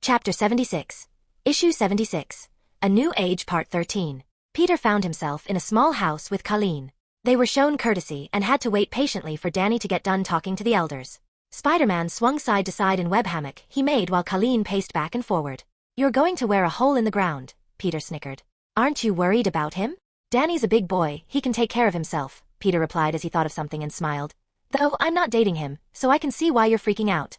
Chapter 76. Issue 76. A New Age Part 13. Peter found himself in a small house with Colleen. They were shown courtesy and had to wait patiently for Danny to get done talking to the elders. Spiderman swung side to side in web hammock he made while Colleen paced back and forward. "You're going to wear a hole in the ground," Peter snickered. "Aren't you worried about him?" "Danny's a big boy, he can take care of himself," Peter replied as he thought of something and smiled. "Though I'm not dating him, so I can see why you're freaking out."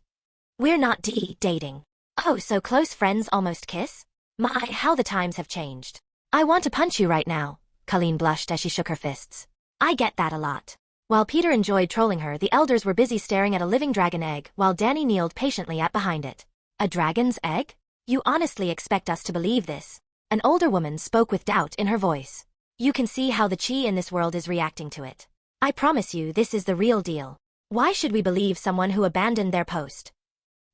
"We're not dating. Oh, so close friends almost kiss? My, how the times have changed. I want to punch you right now," Colleen blushed as she shook her fists. "I get that a lot." While Peter enjoyed trolling her, the elders were busy staring at a living dragon egg while Danny kneeled patiently at behind it. "A dragon's egg? You honestly expect us to believe this?" An older woman spoke with doubt in her voice. "You can see how the chi in this world is reacting to it. I promise you this is the real deal. Why should we believe someone who abandoned their post?"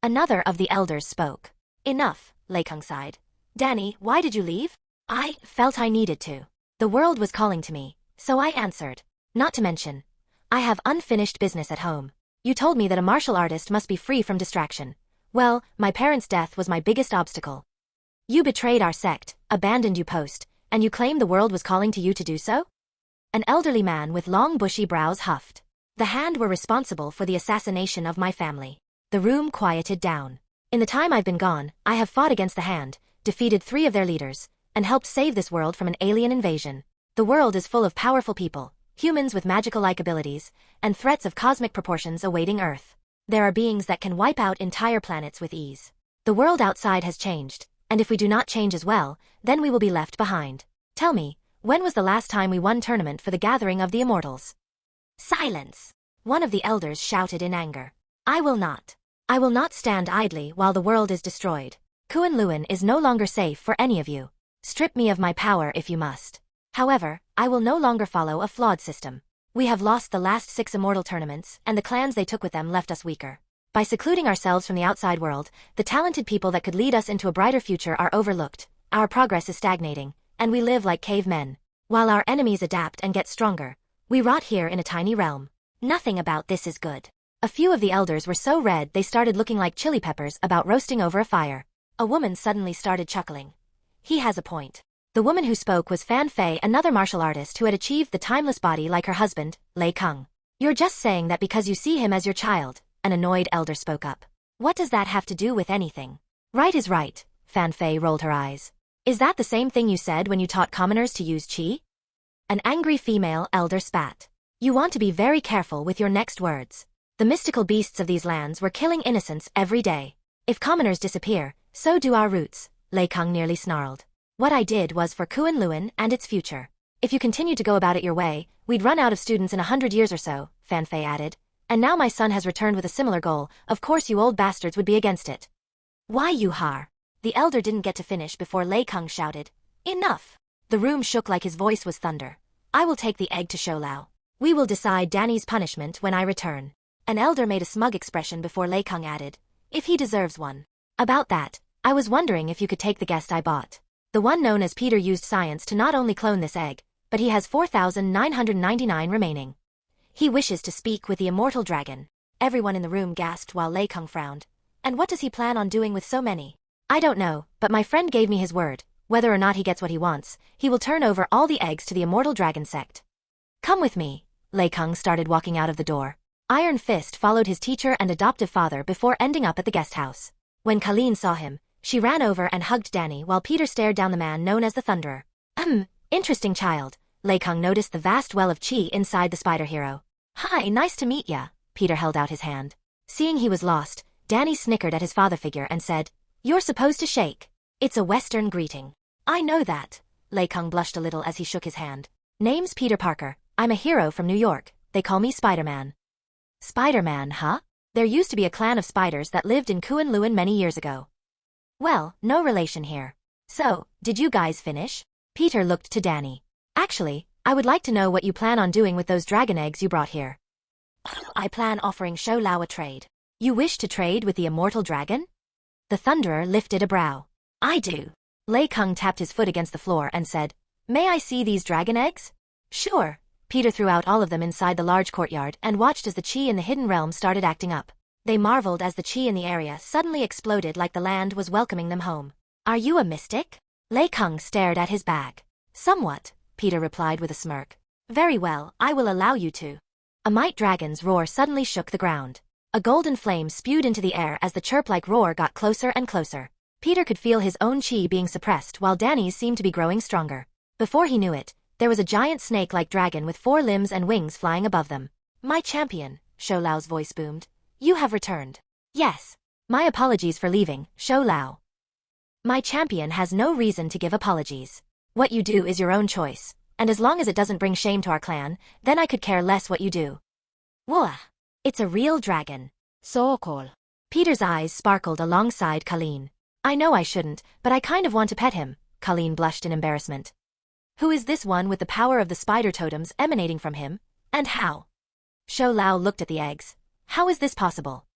Another of the elders spoke. "Enough," Leikung sighed. "Danny, why did you leave?" "I felt I needed to. The world was calling to me, so I answered. Not to mention, I have unfinished business at home. You told me that a martial artist must be free from distraction. Well, my parents' death was my biggest obstacle. You betrayed our sect, abandoned your post, and you claim the world was calling to you to do so?" An elderly man with long bushy brows huffed. "The Hand were responsible for the assassination of my family." The room quieted down. "In the time I've been gone, I have fought against the Hand, defeated 3 of their leaders, and helped save this world from an alien invasion. The world is full of powerful people, humans with magical-like abilities, and threats of cosmic proportions awaiting Earth. There are beings that can wipe out entire planets with ease. The world outside has changed, and if we do not change as well, then we will be left behind. Tell me, when was the last time we won tournament for the gathering of the immortals?" "Silence!" one of the elders shouted in anger. I will not stand idly while the world is destroyed. Kunlun is no longer safe for any of you. Strip me of my power if you must. However, I will no longer follow a flawed system. We have lost the last 6 immortal tournaments, and the clans they took with them left us weaker. By secluding ourselves from the outside world, the talented people that could lead us into a brighter future are overlooked. Our progress is stagnating, and we live like cavemen. While our enemies adapt and get stronger, we rot here in a tiny realm. Nothing about this is good." A few of the elders were so red they started looking like chili peppers about roasting over a fire. A woman suddenly started chuckling. "He has a point." The woman who spoke was Fan Fei, another martial artist who had achieved the timeless body like her husband, Lei Kung. "You're just saying that because you see him as your child," an annoyed elder spoke up. "What does that have to do with anything?" "Right is right," Fan Fei rolled her eyes. "Is that the same thing you said when you taught commoners to use qi?" An angry female elder spat. "You want to be very careful with your next words. The mystical beasts of these lands were killing innocents every day. If commoners disappear, so do our roots," Lei Kung nearly snarled. "What I did was for Kunlun and its future. If you continue to go about it your way, we'd run out of students in 100 years or so," Fan Fei added. "And now my son has returned with a similar goal, of course you old bastards would be against it." "Why you har?" The elder didn't get to finish before Lei Kung shouted. "Enough!" The room shook like his voice was thunder. "I will take the egg to Shoulao. We will decide Danny's punishment when I return." An elder made a smug expression before Lei Kung added, "If he deserves one." "About that, I was wondering if you could take the guest I bought. The one known as Peter used science to not only clone this egg, but he has 4,999 remaining. He wishes to speak with the immortal dragon." Everyone in the room gasped while Lei Kung frowned. "And what does he plan on doing with so many?" "I don't know, but my friend gave me his word. Whether or not he gets what he wants, he will turn over all the eggs to the immortal dragon sect." "Come with me." Lei Kung started walking out of the door. Iron Fist followed his teacher and adoptive father before ending up at the guest house. When Colleen saw him, she ran over and hugged Danny while Peter stared down the man known as the Thunderer. Interesting child." Lei Kung noticed the vast well of chi inside the spider hero. "Hi, nice to meet ya." Peter held out his hand. Seeing he was lost, Danny snickered at his father figure and said, "You're supposed to shake. It's a Western greeting." "I know that." Lei Kung blushed a little as he shook his hand. "Name's Peter Parker. I'm a hero from New York. They call me Spiderman." "Spiderman, huh? There used to be a clan of spiders that lived in Kunlun many years ago." "Well, no relation here. So, did you guys finish?" Peter looked to Danny. "Actually, I would like to know what you plan on doing with those dragon eggs you brought here." "I plan offering Shoulao a trade." "You wish to trade with the immortal dragon?" The Thunderer lifted a brow. "I do." Lei Kung tapped his foot against the floor and said, "May I see these dragon eggs?" "Sure." Peter threw out all of them inside the large courtyard and watched as the chi in the hidden realm started acting up. They marveled as the chi in the area suddenly exploded like the land was welcoming them home. Are you a mystic? Lei Kung stared at his bag. Somewhat, Peter replied with a smirk. Very well, I will allow you to. A might dragon's roar suddenly shook the ground. A golden flame spewed into the air as the chirp-like roar got closer and closer. Peter could feel his own chi being suppressed while Danny's seemed to be growing stronger. Before he knew it, there was a giant snake-like dragon with 4 limbs and wings flying above them. My champion, Shou Lao's voice boomed. You have returned. Yes. My apologies for leaving, Shou Lao. My champion has no reason to give apologies. What you do is your own choice, and as long as it doesn't bring shame to our clan, then I could care less what you do. Whoa! It's a real dragon. So cool. Peter's eyes sparkled alongside Colleen. I know I shouldn't, but I kind of want to pet him, Colleen blushed in embarrassment. Who is this one with the power of the spider totems emanating from him, and how? Shou Lao looked at the eggs. How is this possible?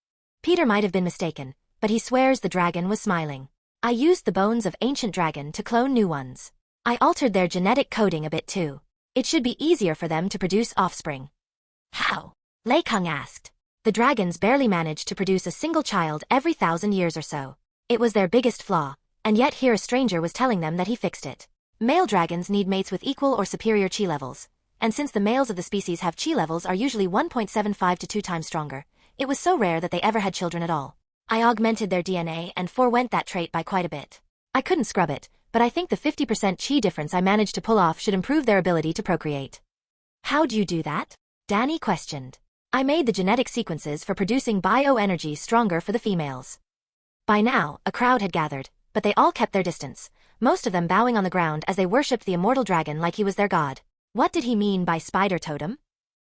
Peter might have been mistaken, but he swears the dragon was smiling. I used the bones of ancient dragon to clone new ones. I altered their genetic coding a bit too. It should be easier for them to produce offspring. How? Lei Kung asked. The dragons barely managed to produce a single child every 1,000 years or so. It was their biggest flaw, and yet here a stranger was telling them that he fixed it. Male dragons need mates with equal or superior chi levels, and since the males of the species have chi levels are usually 1.75 to 2 times stronger, it was so rare that they ever had children at all. I augmented their DNA and forewent that trait by quite a bit. I couldn't scrub it, but I think the 50% chi difference I managed to pull off should improve their ability to procreate. How'd you do that? Danny questioned. I made the genetic sequences for producing bioenergy stronger for the females. By now, a crowd had gathered, but they all kept their distance, most of them bowing on the ground as they worshipped the immortal dragon like he was their god. What did he mean by spider totem?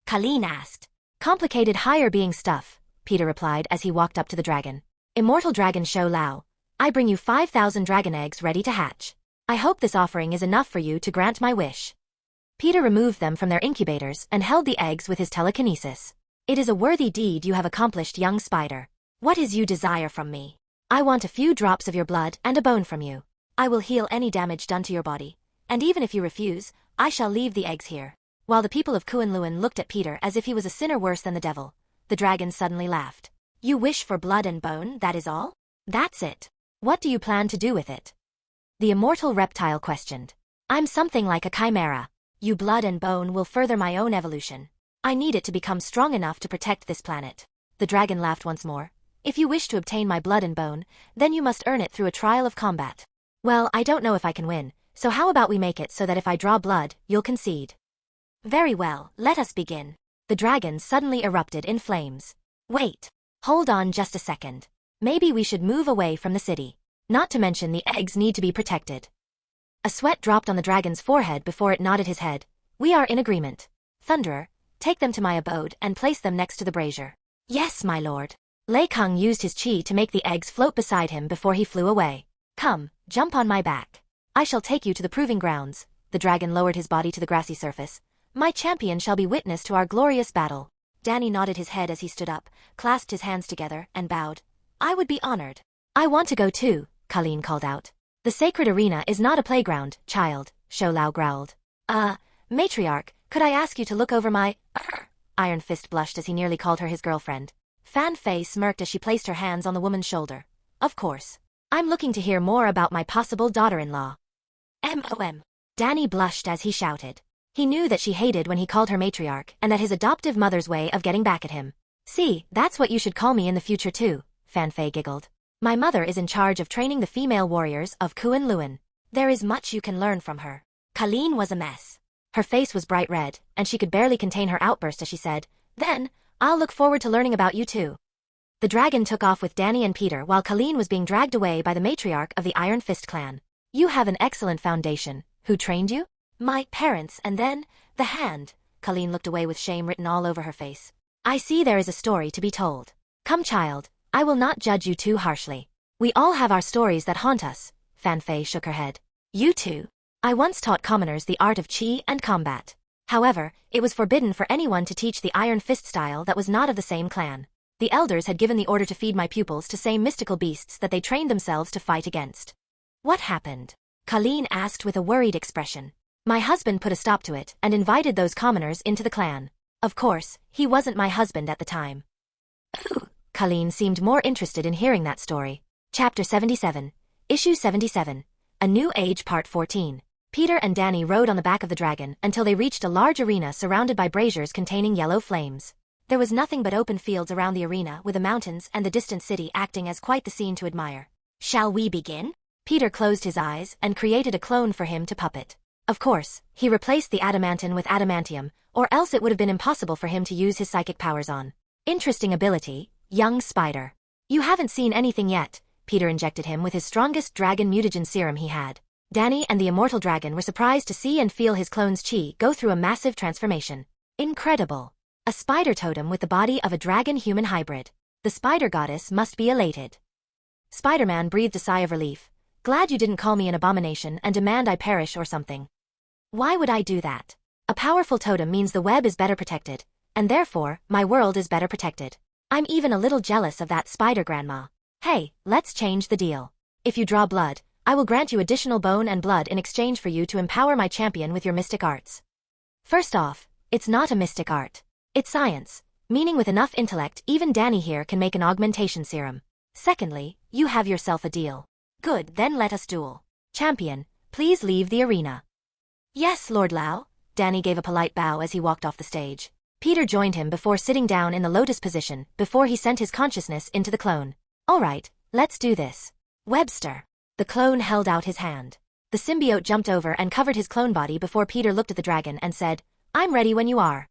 Colleen asked. Complicated higher being stuff, Peter replied as he walked up to the dragon. Immortal dragon Shou Lao, I bring you 5,000 dragon eggs ready to hatch. I hope this offering is enough for you to grant my wish. Peter removed them from their incubators and held the eggs with his telekinesis. It is a worthy deed you have accomplished, young spider. What is you desire from me? I want a few drops of your blood and a bone from you. I will heal any damage done to your body, and even if you refuse, I shall leave the eggs here. While the people of Kunlun looked at Peter as if he was a sinner worse than the devil, the dragon suddenly laughed. You wish for blood and bone, that is all? That's it. What do you plan to do with it? The immortal reptile questioned. I'm something like a chimera. You blood and bone will further my own evolution. I need it to become strong enough to protect this planet. The dragon laughed once more. If you wish to obtain my blood and bone, then you must earn it through a trial of combat. Well, I don't know if I can win, so how about we make it so that if I draw blood, you'll concede? Very well, let us begin. The dragon suddenly erupted in flames. Wait. Hold on just a second. Maybe we should move away from the city. Not to mention the eggs need to be protected. A sweat dropped on the dragon's forehead before it nodded his head. We are in agreement. Thunderer, take them to my abode and place them next to the brazier. Yes, my lord. Lei Kung used his chi to make the eggs float beside him before he flew away. Come, jump on my back. I shall take you to the proving grounds. The dragon lowered his body to the grassy surface. My champion shall be witness to our glorious battle. Danny nodded his head as he stood up, clasped his hands together, and bowed. I would be honored. I want to go too, Colleen called out. The sacred arena is not a playground, child, Shou Lao growled. Matriarch, could I ask you to look over my... Iron Fist blushed as he nearly called her his girlfriend. Fan Fei smirked as she placed her hands on the woman's shoulder. Of course. I'm looking to hear more about my possible daughter-in-law. M.O.M. Danny blushed as he shouted. He knew that she hated when he called her matriarch and that his adoptive mother's way of getting back at him. See, that's what you should call me in the future too, Fan Fei giggled. My mother is in charge of training the female warriors of Kunlun. There is much you can learn from her. Colleen was a mess. Her face was bright red, and she could barely contain her outburst as she said, Then, I'll look forward to learning about you too. The dragon took off with Danny and Peter while Colleen was being dragged away by the matriarch of the Iron Fist clan. You have an excellent foundation. Who trained you? My parents, and then, the hand. Colleen looked away with shame written all over her face. I see there is a story to be told. Come child, I will not judge you too harshly. We all have our stories that haunt us. Fan Fei shook her head. You too. I once taught commoners the art of chi and combat. However, it was forbidden for anyone to teach the Iron Fist style that was not of the same clan. The elders had given the order to feed my pupils to same mystical beasts that they trained themselves to fight against. What happened? Colleen asked with a worried expression. My husband put a stop to it and invited those commoners into the clan. Of course, he wasn't my husband at the time. Ooh, Colleen seemed more interested in hearing that story. Chapter 77. Issue 77. A New Age Part 14. Peter and Danny rode on the back of the dragon until they reached a large arena surrounded by braziers containing yellow flames. There was nothing but open fields around the arena, with the mountains and the distant city acting as quite the scene to admire. Shall we begin? Peter closed his eyes and created a clone for him to puppet. Of course, he replaced the adamantin with adamantium, or else it would have been impossible for him to use his psychic powers on. Interesting ability, young spider. You haven't seen anything yet. Peter injected him with his strongest dragon mutagen serum he had. Danny and the immortal dragon were surprised to see and feel his clone's chi go through a massive transformation. Incredible. A spider totem with the body of a dragon-human hybrid. The spider goddess must be elated. Spider-Man breathed a sigh of relief. Glad you didn't call me an abomination and demand I perish or something. Why would I do that? A powerful totem means the web is better protected, and therefore, my world is better protected. I'm even a little jealous of that spider grandma. Hey, let's change the deal. If you draw blood, I will grant you additional bone and blood in exchange for you to empower my champion with your mystic arts. First off, it's not a mystic art. It's science, meaning with enough intellect even Danny here can make an augmentation serum. Secondly, you have yourself a deal. Good, then let us duel. Champion, please leave the arena. Yes, Lord Lao. Danny gave a polite bow as he walked off the stage. Peter joined him before sitting down in the lotus position before he sent his consciousness into the clone. Alright, let's do this. Webster. The clone held out his hand. The symbiote jumped over and covered his clone body before Peter looked at the dragon and said, I'm ready when you are.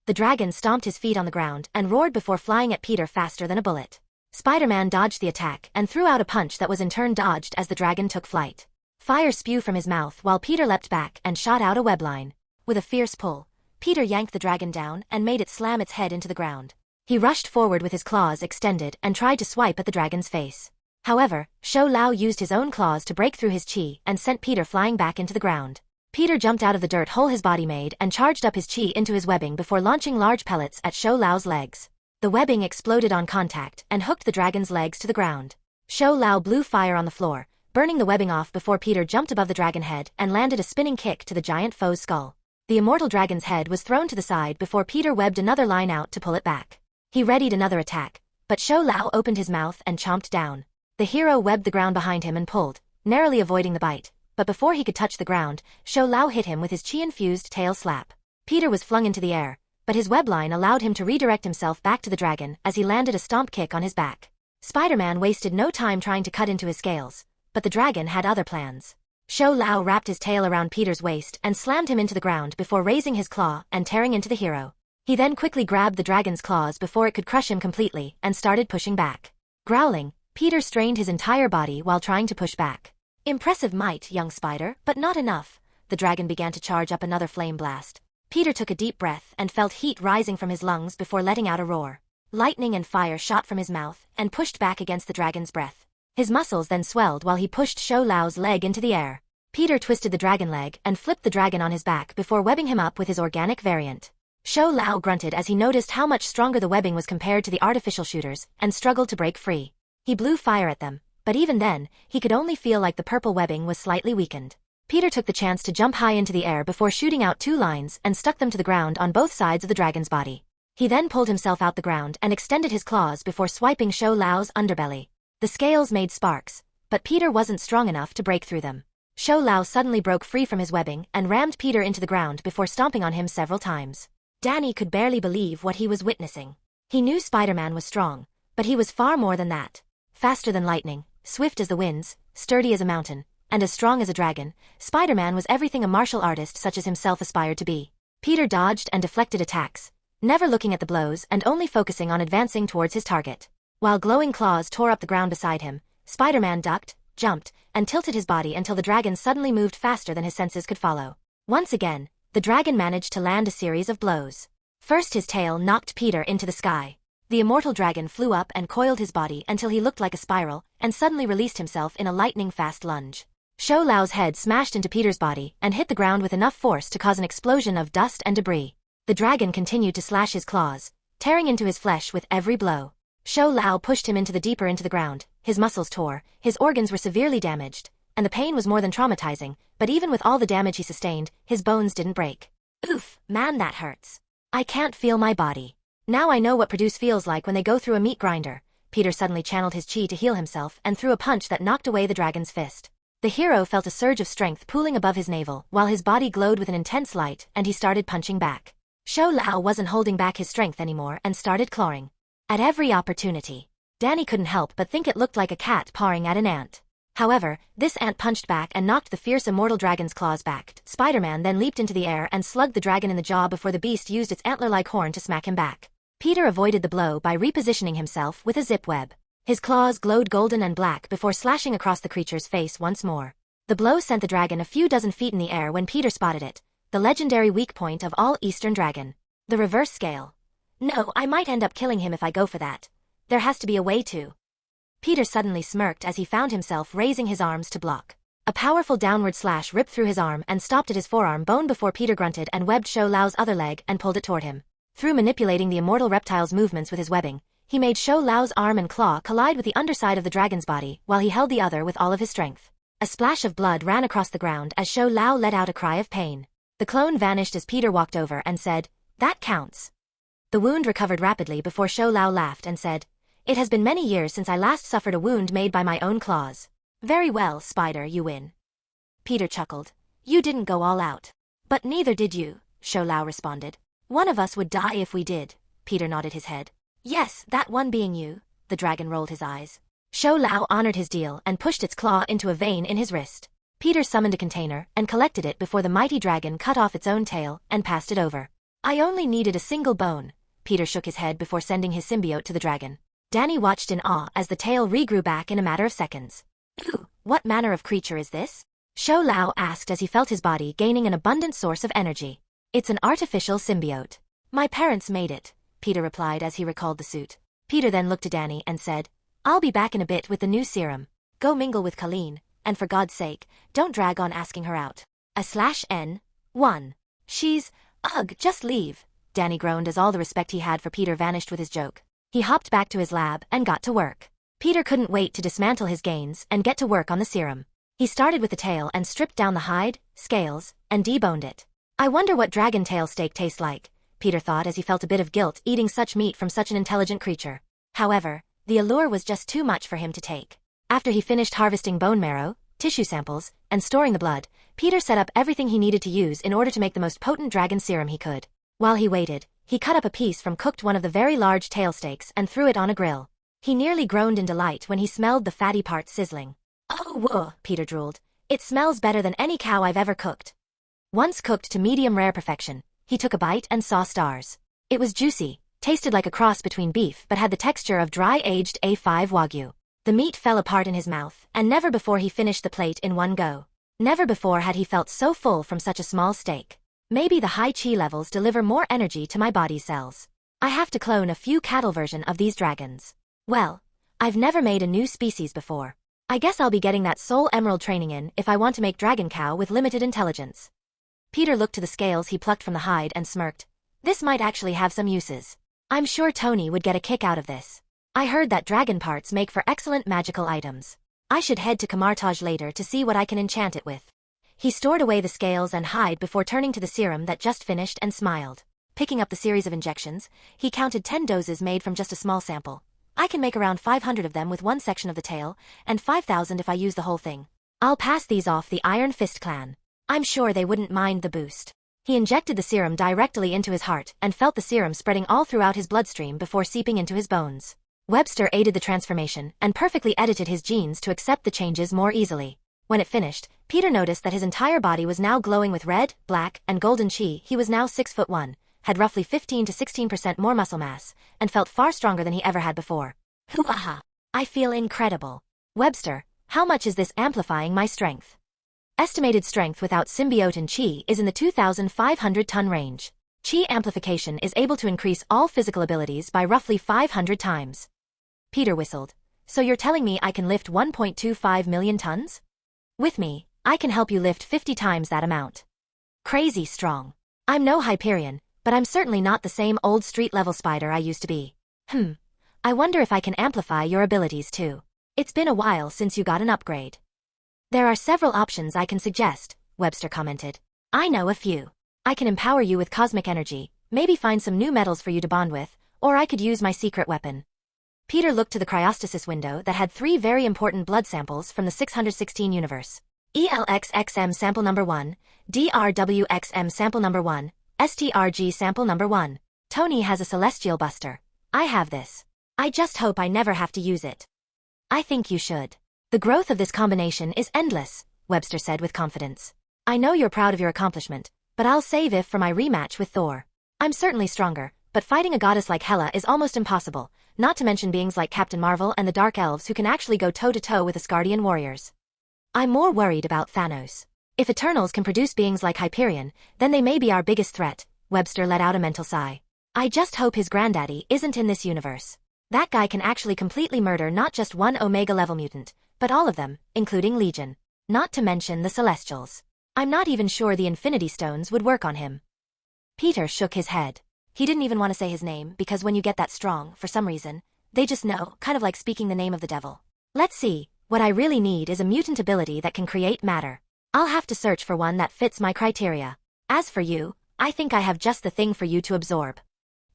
The dragon stomped his feet on the ground and roared before flying at Peter faster than a bullet. Spider-Man dodged the attack and threw out a punch that was in turn dodged as the dragon took flight. Fire spewed from his mouth while Peter leapt back and shot out a web line. With a fierce pull, Peter yanked the dragon down and made it slam its head into the ground. He rushed forward with his claws extended and tried to swipe at the dragon's face. However, Shou Lao used his own claws to break through his chi and sent Peter flying back into the ground. Peter jumped out of the dirt hole his body made and charged up his chi into his webbing before launching large pellets at Shou Lao's legs. The webbing exploded on contact and hooked the dragon's legs to the ground. Shou Lao blew fire on the floor, burning the webbing off before Peter jumped above the dragon head and landed a spinning kick to the giant foe's skull. The immortal dragon's head was thrown to the side before Peter webbed another line out to pull it back. He readied another attack, but Shou Lao opened his mouth and chomped down. The hero webbed the ground behind him and pulled, narrowly avoiding the bite, but before he could touch the ground, Shou Lao hit him with his chi-infused tail slap. Peter was flung into the air, but his web line allowed him to redirect himself back to the dragon as he landed a stomp kick on his back. Spider-Man wasted no time trying to cut into his scales, but the dragon had other plans. Shou Lao wrapped his tail around Peter's waist and slammed him into the ground before raising his claw and tearing into the hero. He then quickly grabbed the dragon's claws before it could crush him completely and started pushing back. Growling, Peter strained his entire body while trying to push back. Impressive might, young spider, but not enough. The dragon began to charge up another flame blast. Peter took a deep breath and felt heat rising from his lungs before letting out a roar. Lightning and fire shot from his mouth and pushed back against the dragon's breath. His muscles then swelled while he pushed Shou Lao's leg into the air. Peter twisted the dragon leg and flipped the dragon on his back before webbing him up with his organic variant. Shou Lao grunted as he noticed how much stronger the webbing was compared to the artificial shooters and struggled to break free. He blew fire at them, but even then, he could only feel like the purple webbing was slightly weakened. Peter took the chance to jump high into the air before shooting out two lines and stuck them to the ground on both sides of the dragon's body. He then pulled himself out the ground and extended his claws before swiping Shou Lao's underbelly. The scales made sparks, but Peter wasn't strong enough to break through them. Shou Lao suddenly broke free from his webbing and rammed Peter into the ground before stomping on him several times. Danny could barely believe what he was witnessing. He knew Spider-Man was strong, but he was far more than that. Faster than lightning, swift as the winds, sturdy as a mountain, and as strong as a dragon, Spider-Man was everything a martial artist such as himself aspired to be. Peter dodged and deflected attacks, never looking at the blows and only focusing on advancing towards his target. While glowing claws tore up the ground beside him, Spider-Man ducked, jumped, and tilted his body until the dragon suddenly moved faster than his senses could follow. Once again, the dragon managed to land a series of blows. First his tail knocked Peter into the sky. The immortal dragon flew up and coiled his body until he looked like a spiral and suddenly released himself in a lightning-fast lunge. Shou Lao's head smashed into Peter's body and hit the ground with enough force to cause an explosion of dust and debris. The dragon continued to slash his claws, tearing into his flesh with every blow. Shou Lao pushed him deeper into the ground, his muscles tore, his organs were severely damaged, and the pain was more than traumatizing, but even with all the damage he sustained, his bones didn't break. Oof, man, that hurts. I can't feel my body. Now I know what produce feels like when they go through a meat grinder. Peter suddenly channeled his chi to heal himself and threw a punch that knocked away the dragon's fist. The hero felt a surge of strength pooling above his navel, while his body glowed with an intense light, and he started punching back. Shou Lao wasn't holding back his strength anymore and started clawing at every opportunity. Danny couldn't help but think it looked like a cat pawing at an ant. However, this ant punched back and knocked the fierce immortal dragon's claws back. Spiderman then leaped into the air and slugged the dragon in the jaw before the beast used its antler-like horn to smack him back. Peter avoided the blow by repositioning himself with a zip web. His claws glowed golden and black before slashing across the creature's face once more. The blow sent the dragon a few dozen feet in the air when Peter spotted it, the legendary weak point of all Eastern Dragon. The reverse scale. No, I might end up killing him if I go for that. There has to be a way to. Peter suddenly smirked as he found himself raising his arms to block. A powerful downward slash ripped through his arm and stopped at his forearm bone before Peter grunted and webbed Shou Lao's other leg and pulled it toward him. Through manipulating the immortal reptile's movements with his webbing, he made Shou Lao's arm and claw collide with the underside of the dragon's body while he held the other with all of his strength. A splash of blood ran across the ground as Shou Lao let out a cry of pain. The clone vanished as Peter walked over and said, "That counts." The wound recovered rapidly before Shou Lao laughed and said, "It has been many years since I last suffered a wound made by my own claws." "Very well, Spider, you win." Peter chuckled. "You didn't go all out." "But neither did you," Shou Lao responded. "One of us would die if we did." Peter nodded his head. "Yes, that one being you." The dragon rolled his eyes. Shou Lao honored his deal and pushed its claw into a vein in his wrist. Peter summoned a container and collected it before the mighty dragon cut off its own tail and passed it over. "I only needed a single bone." Peter shook his head before sending his symbiote to the dragon. Danny watched in awe as the tail regrew back in a matter of seconds. "Ooh, what manner of creature is this?" Shou Lao asked as he felt his body gaining an abundant source of energy. "It's an artificial symbiote. My parents made it," Peter replied as he recalled the suit. Peter then looked to Danny and said, "I'll be back in a bit with the new serum. Go mingle with Colleen, and for God's sake, don't drag on asking her out." /N1. "She's, ugh, just leave," Danny groaned as all the respect he had for Peter vanished with his joke. He hopped back to his lab and got to work. Peter couldn't wait to dismantle his gains and get to work on the serum. He started with the tail and stripped down the hide, scales, and deboned it. "I wonder what dragon tail steak tastes like," Peter thought as he felt a bit of guilt eating such meat from such an intelligent creature. However, the allure was just too much for him to take. After he finished harvesting bone marrow, tissue samples, and storing the blood, Peter set up everything he needed to use in order to make the most potent dragon serum he could. While he waited, he cut up a piece from cooked one of the very large tail steaks and threw it on a grill. He nearly groaned in delight when he smelled the fatty parts sizzling. "Oh, whoa," Peter drooled. "It smells better than any cow I've ever cooked." Once cooked to medium rare perfection, he took a bite and saw stars. It was juicy, tasted like a cross between beef but had the texture of dry-aged A5 Wagyu. The meat fell apart in his mouth, and never before he finished the plate in one go. Never before had he felt so full from such a small steak. Maybe the high chi levels deliver more energy to my body cells. I have to clone a few cattle version of these dragons. Well, I've never made a new species before. I guess I'll be getting that soul emerald training in if I want to make dragon cow with limited intelligence. Peter looked to the scales he plucked from the hide and smirked. This might actually have some uses. I'm sure Tony would get a kick out of this. I heard that dragon parts make for excellent magical items. I should head to Kamartaj later to see what I can enchant it with. He stored away the scales and hide before turning to the serum that just finished and smiled. Picking up the series of injections, he counted 10 doses made from just a small sample. I can make around 500 of them with one section of the tail, and 5,000 if I use the whole thing. I'll pass these off the Iron Fist clan. I'm sure they wouldn't mind the boost. He injected the serum directly into his heart and felt the serum spreading all throughout his bloodstream before seeping into his bones. Webster aided the transformation and perfectly edited his genes to accept the changes more easily. When it finished, Peter noticed that his entire body was now glowing with red, black, and golden chi. He was now 6'1", had roughly 15 to 16% more muscle mass, and felt far stronger than he ever had before. Hoo-aha! I feel incredible. Webster, how much is this amplifying my strength? Estimated strength without symbiote and chi is in the 2,500-ton range. Chi amplification is able to increase all physical abilities by roughly 500 times. Peter whistled. So you're telling me I can lift 1.25 million tons? With me, I can help you lift 50 times that amount. Crazy strong. I'm no Hyperion, but I'm certainly not the same old street-level spider I used to be. I wonder if I can amplify your abilities too. It's been a while since you got an upgrade. There are several options I can suggest, Webster commented. I know a few. I can empower you with cosmic energy, maybe find some new metals for you to bond with, or I could use my secret weapon. Peter looked to the cryostasis window that had 3 very important blood samples from the 616 universe. ELXXM sample number 1, DRWXM sample number 1, STRG sample number 1. Tony has a celestial buster. I have this. I just hope I never have to use it. I think you should. The growth of this combination is endless, Webster said with confidence. I know you're proud of your accomplishment, but I'll save it for my rematch with Thor. I'm certainly stronger, but fighting a goddess like Hela is almost impossible, not to mention beings like Captain Marvel and the Dark Elves who can actually go toe-to-toe with Asgardian warriors. I'm more worried about Thanos. If Eternals can produce beings like Hyperion, then they may be our biggest threat, Webster let out a mental sigh. I just hope his granddaddy isn't in this universe. That guy can actually completely murder not just one Omega-level mutant, but all of them, including Legion. Not to mention the Celestials. I'm not even sure the Infinity Stones would work on him. Peter shook his head. He didn't even want to say his name because when you get that strong, for some reason, they just know, kind of like speaking the name of the devil. Let's see, what I really need is a mutant ability that can create matter. I'll have to search for one that fits my criteria. As for you, I think I have just the thing for you to absorb.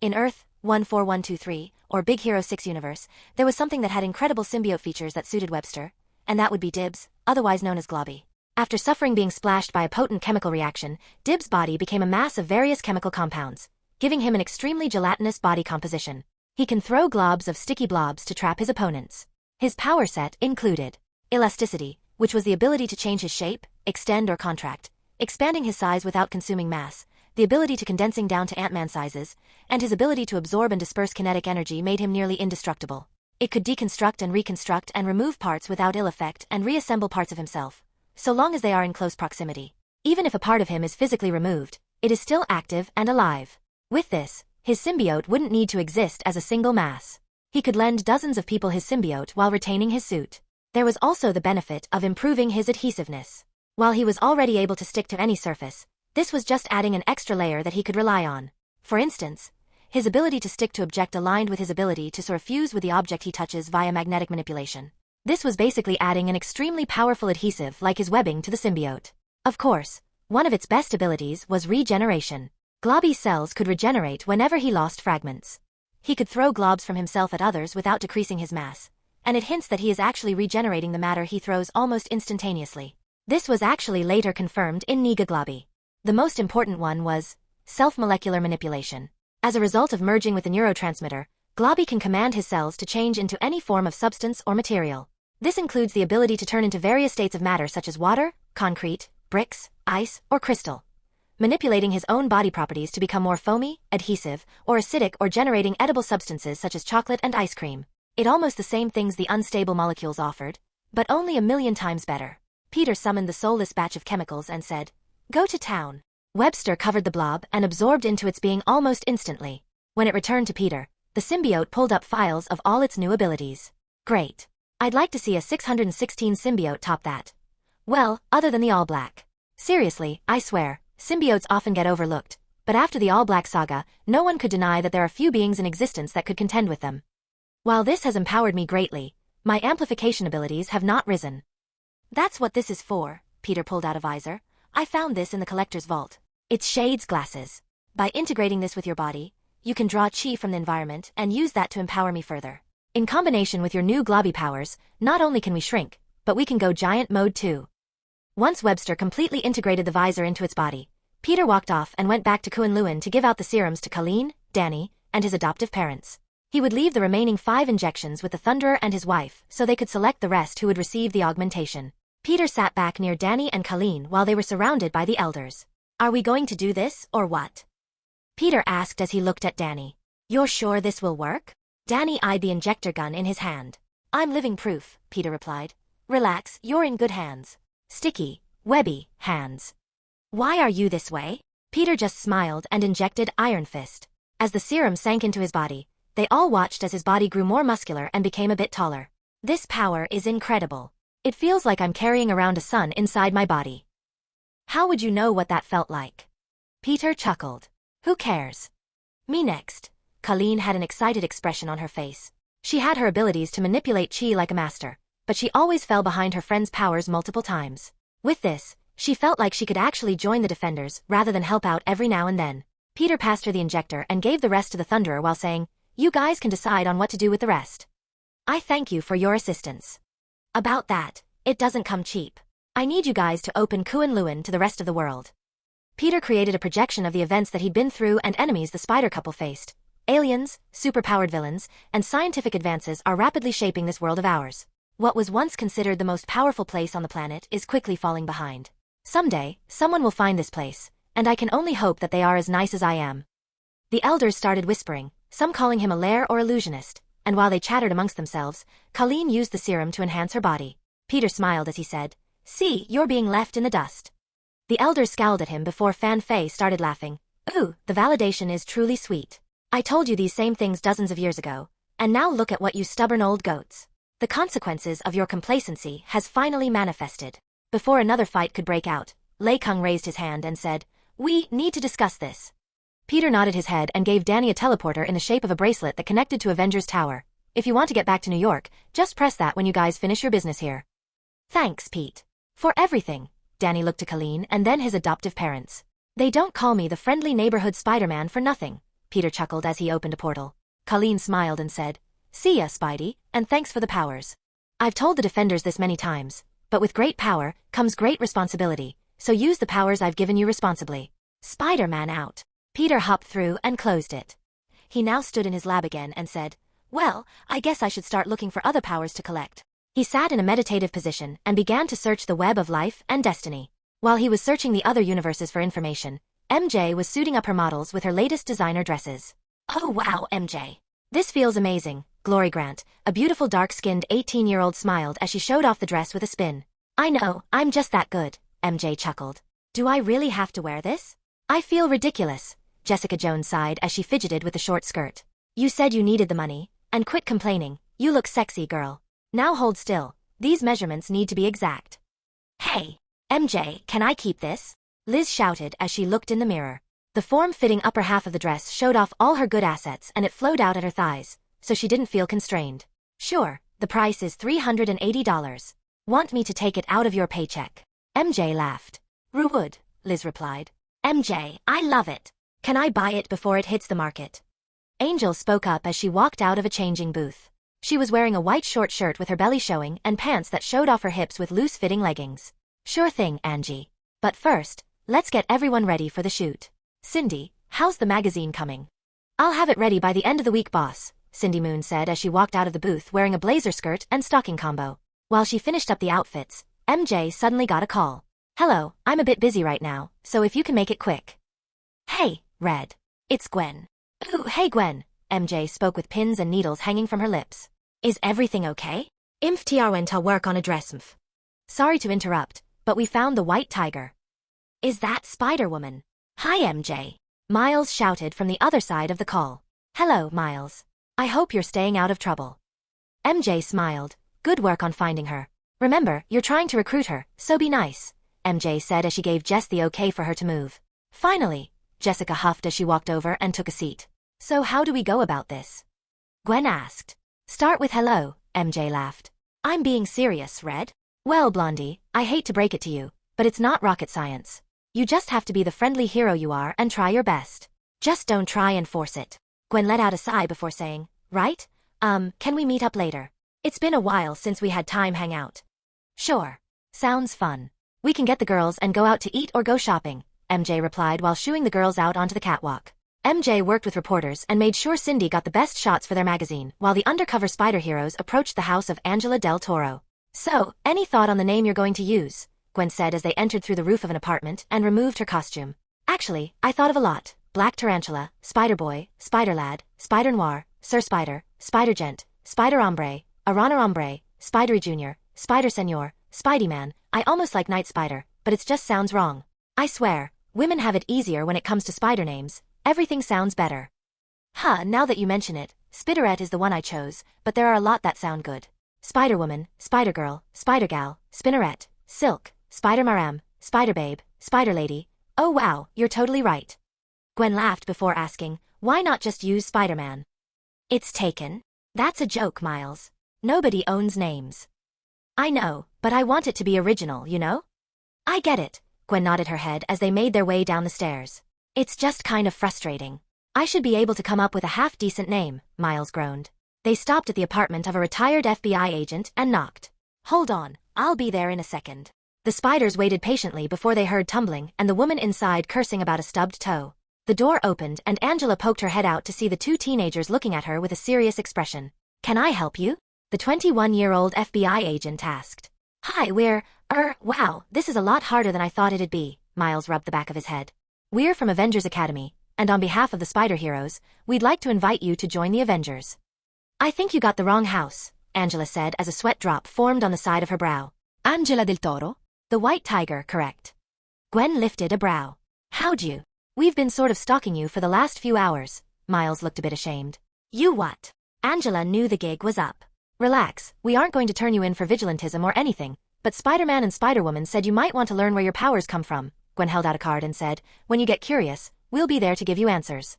In Earth 14123, or Big Hero 6 universe, there was something that had incredible symbiote features that suited Webster, and that would be Dibs, otherwise known as Globby. After suffering being splashed by a potent chemical reaction, Dibs' body became a mass of various chemical compounds, giving him an extremely gelatinous body composition. He can throw globs of sticky blobs to trap his opponents. His power set included elasticity, which was the ability to change his shape, extend or contract, expanding his size without consuming mass, the ability to condensing down to Ant-Man sizes, and his ability to absorb and disperse kinetic energy made him nearly indestructible. It could deconstruct and reconstruct and remove parts without ill effect and reassemble parts of himself, so long as they are in close proximity. Even if a part of him is physically removed, it is still active and alive. With this, his symbiote wouldn't need to exist as a single mass. He could lend dozens of people his symbiote while retaining his suit. There was also the benefit of improving his adhesiveness. While he was already able to stick to any surface, this was just adding an extra layer that he could rely on. For instance, his ability to stick to object aligned with his ability to sort of fuse with the object he touches via magnetic manipulation. This was basically adding an extremely powerful adhesive like his webbing to the symbiote. Of course, one of its best abilities was regeneration. Globby's cells could regenerate whenever he lost fragments. He could throw globs from himself at others without decreasing his mass, and it hints that he is actually regenerating the matter he throws almost instantaneously. This was actually later confirmed in Niga Globby. The most important one was self-molecular manipulation. As a result of merging with the neurotransmitter, Globby can command his cells to change into any form of substance or material. This includes the ability to turn into various states of matter such as water, concrete, bricks, ice, or crystal, manipulating his own body properties to become more foamy, adhesive, or acidic or generating edible substances such as chocolate and ice cream. It almost the same things the unstable molecules offered, but only 1,000,000 times better. Peter summoned the soulless batch of chemicals and said, "Go to town." Webster covered the blob and absorbed into its being almost instantly. When it returned to Peter, the symbiote pulled up files of all its new abilities. Great. I'd like to see a 616 symbiote top that. Well, other than the All Black. Seriously, I swear, symbiotes often get overlooked, but after the All Black saga, no one could deny that there are few beings in existence that could contend with them. While this has empowered me greatly, my amplification abilities have not risen. That's what this is for, Peter pulled out a visor. I found this in the collector's vault. It's Shade's glasses. By integrating this with your body, you can draw chi from the environment and use that to empower me further. In combination with your new Globby powers, not only can we shrink, but we can go giant mode too. Once Webster completely integrated the visor into its body, Peter walked off and went back to Kunlun to give out the serums to Colleen, Danny, and his adoptive parents. He would leave the remaining 5 injections with the Thunderer and his wife so they could select the rest who would receive the augmentation. Peter sat back near Danny and Colleen while they were surrounded by the elders. Are we going to do this, or what? Peter asked as he looked at Danny. You're sure this will work? Danny eyed the injector gun in his hand. I'm living proof, Peter replied. Relax, you're in good hands. Sticky, webby hands. Why are you this way? Peter just smiled and injected Iron Fist. As the serum sank into his body, they all watched as his body grew more muscular and became a bit taller. This power is incredible. It feels like I'm carrying around a sun inside my body. How would you know what that felt like? Peter chuckled. Who cares? Me next. Colleen had an excited expression on her face. She had her abilities to manipulate chi like a master, but she always fell behind her friend's powers multiple times. With this, she felt like she could actually join the defenders rather than help out every now and then. Peter passed her the injector and gave the rest to the Thunderer while saying, You guys can decide on what to do with the rest. I thank you for your assistance. About that, it doesn't come cheap. I need you guys to open Kuan Luan to the rest of the world. Peter created a projection of the events that he'd been through and enemies the spider couple faced. Aliens, superpowered villains, and scientific advances are rapidly shaping this world of ours. What was once considered the most powerful place on the planet is quickly falling behind. Someday, someone will find this place, and I can only hope that they are as nice as I am. The elders started whispering, some calling him a lair or illusionist, and while they chattered amongst themselves, Colleen used the serum to enhance her body. Peter smiled as he said, "See, you're being left in the dust." The elders scowled at him before Fan Fei started laughing. "Ooh, the validation is truly sweet. I told you these same things dozens of years ago, and now look at what you stubborn old goats. The consequences of your complacency has finally manifested." Before another fight could break out, Lei Kung raised his hand and said, "We need to discuss this." Peter nodded his head and gave Danny a teleporter in the shape of a bracelet that connected to Avengers Tower. "If you want to get back to New York, just press that when you guys finish your business here." "Thanks, Pete. For everything." Danny looked to Colleen and then his adoptive parents. "They don't call me the friendly neighborhood Spider-Man for nothing," Peter chuckled as he opened a portal. Colleen smiled and said, "See ya, Spidey, and thanks for the powers. I've told the defenders this many times, but with great power comes great responsibility, so use the powers I've given you responsibly." Spider-Man out. Peter hopped through and closed it. He now stood in his lab again and said, "Well, I guess I should start looking for other powers to collect." He sat in a meditative position and began to search the web of life and destiny. While he was searching the other universes for information, MJ was suiting up her models with her latest designer dresses. "Oh wow, MJ. This feels amazing." Glory Grant, a beautiful dark-skinned 18-year-old smiled as she showed off the dress with a spin. "I know, I'm just that good," MJ chuckled. "Do I really have to wear this? I feel ridiculous." Jessica Jones sighed as she fidgeted with the short skirt. "You said you needed the money, and quit complaining. You look sexy, girl. Now hold still. These measurements need to be exact." "Hey, MJ, can I keep this?" Liz shouted as she looked in the mirror. The form-fitting upper half of the dress showed off all her good assets and it flowed out at her thighs, so she didn't feel constrained. "Sure, the price is $380. Want me to take it out of your paycheck?" MJ laughed. "Would," Liz replied. "MJ, I love it. Can I buy it before it hits the market?" Angel spoke up as she walked out of a changing booth. She was wearing a white short shirt with her belly showing and pants that showed off her hips with loose-fitting leggings. "Sure thing, Angie. But first, let's get everyone ready for the shoot. Cindy, how's the magazine coming?" "I'll have it ready by the end of the week, boss," Cindy Moon said as she walked out of the booth wearing a blazer skirt and stocking combo. While she finished up the outfits, MJ suddenly got a call. "Hello, I'm a bit busy right now, so if you can make it quick." "Hey, Red. It's Gwen." "Ooh, hey Gwen." MJ spoke with pins and needles hanging from her lips. "Is everything okay? Imf went to work on a dress mf." "Sorry to interrupt, but we found the white tiger." "Is that Spider-Woman?" "Hi MJ." Miles shouted from the other side of the call. "Hello, Miles. I hope you're staying out of trouble." MJ smiled. "Good work on finding her. Remember, you're trying to recruit her, so be nice," MJ said as she gave Jess the okay for her to move. "Finally," Jessica huffed as she walked over and took a seat. "So how do we go about this?" Gwen asked. "Start with hello," MJ laughed. "I'm being serious, Red." "Well, Blondie, I hate to break it to you, but it's not rocket science. You just have to be the friendly hero you are and try your best. Just don't try and force it." Gwen let out a sigh before saying, "Right? Can we meet up later? It's been a while since we had time hang out." "Sure. Sounds fun. We can get the girls and go out to eat or go shopping," MJ replied while shooing the girls out onto the catwalk. MJ worked with reporters and made sure Cindy got the best shots for their magazine while the undercover spider heroes approached the house of Angela del Toro. "So, any thought on the name you're going to use?" Gwen said as they entered through the roof of an apartment and removed her costume. "Actually, I thought of a lot. Black Tarantula, Spider-Boy, Spider-Lad, Spider-Noir, Sir Spider, Spider-Gent, Spider-Ombre, Arana-Ombre, Spidery Jr., Spider-Senor, Spidey-Man. I almost like Night Spider, but it just sounds wrong. I swear, women have it easier when it comes to spider names. Everything sounds better." Now that you mention it, Spiderette is the one I chose, but there are a lot that sound good. Spider-Woman, Spider-Girl, Spider-Gal, Spinneret, Silk, Spider-Maram, Spider-Babe, Spider-Lady. Oh wow, you're totally right. Gwen laughed before asking, "Why not just use Spider-Man?" "It's taken." "That's a joke, Miles. Nobody owns names." "I know, but I want it to be original, you know?" "I get it." Gwen nodded her head as they made their way down the stairs. "It's just kind of frustrating. I should be able to come up with a half-decent name, Miles groaned. They stopped at the apartment of a retired FBI agent and knocked. Hold on, I'll be there in a second. The spiders waited patiently before they heard tumbling and the woman inside cursing about a stubbed toe. The door opened and Angela poked her head out to see the two teenagers looking at her with a serious expression. Can I help you? The 21-year-old FBI agent asked. Hi, wow, this is a lot harder than I thought it'd be, Miles rubbed the back of his head. We're from Avengers Academy, and on behalf of the Spider Heroes, we'd like to invite you to join the Avengers. I think you got the wrong house, Angela said as a sweat drop formed on the side of her brow. Angela del Toro? The White Tiger, correct. Gwen lifted a brow. How'd you? We've been sort of stalking you for the last few hours. Miles looked a bit ashamed. You what? Angela knew the gig was up. Relax, we aren't going to turn you in for vigilantism or anything, but Spider-Man and Spider-Woman said you might want to learn where your powers come from. Gwen held out a card and said, when you get curious, we'll be there to give you answers.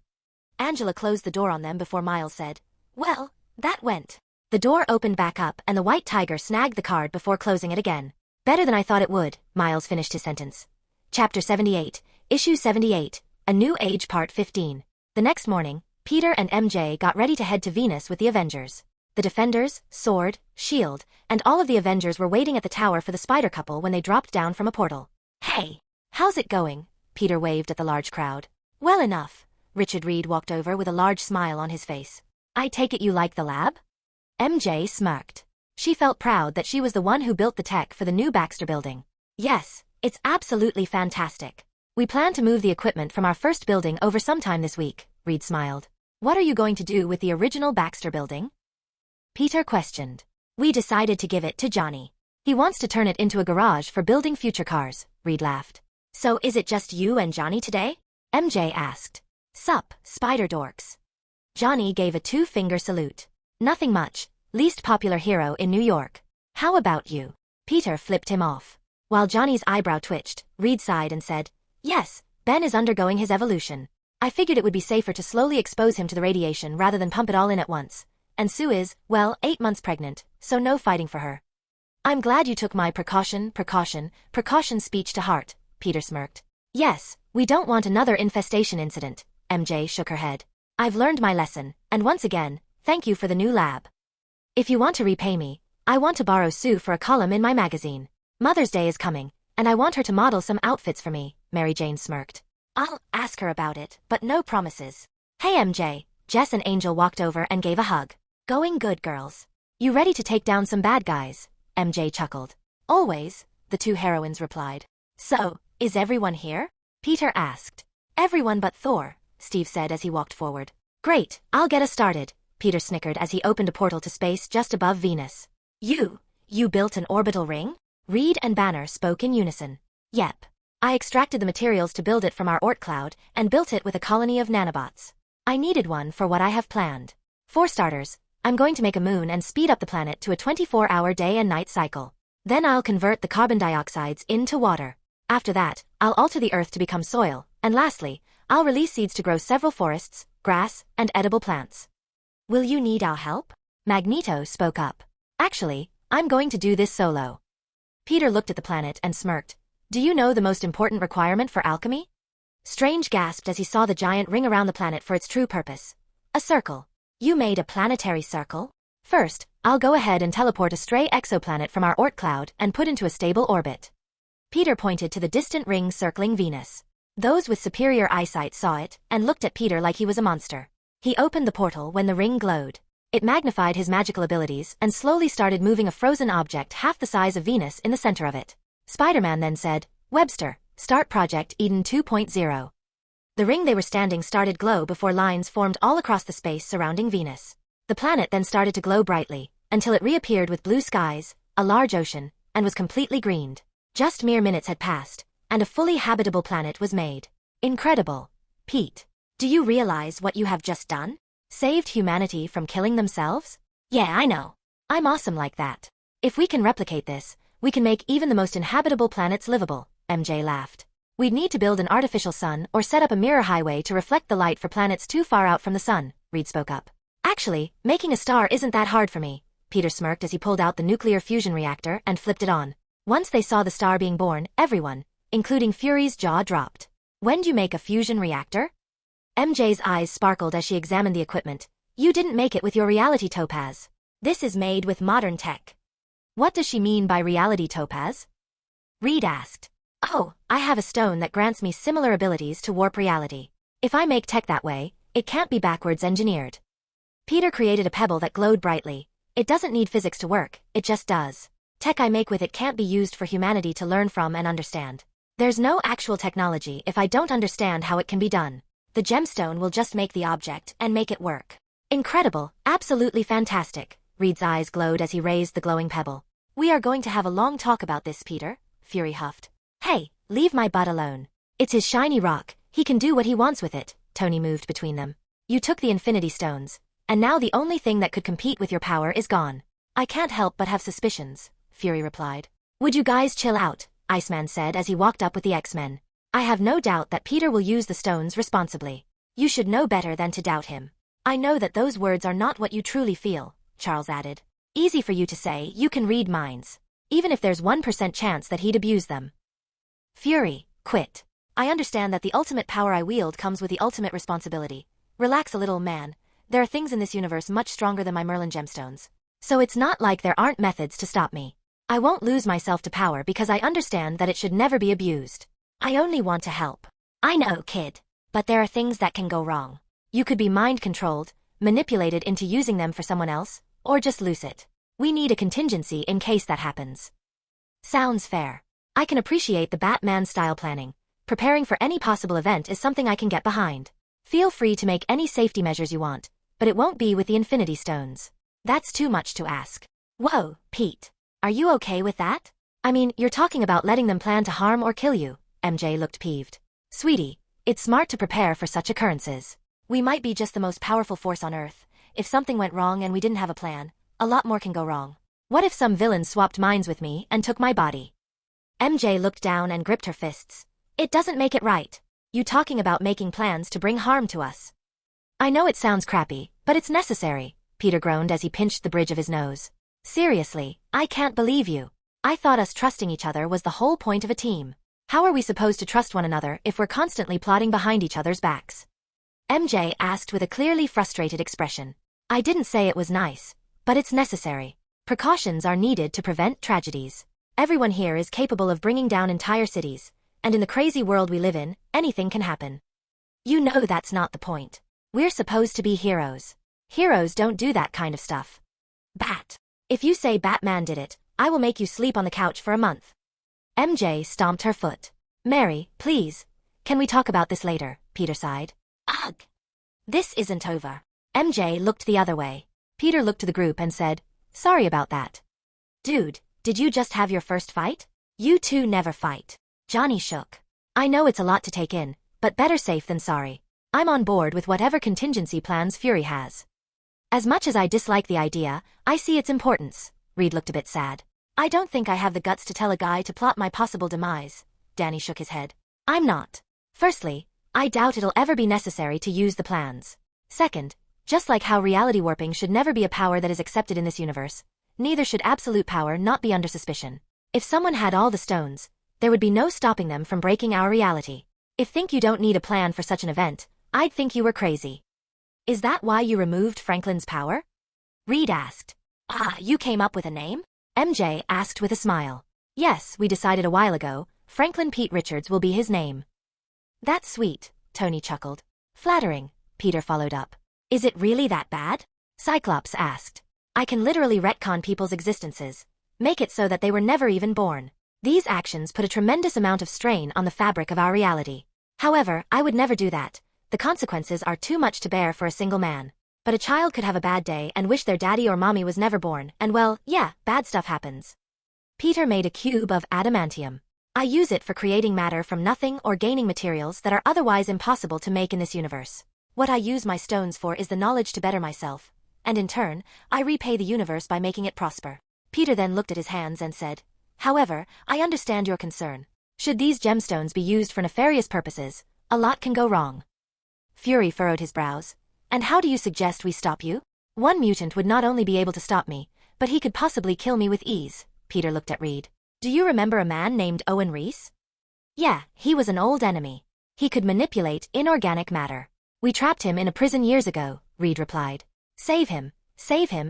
Angela closed the door on them before Miles said, well, that went. The door opened back up and the White Tiger snagged the card before closing it again. Better than I thought it would, Miles finished his sentence. Chapter 78, Issue 78, A New Age Part 15. The next morning, Peter and MJ got ready to head to Venus with the Avengers. The Defenders, Sword, Shield, and all of the Avengers were waiting at the tower for the spider couple when they dropped down from a portal. Hey, how's it going? Peter waved at the large crowd. Well enough. Richard Reed walked over with a large smile on his face. I take it you like the lab? MJ smirked. She felt proud that she was the one who built the tech for the new Baxter building. Yes, it's absolutely fantastic. We plan to move the equipment from our first building over sometime this week, Reed smiled. What are you going to do with the original Baxter building? Peter questioned. We decided to give it to Johnny. He wants to turn it into a garage for building future cars, Reed laughed. So is it just you and Johnny today? MJ asked. Sup, spider dorks. Johnny gave a two-finger salute. Nothing much. Least popular hero in New York. How about you? Peter flipped him off. While Johnny's eyebrow twitched, Reed sighed and said, yes, Ben is undergoing his evolution. I figured it would be safer to slowly expose him to the radiation rather than pump it all in at once. And Sue is, well, 8 months pregnant, so no fighting for her. I'm glad you took my precaution speech to heart, Peter smirked. Yes, we don't want another infestation incident, MJ shook her head. I've learned my lesson, and once again, thank you for the new lab. If you want to repay me, I want to borrow Sue for a column in my magazine. Mother's Day is coming, and I want her to model some outfits for me, Mary Jane smirked. I'll ask her about it, but no promises. Hey MJ, Jess and Angel walked over and gave a hug. Going good, girls. You ready to take down some bad guys? MJ chuckled. Always, the two heroines replied. So, is everyone here? Peter asked. Everyone but Thor, Steve said as he walked forward. Great, I'll get us started, Peter snickered as he opened a portal to space just above Venus. You built an orbital ring? Reed and Banner spoke in unison. Yep. I extracted the materials to build it from our Oort cloud and built it with a colony of nanobots. I needed one for what I have planned. For starters, I'm going to make a moon and speed up the planet to a 24-hour day and night cycle. Then I'll convert the carbon dioxides into water. After that, I'll alter the earth to become soil, and lastly, I'll release seeds to grow several forests, grass, and edible plants. Will you need our help? Magneto spoke up. Actually, I'm going to do this solo. Peter looked at the planet and smirked. Do you know the most important requirement for alchemy? Strange gasped as he saw the giant ring around the planet for its true purpose. A circle. You made a planetary circle? First, I'll go ahead and teleport a stray exoplanet from our Oort cloud and put into a stable orbit. Peter pointed to the distant ring circling Venus. Those with superior eyesight saw it and looked at Peter like he was a monster. He opened the portal when the ring glowed. It magnified his magical abilities and slowly started moving a frozen object half the size of Venus in the center of it. Spider-Man then said, Webster, start Project Eden 2.0. The ring they were standing started glow before lines formed all across the space surrounding Venus. The planet then started to glow brightly, until it reappeared with blue skies, a large ocean, and was completely greened. Just mere minutes had passed, and a fully habitable planet was made. Incredible. Pete, do you realize what you have just done? Saved humanity from killing themselves? Yeah, I know. I'm awesome like that. If we can replicate this, we can make even the most inhabitable planets livable, MJ laughed. We'd need to build an artificial sun or set up a mirror highway to reflect the light for planets too far out from the sun, Reed spoke up. Actually, making a star isn't that hard for me, Peter smirked as he pulled out the nuclear fusion reactor and flipped it on. Once they saw the star being born, everyone, including Fury's jaw dropped. When'd you make a fusion reactor? MJ's eyes sparkled as she examined the equipment. You didn't make it with your reality topaz. This is made with modern tech. What does she mean by reality topaz? Reed asked. Oh, I have a stone that grants me similar abilities to warp reality. If I make tech that way, it can't be backwards engineered. Peter created a pebble that glowed brightly. It doesn't need physics to work, it just does. Tech I make with it can't be used for humanity to learn from and understand. There's no actual technology if I don't understand how it can be done. The gemstone will just make the object and make it work. Incredible, absolutely fantastic. Reed's eyes glowed as he raised the glowing pebble. We are going to have a long talk about this, Peter, Fury huffed. Hey, leave my butt alone. It's his shiny rock, he can do what he wants with it, Tony moved between them. You took the Infinity Stones, and now the only thing that could compete with your power is gone. I can't help but have suspicions, Fury replied. Would you guys chill out, Iceman said as he walked up with the X-Men. I have no doubt that Peter will use the stones responsibly. You should know better than to doubt him. I know that those words are not what you truly feel, Charles added. Easy for you to say, you can read minds. Even if there's 1% chance that he'd abuse them. Fury, quit. I understand that the ultimate power I wield comes with the ultimate responsibility. Relax a little, man. There are things in this universe much stronger than my Merlin gemstones. So it's not like there aren't methods to stop me. I won't lose myself to power because I understand that it should never be abused. I only want to help. I know, kid. But there are things that can go wrong. You could be mind-controlled, manipulated into using them for someone else, or just lose it. We need a contingency in case that happens. Sounds fair. I can appreciate the Batman-style planning. Preparing for any possible event is something I can get behind. Feel free to make any safety measures you want, but it won't be with the Infinity Stones. That's too much to ask. Whoa, Pete. Are you okay with that? I mean, you're talking about letting them plan to harm or kill you. MJ looked peeved. Sweetie, it's smart to prepare for such occurrences. We might be just the most powerful force on Earth. If something went wrong and we didn't have a plan, a lot more can go wrong. What if some villain swapped minds with me and took my body? MJ looked down and gripped her fists. It doesn't make it right. You talking about making plans to bring harm to us. I know it sounds crappy, but it's necessary, Peter groaned as he pinched the bridge of his nose. Seriously, I can't believe you. I thought us trusting each other was the whole point of a team. How are we supposed to trust one another if we're constantly plotting behind each other's backs? MJ asked with a clearly frustrated expression. I didn't say it was nice, but it's necessary. Precautions are needed to prevent tragedies. Everyone here is capable of bringing down entire cities, and in the crazy world we live in, anything can happen. You know that's not the point. We're supposed to be heroes. Heroes don't do that kind of stuff. Bat. If you say Batman did it, I will make you sleep on the couch for a month. MJ stomped her foot. Mary, please. Can we talk about this later? Peter sighed. Ugh. This isn't over. MJ looked the other way. Peter looked to the group and said, sorry about that. Dude, did you just have your first fight? You two never fight. Johnny shook. I know it's a lot to take in, but better safe than sorry. I'm on board with whatever contingency plans Fury has. As much as I dislike the idea, I see its importance. Reed looked a bit sad. I don't think I have the guts to tell a guy to plot my possible demise. Danny shook his head. I'm not. Firstly, I doubt it'll ever be necessary to use the plans. Second, just like how reality warping should never be a power that is accepted in this universe, neither should absolute power not be under suspicion. If someone had all the stones, there would be no stopping them from breaking our reality. If think you don't need a plan for such an event, I'd think you were crazy. Is that why you removed Franklin's power? Reed asked. You came up with a name? MJ asked with a smile. Yes, we decided a while ago, Franklin Pete Richards will be his name. That's sweet, Tony chuckled. Flattering, Peter followed up. Is it really that bad? Cyclops asked. I can literally retcon people's existences, make it so that they were never even born. These actions put a tremendous amount of strain on the fabric of our reality. However, I would never do that. The consequences are too much to bear for a single man. But a child could have a bad day and wish their daddy or mommy was never born, and well, yeah, bad stuff happens. Peter made a cube of adamantium. I use it for creating matter from nothing or gaining materials that are otherwise impossible to make in this universe. What I use my stones for is the knowledge to better myself, and in turn, I repay the universe by making it prosper. Peter then looked at his hands and said, however, I understand your concern. Should these gemstones be used for nefarious purposes, a lot can go wrong. Fury furrowed his brows. And how do you suggest we stop you? One mutant would not only be able to stop me, but he could possibly kill me with ease. Peter looked at Reed. Do you remember a man named Owen Reese? Yeah, he was an old enemy. He could manipulate inorganic matter. We trapped him in a prison years ago, Reed replied. Save him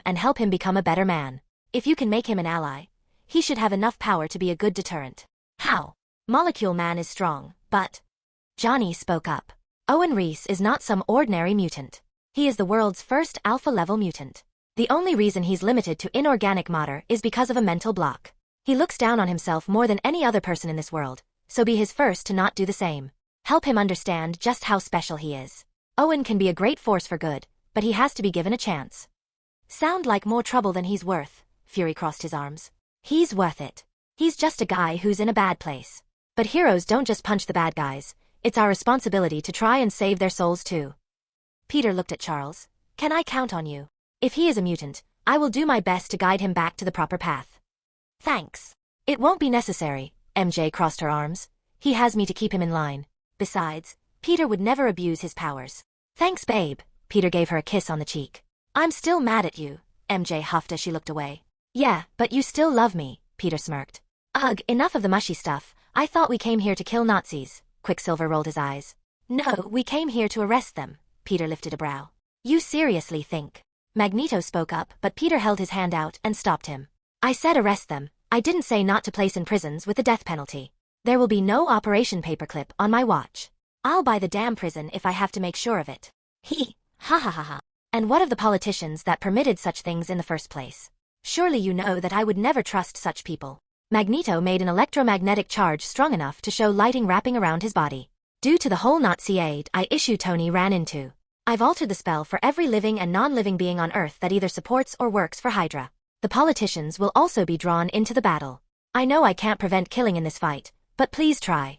and help him become a better man. If you can make him an ally, he should have enough power to be a good deterrent. How? Molecule Man is strong, but... Johnny spoke up. Owen Reese is not some ordinary mutant. He is the world's first alpha-level mutant. The only reason he's limited to inorganic matter is because of a mental block. He looks down on himself more than any other person in this world, so be his first to not do the same. Help him understand just how special he is. Owen can be a great force for good, but he has to be given a chance. Sound like more trouble than he's worth, Fury crossed his arms. He's worth it. He's just a guy who's in a bad place. But heroes don't just punch the bad guys. It's our responsibility to try and save their souls too. Peter looked at Charles. Can I count on you? If he is a mutant, I will do my best to guide him back to the proper path. Thanks. It won't be necessary, MJ crossed her arms. He has me to keep him in line. Besides, Peter would never abuse his powers. Thanks, babe. Peter gave her a kiss on the cheek. I'm still mad at you, MJ huffed as she looked away. Yeah, but you still love me, Peter smirked. Ugh, enough of the mushy stuff. I thought we came here to kill Nazis. Quicksilver rolled his eyes. No, we came here to arrest them. Peter lifted a brow. You seriously think? Magneto spoke up, but Peter held his hand out and stopped him. I said arrest them. I didn't say not to place in prisons with the death penalty. There will be no Operation Paperclip on my watch. I'll buy the damn prison if I have to make sure of it. Ha ha ha ha. And what of the politicians that permitted such things in the first place? Surely you know that I would never trust such people. Magneto made an electromagnetic charge strong enough to show lighting wrapping around his body. Due to the whole Nazi aid I issue Tony ran into. I've altered the spell for every living and non-living being on Earth that either supports or works for Hydra. The politicians will also be drawn into the battle. I know I can't prevent killing in this fight, but please try.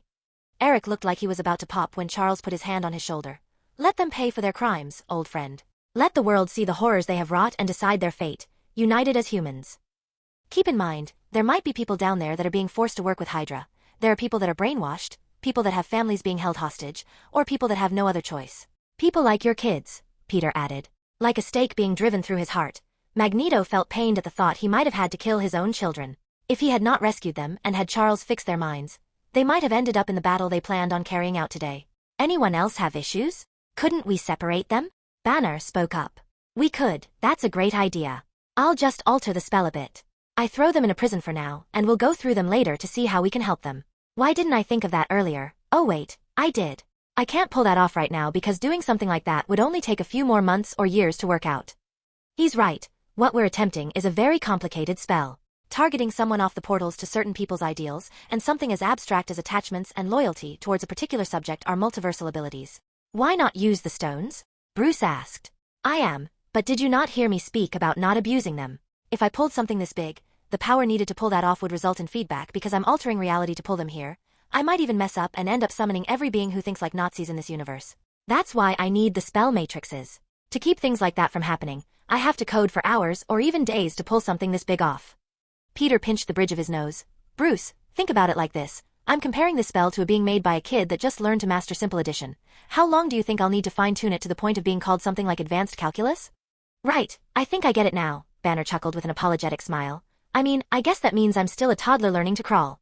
Eric looked like he was about to pop when Charles put his hand on his shoulder. Let them pay for their crimes, old friend. Let the world see the horrors they have wrought and decide their fate, united as humans. Keep in mind, there might be people down there that are being forced to work with Hydra. There are people that are brainwashed, people that have families being held hostage, or people that have no other choice. People like your kids, Peter added. Like a stake being driven through his heart, Magneto felt pained at the thought he might have had to kill his own children. If he had not rescued them and had Charles fix their minds, they might have ended up in the battle they planned on carrying out today. Anyone else have issues? Couldn't we separate them? Banner spoke up. We could, that's a great idea. I'll just alter the spell a bit. I throw them in a prison for now, and we'll go through them later to see how we can help them. Why didn't I think of that earlier? Oh wait, I did. I can't pull that off right now because doing something like that would only take a few more months or years to work out. He's right. What we're attempting is a very complicated spell. Targeting someone off the portals to certain people's ideals, and something as abstract as attachments and loyalty towards a particular subject are multiversal abilities. Why not use the stones? Bruce asked. I am, but did you not hear me speak about not abusing them? If I pulled something this big, the power needed to pull that off would result in feedback because I'm altering reality to pull them here. I might even mess up and end up summoning every being who thinks like Nazis in this universe. That's why I need the spell matrices. To keep things like that from happening, I have to code for hours or even days to pull something this big off. Peter pinched the bridge of his nose. Bruce, think about it like this. I'm comparing this spell to a being made by a kid that just learned to master Simple Addition. How long do you think I'll need to fine-tune it to the point of being called something like Advanced Calculus? Right, I think I get it now, Banner chuckled with an apologetic smile. I mean, I guess that means I'm still a toddler learning to crawl.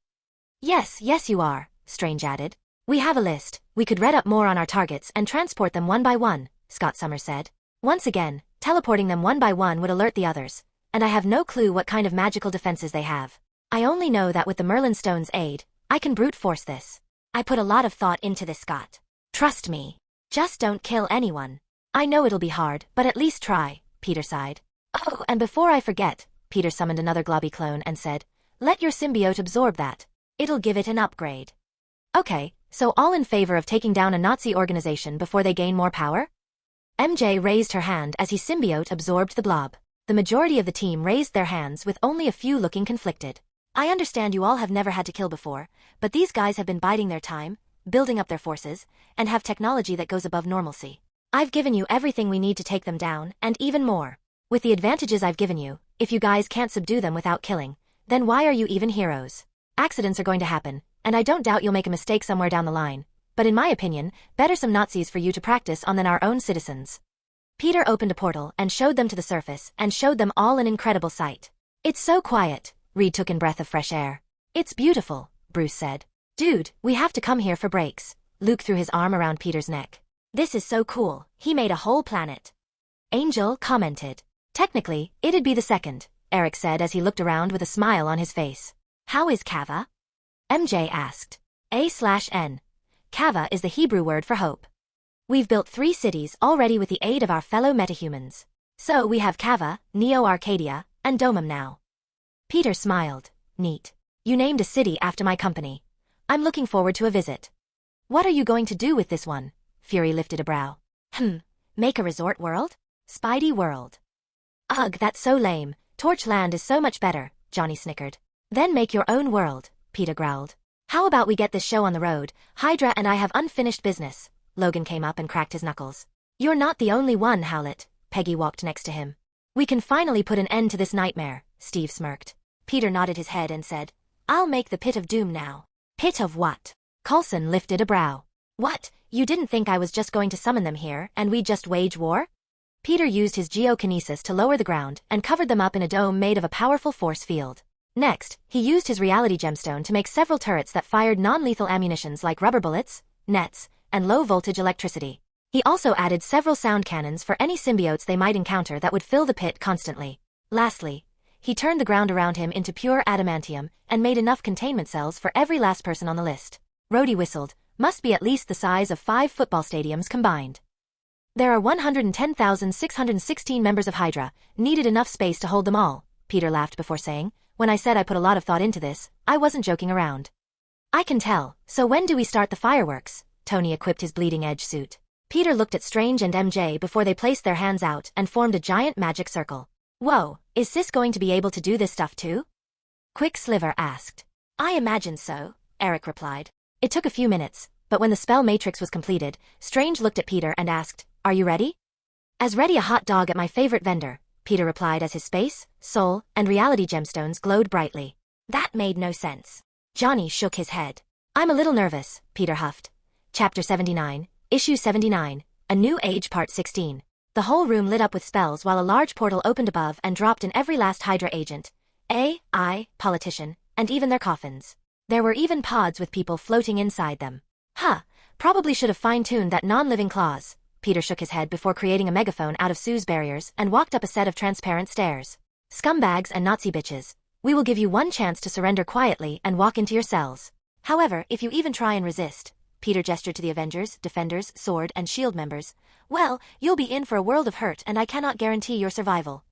Yes, you are, Strange added. We have a list. We could read up more on our targets and transport them one by one, Scott Summers said. Once again, teleporting them one by one would alert the others, and I have no clue what kind of magical defenses they have. I only know that with the Merlin Stone's aid, I can brute force this. I put a lot of thought into this, Scott. Trust me. Just don't kill anyone. I know it'll be hard, but at least try, Peter sighed. Oh, and before I forget, Peter summoned another Globby clone and said, let your symbiote absorb that. It'll give it an upgrade. Okay, so all in favor of taking down a Nazi organization before they gain more power? MJ raised her hand as he symbiote absorbed the blob. The majority of the team raised their hands with only a few looking conflicted. I understand you all have never had to kill before, but these guys have been biding their time, building up their forces, and have technology that goes above normalcy. I've given you everything we need to take them down, and even more. With the advantages I've given you, if you guys can't subdue them without killing, then why are you even heroes? Accidents are going to happen, and I don't doubt you'll make a mistake somewhere down the line, but in my opinion, better some Nazis for you to practice on than our own citizens. Peter opened a portal and showed them to the surface and showed them all an incredible sight. It's so quiet, Reed took in breath of fresh air. It's beautiful, Bruce said. Dude, we have to come here for breaks. Luke threw his arm around Peter's neck. This is so cool, he made a whole planet. Angel commented. Technically, it'd be the second, Eric said as he looked around with a smile on his face. How is Kava? MJ asked. A/N. Kava is the Hebrew word for hope. We've built 3 cities already with the aid of our fellow metahumans. So we have Kava, Neo Arcadia, and Domum now. Peter smiled. Neat. You named a city after my company. I'm looking forward to a visit. What are you going to do with this one? Fury lifted a brow. Make a resort world? Spidey World. Ugh, that's so lame. Torchland is so much better, Johnny snickered. Then make your own world, Peter growled. How about we get this show on the road? Hydra and I have unfinished business. Logan came up and cracked his knuckles. You're not the only one, Howlett. Peggy walked next to him. We can finally put an end to this nightmare, Steve smirked. Peter nodded his head and said, I'll make the Pit of Doom now. Pit of what? Coulson lifted a brow. What, you didn't think I was just going to summon them here and we'd just wage war? Peter used his geokinesis to lower the ground and covered them up in a dome made of a powerful force field. Next, he used his reality gemstone to make several turrets that fired non-lethal ammunitions like rubber bullets, nets, and low-voltage electricity. He also added several sound cannons for any symbiotes they might encounter that would fill the pit constantly. Lastly, he turned the ground around him into pure adamantium and made enough containment cells for every last person on the list. Rhodey whistled. Must be at least the size of 5 football stadiums combined. There are 110,616 members of Hydra, needed enough space to hold them all, Peter laughed before saying, when I said I put a lot of thought into this, I wasn't joking around. I can tell, so when do we start the fireworks? Tony equipped his bleeding edge suit. Peter looked at Strange and MJ before they placed their hands out and formed a giant magic circle. Whoa, is Sis going to be able to do this stuff too? Quicksilver asked. I imagine so, Eric replied. It took a few minutes, but when the spell matrix was completed, Strange looked at Peter and asked, Are you ready? As ready a hot dog at my favorite vendor, Peter replied as his space, soul, and reality gemstones glowed brightly. That made no sense. Johnny shook his head. I'm a little nervous, Peter huffed. Chapter 79, Issue 79, A New Age Part 16. The whole room lit up with spells while a large portal opened above and dropped in every last Hydra agent, AI, politician, and even their coffins. There were even pods with people floating inside them. Probably should have fine-tuned that non-living clause. Peter shook his head before creating a megaphone out of Sue's barriers and walked up a set of transparent stairs. Scumbags and Nazi bitches, we will give you one chance to surrender quietly and walk into your cells. However, if you even try and resist, Peter gestured to the Avengers, Defenders, Sword, and Shield members, well, you'll be in for a world of hurt and I cannot guarantee your survival.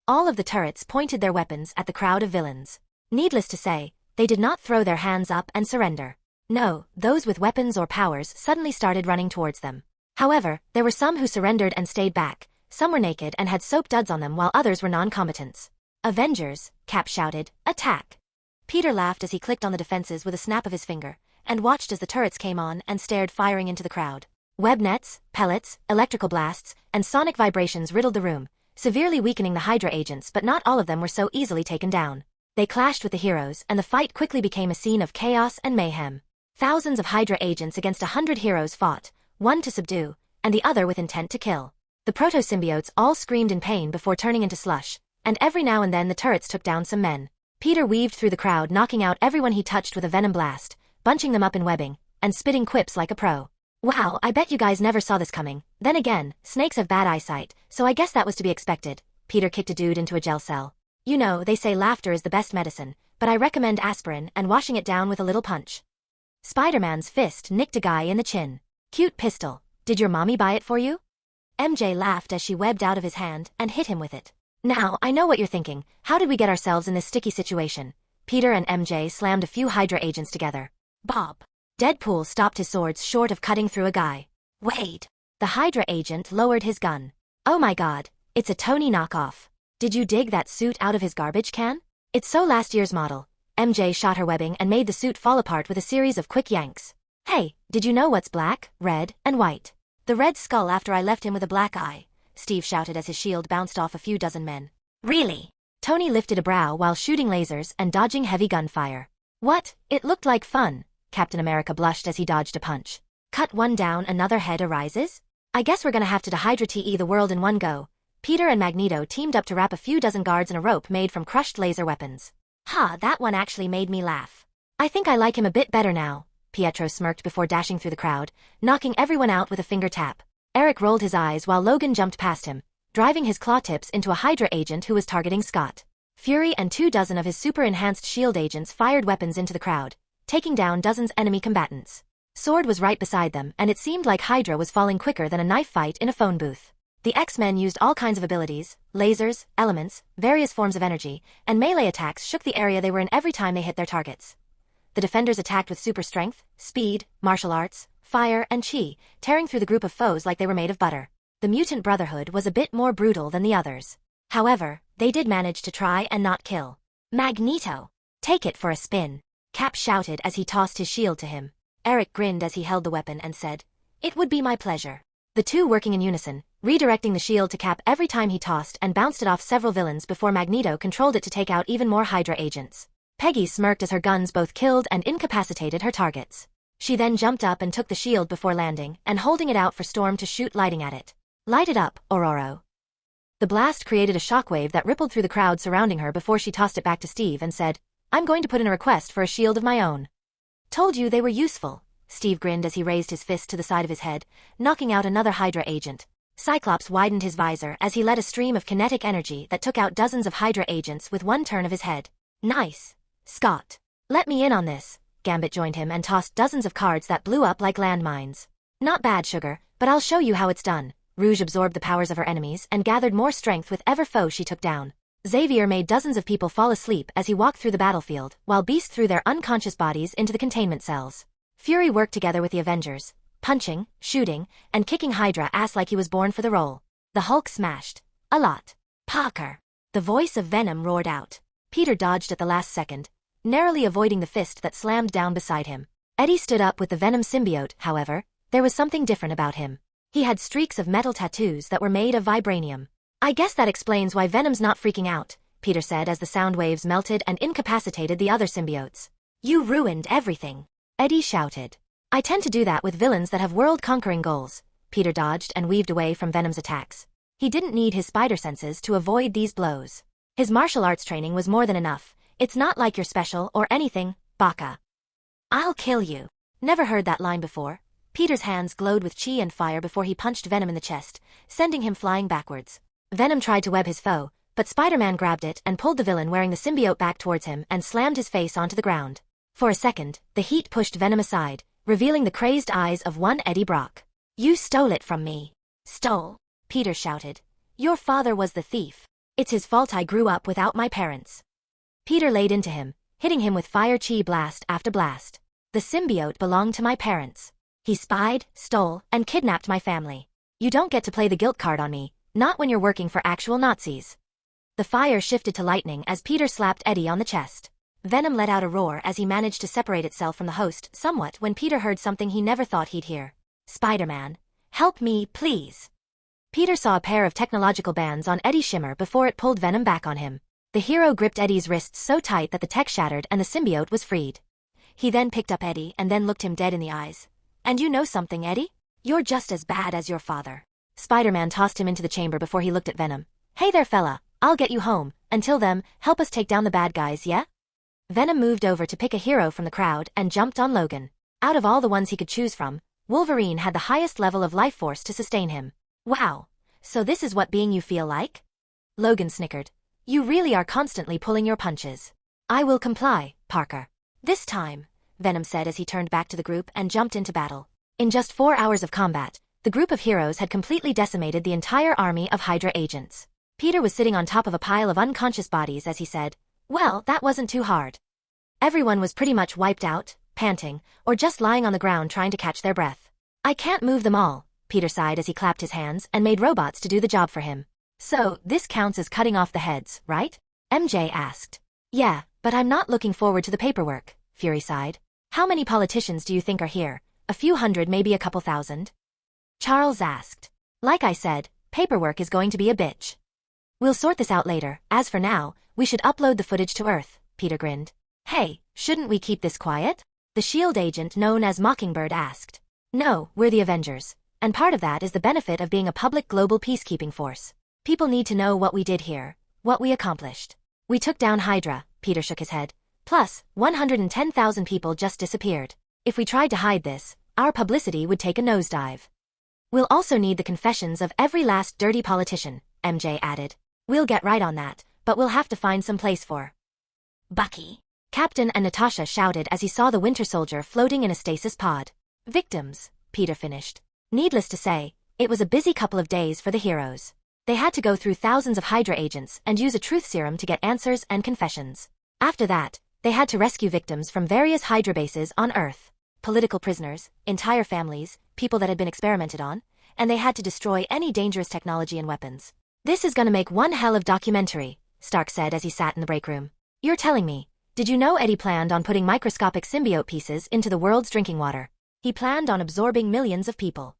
All of the turrets pointed their weapons at the crowd of villains. Needless to say, they did not throw their hands up and surrender. No, those with weapons or powers suddenly started running towards them. However, there were some who surrendered and stayed back, some were naked and had soap duds on them while others were non-combatants. Avengers, Cap shouted, attack! Peter laughed as he clicked on the defenses with a snap of his finger, and watched as the turrets came on and stared firing into the crowd. Web nets, pellets, electrical blasts, and sonic vibrations riddled the room, severely weakening the Hydra agents, but not all of them were so easily taken down. They clashed with the heroes and the fight quickly became a scene of chaos and mayhem. Thousands of Hydra agents against 100 heroes fought, one to subdue, and the other with intent to kill. The proto-symbiotes all screamed in pain before turning into slush, and every now and then the turrets took down some men. Peter weaved through the crowd, knocking out everyone he touched with a venom blast, bunching them up in webbing, and spitting quips like a pro. Wow, I bet you guys never saw this coming. Then again, snakes have bad eyesight, so I guess that was to be expected. Peter kicked a dude into a gel cell. You know, they say laughter is the best medicine, but I recommend aspirin and washing it down with a little punch. Spiderman's fist nicked a guy in the chin. Cute pistol. Did your mommy buy it for you? MJ laughed as she webbed out of his hand and hit him with it. Now, I know what you're thinking. How did we get ourselves in this sticky situation? Peter and MJ slammed a few Hydra agents together. Bob. Deadpool stopped his swords short of cutting through a guy. Wade. The Hydra agent lowered his gun. Oh my god, it's a Tony knockoff. Did you dig that suit out of his garbage can? It's so last year's model. MJ shot her webbing and made the suit fall apart with a series of quick yanks. Hey, did you know what's black, red, and white? The red skull after I left him with a black eye, Steve shouted as his shield bounced off a few dozen men. Really? Tony lifted a brow while shooting lasers and dodging heavy gunfire. What? It looked like fun. Captain America blushed as he dodged a punch. Cut one down, another head arises? I guess we're gonna have to Hydra TE the world in one go. Peter and Magneto teamed up to wrap a few dozen guards in a rope made from crushed laser weapons. That one actually made me laugh. I think I like him a bit better now. Pietro smirked before dashing through the crowd, knocking everyone out with a finger tap. Eric rolled his eyes while Logan jumped past him, driving his claw tips into a Hydra agent who was targeting Scott. Fury and 24 of his super-enhanced shield agents fired weapons into the crowd, taking down dozens enemy combatants. Sword was right beside them, and it seemed like Hydra was falling quicker than a knife fight in a phone booth. The X-Men used all kinds of abilities, lasers, elements, various forms of energy, and melee attacks shook the area they were in every time they hit their targets. The defenders attacked with super strength, speed, martial arts, fire, and chi, tearing through the group of foes like they were made of butter. The Mutant Brotherhood was a bit more brutal than the others. However, they did manage to try and not kill. Magneto! Take it for a spin, Cap shouted as he tossed his shield to him. Eric grinned as he held the weapon and said, "It would be my pleasure." The two working in unison, redirecting the shield to Cap every time he tossed and bounced it off several villains before Magneto controlled it to take out even more Hydra agents. Peggy smirked as her guns both killed and incapacitated her targets. She then jumped up and took the shield before landing and holding it out for Storm to shoot lighting at it. "Light it up, Ororo." The blast created a shockwave that rippled through the crowd surrounding her before she tossed it back to Steve and said, "I'm going to put in a request for a shield of my own." "Told you they were useful," Steve grinned as he raised his fist to the side of his head, knocking out another Hydra agent. Cyclops widened his visor as he let a stream of kinetic energy that took out dozens of Hydra agents with one turn of his head. "Nice. Scott. Let me in on this." Gambit joined him and tossed dozens of cards that blew up like landmines. "Not bad, Sugar, but I'll show you how it's done." Rouge absorbed the powers of her enemies and gathered more strength with every foe she took down. Xavier made dozens of people fall asleep as he walked through the battlefield, while Beast threw their unconscious bodies into the containment cells. Fury worked together with the Avengers, punching, shooting, and kicking Hydra ass like he was born for the role. The Hulk smashed. A lot. "Parker!" The voice of Venom roared out. Peter dodged at the last second, narrowly avoiding the fist that slammed down beside him. Eddie stood up with the Venom symbiote, however. There was something different about him. He had streaks of metal tattoos that were made of vibranium. "I guess that explains why Venom's not freaking out," Peter said as the sound waves melted and incapacitated the other symbiotes. "You ruined everything," Eddie shouted. "I tend to do that with villains that have world-conquering goals." Peter dodged and weaved away from Venom's attacks. He didn't need his spider senses to avoid these blows. His martial arts training was more than enough. "It's not like you're special or anything, Baka." "I'll kill you." Never heard that line before. Peter's hands glowed with chi and fire before he punched Venom in the chest, sending him flying backwards. Venom tried to web his foe, but Spider-Man grabbed it and pulled the villain wearing the symbiote back towards him and slammed his face onto the ground. For a second, the heat pushed Venom aside, revealing the crazed eyes of one Eddie Brock. "You stole it from me." "Stole?" Peter shouted. "Your father was the thief. It's his fault I grew up without my parents." Peter laid into him, hitting him with fire chi blast after blast. "The symbiote belonged to my parents. He spied, stole, and kidnapped my family. You don't get to play the guilt card on me, not when you're working for actual Nazis." The fire shifted to lightning as Peter slapped Eddie on the chest. Venom let out a roar as he managed to separate itself from the host somewhat when Peter heard something he never thought he'd hear. "Spider-Man, help me, please." Peter saw a pair of technological bands on Eddie shimmer before it pulled Venom back on him. The hero gripped Eddie's wrists so tight that the tech shattered and the symbiote was freed. He then picked up Eddie and then looked him dead in the eyes. "And you know something, Eddie? You're just as bad as your father." Spider-Man tossed him into the chamber before he looked at Venom. "Hey there, fella, I'll get you home. Until then, help us take down the bad guys, yeah?" Venom moved over to pick a hero from the crowd and jumped on Logan. Out of all the ones he could choose from, Wolverine had the highest level of life force to sustain him. "Wow, so this is what being you feel like?" Logan snickered. "You really are constantly pulling your punches." "I will comply, Parker. This time," Venom said as he turned back to the group and jumped into battle. In just 4 hours of combat, the group of heroes had completely decimated the entire army of Hydra agents. Peter was sitting on top of a pile of unconscious bodies as he said, "Well, that wasn't too hard." Everyone was pretty much wiped out, panting, or just lying on the ground trying to catch their breath. "I can't move them all," Peter sighed as he clapped his hands and made robots to do the job for him. "So, this counts as cutting off the heads, right?" MJ asked. "Yeah, but I'm not looking forward to the paperwork," Fury sighed. "How many politicians do you think are here? A few hundred, maybe a couple thousand?" Charles asked. "Like I said, paperwork is going to be a bitch. We'll sort this out later. As for now, we should upload the footage to Earth," Peter grinned. "Hey, shouldn't we keep this quiet?" The SHIELD agent known as Mockingbird asked. "No, we're the Avengers, and part of that is the benefit of being a public global peacekeeping force. People need to know what we did here, what we accomplished. We took down Hydra," Peter shook his head. "Plus, 110,000 people just disappeared. If we tried to hide this, our publicity would take a nosedive." We'll also need the confessions of every last dirty politician, MJ added. We'll get right on that, but we'll have to find some place for Bucky. Captain and Natasha shouted as he saw the Winter Soldier floating in a stasis pod. Victims, Peter finished. Needless to say, it was a busy couple of days for the heroes. They had to go through thousands of Hydra agents and use a truth serum to get answers and confessions. After that, they had to rescue victims from various Hydra bases on Earth. Political prisoners, entire families, people that had been experimented on, and they had to destroy any dangerous technology and weapons. This is gonna make one hell of documentary, Stark said as he sat in the break room. You're telling me, did you know Eddie planned on putting microscopic symbiote pieces into the world's drinking water? He planned on absorbing millions of people.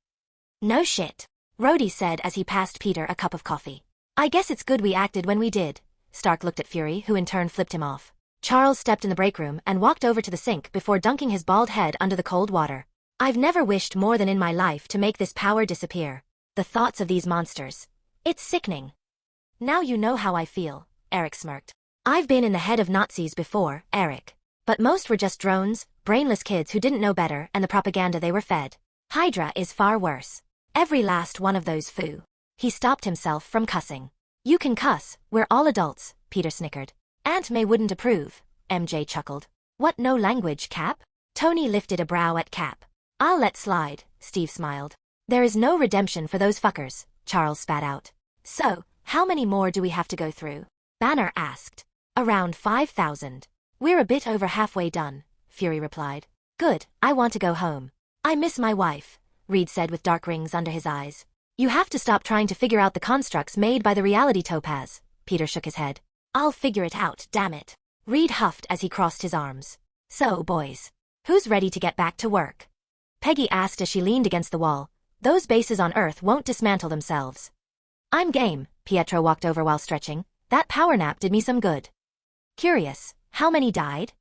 No shit, Rhodey said as he passed Peter a cup of coffee. I guess it's good we acted when we did. Stark looked at Fury, who in turn flipped him off. Charles stepped in the break room and walked over to the sink before dunking his bald head under the cold water. I've never wished more than in my life to make this power disappear. The thoughts of these monsters. It's sickening. Now you know how I feel, Eric smirked. I've been in the head of Nazis before, Eric. But most were just drones, brainless kids who didn't know better and the propaganda they were fed. Hydra is far worse. Every last one of those foo. He stopped himself from cussing. You can cuss, we're all adults, Peter snickered. Aunt May wouldn't approve, MJ chuckled. What no language, Cap? Tony lifted a brow at Cap. I'll let slide, Steve smiled. There is no redemption for those fuckers, Charles spat out. So, how many more do we have to go through? Banner asked. Around 5,000. We're a bit over halfway done, Fury replied. Good, I want to go home. I miss my wife, Reed said with dark rings under his eyes. You have to stop trying to figure out the constructs made by the reality topaz, Peter shook his head. I'll figure it out, damn it. Reed huffed as he crossed his arms. So, boys, who's ready to get back to work? Peggy asked as she leaned against the wall. Those bases on Earth won't dismantle themselves. I'm game, Pietro walked over while stretching. That power nap did me some good. Curious, how many died?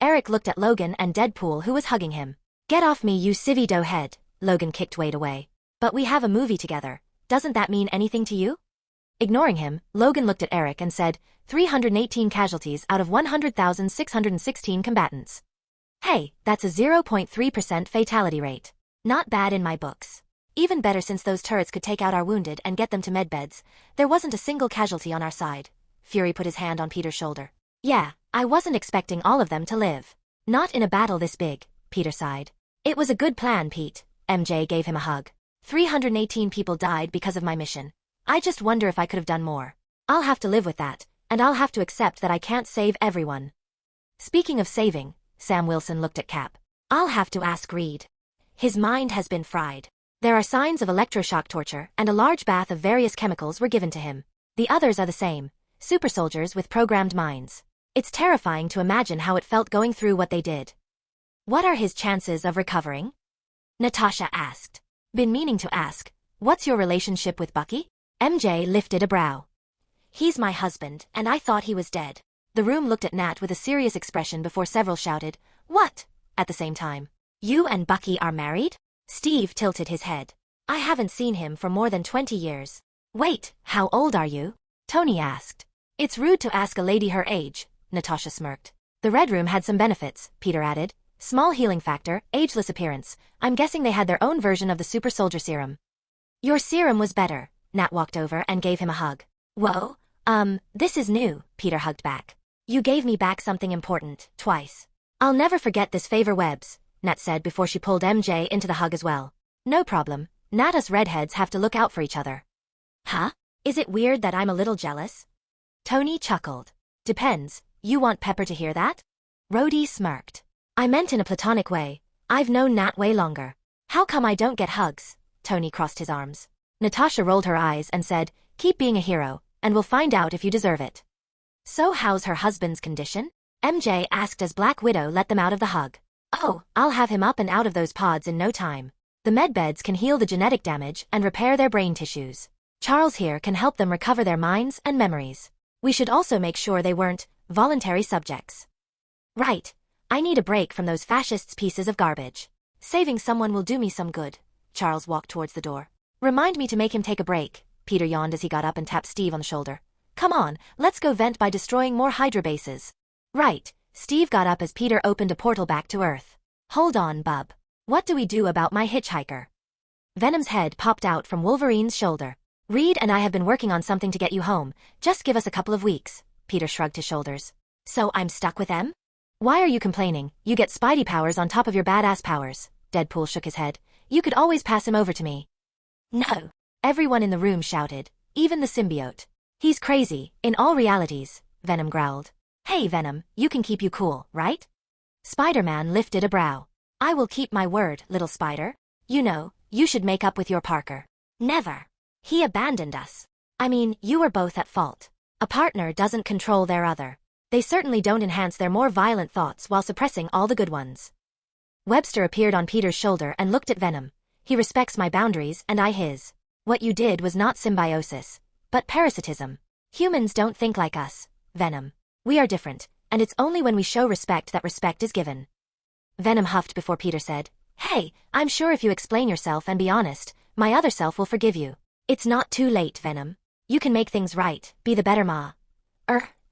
Eric looked at Logan and Deadpool, who was hugging him. Get off me, you civvy dough head, Logan kicked Wade away. But we have a movie together. Doesn't that mean anything to you? Ignoring him, Logan looked at Eric and said, 318 casualties out of 100,616 combatants. Hey, that's a 0.3% fatality rate. Not bad in my books. Even better since those turrets could take out our wounded and get them to medbeds. There wasn't a single casualty on our side. Fury put his hand on Peter's shoulder. Yeah, I wasn't expecting all of them to live. Not in a battle this big, Peter sighed. It was a good plan, Pete. MJ gave him a hug. 318 people died because of my mission. I just wonder if I could have done more. I'll have to live with that, and I'll have to accept that I can't save everyone. Speaking of saving, Sam Wilson looked at Cap. I'll have to ask Reed. His mind has been fried. There are signs of electroshock torture, and a large bath of various chemicals were given to him. The others are the same, super soldiers with programmed minds. It's terrifying to imagine how it felt going through what they did. What are his chances of recovering? Natasha asked. Been meaning to ask, what's your relationship with Bucky? MJ lifted a brow. He's my husband, and I thought he was dead. The room looked at Nat with a serious expression before several shouted, what? At the same time. You and Bucky are married? Steve tilted his head. I haven't seen him for more than 20 years. Wait, how old are you? Tony asked. It's rude to ask a lady her age, Natasha smirked. The Red Room had some benefits, Peter added. Small healing factor, ageless appearance. I'm guessing they had their own version of the super soldier serum. Your serum was better. Nat walked over and gave him a hug. Whoa, this is new, Peter hugged back. You gave me back something important, twice. I'll never forget this favor, Webs, Nat said before she pulled MJ into the hug as well. No problem, Nat us redheads have to look out for each other. Huh? Is it weird that I'm a little jealous? Tony chuckled. Depends, you want Pepper to hear that? Rhodey smirked. I meant in a platonic way. I've known Nat way longer. How come I don't get hugs? Tony crossed his arms. Natasha rolled her eyes and said, keep being a hero, and we'll find out if you deserve it. So how's her husband's condition? MJ asked as Black Widow let them out of the hug. Oh, I'll have him up and out of those pods in no time. The medbeds can heal the genetic damage and repair their brain tissues. Charles here can help them recover their minds and memories. We should also make sure they weren't voluntary subjects. Right. I need a break from those fascists' pieces of garbage. Saving someone will do me some good. Charles walked towards the door. Remind me to make him take a break. Peter yawned as he got up and tapped Steve on the shoulder. Come on, let's go vent by destroying more Hydra bases. Right. Steve got up as Peter opened a portal back to Earth. Hold on, bub. What do we do about my hitchhiker? Venom's head popped out from Wolverine's shoulder. Reed and I have been working on something to get you home. Just give us a couple of weeks. Peter shrugged his shoulders. So I'm stuck with them? Why are you complaining? You get Spidey powers on top of your badass powers. Deadpool shook his head. You could always pass him over to me. No. Everyone in the room shouted. Even the symbiote. He's crazy, in all realities, Venom growled. Hey Venom, you can keep you cool, right? Spider-Man lifted a brow. I will keep my word, little spider. You know, you should make up with your Parker. Never. He abandoned us. I mean, you were both at fault. A partner doesn't control their other. They certainly don't enhance their more violent thoughts while suppressing all the good ones. Webster appeared on Peter's shoulder and looked at Venom. He respects my boundaries and I his. What you did was not symbiosis, but parasitism. Humans don't think like us, Venom. We are different, and it's only when we show respect that respect is given. Venom huffed before Peter said, Hey, I'm sure if you explain yourself and be honest, my other self will forgive you. It's not too late, Venom. You can make things right, be the better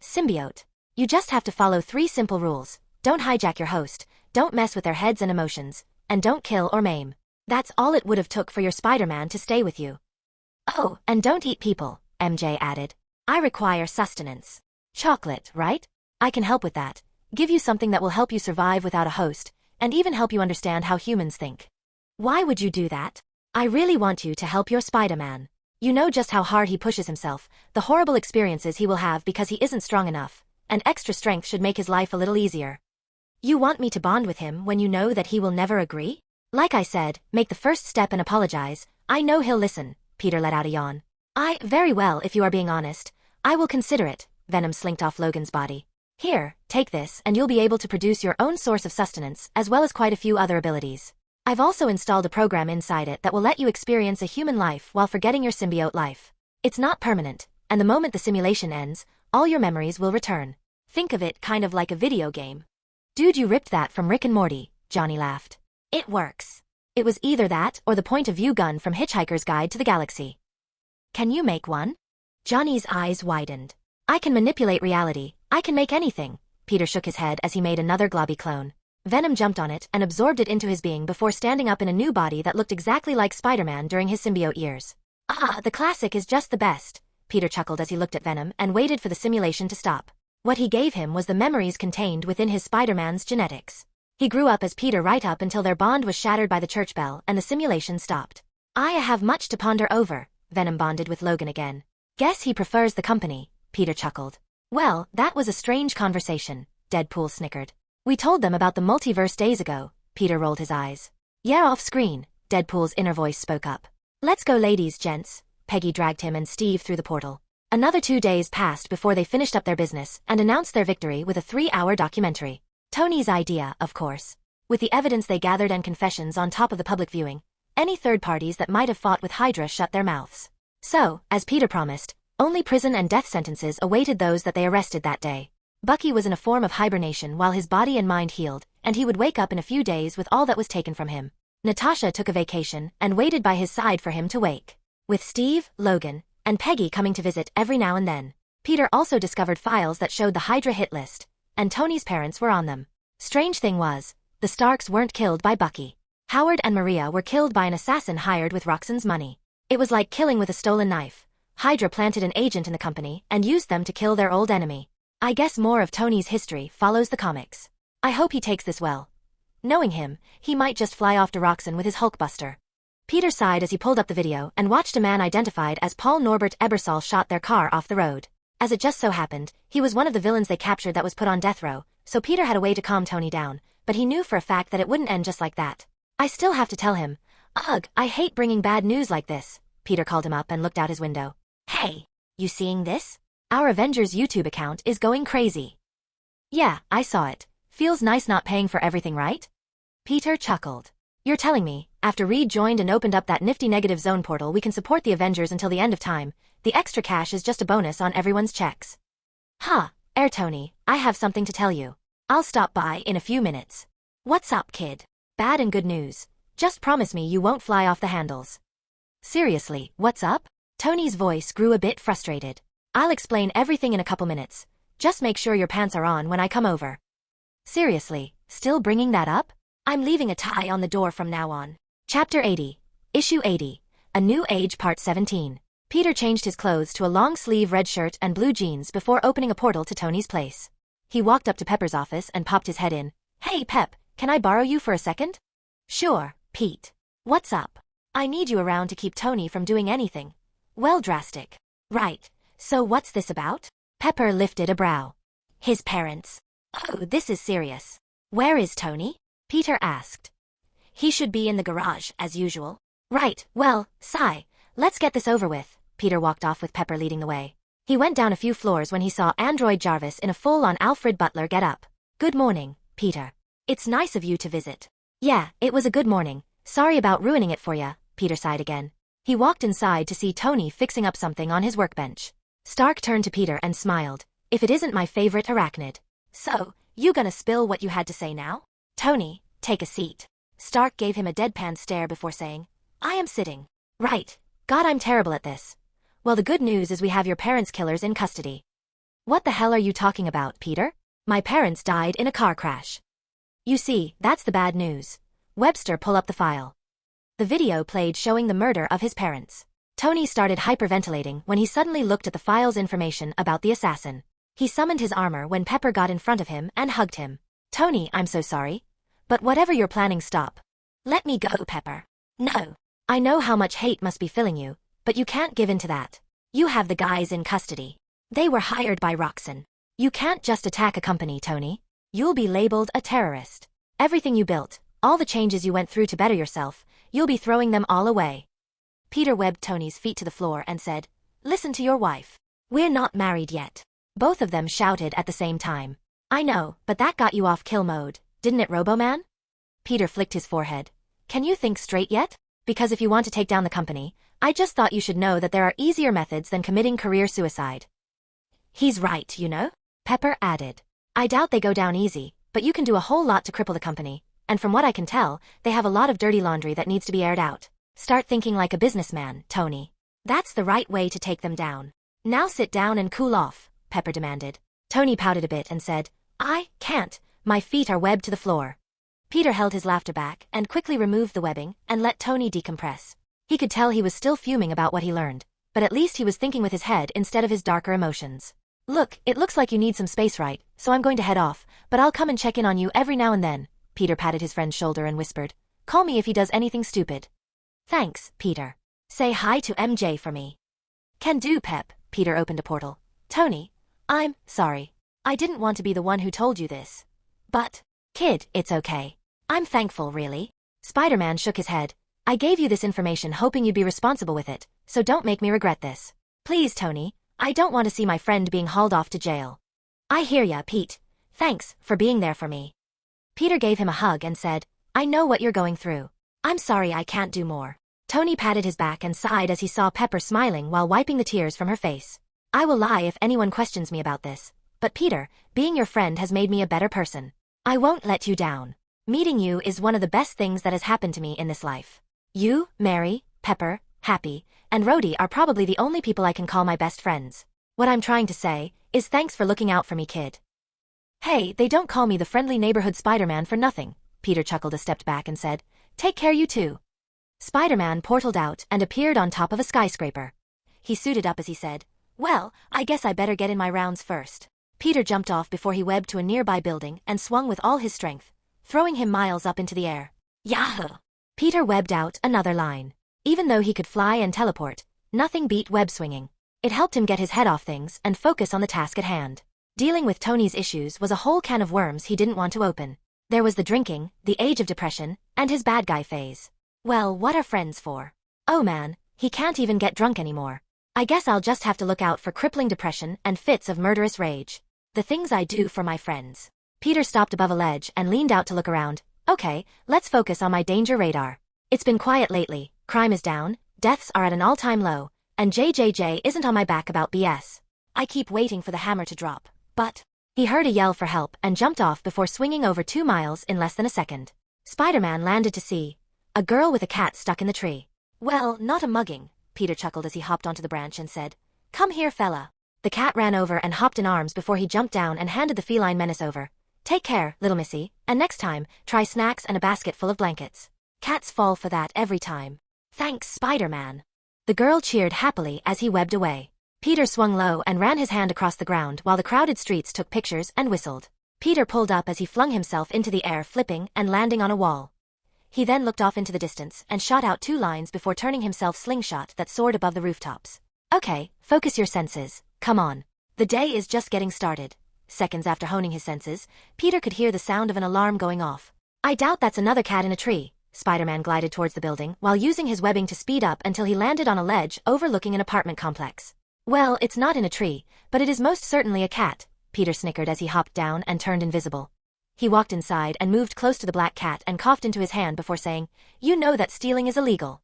symbiote. You just have to follow 3 simple rules. Don't hijack your host, don't mess with their heads and emotions, and don't kill or maim. That's all it would have took for your Spider-Man to stay with you. Oh, and don't eat people, MJ added. I require sustenance. Chocolate, right? I can help with that. Give you something that will help you survive without a host, and even help you understand how humans think. Why would you do that? I really want you to help your Spider-Man. You know just how hard he pushes himself, the horrible experiences he will have because he isn't strong enough, and extra strength should make his life a little easier. You want me to bond with him when you know that he will never agree? Like I said, make the first step and apologize. I know he'll listen. Peter let out a yawn. Very well if you are being honest. I will consider it. Venom slinked off Logan's body. Here, take this and you'll be able to produce your own source of sustenance as well as quite a few other abilities. I've also installed a program inside it that will let you experience a human life while forgetting your symbiote life. It's not permanent, and the moment the simulation ends, all your memories will return. Think of it kind of like a video game. Dude, you ripped that from Rick and Morty, Johnny laughed. It works. It was either that or the point-of-view gun from Hitchhiker's Guide to the Galaxy. Can you make one? Johnny's eyes widened. I can manipulate reality. I can make anything. Peter shook his head as he made another globby clone. Venom jumped on it and absorbed it into his being before standing up in a new body that looked exactly like Spider-Man during his symbiote years. The classic is just the best. Peter chuckled as he looked at Venom and waited for the simulation to stop. What he gave him was the memories contained within his Spider-Man's genetics. He grew up as Peter right up until their bond was shattered by the church bell and the simulation stopped. I have much to ponder over. Venom bonded with Logan again. Guess he prefers the company, Peter chuckled. Well, that was a strange conversation, Deadpool snickered. We told them about the multiverse days ago. Peter rolled his eyes. Yeah, off screen, Deadpool's inner voice spoke up. Let's go ladies, gents. Peggy dragged him and Steve through the portal. Another 2 days passed before they finished up their business and announced their victory with a 3-hour documentary. Tony's idea, of course. With the evidence they gathered and confessions on top of the public viewing, any third parties that might have fought with Hydra shut their mouths. So, as Peter promised, only prison and death sentences awaited those that they arrested that day. Bucky was in a form of hibernation while his body and mind healed, and he would wake up in a few days with all that was taken from him. Natasha took a vacation and waited by his side for him to wake. With Steve, Logan, and Peggy coming to visit every now and then. Peter also discovered files that showed the Hydra hit list, and Tony's parents were on them. Strange thing was, the Starks weren't killed by Bucky. Howard and Maria were killed by an assassin hired with Roxxon's money. It was like killing with a stolen knife. Hydra planted an agent in the company and used them to kill their old enemy. I guess more of Tony's history follows the comics. I hope he takes this well. Knowing him, he might just fly off to Roxxon with his Hulkbuster. Peter sighed as he pulled up the video and watched a man identified as Paul Norbert Ebersol shot their car off the road. As it just so happened, he was one of the villains they captured that was put on death row, so Peter had a way to calm Tony down, but he knew for a fact that it wouldn't end just like that. I still have to tell him. Ugh, I hate bringing bad news like this. Peter called him up and looked out his window. Hey, you seeing this? Our Avengers YouTube account is going crazy. Yeah, I saw it. Feels nice not paying for everything, right? Peter chuckled. You're telling me, after Reed joined and opened up that nifty negative zone portal, we can support the Avengers until the end of time. The extra cash is just a bonus on everyone's checks. Air Tony, I have something to tell you. I'll stop by in a few minutes. What's up, kid? Bad and good news. Just promise me you won't fly off the handles. Seriously, what's up? Tony's voice grew a bit frustrated. I'll explain everything in a couple minutes. Just make sure your pants are on when I come over. Seriously, still bringing that up? I'm leaving a tie on the door from now on. Chapter 80. Issue 80. A New Age Part 17. Peter changed his clothes to a long-sleeve red shirt and blue jeans before opening a portal to Tony's place. He walked up to Pepper's office and popped his head in. Hey Pep, can I borrow you for a second? Sure, Pete. What's up? I need you around to keep Tony from doing anything. Well, drastic. Right. So what's this about? Pepper lifted a brow. His parents. Oh, this is serious. Where is Tony? Peter asked. He should be in the garage, as usual. Right, well, sigh. Let's get this over with. Peter walked off with Pepper leading the way. He went down a few floors when he saw Android Jarvis in a full-on Alfred Butler get-up. Good morning, Peter. It's nice of you to visit. Yeah, it was a good morning. Sorry about ruining it for ya, Peter sighed again. He walked inside to see Tony fixing up something on his workbench. Stark turned to Peter and smiled. If it isn't my favorite arachnid. So, you gonna spill what you had to say now? Tony, take a seat. Stark gave him a deadpan stare before saying, I am sitting. Right. God, I'm terrible at this. Well, the good news is we have your parents' killers in custody. What the hell are you talking about, Peter? My parents died in a car crash. You see, that's the bad news. Webster, pull up the file. The video played showing the murder of his parents. Tony started hyperventilating when he suddenly looked at the file's information about the assassin. He summoned his armor when Pepper got in front of him and hugged him. Tony, I'm so sorry. But whatever you're planning, stop. Let me go, Pepper. No. I know how much hate must be filling you, but you can't give in to that. You have the guys in custody. They were hired by Roxanne. You can't just attack a company, Tony. You'll be labeled a terrorist. Everything you built, all the changes you went through to better yourself, you'll be throwing them all away. Peter webbed Tony's feet to the floor and said, Listen to your wife. We're not married yet. Both of them shouted at the same time. I know, but that got you off kill mode, didn't it, Roboman? Peter flicked his forehead. Can you think straight yet? Because if you want to take down the company, I just thought you should know that there are easier methods than committing career suicide. He's right, you know? Pepper added. I doubt they go down easy, but you can do a whole lot to cripple the company, and from what I can tell, they have a lot of dirty laundry that needs to be aired out. Start thinking like a businessman, Tony. That's the right way to take them down. Now sit down and cool off, Pepper demanded. Tony pouted a bit and said, I can't, my feet are webbed to the floor. Peter held his laughter back and quickly removed the webbing and let Tony decompress. He could tell he was still fuming about what he learned, but at least he was thinking with his head instead of his darker emotions. Look, it looks like you need some space, right? So I'm going to head off, but I'll come and check in on you every now and then. Peter patted his friend's shoulder and whispered, Call me if he does anything stupid. Thanks, Peter. Say hi to MJ for me. Can do, Pep. Peter opened a portal. Tony, I'm sorry. I didn't want to be the one who told you this. But, kid, it's okay. I'm thankful, really. Spiderman shook his head. I gave you this information hoping you'd be responsible with it, so don't make me regret this. Please, Tony, I don't want to see my friend being hauled off to jail. I hear ya, Pete. Thanks for being there for me. Peter gave him a hug and said, I know what you're going through. I'm sorry I can't do more. Tony patted his back and sighed as he saw Pepper smiling while wiping the tears from her face. I will lie if anyone questions me about this, but Peter, being your friend has made me a better person. I won't let you down. Meeting you is one of the best things that has happened to me in this life. You, Mary, Pepper, Happy, and Rhodey are probably the only people I can call my best friends. What I'm trying to say is thanks for looking out for me, kid. Hey, they don't call me the friendly neighborhood Spider-Man for nothing. Peter chuckled a step back and said, Take care, you too. Spider-Man portaled out and appeared on top of a skyscraper. He suited up as he said, Well, I guess I better get in my rounds first. Peter jumped off before he webbed to a nearby building and swung with all his strength, throwing him miles up into the air. Yahoo! Peter webbed out another line. Even though he could fly and teleport, nothing beat web swinging. It helped him get his head off things and focus on the task at hand. Dealing with Tony's issues was a whole can of worms he didn't want to open. There was the drinking, the age of depression, and his bad guy phase. Well, what are friends for? Oh man, he can't even get drunk anymore. I guess I'll just have to look out for crippling depression and fits of murderous rage. The things I do for my friends. Peter stopped above a ledge and leaned out to look around. Okay, let's focus on my danger radar. It's been quiet lately, crime is down, deaths are at an all-time low, and JJJ isn't on my back about BS. I keep waiting for the hammer to drop, but... He heard a yell for help and jumped off before swinging over 2 miles in less than a second. Spider-Man landed to see a girl with a cat stuck in the tree. Well, not a mugging, Peter chuckled as he hopped onto the branch and said, Come here, fella. The cat ran over and hopped in arms before he jumped down and handed the feline menace over. Take care, little missy, and next time, try snacks and a basket full of blankets. Cats fall for that every time. Thanks, Spider-Man. The girl cheered happily as he webbed away. Peter swung low and ran his hand across the ground while the crowded streets took pictures and whistled. Peter pulled up as he flung himself into the air, flipping and landing on a wall. He then looked off into the distance and shot out 2 lines before turning himself slingshot that soared above the rooftops. Okay, focus your senses, come on. The day is just getting started. Seconds after honing his senses, Peter could hear the sound of an alarm going off. I doubt that's another cat in a tree. Spider-Man glided towards the building while using his webbing to speed up until he landed on a ledge overlooking an apartment complex. Well, it's not in a tree, but it is most certainly a cat, Peter snickered as he hopped down and turned invisible. He walked inside and moved close to the black cat and coughed into his hand before saying, "You know that stealing is illegal."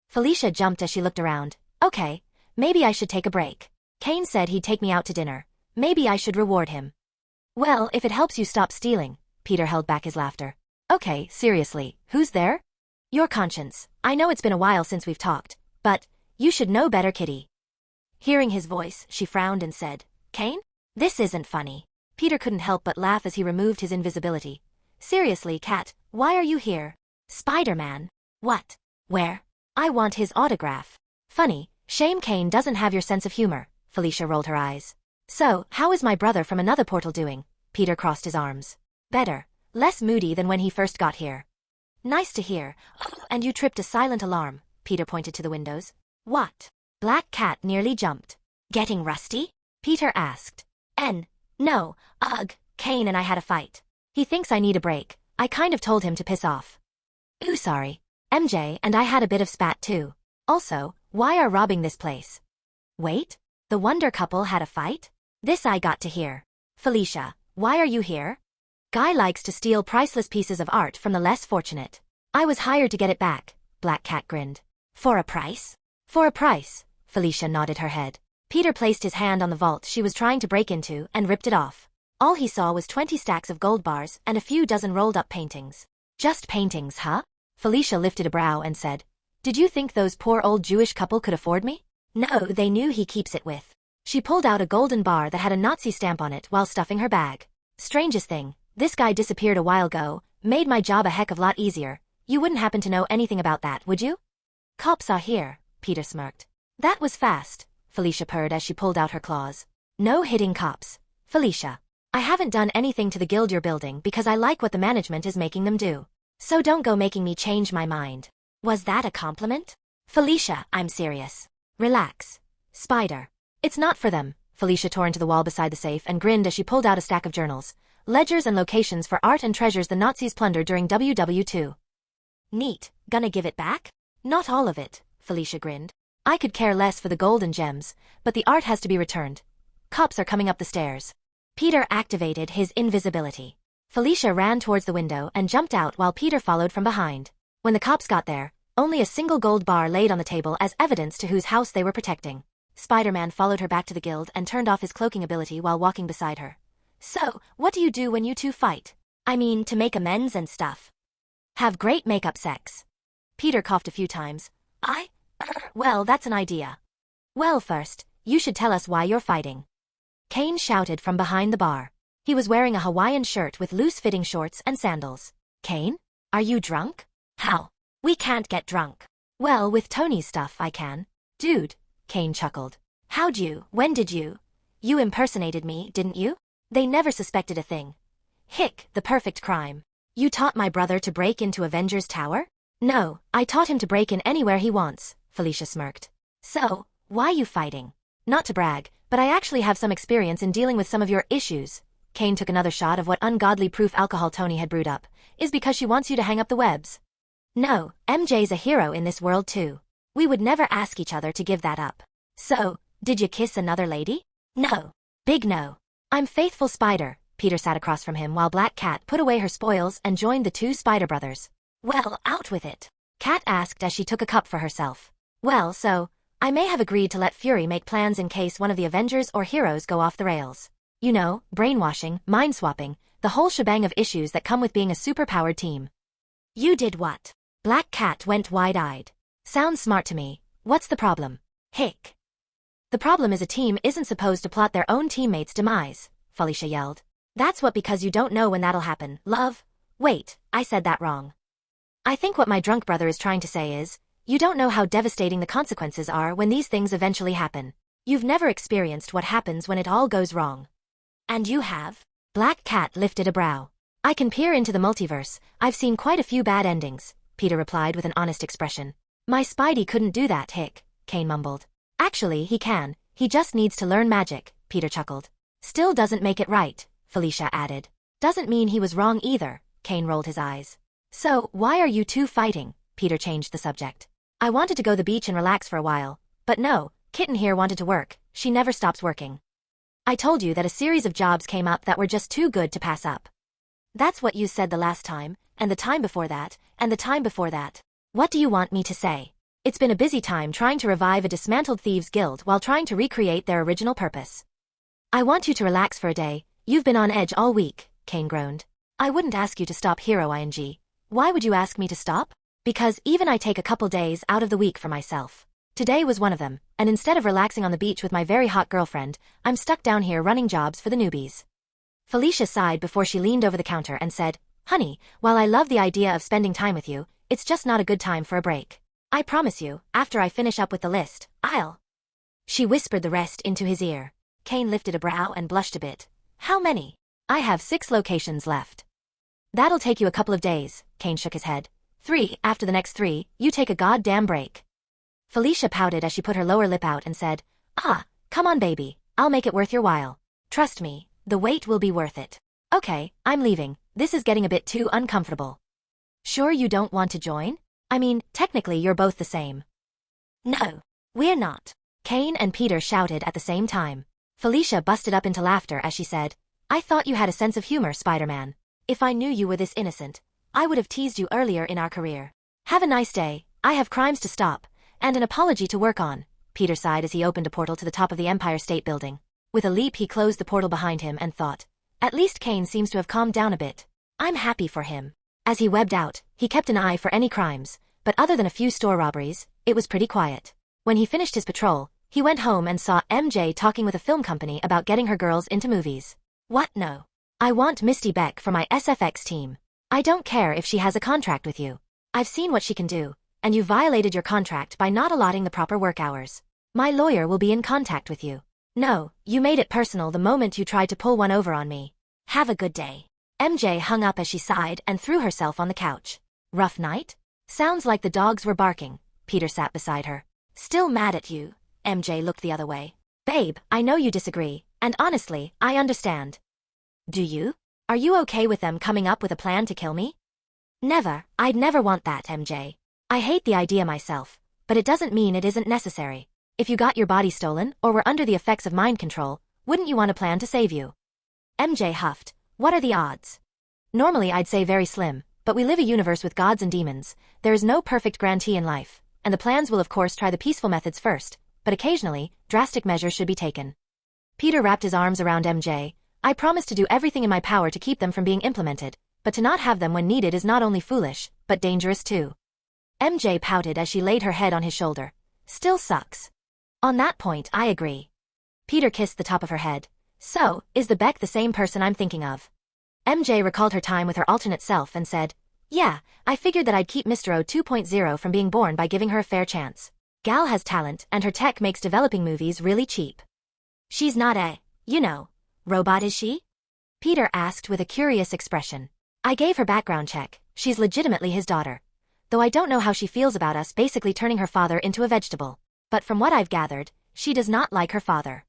Felicia jumped as she looked around. Okay, maybe I should take a break. Kane said he'd take me out to dinner. Maybe I should reward him. Well, if it helps you stop stealing. Peter held back his laughter. Okay, seriously, who's there? Your conscience. I know it's been a while since we've talked, but you should know better, kitty. Hearing his voice, she frowned and said, Kane? This isn't funny. Peter couldn't help but laugh as he removed his invisibility. Seriously, cat, why are you here? Spider-Man. What? Where? I want his autograph. Funny, shame Kane doesn't have your sense of humor. Felicia rolled her eyes. So, how is my brother from another portal doing? Peter crossed his arms. Better. Less moody than when he first got here. Nice to hear. Oh, and you tripped a silent alarm. Peter pointed to the windows. What? Black Cat nearly jumped. Getting rusty? Peter asked. No, ugh, Kane and I had a fight. He thinks I need a break. I kind of told him to piss off. Ooh, sorry. MJ and I had a bit of spat too. Also, why are robbing this place? Wait, the Wonder couple had a fight? This I got to hear. Felicia, why are you here? Guy likes to steal priceless pieces of art from the less fortunate. I was hired to get it back, Black Cat grinned. For a price? For a price, Felicia nodded her head. Peter placed his hand on the vault she was trying to break into and ripped it off. All he saw was 20 stacks of gold bars and a few dozen rolled-up paintings. Just paintings, huh? Felicia lifted a brow and said, Did you think those poor old Jewish couple could afford me? No, they knew he keeps it with. She pulled out a golden bar that had a Nazi stamp on it while stuffing her bag. Strangest thing, this guy disappeared a while ago, made my job a heck of a lot easier. You wouldn't happen to know anything about that, would you? Cops are here, Peter smirked. That was fast, Felicia purred as she pulled out her claws. No hitting cops. Felicia, I haven't done anything to the guild you're building because I like what the management is making them do. So don't go making me change my mind. Was that a compliment? Felicia, I'm serious. Relax. Spider. It's not for them. Felicia tore into the wall beside the safe and grinned as she pulled out a stack of journals, ledgers and locations for art and treasures the Nazis plundered during WW2. Neat. Gonna give it back? Not all of it, Felicia grinned. I could care less for the gold and gems, but the art has to be returned. Cops are coming up the stairs. Peter activated his invisibility. Felicia ran towards the window and jumped out while Peter followed from behind. When the cops got there, only a single gold bar laid on the table as evidence to whose house they were protecting. Spider-Man followed her back to the guild and turned off his cloaking ability while walking beside her. So, what do you do when you two fight? I mean, to make amends and stuff. Have great make-up sex. Peter coughed a few times. Well, that's an idea. Well, first, you should tell us why you're fighting. Kane shouted from behind the bar. He was wearing a Hawaiian shirt with loose-fitting shorts and sandals. Kane? Are you drunk? How? We can't get drunk. Well, with Tony's stuff I can. Dude, Kane chuckled. When did you? You impersonated me, didn't you? They never suspected a thing. Hick, the perfect crime. You taught my brother to break into Avengers Tower? No, I taught him to break in anywhere he wants, Felicia smirked. So, why you fighting? Not to brag, but I actually have some experience in dealing with some of your issues. Kane took another shot of what ungodly proof alcohol Tony had brewed up. Is because she wants you to hang up the webs. No, MJ's a hero in this world too. We would never ask each other to give that up. So, did you kiss another lady? No. Big no. I'm faithful Spider. Peter sat across from him while Black Cat put away her spoils and joined the two Spider brothers. Well, out with it. Cat asked as she took a cup for herself. Well, so, I may have agreed to let Fury make plans in case one of the Avengers or heroes go off the rails. You know, brainwashing, mind-swapping, the whole shebang of issues that come with being a superpowered team. You did what? Black Cat went wide-eyed. Sounds smart to me. What's the problem? Hick. The problem is a team isn't supposed to plot their own teammates' demise, Felicia yelled. That's what because you don't know when that'll happen, love. Wait, I said that wrong. I think what my drunk brother is trying to say is, You don't know how devastating the consequences are when these things eventually happen. You've never experienced what happens when it all goes wrong. And you have? Black Cat lifted a brow. I can peer into the multiverse. I've seen quite a few bad endings, Peter replied with an honest expression. My Spidey couldn't do that, hic, Kane mumbled. Actually, he can. He just needs to learn magic, Peter chuckled. Still doesn't make it right, Felicia added. Doesn't mean he was wrong either, Kane rolled his eyes. So, why are you two fighting? Peter changed the subject. I wanted to go to the beach and relax for a while, but no, Kitten here wanted to work. She never stops working. I told you that a series of jobs came up that were just too good to pass up. That's what you said the last time, and the time before that, and the time before that. What do you want me to say? It's been a busy time trying to revive a dismantled thieves' guild while trying to recreate their original purpose. I want you to relax for a day. You've been on edge all week, Kane groaned. I wouldn't ask you to stop hero ing. Why would you ask me to stop? Because even I take a couple days out of the week for myself. Today was one of them, and instead of relaxing on the beach with my very hot girlfriend, I'm stuck down here running jobs for the newbies. Felicia sighed before she leaned over the counter and said, Honey, while I love the idea of spending time with you, it's just not a good time for a break. I promise you, after I finish up with the list, I'll... She whispered the rest into his ear. Kane lifted a brow and blushed a bit. How many? I have 6 locations left. That'll take you a couple of days, Kane shook his head. 3, after the next 3, you take a goddamn break. Felicia pouted as she put her lower lip out and said, Come on baby, I'll make it worth your while. Trust me, the wait will be worth it. Okay, I'm leaving, this is getting a bit too uncomfortable. Sure you don't want to join? I mean, technically you're both the same. No, we're not. Kane and Peter shouted at the same time. Felicia busted up into laughter as she said, I thought you had a sense of humor, Spider-Man. If I knew you were this innocent, I would have teased you earlier in our career. Have a nice day, I have crimes to stop. And an apology to work on, Peter sighed as he opened a portal to the top of the Empire State Building. With a leap he closed the portal behind him and thought, at least Kane seems to have calmed down a bit. I'm happy for him. As he webbed out, he kept an eye for any crimes, but other than a few store robberies, it was pretty quiet. When he finished his patrol, he went home and saw MJ talking with a film company about getting her girls into movies. What no? I want Misty Beck for my SFX team. I don't care if she has a contract with you. I've seen what she can do. And you violated your contract by not allotting the proper work hours. My lawyer will be in contact with you. No, you made it personal the moment you tried to pull one over on me. Have a good day. MJ hung up as she sighed and threw herself on the couch. Rough night? Sounds like the dogs were barking. Peter sat beside her. Still mad at you? MJ looked the other way. Babe, I know you disagree, and honestly, I understand. Do you? Are you okay with them coming up with a plan to kill me? Never, I'd never want that, MJ. I hate the idea myself, but it doesn't mean it isn't necessary. If you got your body stolen or were under the effects of mind control, wouldn't you want a plan to save you? MJ huffed. What are the odds? Normally I'd say very slim, but we live a universe with gods and demons. There is no perfect guarantee in life, and the plans will of course try the peaceful methods first, but occasionally, drastic measures should be taken. Peter wrapped his arms around MJ. I promise to do everything in my power to keep them from being implemented, but to not have them when needed is not only foolish, but dangerous too. MJ pouted as she laid her head on his shoulder. Still sucks. On that point, I agree. Peter kissed the top of her head. So, is the Beck the same person I'm thinking of? MJ recalled her time with her alternate self and said, Yeah, I figured that I'd keep Mr. O 2.0 from being born by giving her a fair chance. Gal has talent and her tech makes developing movies really cheap. She's not a, robot is she? Peter asked with a curious expression. I gave her background check, she's legitimately his daughter. Though I don't know how she feels about us basically turning her father into a vegetable. But from what I've gathered, she does not like her father.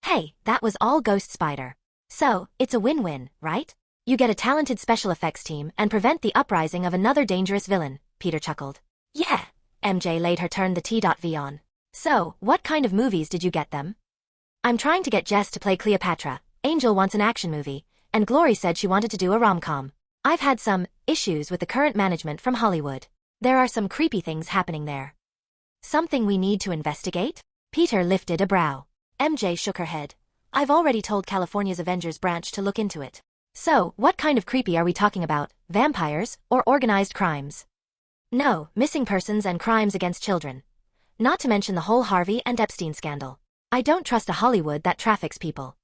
Hey, that was all Ghost Spider. So, it's a win-win, right? You get a talented special effects team and prevent the uprising of another dangerous villain, Peter chuckled. Yeah, MJ laid her turn the T.V on. So, what kind of movies did you get them? I'm trying to get Jess to play Cleopatra, Angel wants an action movie, and Glory said she wanted to do a rom-com. I've had some issues with the current management from Hollywood. There are some creepy things happening there. Something we need to investigate? Peter lifted a brow. MJ shook her head. I've already told California's Avengers branch to look into it. So, what kind of creepy are we talking about? Vampires or organized crimes? No, missing persons and crimes against children. Not to mention the whole Harvey and Epstein scandal. I don't trust a Hollywood that traffics people.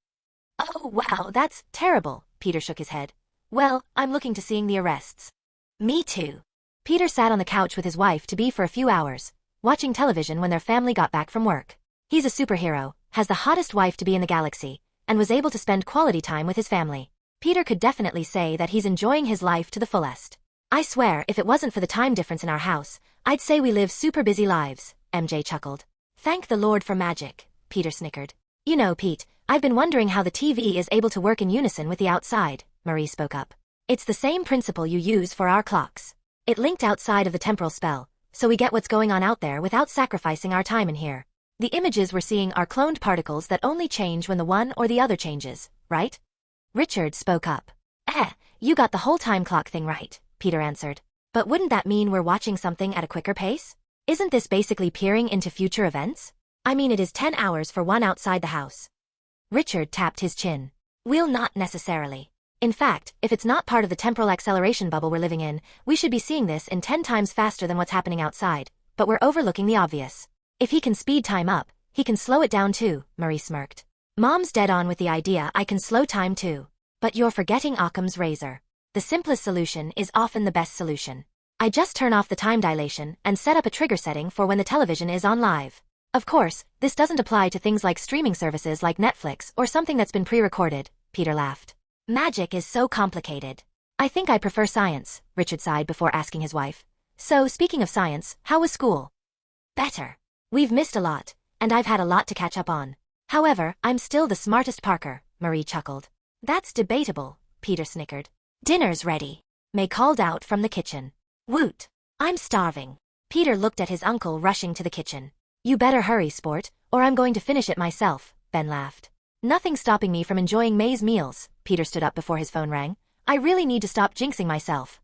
Oh wow, that's terrible, Peter shook his head. Well, I'm looking to seeing the arrests. Me too. Peter sat on the couch with his wife-to-be for a few hours, watching television when their family got back from work. He's a superhero, has the hottest wife-to-be in the galaxy, and was able to spend quality time with his family. Peter could definitely say that he's enjoying his life to the fullest. I swear, if it wasn't for the time difference in our house, I'd say we live super busy lives, MJ chuckled. Thank the Lord for magic, Peter snickered. You know, Pete, I've been wondering how the TV is able to work in unison with the outside, Marie spoke up. It's the same principle you use for our clocks. It linked outside of the temporal spell, so we get what's going on out there without sacrificing our time in here. The images we're seeing are cloned particles that only change when the one or the other changes, right? Richard spoke up. You got the whole time clock thing right, Peter answered. But wouldn't that mean we're watching something at a quicker pace? Isn't this basically peering into future events? I mean, it is 10 hours for one outside the house. Richard tapped his chin. We'll not necessarily. In fact, if it's not part of the temporal acceleration bubble we're living in, we should be seeing this in 10 times faster than what's happening outside, but we're overlooking the obvious. If he can speed time up, he can slow it down too, Marie smirked. Mom's dead on with the idea I can slow time too. But you're forgetting Occam's razor. The simplest solution is often the best solution. I just turn off the time dilation and set up a trigger setting for when the television is on live. Of course, this doesn't apply to things like streaming services like Netflix or something that's been pre-recorded, Peter laughed. Magic is so complicated. I think I prefer science, Richard sighed before asking his wife. So, speaking of science, how was school? Better. We've missed a lot, and I've had a lot to catch up on. However, I'm still the smartest Parker, Marie chuckled. That's debatable, Peter snickered. Dinner's ready, May called out from the kitchen. Woot! I'm starving. Peter looked at his uncle rushing to the kitchen. You better hurry, sport, or I'm going to finish it myself, Ben laughed. Nothing stopping me from enjoying May's meals, Peter stood up before his phone rang. I really need to stop jinxing myself.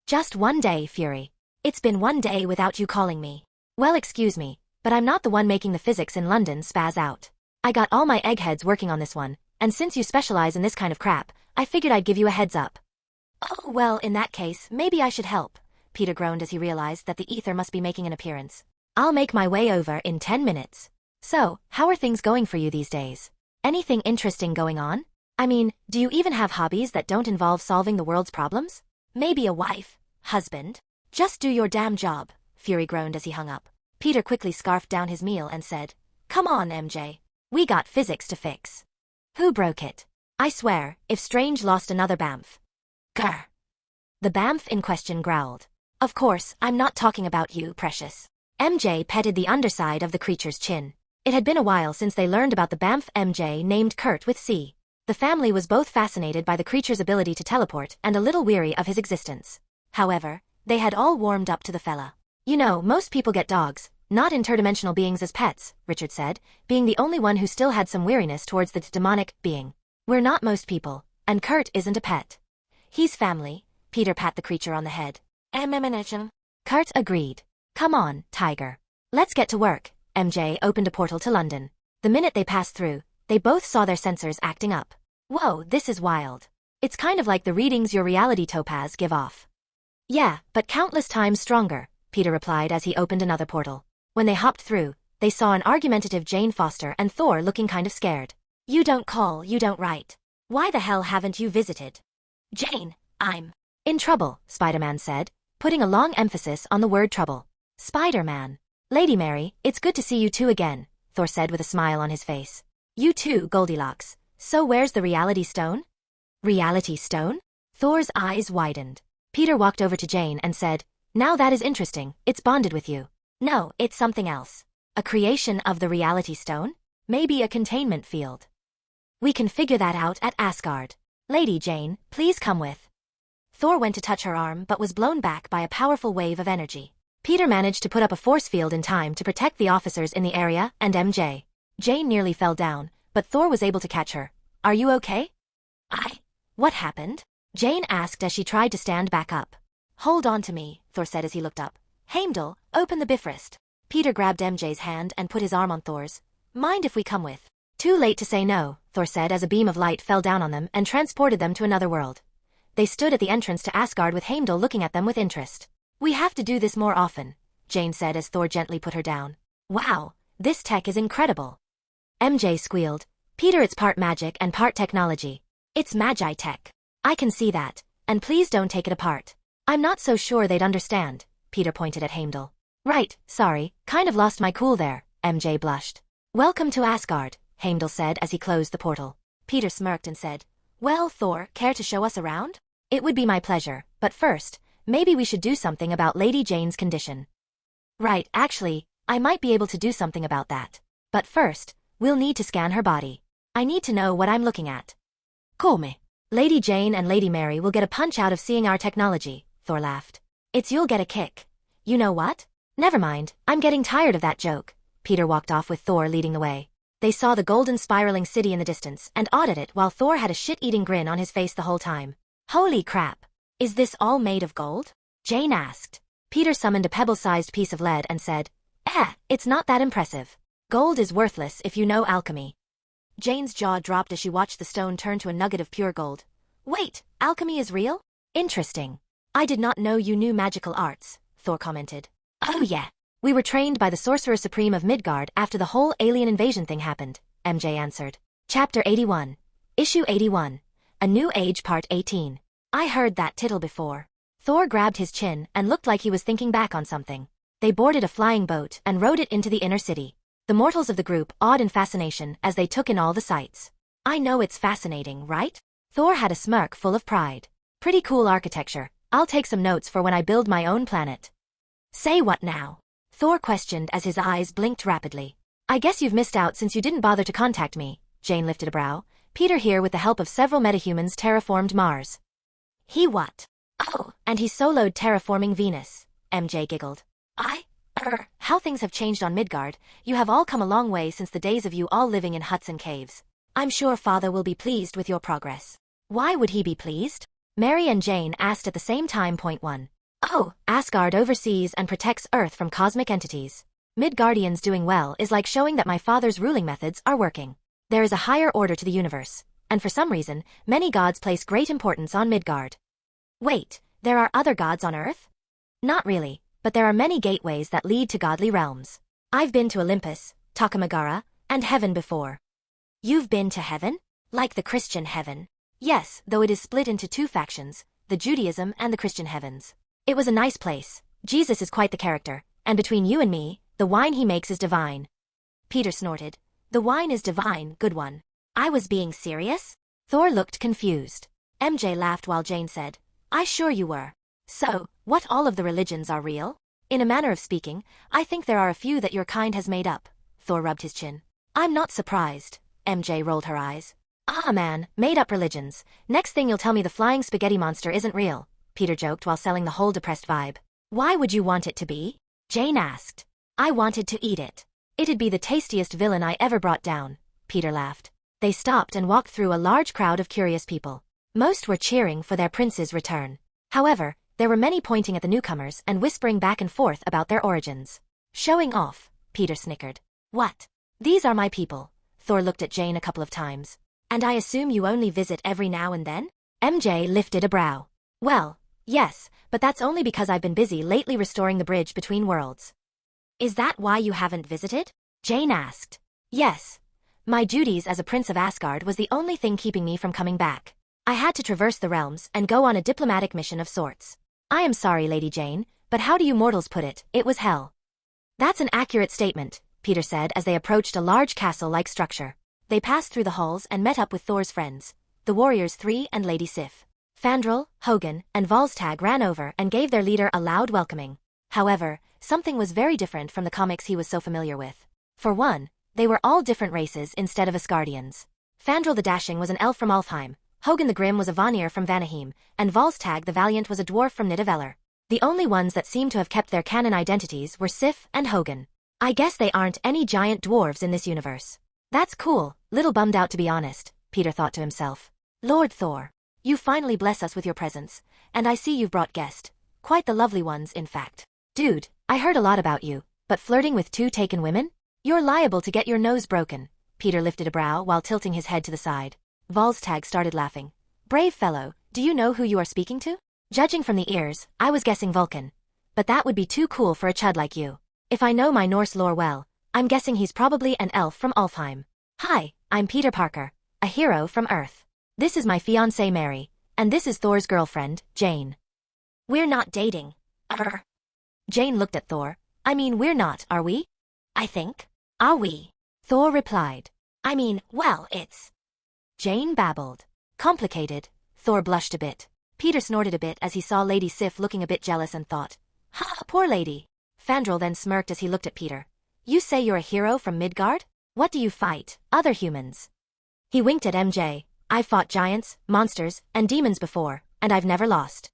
Just one day, Fury. It's been one day without you calling me. Well, excuse me, but I'm not the one making the physics in London spaz out. I got all my eggheads working on this one, and since you specialize in this kind of crap, I figured I'd give you a heads up. Oh, well, in that case, maybe I should help, Peter groaned as he realized that the ether must be making an appearance. I'll make my way over in 10 minutes. So, how are things going for you these days? Anything interesting going on? I mean, do you even have hobbies that don't involve solving the world's problems? Maybe a wife, husband? Just do your damn job, Fury groaned as he hung up. Peter quickly scarfed down his meal and said, Come on, MJ. We got physics to fix. Who broke it? I swear, if Strange lost another bamf. Grr. The bamf in question growled. Of course, I'm not talking about you, precious. MJ petted the underside of the creature's chin. It had been a while since they learned about the bamf MJ named Kurt with C. The family was both fascinated by the creature's ability to teleport and a little weary of his existence. However, they had all warmed up to the fella. You know, most people get dogs, not interdimensional beings as pets, Richard said, being the only one who still had some weariness towards the demonic being. We're not most people, and Kurt isn't a pet. He's family, Peter pat the creature on the head. Kurt agreed. Come on, Tiger. Let's get to work. MJ opened a portal to London. The minute they passed through, they both saw their sensors acting up. Whoa, this is wild. It's kind of like the readings your reality topaz give off. Yeah, but countless times stronger, Peter replied as he opened another portal. When they hopped through, they saw an argumentative Jane Foster and Thor looking kind of scared. You don't call, you don't write. Why the hell haven't you visited? Jane, I'm in trouble, Spiderman said, putting a long emphasis on the word trouble. Spider-Man. Lady Mary, it's good to see you two again, Thor said with a smile on his face. You too, Goldilocks. So where's the reality stone? Reality stone? Thor's eyes widened. Peter walked over to Jane and said, Now that is interesting, it's bonded with you. No, it's something else. A creation of the reality stone? Maybe a containment field. We can figure that out at Asgard. Lady Jane, please come with. Thor went to touch her arm but was blown back by a powerful wave of energy. Peter managed to put up a force field in time to protect the officers in the area and MJ. Jane nearly fell down, but Thor was able to catch her. Are you okay? What happened? Jane asked as she tried to stand back up. Hold on to me, Thor said as he looked up. Heimdall, open the Bifrost. Peter grabbed MJ's hand and put his arm on Thor's. Mind if we come with? Too late to say no, Thor said as a beam of light fell down on them and transported them to another world. They stood at the entrance to Asgard with Heimdall looking at them with interest. We have to do this more often, Jane said as Thor gently put her down. Wow, this tech is incredible. MJ squealed. Peter, it's part magic and part technology. It's magi tech. I can see that, and please don't take it apart. I'm not so sure they'd understand, Peter pointed at Heimdall. Right, sorry, kind of lost my cool there, MJ blushed. Welcome to Asgard, Heimdall said as he closed the portal. Peter smirked and said, well, Thor, care to show us around? It would be my pleasure, but first, maybe we should do something about Lady Jane's condition. Right, actually, I might be able to do something about that. But first, we'll need to scan her body. I need to know what I'm looking at. Come. Lady Jane and Lady Mary will get a punch out of seeing our technology, Thor laughed. It's you'll get a kick. You know what? Never mind, I'm getting tired of that joke. Peter walked off with Thor leading the way. They saw the golden spiraling city in the distance and awed at it while Thor had a shit-eating grin on his face the whole time. Holy crap. Is this all made of gold? Jane asked. Peter summoned a pebble-sized piece of lead and said, it's not that impressive. Gold is worthless if you know alchemy. Jane's jaw dropped as she watched the stone turn to a nugget of pure gold. Wait, alchemy is real? Interesting. I did not know you knew magical arts, Thor commented. Oh yeah. We were trained by the Sorcerer Supreme of Midgard after the whole alien invasion thing happened, MJ answered. Chapter 81. Issue 81. A New Age Part 18. I heard that tittle before. Thor grabbed his chin and looked like he was thinking back on something. They boarded a flying boat and rowed it into the inner city. The mortals of the group awed in fascination as they took in all the sights. I know it's fascinating, right? Thor had a smirk full of pride. Pretty cool architecture. I'll take some notes for when I build my own planet. Say what now? Thor questioned as his eyes blinked rapidly. I guess you've missed out since you didn't bother to contact me. Jane lifted a brow. Peter here with the help of several metahumans terraformed Mars. He what? Oh, and he soloed terraforming Venus. MJ giggled. How things have changed on Midgard. You have all come a long way since the days of you all living in huts and caves. I'm sure Father will be pleased with your progress. Why would he be pleased? Mary and Jane asked at the same time. Point 1. Oh, Asgard oversees and protects Earth from cosmic entities. Midgardians doing well is like showing that my father's ruling methods are working. There is a higher order to the universe, and for some reason, many gods place great importance on Midgard. Wait, there are other gods on Earth? Not really, but there are many gateways that lead to godly realms. I've been to Olympus, Takamagara, and heaven before. You've been to heaven? Like the Christian heaven? Yes, though it is split into two factions, the Judaism and the Christian heavens. It was a nice place. Jesus is quite the character, and between you and me, the wine he makes is divine. Peter snorted. The wine is divine, good one. I was being serious? Thor looked confused. MJ laughed while Jane said, I sure you were. So, what all of the religions are real? In a manner of speaking, I think there are a few that your kind has made up. Thor rubbed his chin. I'm not surprised. MJ rolled her eyes. Ah man, made up religions. Next thing you'll tell me the flying spaghetti monster isn't real. Peter joked while selling the whole depressed vibe. Why would you want it to be? Jane asked. I wanted to eat it. It'd be the tastiest villain I ever brought down. Peter laughed. They stopped and walked through a large crowd of curious people. Most were cheering for their prince's return. However, there were many pointing at the newcomers and whispering back and forth about their origins. Showing off, Peter snickered. What? These are my people. Thor looked at Jane a couple of times. And I assume you only visit every now and then? MJ lifted a brow. Well, yes, but that's only because I've been busy lately restoring the bridge between worlds. Is that why you haven't visited? Jane asked. Yes. My duties as a prince of Asgard was the only thing keeping me from coming back. I had to traverse the realms and go on a diplomatic mission of sorts. I am sorry, Lady Jane, but how do you mortals put it? It was hell. That's an accurate statement, Peter said as they approached a large castle-like structure. They passed through the halls and met up with Thor's friends, the Warriors 3 and Lady Sif. Fandral, Hogun, and Volstagg ran over and gave their leader a loud welcoming. However, something was very different from the comics he was so familiar with. For one, they were all different races instead of Asgardians. Fandral the Dashing was an elf from Alfheim, Hogun the Grim was a Vanir from Vanaheim, and Volstagg the Valiant was a dwarf from Nidavellir. The only ones that seemed to have kept their canon identities were Sif and Hogun. I guess they aren't any giant dwarves in this universe. That's cool, little bummed out to be honest, Peter thought to himself. Lord Thor, you finally bless us with your presence, and I see you've brought guests. Quite the lovely ones, in fact. Dude, I heard a lot about you, but flirting with 2 taken women? You're liable to get your nose broken. Peter lifted a brow while tilting his head to the side. Volstagg started laughing. Brave fellow, do you know who you are speaking to? Judging from the ears, I was guessing Vulcan. But that would be too cool for a chud like you. If I know my Norse lore well, I'm guessing he's probably an elf from Alfheim. Hi, I'm Peter Parker, a hero from Earth. This is my fiancée Mary, and this is Thor's girlfriend, Jane. We're not dating. Jane looked at Thor. I mean, we're not, are we? I think. Are we? Thor replied. I mean, well, it's... Jane babbled. Complicated. Thor blushed a bit. Peter snorted a bit as he saw Lady Sif looking a bit jealous and thought, ha, poor lady. Fandral then smirked as he looked at Peter. You say you're a hero from Midgard? What do you fight? Other humans. He winked at MJ. I've fought giants, monsters, and demons before, and I've never lost.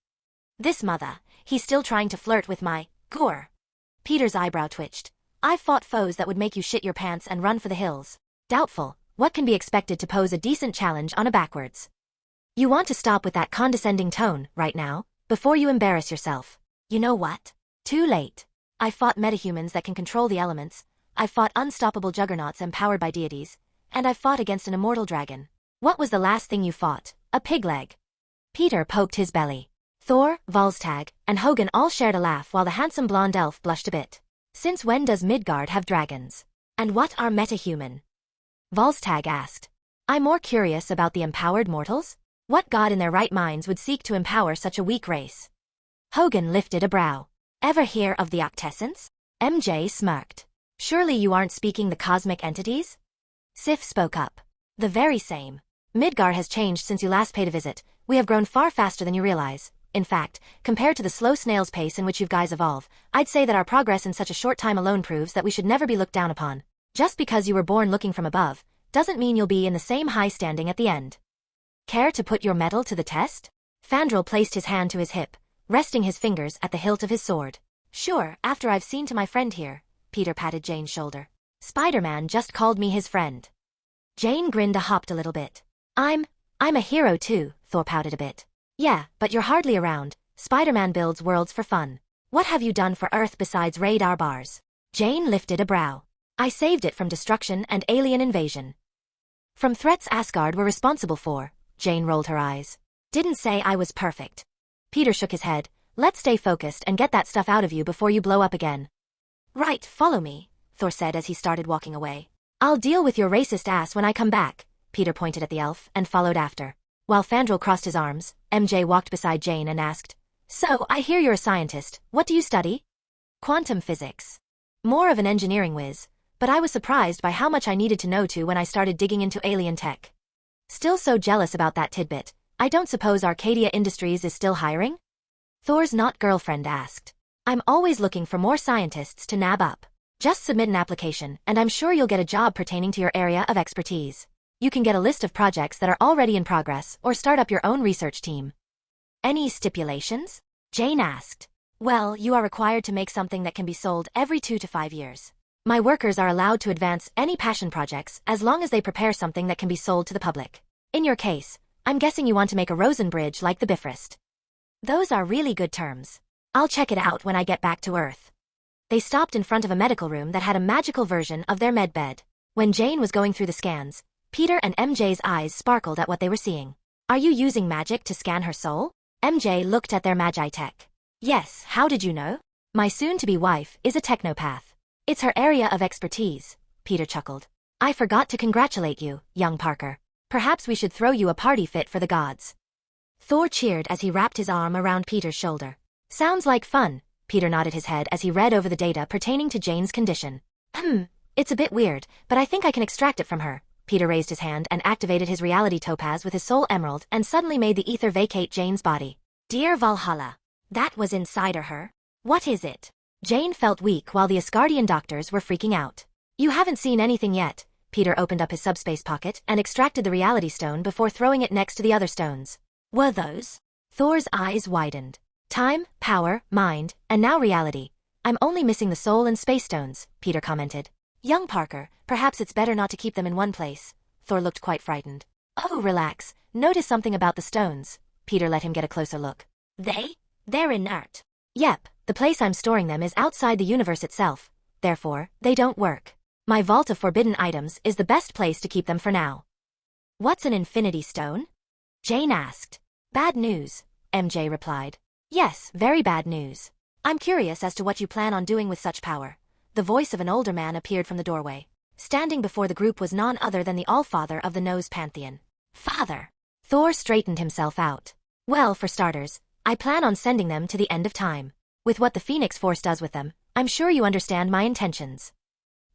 This mother, he's still trying to flirt with my gore. Peter's eyebrow twitched. I've fought foes that would make you shit your pants and run for the hills. Doubtful. What can be expected to pose a decent challenge on a backwards? You want to stop with that condescending tone, right now, before you embarrass yourself. You know what? Too late. I've fought metahumans that can control the elements, I've fought unstoppable juggernauts empowered by deities, and I've fought against an immortal dragon. What was the last thing you fought? A pig leg. Peter poked his belly. Thor, Volstagg, and Hogan all shared a laugh while the handsome blonde elf blushed a bit. Since when does Midgard have dragons? And what are metahuman? Volstagg asked. I'm more curious about the empowered mortals. What god in their right minds would seek to empower such a weak race? Hogan lifted a brow. Ever hear of the Octessence? MJ smirked. Surely you aren't speaking the cosmic entities? Sif spoke up. The very same. Midgard has changed since you last paid a visit. We have grown far faster than you realize. In fact, compared to the slow snail's pace in which you guys evolve, I'd say that our progress in such a short time alone proves that we should never be looked down upon. Just because you were born looking from above, doesn't mean you'll be in the same high standing at the end. Care to put your mettle to the test? Fandral placed his hand to his hip, resting his fingers at the hilt of his sword. Sure, after I've seen to my friend here. Peter patted Jane's shoulder. Spiderman just called me his friend. Jane grinned a hopped a little bit. I'm a hero too, Thor pouted a bit. Yeah, but you're hardly around. Spiderman builds worlds for fun. What have you done for Earth besides raid our bars? Jane lifted a brow. I saved it from destruction and alien invasion. From threats Asgard were responsible for. Jane rolled her eyes. Didn't say I was perfect. Peter shook his head. Let's stay focused and get that stuff out of you before you blow up again. Right, follow me, Thor said as he started walking away. I'll deal with your racist ass when I come back. Peter pointed at the elf and followed after. While Fandral crossed his arms, MJ walked beside Jane and asked, So, I hear you're a scientist. What do you study? Quantum physics. More of an engineering whiz, but I was surprised by how much I needed to know too when I started digging into alien tech. Still so jealous about that tidbit. I don't suppose Arcadia Industries is still hiring? Thor's not girlfriend asked. I'm always looking for more scientists to nab up. Just submit an application and I'm sure you'll get a job pertaining to your area of expertise. You can get a list of projects that are already in progress or start up your own research team. Any stipulations? Jane asked. Well, you are required to make something that can be sold every 2 to 5 years. My workers are allowed to advance any passion projects as long as they prepare something that can be sold to the public. In your case, I'm guessing you want to make a Rosen bridge like the Bifrost. Those are really good terms. I'll check it out when I get back to Earth. They stopped in front of a medical room that had a magical version of their med bed. When Jane was going through the scans, Peter and MJ's eyes sparkled at what they were seeing. Are you using magic to scan her soul? MJ looked at their magi tech. Yes, how did you know? My soon-to-be wife is a technopath. It's her area of expertise, Peter chuckled. I forgot to congratulate you, young Parker. Perhaps we should throw you a party fit for the gods. Thor cheered as he wrapped his arm around Peter's shoulder. Sounds like fun, Peter nodded his head as he read over the data pertaining to Jane's condition. It's a bit weird, but I think I can extract it from her. Peter raised his hand and activated his reality topaz with his soul emerald and suddenly made the ether vacate Jane's body. Dear Valhalla. That was inside her? What is it? Jane felt weak while the Asgardian doctors were freaking out. You haven't seen anything yet. Peter opened up his subspace pocket and extracted the reality stone before throwing it next to the other stones. Were those? Thor's eyes widened. Time, power, mind, and now reality. I'm only missing the soul and space stones, Peter commented. Young Parker, perhaps it's better not to keep them in one place. Thor looked quite frightened. Oh, relax. Notice something about the stones. Peter let him get a closer look. They're inert. Yep, the place I'm storing them is outside the universe itself. Therefore, they don't work. My vault of forbidden items is the best place to keep them for now. What's an infinity stone? Jane asked. Bad news, MJ replied. Yes, very bad news. I'm curious as to what you plan on doing with such power. The voice of an older man appeared from the doorway. Standing before the group was none other than the Allfather of the Nose Pantheon. Father! Thor straightened himself out. Well, for starters, I plan on sending them to the end of time. With what the Phoenix Force does with them, I'm sure you understand my intentions.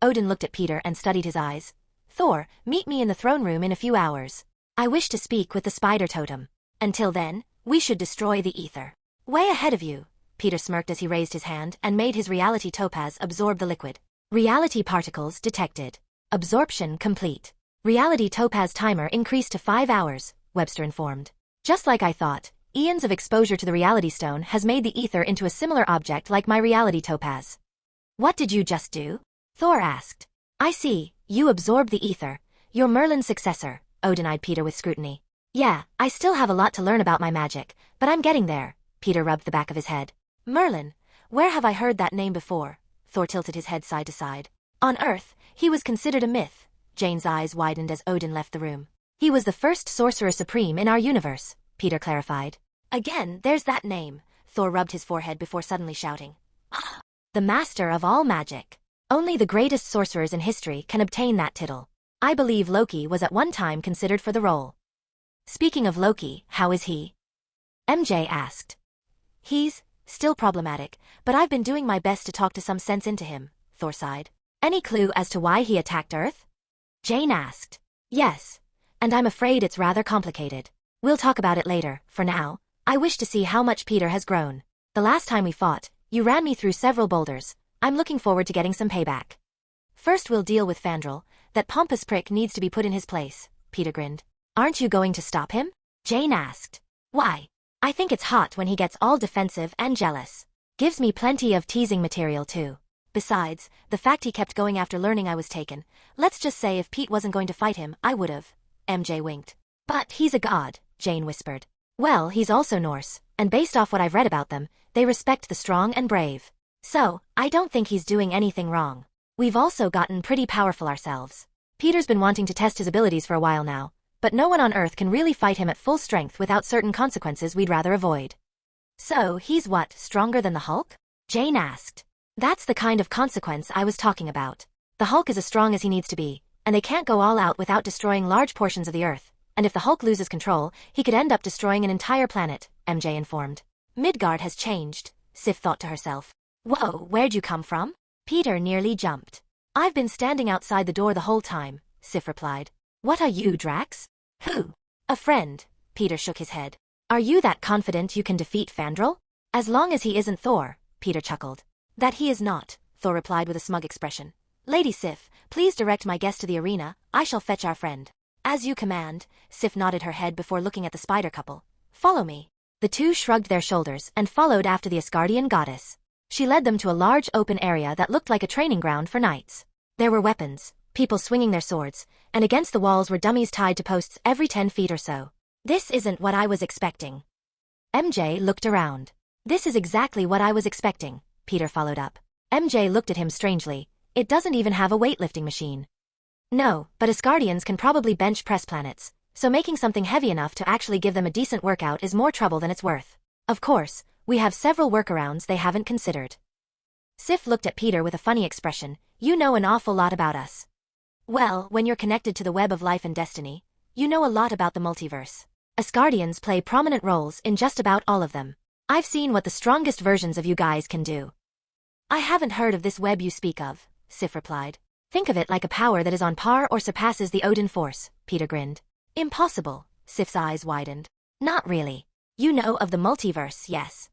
Odin looked at Peter and studied his eyes. Thor, meet me in the throne room in a few hours. I wish to speak with the spider totem. Until then, we should destroy the ether. Way ahead of you, Peter smirked as he raised his hand and made his reality topaz absorb the liquid. Reality particles detected. Absorption complete. Reality topaz timer increased to 5 hours, Webster informed. Just like I thought, eons of exposure to the reality stone has made the ether into a similar object like my reality topaz. What did you just do? Thor asked. I see, you absorbed the ether. You're Merlin's successor, Odin eyed Peter with scrutiny. Yeah, I still have a lot to learn about my magic, but I'm getting there. Peter rubbed the back of his head. Merlin, where have I heard that name before? Thor tilted his head side to side. On Earth, he was considered a myth. Jane's eyes widened as Odin left the room. He was the first sorcerer supreme in our universe, Peter clarified. Again, there's that name. Thor rubbed his forehead before suddenly shouting. Ah! The master of all magic. Only the greatest sorcerers in history can obtain that title. I believe Loki was at one time considered for the role. Speaking of Loki, how is he? MJ asked. He's still problematic, but I've been doing my best to talk to some sense into him, Thor sighed. Any clue as to why he attacked Earth? Jane asked. Yes, and I'm afraid it's rather complicated. We'll talk about it later. For now, I wish to see how much Peter has grown. The last time we fought, you ran me through several boulders. I'm looking forward to getting some payback. First we'll deal with Fandral. That pompous prick needs to be put in his place, Peter grinned. Aren't you going to stop him? Jane asked. Why? I think it's hot when he gets all defensive and jealous. Gives me plenty of teasing material too. Besides, the fact he kept going after learning I was taken. Let's just say if Pete wasn't going to fight him, I would've. MJ winked. But he's a god, Jane whispered. Well, he's also Norse, and based off what I've read about them, they respect the strong and brave. So, I don't think he's doing anything wrong. We've also gotten pretty powerful ourselves. Peter's been wanting to test his abilities for a while now, but no one on Earth can really fight him at full strength without certain consequences we'd rather avoid. So, he's what, stronger than the Hulk? Jane asked. That's the kind of consequence I was talking about. The Hulk is as strong as he needs to be, and they can't go all out without destroying large portions of the Earth, and if the Hulk loses control, he could end up destroying an entire planet, MJ informed. Midgard has changed, Sif thought to herself. Whoa, where'd you come from? Peter nearly jumped. I've been standing outside the door the whole time, Sif replied. What are you, Drax? Who? A friend, Peter shook his head. Are you that confident you can defeat Fandral? As long as he isn't Thor, Peter chuckled. That he is not, Thor replied with a smug expression. Lady Sif, please direct my guest to the arena, I shall fetch our friend. As you command, Sif nodded her head before looking at the spider couple. Follow me. The two shrugged their shoulders and followed after the Asgardian goddess. She led them to a large open area that looked like a training ground for knights. There were weapons, people swinging their swords, and against the walls were dummies tied to posts every 10 feet or so. This isn't what I was expecting. MJ looked around. This is exactly what I was expecting, Peter followed up. MJ looked at him strangely. It doesn't even have a weightlifting machine. No, but Asgardians can probably bench press planets, so making something heavy enough to actually give them a decent workout is more trouble than it's worth. Of course, we have several workarounds they haven't considered. Sif looked at Peter with a funny expression. You know an awful lot about us. Well, when you're connected to the web of life and destiny, you know a lot about the multiverse. Asgardians play prominent roles in just about all of them. I've seen what the strongest versions of you guys can do. I haven't heard of this web you speak of, Sif replied. Think of it like a power that is on par or surpasses the Odin force, Peter grinned. Impossible, Sif's eyes widened. Not really. You know of the multiverse, yes.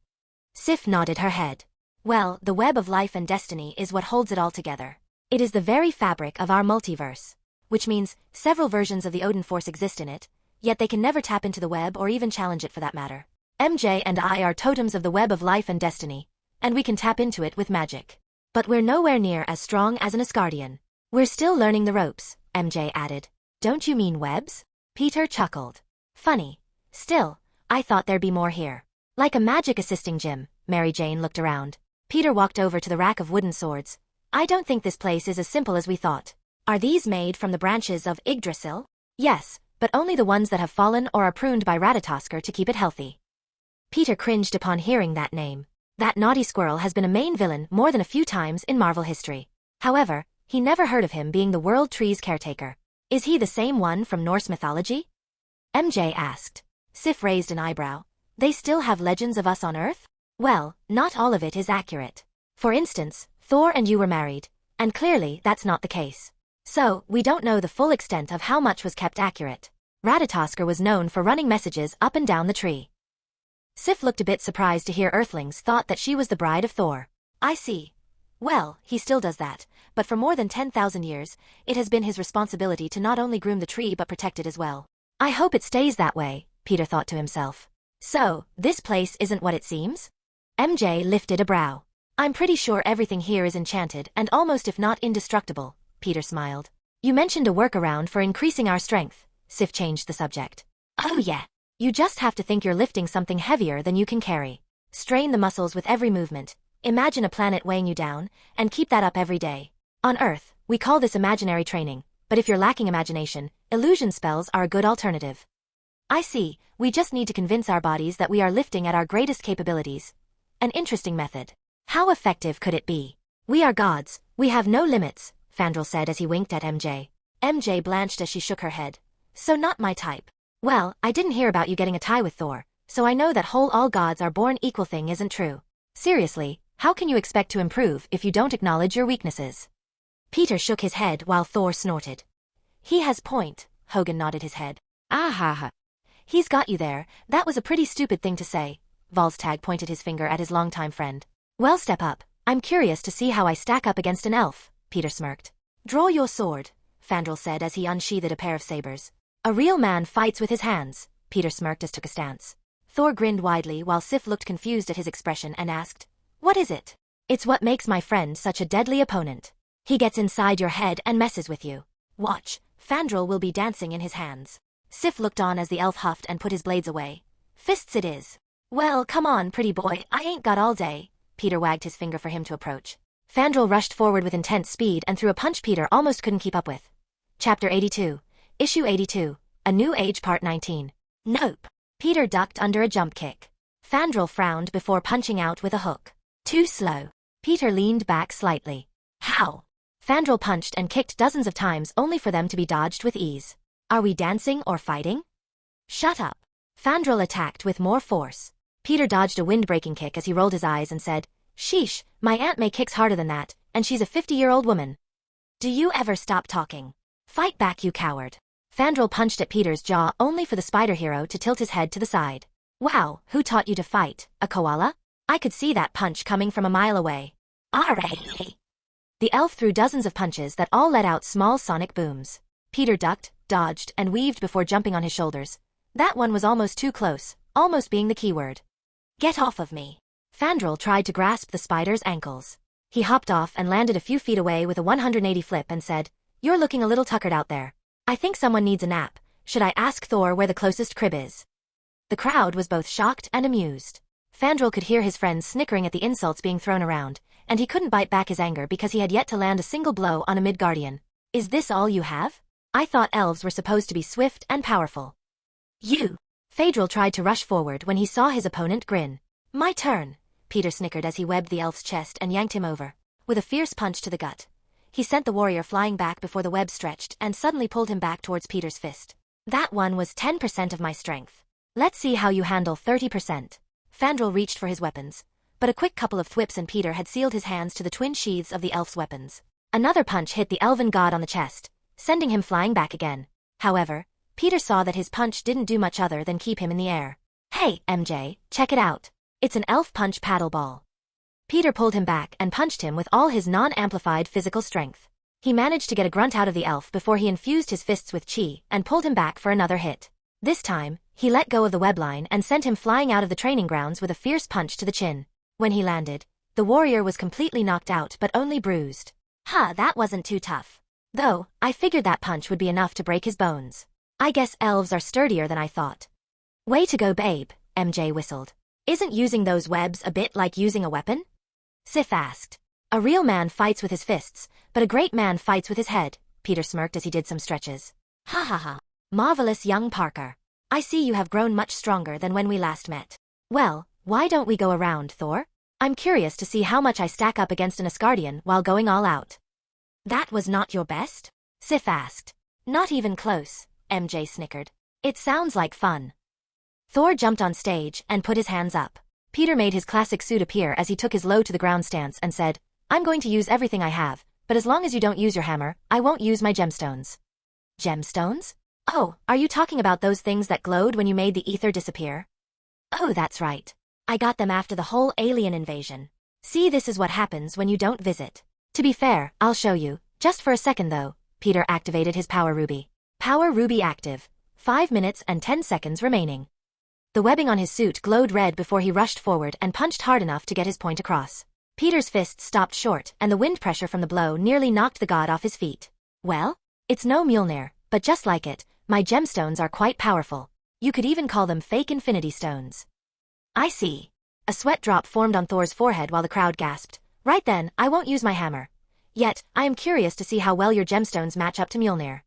Sif nodded her head. Well, the web of life and destiny is what holds it all together. It is the very fabric of our multiverse, which means several versions of the Odin force exist in it, yet they can never tap into the web or even challenge it for that matter. MJ and I are totems of the web of life and destiny, and we can tap into it with magic. But we're nowhere near as strong as an Asgardian. We're still learning the ropes, MJ added. Don't you mean webs? Peter chuckled. Funny. Still, I thought there'd be more here. Like a magic assisting gym, Mary Jane looked around. Peter walked over to the rack of wooden swords. I don't think this place is as simple as we thought. Are these made from the branches of Yggdrasil? Yes, but only the ones that have fallen or are pruned by Ratatoskr to keep it healthy. Peter cringed upon hearing that name. That naughty squirrel has been a main villain more than a few times in Marvel history. However, he never heard of him being the World Tree's caretaker. Is he the same one from Norse mythology? MJ asked. Sif raised an eyebrow. They still have legends of us on Earth? Well, not all of it is accurate. For instance, Thor and you were married, and clearly that's not the case. So, we don't know the full extent of how much was kept accurate. Ratatosker was known for running messages up and down the tree. Sif looked a bit surprised to hear Earthlings thought that she was the bride of Thor. I see. Well, he still does that, but for more than 10,000 years, it has been his responsibility to not only groom the tree but protect it as well. I hope it stays that way, Peter thought to himself. So, this place isn't what it seems? MJ lifted a brow. I'm pretty sure everything here is enchanted and almost if not indestructible, Peter smiled. You mentioned a workaround for increasing our strength. Sif changed the subject. Oh yeah. You just have to think you're lifting something heavier than you can carry. Strain the muscles with every movement. Imagine a planet weighing you down, and keep that up every day. On Earth, we call this imaginary training, but if you're lacking imagination, illusion spells are a good alternative. I see, we just need to convince our bodies that we are lifting at our greatest capabilities. An interesting method. How effective could it be? We are gods, we have no limits, Fandral said as he winked at MJ. MJ blanched as she shook her head. So not my type. Well, I didn't hear about you getting a tie with Thor, so I know that whole all gods are born equal thing isn't true. Seriously, how can you expect to improve if you don't acknowledge your weaknesses? Peter shook his head while Thor snorted. He has point, Hogan nodded his head. Ah ha ha. He's got you there, that was a pretty stupid thing to say. Volstagg pointed his finger at his longtime friend. Well, step up, I'm curious to see how I stack up against an elf, Peter smirked. Draw your sword, Fandral said as he unsheathed a pair of sabers. A real man fights with his hands, Peter smirked as took a stance. Thor grinned widely while Sif looked confused at his expression and asked, What is it? It's what makes my friend such a deadly opponent. He gets inside your head and messes with you. Watch, Fandral will be dancing in his hands. Sif looked on as the elf huffed and put his blades away. Fists it is. Well, come on, pretty boy, I ain't got all day. Peter wagged his finger for him to approach. Fandral rushed forward with intense speed and threw a punch Peter almost couldn't keep up with. Chapter 82. Issue 82. A New Age Part 19. Nope. Peter ducked under a jump kick. Fandral frowned before punching out with a hook. Too slow. Peter leaned back slightly. How? Fandral punched and kicked dozens of times only for them to be dodged with ease. Are we dancing or fighting? Shut up. Fandral attacked with more force. Peter dodged a wind-breaking kick as he rolled his eyes and said, Sheesh, my Aunt May kicks harder than that, and she's a 50-year-old woman. Do you ever stop talking? Fight back, you coward. Fandral punched at Peter's jaw only for the spider hero to tilt his head to the side. Wow, who taught you to fight, a koala? I could see that punch coming from a mile away. Alright. The elf threw dozens of punches that all let out small sonic booms. Peter ducked, dodged, and weaved before jumping on his shoulders. That one was almost too close, almost being the keyword. Get off of me. Fandral tried to grasp the spider's ankles. He hopped off and landed a few feet away with a 180 flip and said, You're looking a little tuckered out there. I think someone needs a nap. Should I ask Thor where the closest crib is? The crowd was both shocked and amused. Fandral could hear his friends snickering at the insults being thrown around, and he couldn't bite back his anger because he had yet to land a single blow on a Midgardian. Is this all you have? I thought elves were supposed to be swift and powerful. You! Phaedral tried to rush forward when he saw his opponent grin. My turn, Peter snickered as he webbed the elf's chest and yanked him over. With a fierce punch to the gut, he sent the warrior flying back before the web stretched and suddenly pulled him back towards Peter's fist. That one was 10% of my strength. Let's see how you handle 30%. Fandral reached for his weapons, but a quick couple of thwips and Peter had sealed his hands to the twin sheaths of the elf's weapons. Another punch hit the elven god on the chest, sending him flying back again. However, Peter saw that his punch didn't do much other than keep him in the air. Hey, MJ, check it out. It's an elf punch paddle ball. Peter pulled him back and punched him with all his non-amplified physical strength. He managed to get a grunt out of the elf before he infused his fists with chi and pulled him back for another hit. This time, he let go of the webline and sent him flying out of the training grounds with a fierce punch to the chin. When he landed, the warrior was completely knocked out but only bruised. That wasn't too tough. Though, I figured that punch would be enough to break his bones. I guess elves are sturdier than I thought. Way to go, babe, MJ whistled. Isn't using those webs a bit like using a weapon? Sif asked. A real man fights with his fists, but a great man fights with his head, Peter smirked as he did some stretches. Ha ha ha. Marvelous young Parker. I see you have grown much stronger than when we last met. Well, why don't we go around, Thor? I'm curious to see how much I stack up against an Asgardian while going all out. That was not your best? Sif asked. Not even close, MJ snickered. It sounds like fun. Thor jumped on stage and put his hands up. Peter made his classic suit appear as he took his low-to-the-ground stance and said, "I'm going to use everything I have, but as long as you don't use your hammer, I won't use my gemstones." Gemstones? Oh, are you talking about those things that glowed when you made the ether disappear? Oh, that's right. I got them after the whole alien invasion. See, this is what happens when you don't visit. To be fair, I'll show you. Just for a second though. Peter activated his power ruby. Power ruby active. 5 minutes and 10 seconds remaining. The webbing on his suit glowed red before he rushed forward and punched hard enough to get his point across. Peter's fists stopped short, and the wind pressure from the blow nearly knocked the god off his feet. Well, it's no Mjolnir, but just like it, my gemstones are quite powerful. You could even call them fake infinity stones. I see. A sweat drop formed on Thor's forehead while the crowd gasped. Right then, I won't use my hammer. Yet, I am curious to see how well your gemstones match up to Mjolnir.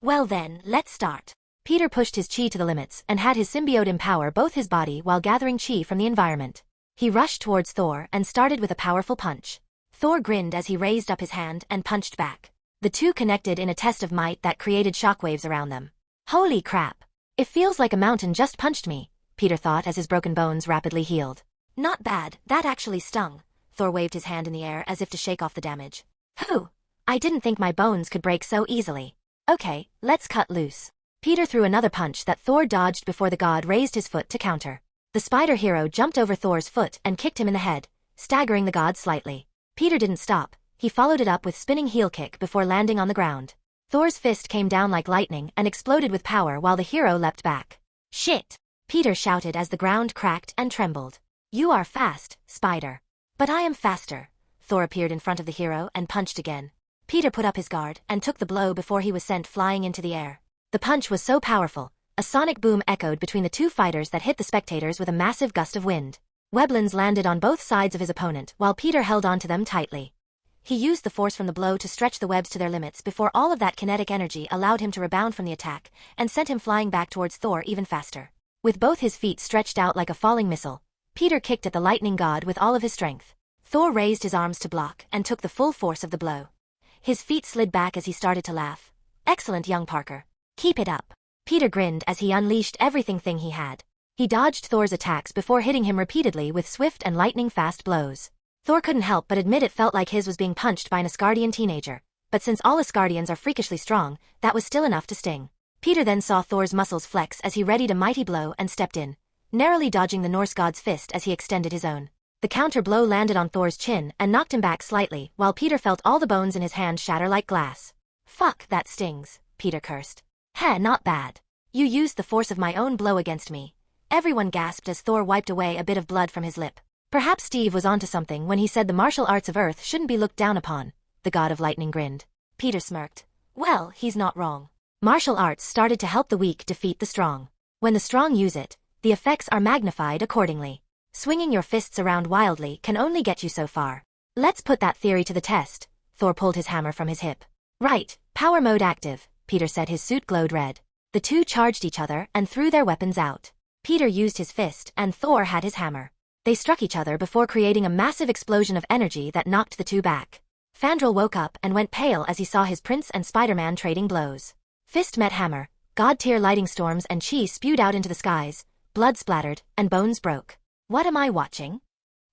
Well then, let's start. Peter pushed his chi to the limits and had his symbiote empower both his body while gathering chi from the environment. He rushed towards Thor and started with a powerful punch. Thor grinned as he raised up his hand and punched back. The two connected in a test of might that created shockwaves around them. Holy crap! It feels like a mountain just punched me, Peter thought as his broken bones rapidly healed. Not bad, that actually stung. Thor waved his hand in the air as if to shake off the damage. Phew! I didn't think my bones could break so easily. Okay, let's cut loose. Peter threw another punch that Thor dodged before the god raised his foot to counter. The spider hero jumped over Thor's foot and kicked him in the head, staggering the god slightly. Peter didn't stop. He followed it up with spinning heel kick before landing on the ground. Thor's fist came down like lightning and exploded with power while the hero leapt back. Shit! Peter shouted as the ground cracked and trembled. You are fast, Spider. But I am faster. Thor appeared in front of the hero and punched again. Peter put up his guard and took the blow before he was sent flying into the air. The punch was so powerful, a sonic boom echoed between the two fighters that hit the spectators with a massive gust of wind. Weblins landed on both sides of his opponent while Peter held on to them tightly. He used the force from the blow to stretch the webs to their limits before all of that kinetic energy allowed him to rebound from the attack and sent him flying back towards Thor even faster. With both his feet stretched out like a falling missile, Peter kicked at the lightning god with all of his strength. Thor raised his arms to block and took the full force of the blow. His feet slid back as he started to laugh. Excellent, young Parker. Keep it up. Peter grinned as he unleashed everything he had. He dodged Thor's attacks before hitting him repeatedly with swift and lightning-fast blows. Thor couldn't help but admit it felt like his was being punched by an Asgardian teenager, but since all Asgardians are freakishly strong, that was still enough to sting. Peter then saw Thor's muscles flex as he readied a mighty blow and stepped in, narrowly dodging the Norse god's fist as he extended his own. The counter blow landed on Thor's chin and knocked him back slightly, while Peter felt all the bones in his hand shatter like glass. Fuck, that stings, Peter cursed. Heh, not bad. You used the force of my own blow against me. Everyone gasped as Thor wiped away a bit of blood from his lip. Perhaps Steve was onto something when he said the martial arts of Earth shouldn't be looked down upon. The god of lightning grinned. Peter smirked. Well, he's not wrong. Martial arts started to help the weak defeat the strong. When the strong use it, the effects are magnified accordingly. Swinging your fists around wildly can only get you so far. Let's put that theory to the test. Thor pulled his hammer from his hip. Right, power mode active, Peter said. His suit glowed red. The two charged each other and threw their weapons out. Peter used his fist and Thor had his hammer. They struck each other before creating a massive explosion of energy that knocked the two back. Fandral woke up and went pale as he saw his prince and Spider-Man trading blows. Fist met hammer, god-tier lighting storms and chi spewed out into the skies, blood splattered, and bones broke. What am I watching?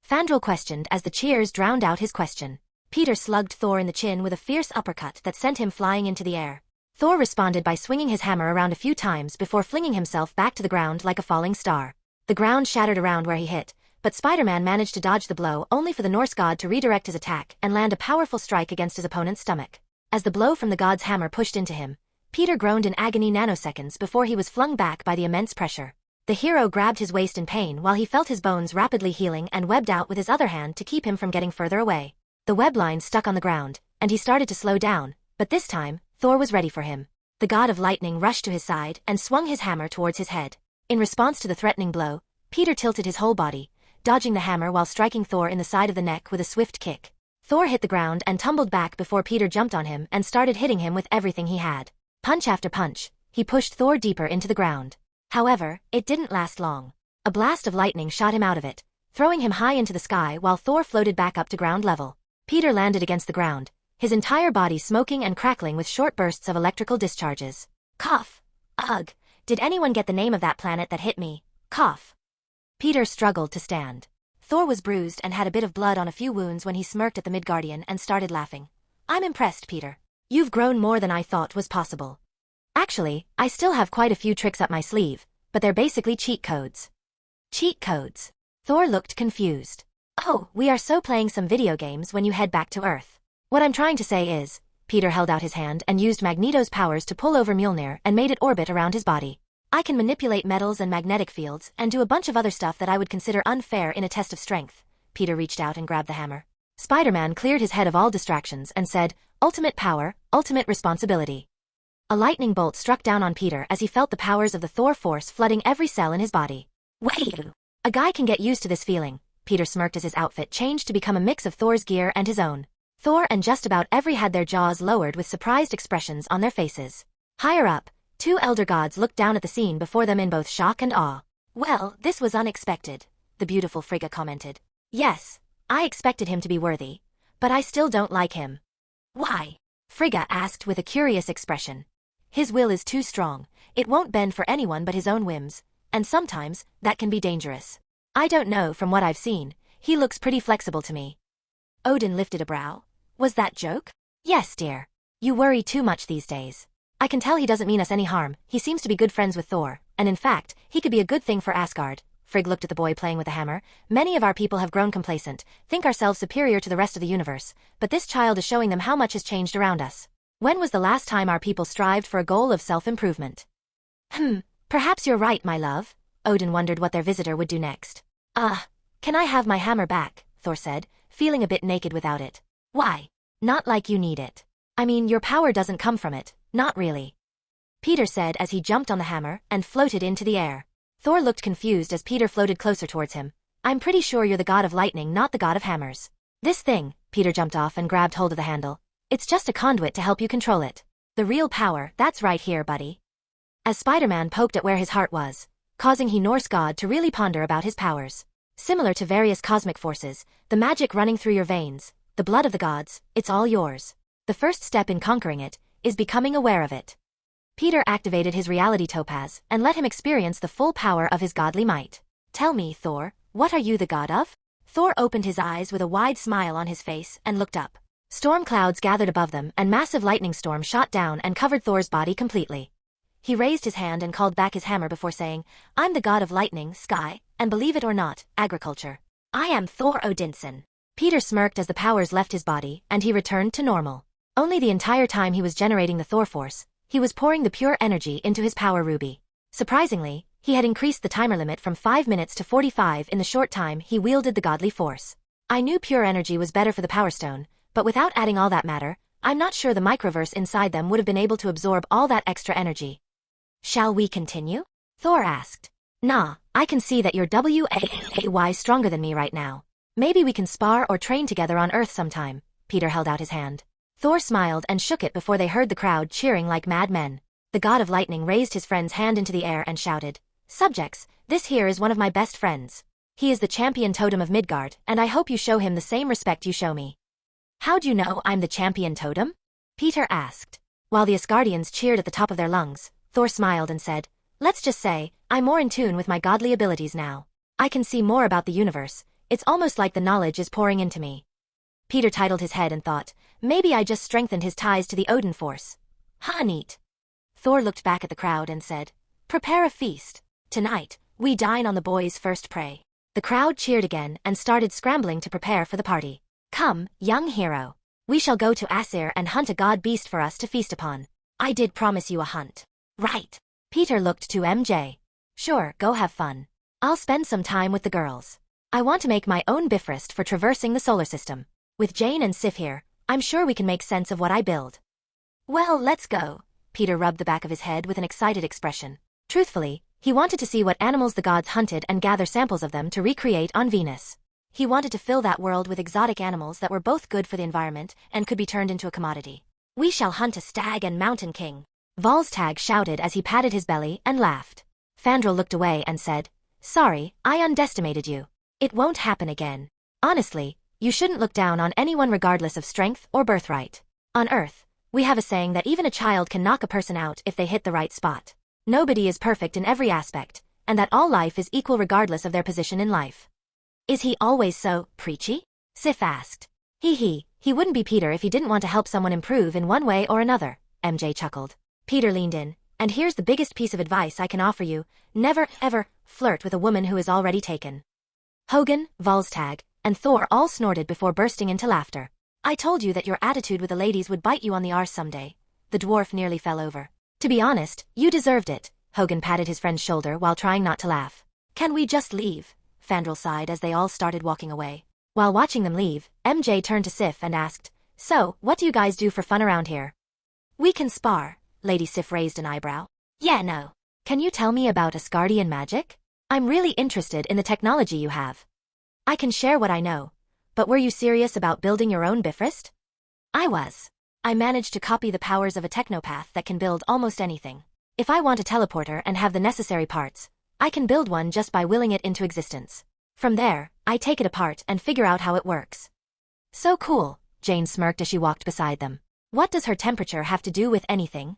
Fandral questioned as the cheers drowned out his question. Peter slugged Thor in the chin with a fierce uppercut that sent him flying into the air. Thor responded by swinging his hammer around a few times before flinging himself back to the ground like a falling star. The ground shattered around where he hit, but Spider-Man managed to dodge the blow only for the Norse god to redirect his attack and land a powerful strike against his opponent's stomach. As the blow from the god's hammer pushed into him, Peter groaned in agony nanoseconds before he was flung back by the immense pressure. The hero grabbed his waist in pain while he felt his bones rapidly healing and webbed out with his other hand to keep him from getting further away. The web line stuck on the ground, and he started to slow down, but this time, Thor was ready for him. The god of lightning rushed to his side and swung his hammer towards his head. In response to the threatening blow, Peter tilted his whole body, dodging the hammer while striking Thor in the side of the neck with a swift kick. Thor hit the ground and tumbled back before Peter jumped on him and started hitting him with everything he had. Punch after punch, he pushed Thor deeper into the ground. However, it didn't last long. A blast of lightning shot him out of it, throwing him high into the sky while Thor floated back up to ground level. Peter landed against the ground, his entire body smoking and crackling with short bursts of electrical discharges. Cough. Ugh. Did anyone get the name of that planet that hit me? Cough. Peter struggled to stand. Thor was bruised and had a bit of blood on a few wounds when he smirked at the Midgardian and started laughing. I'm impressed, Peter. You've grown more than I thought was possible. Actually, I still have quite a few tricks up my sleeve, but they're basically cheat codes. Cheat codes? Thor looked confused. Oh, we are so playing some video games when you head back to Earth. What I'm trying to say is, Peter held out his hand and used Magneto's powers to pull over Mjolnir and made it orbit around his body. I can manipulate metals and magnetic fields and do a bunch of other stuff that I would consider unfair in a test of strength. Peter reached out and grabbed the hammer. Spiderman cleared his head of all distractions and said, ultimate power, ultimate responsibility. A lightning bolt struck down on Peter as he felt the powers of the Thor force flooding every cell in his body. Wait! A guy can get used to this feeling. Peter smirked as his outfit changed to become a mix of Thor's gear and his own. Thor and just about every had their jaws lowered with surprised expressions on their faces. Higher up, two elder gods looked down at the scene before them in both shock and awe. Well, this was unexpected, the beautiful Frigga commented. Yes, I expected him to be worthy, but I still don't like him. Why? Frigga asked with a curious expression. His will is too strong, it won't bend for anyone but his own whims, and sometimes, that can be dangerous. I don't know, from what I've seen, he looks pretty flexible to me. Odin lifted a brow. Was that joke? Yes, dear. You worry too much these days. I can tell he doesn't mean us any harm, he seems to be good friends with Thor, and in fact, he could be a good thing for Asgard. Frigg looked at the boy playing with the hammer. Many of our people have grown complacent, think ourselves superior to the rest of the universe, but this child is showing them how much has changed around us. When was the last time our people strived for a goal of self-improvement? Perhaps you're right, my love. Odin wondered what their visitor would do next. Can I have my hammer back? Thor said, feeling a bit naked without it. Why? Not like you need it. I mean, your power doesn't come from it, not really. Peter said as he jumped on the hammer and floated into the air. Thor looked confused as Peter floated closer towards him. I'm pretty sure you're the god of lightning, not the god of hammers. This thing, Peter jumped off and grabbed hold of the handle. It's just a conduit to help you control it. The real power, that's right here, buddy. As Spider-Man poked at where his heart was, causing he Norse god to really ponder about his powers. Similar to various cosmic forces, the magic running through your veins, the blood of the gods, it's all yours. The first step in conquering it is becoming aware of it. Peter activated his reality topaz and let him experience the full power of his godly might. Tell me, Thor, what are you the god of? Thor opened his eyes with a wide smile on his face and looked up. Storm clouds gathered above them and massive lightning storm shot down and covered Thor's body completely. He raised his hand and called back his hammer before saying, I'm the god of lightning, sky, and believe it or not, agriculture. I am Thor Odinson. Peter smirked as the powers left his body and he returned to normal. Only the entire time he was generating the Thor force, he was pouring the pure energy into his power ruby. Surprisingly, he had increased the timer limit from 5 minutes to 45 in the short time he wielded the godly force. I knew pure energy was better for the Power Stone, but without adding all that matter, I'm not sure the microverse inside them would have been able to absorb all that extra energy. Shall we continue? Thor asked. Nah, I can see that you're way stronger than me right now. Maybe we can spar or train together on Earth sometime. Peter held out his hand. Thor smiled and shook it before they heard the crowd cheering like mad men. The god of lightning raised his friend's hand into the air and shouted, Subjects, this here is one of my best friends. He is the champion totem of Midgard, and I hope you show him the same respect you show me. How'd you know I'm the champion totem? Peter asked. While the Asgardians cheered at the top of their lungs, Thor smiled and said, Let's just say, I'm more in tune with my godly abilities now. I can see more about the universe, it's almost like the knowledge is pouring into me. Peter titled his head and thought, maybe I just strengthened his ties to the Odin force. Ha, neat. Thor looked back at the crowd and said, Prepare a feast. Tonight, we dine on the boys' first prey. The crowd cheered again and started scrambling to prepare for the party. Come, young hero. We shall go to Aesir and hunt a god beast for us to feast upon. I did promise you a hunt. Right. Peter looked to MJ. Sure, go have fun. I'll spend some time with the girls. I want to make my own Bifrost for traversing the solar system. With Jane and Sif here, I'm sure we can make sense of what I build. Well, let's go. Peter rubbed the back of his head with an excited expression. Truthfully, he wanted to see what animals the gods hunted and gather samples of them to recreate on Venus. He wanted to fill that world with exotic animals that were both good for the environment and could be turned into a commodity. We shall hunt a stag and mountain king. Volstagg shouted as he patted his belly and laughed. Fandral looked away and said, Sorry, I underestimated you. It won't happen again. Honestly, you shouldn't look down on anyone regardless of strength or birthright. On Earth, we have a saying that even a child can knock a person out if they hit the right spot. Nobody is perfect in every aspect, and that all life is equal regardless of their position in life. Is he always so preachy? Sif asked. He wouldn't be Peter if he didn't want to help someone improve in one way or another, MJ chuckled. Peter leaned in. And here's the biggest piece of advice I can offer you. Never, ever, flirt with a woman who is already taken. Hogan, Volstagg, and Thor all snorted before bursting into laughter. I told you that your attitude with the ladies would bite you on the arse someday. The dwarf nearly fell over. To be honest, you deserved it. Hogan patted his friend's shoulder while trying not to laugh. Can we just leave? Fandral sighed as they all started walking away. While watching them leave, MJ turned to Sif and asked, So, what do you guys do for fun around here? We can spar. Lady Sif raised an eyebrow. Yeah, no. Can you tell me about Asgardian magic? I'm really interested in the technology you have. I can share what I know. But were you serious about building your own Bifrost? I was. I managed to copy the powers of a technopath that can build almost anything. If I want a teleporter and have the necessary parts, I can build one just by willing it into existence. From there, I take it apart and figure out how it works. So cool, Jane smirked as she walked beside them. What does her temperature have to do with anything?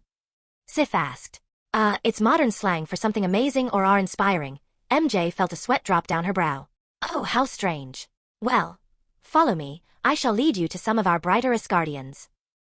Sif asked. It's modern slang for something amazing or awe-inspiring. MJ felt a sweat drop down her brow. Oh, how strange. Well, follow me, I shall lead you to some of our brighter Asgardians.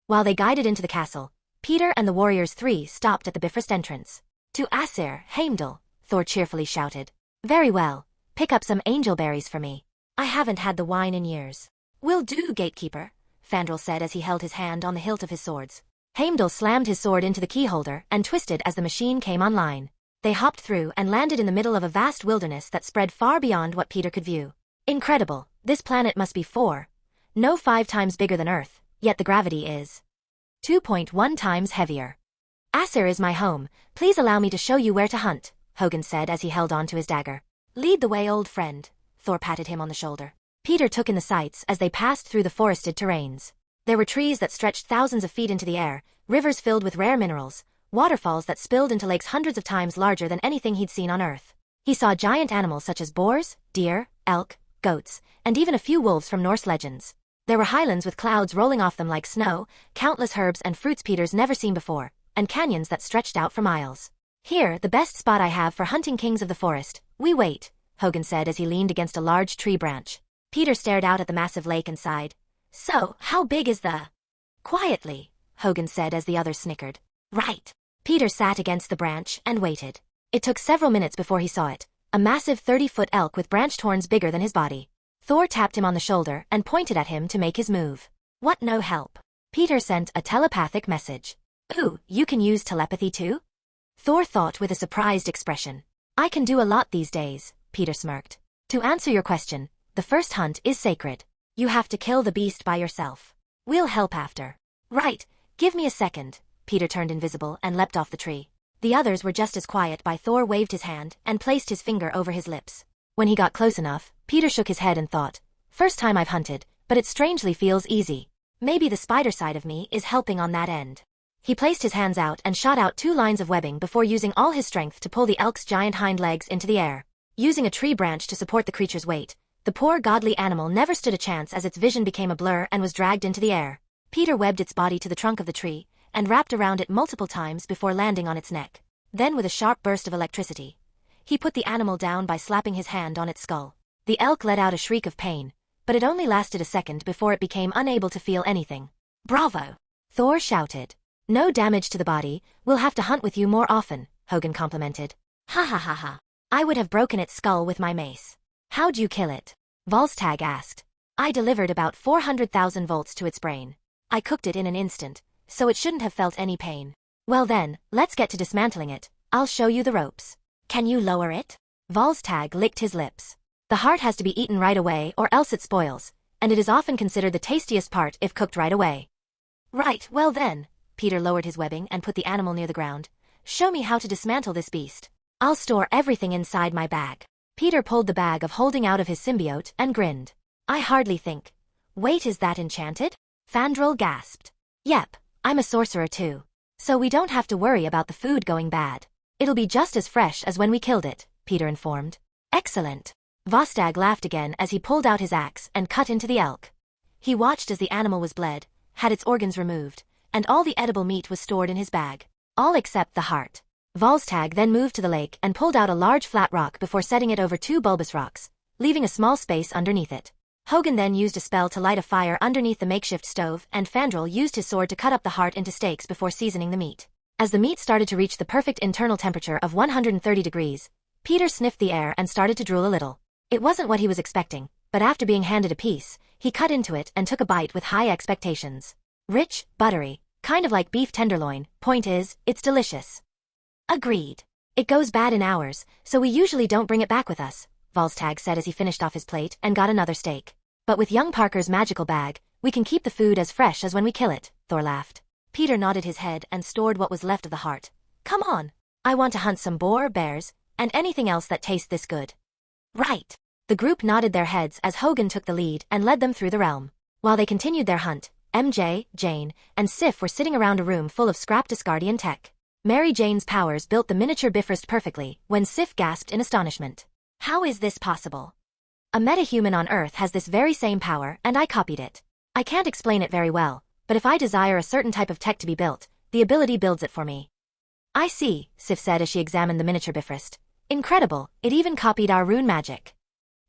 While they guided into the castle, Peter and the warriors 3 stopped at the Bifrost entrance. To Aesir, Heimdall, Thor cheerfully shouted. Very well, pick up some angel berries for me. I haven't had the wine in years. Will do, gatekeeper, Fandral said as he held his hand on the hilt of his swords. Heimdall slammed his sword into the keyholder and twisted as the machine came online. They hopped through and landed in the middle of a vast wilderness that spread far beyond what Peter could view. Incredible, this planet must be 5 times bigger than Earth, yet the gravity is 2.1 times heavier. Aesir is my home, please allow me to show you where to hunt, Hogan said as he held on to his dagger. Lead the way, old friend, Thor patted him on the shoulder. Peter took in the sights as they passed through the forested terrains. There were trees that stretched thousands of feet into the air, rivers filled with rare minerals, waterfalls that spilled into lakes hundreds of times larger than anything he'd seen on Earth. He saw giant animals such as boars, deer, elk, goats, and even a few wolves from Norse legends. There were highlands with clouds rolling off them like snow, countless herbs and fruits Peter's never seen before, and canyons that stretched out for miles. Here, the best spot I have for hunting kings of the forest. We wait, Hogan said as he leaned against a large tree branch. Peter stared out at the massive lake and sighed. So, how big is the... Quietly, Hogan said as the others snickered. Right. Peter sat against the branch and waited. It took several minutes before he saw it, a massive 30-foot elk with branched horns bigger than his body. Thor tapped him on the shoulder and pointed at him to make his move. What, no help? Peter sent a telepathic message. Ooh, you can use telepathy too? Thor thought with a surprised expression. I can do a lot these days, Peter smirked. To answer your question, the first hunt is sacred. You have to kill the beast by yourself. We'll help after. Right, give me a second. Peter turned invisible and leapt off the tree. The others were just as quiet by Thor waved his hand and placed his finger over his lips. When he got close enough, Peter shook his head and thought, first time I've hunted, but it strangely feels easy. Maybe the spider side of me is helping on that end. He placed his hands out and shot out 2 lines of webbing before using all his strength to pull the elk's giant hind legs into the air. Using a tree branch to support the creature's weight, the poor godly animal never stood a chance as its vision became a blur and was dragged into the air. Peter webbed its body to the trunk of the tree and wrapped around it multiple times before landing on its neck. Then with a sharp burst of electricity, he put the animal down by slapping his hand on its skull. The elk let out a shriek of pain, but it only lasted a second before it became unable to feel anything. Bravo! Thor shouted. No damage to the body, we'll have to hunt with you more often, Hogan complimented. Ha ha ha ha. I would have broken its skull with my mace. How'd you kill it? Volstagg asked. I delivered about 400,000 volts to its brain. I cooked it in an instant, so it shouldn't have felt any pain. Well then, let's get to dismantling it. I'll show you the ropes. Can you lower it? Volstagg licked his lips. The heart has to be eaten right away or else it spoils, and it is often considered the tastiest part if cooked right away. Right, well then. Peter lowered his webbing and put the animal near the ground. Show me how to dismantle this beast. I'll store everything inside my bag. Peter pulled the bag of holding out of his symbiote and grinned. I hardly think. Wait, is that enchanted? Fandral gasped. Yep, I'm a sorcerer too. So we don't have to worry about the food going bad. It'll be just as fresh as when we killed it, Peter informed. Excellent. Volstagg laughed again as he pulled out his axe and cut into the elk. He watched as the animal was bled, had its organs removed, and all the edible meat was stored in his bag. All except the heart. Volstagg then moved to the lake and pulled out a large flat rock before setting it over 2 bulbous rocks, leaving a small space underneath it. Hogan then used a spell to light a fire underneath the makeshift stove, and Fandral used his sword to cut up the heart into steaks before seasoning the meat. As the meat started to reach the perfect internal temperature of 130 degrees, Peter sniffed the air and started to drool a little. It wasn't what he was expecting, but after being handed a piece, he cut into it and took a bite with high expectations. Rich, buttery, kind of like beef tenderloin. Point is, it's delicious. Agreed. It goes bad in hours, so we usually don't bring it back with us, Volstagg said as he finished off his plate and got another steak. But with young Parker's magical bag, we can keep the food as fresh as when we kill it, Thor laughed. Peter nodded his head and stored what was left of the heart. Come on. I want to hunt some boar, bears, and anything else that tastes this good. Right. The group nodded their heads as Hogan took the lead and led them through the realm. While they continued their hunt, MJ, Jane, and Sif were sitting around a room full of scrap Discardian tech. Mary Jane's powers built the miniature Bifrost perfectly when Sif gasped in astonishment. How is this possible? A metahuman on Earth has this very same power, and I copied it. I can't explain it very well, but if I desire a certain type of tech to be built, the ability builds it for me. I see, Sif said as she examined the miniature Bifrost. Incredible, it even copied our rune magic.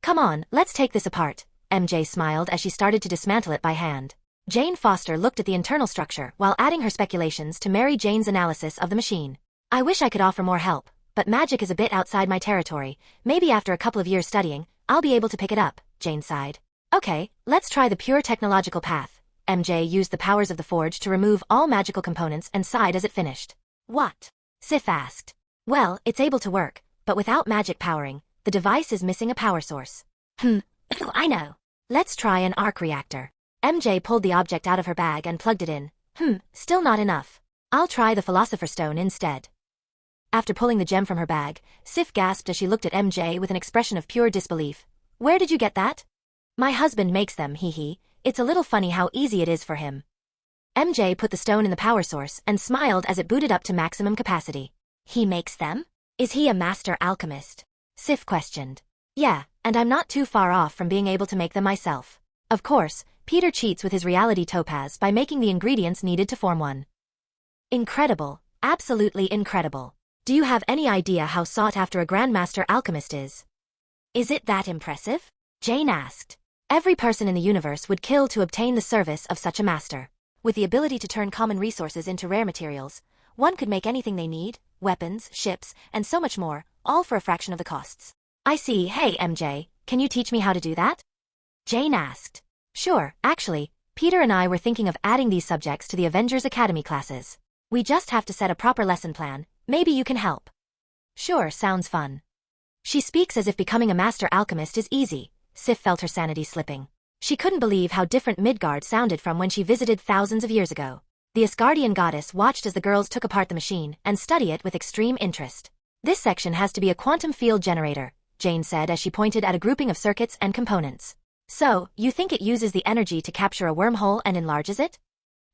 Come on, let's take this apart, MJ smiled as she started to dismantle it by hand. Jane Foster looked at the internal structure while adding her speculations to Mary Jane's analysis of the machine. I wish I could offer more help, but magic is a bit outside my territory. Maybe after a couple of years studying, I'll be able to pick it up, Jane sighed. Okay, let's try the pure technological path. MJ used the powers of the forge to remove all magical components and sighed as it finished. What? Sif asked. Well, it's able to work, but without magic powering, the device is missing a power source. I know. Let's try an arc reactor. MJ pulled the object out of her bag and plugged it in. Still not enough. I'll try the Philosopher's Stone instead. After pulling the gem from her bag, Sif gasped as she looked at MJ with an expression of pure disbelief. Where did you get that? My husband makes them, hee. It's a little funny how easy it is for him. MJ put the stone in the power source and smiled as it booted up to maximum capacity. He makes them? Is he a master alchemist? Sif questioned. Yeah, and I'm not too far off from being able to make them myself. Of course, Peter cheats with his reality topaz by making the ingredients needed to form one. Incredible, absolutely incredible. Do you have any idea how sought after a grandmaster alchemist is? Is it that impressive? Jane asked. Every person in the universe would kill to obtain the service of such a master. With the ability to turn common resources into rare materials, one could make anything they need, weapons, ships, and so much more, all for a fraction of the costs. I see. Hey, MJ, can you teach me how to do that? Jane asked. Sure, actually, Peter and I were thinking of adding these subjects to the Avengers Academy classes. We just have to set a proper lesson plan. Maybe you can help. Sure, sounds fun. She speaks as if becoming a master alchemist is easy. Sif felt her sanity slipping. She couldn't believe how different Midgard sounded from when she visited thousands of years ago. The Asgardian goddess watched as the girls took apart the machine and studied it with extreme interest. This section has to be a quantum field generator, Jane said as she pointed at a grouping of circuits and components. So, you think it uses the energy to capture a wormhole and enlarges it?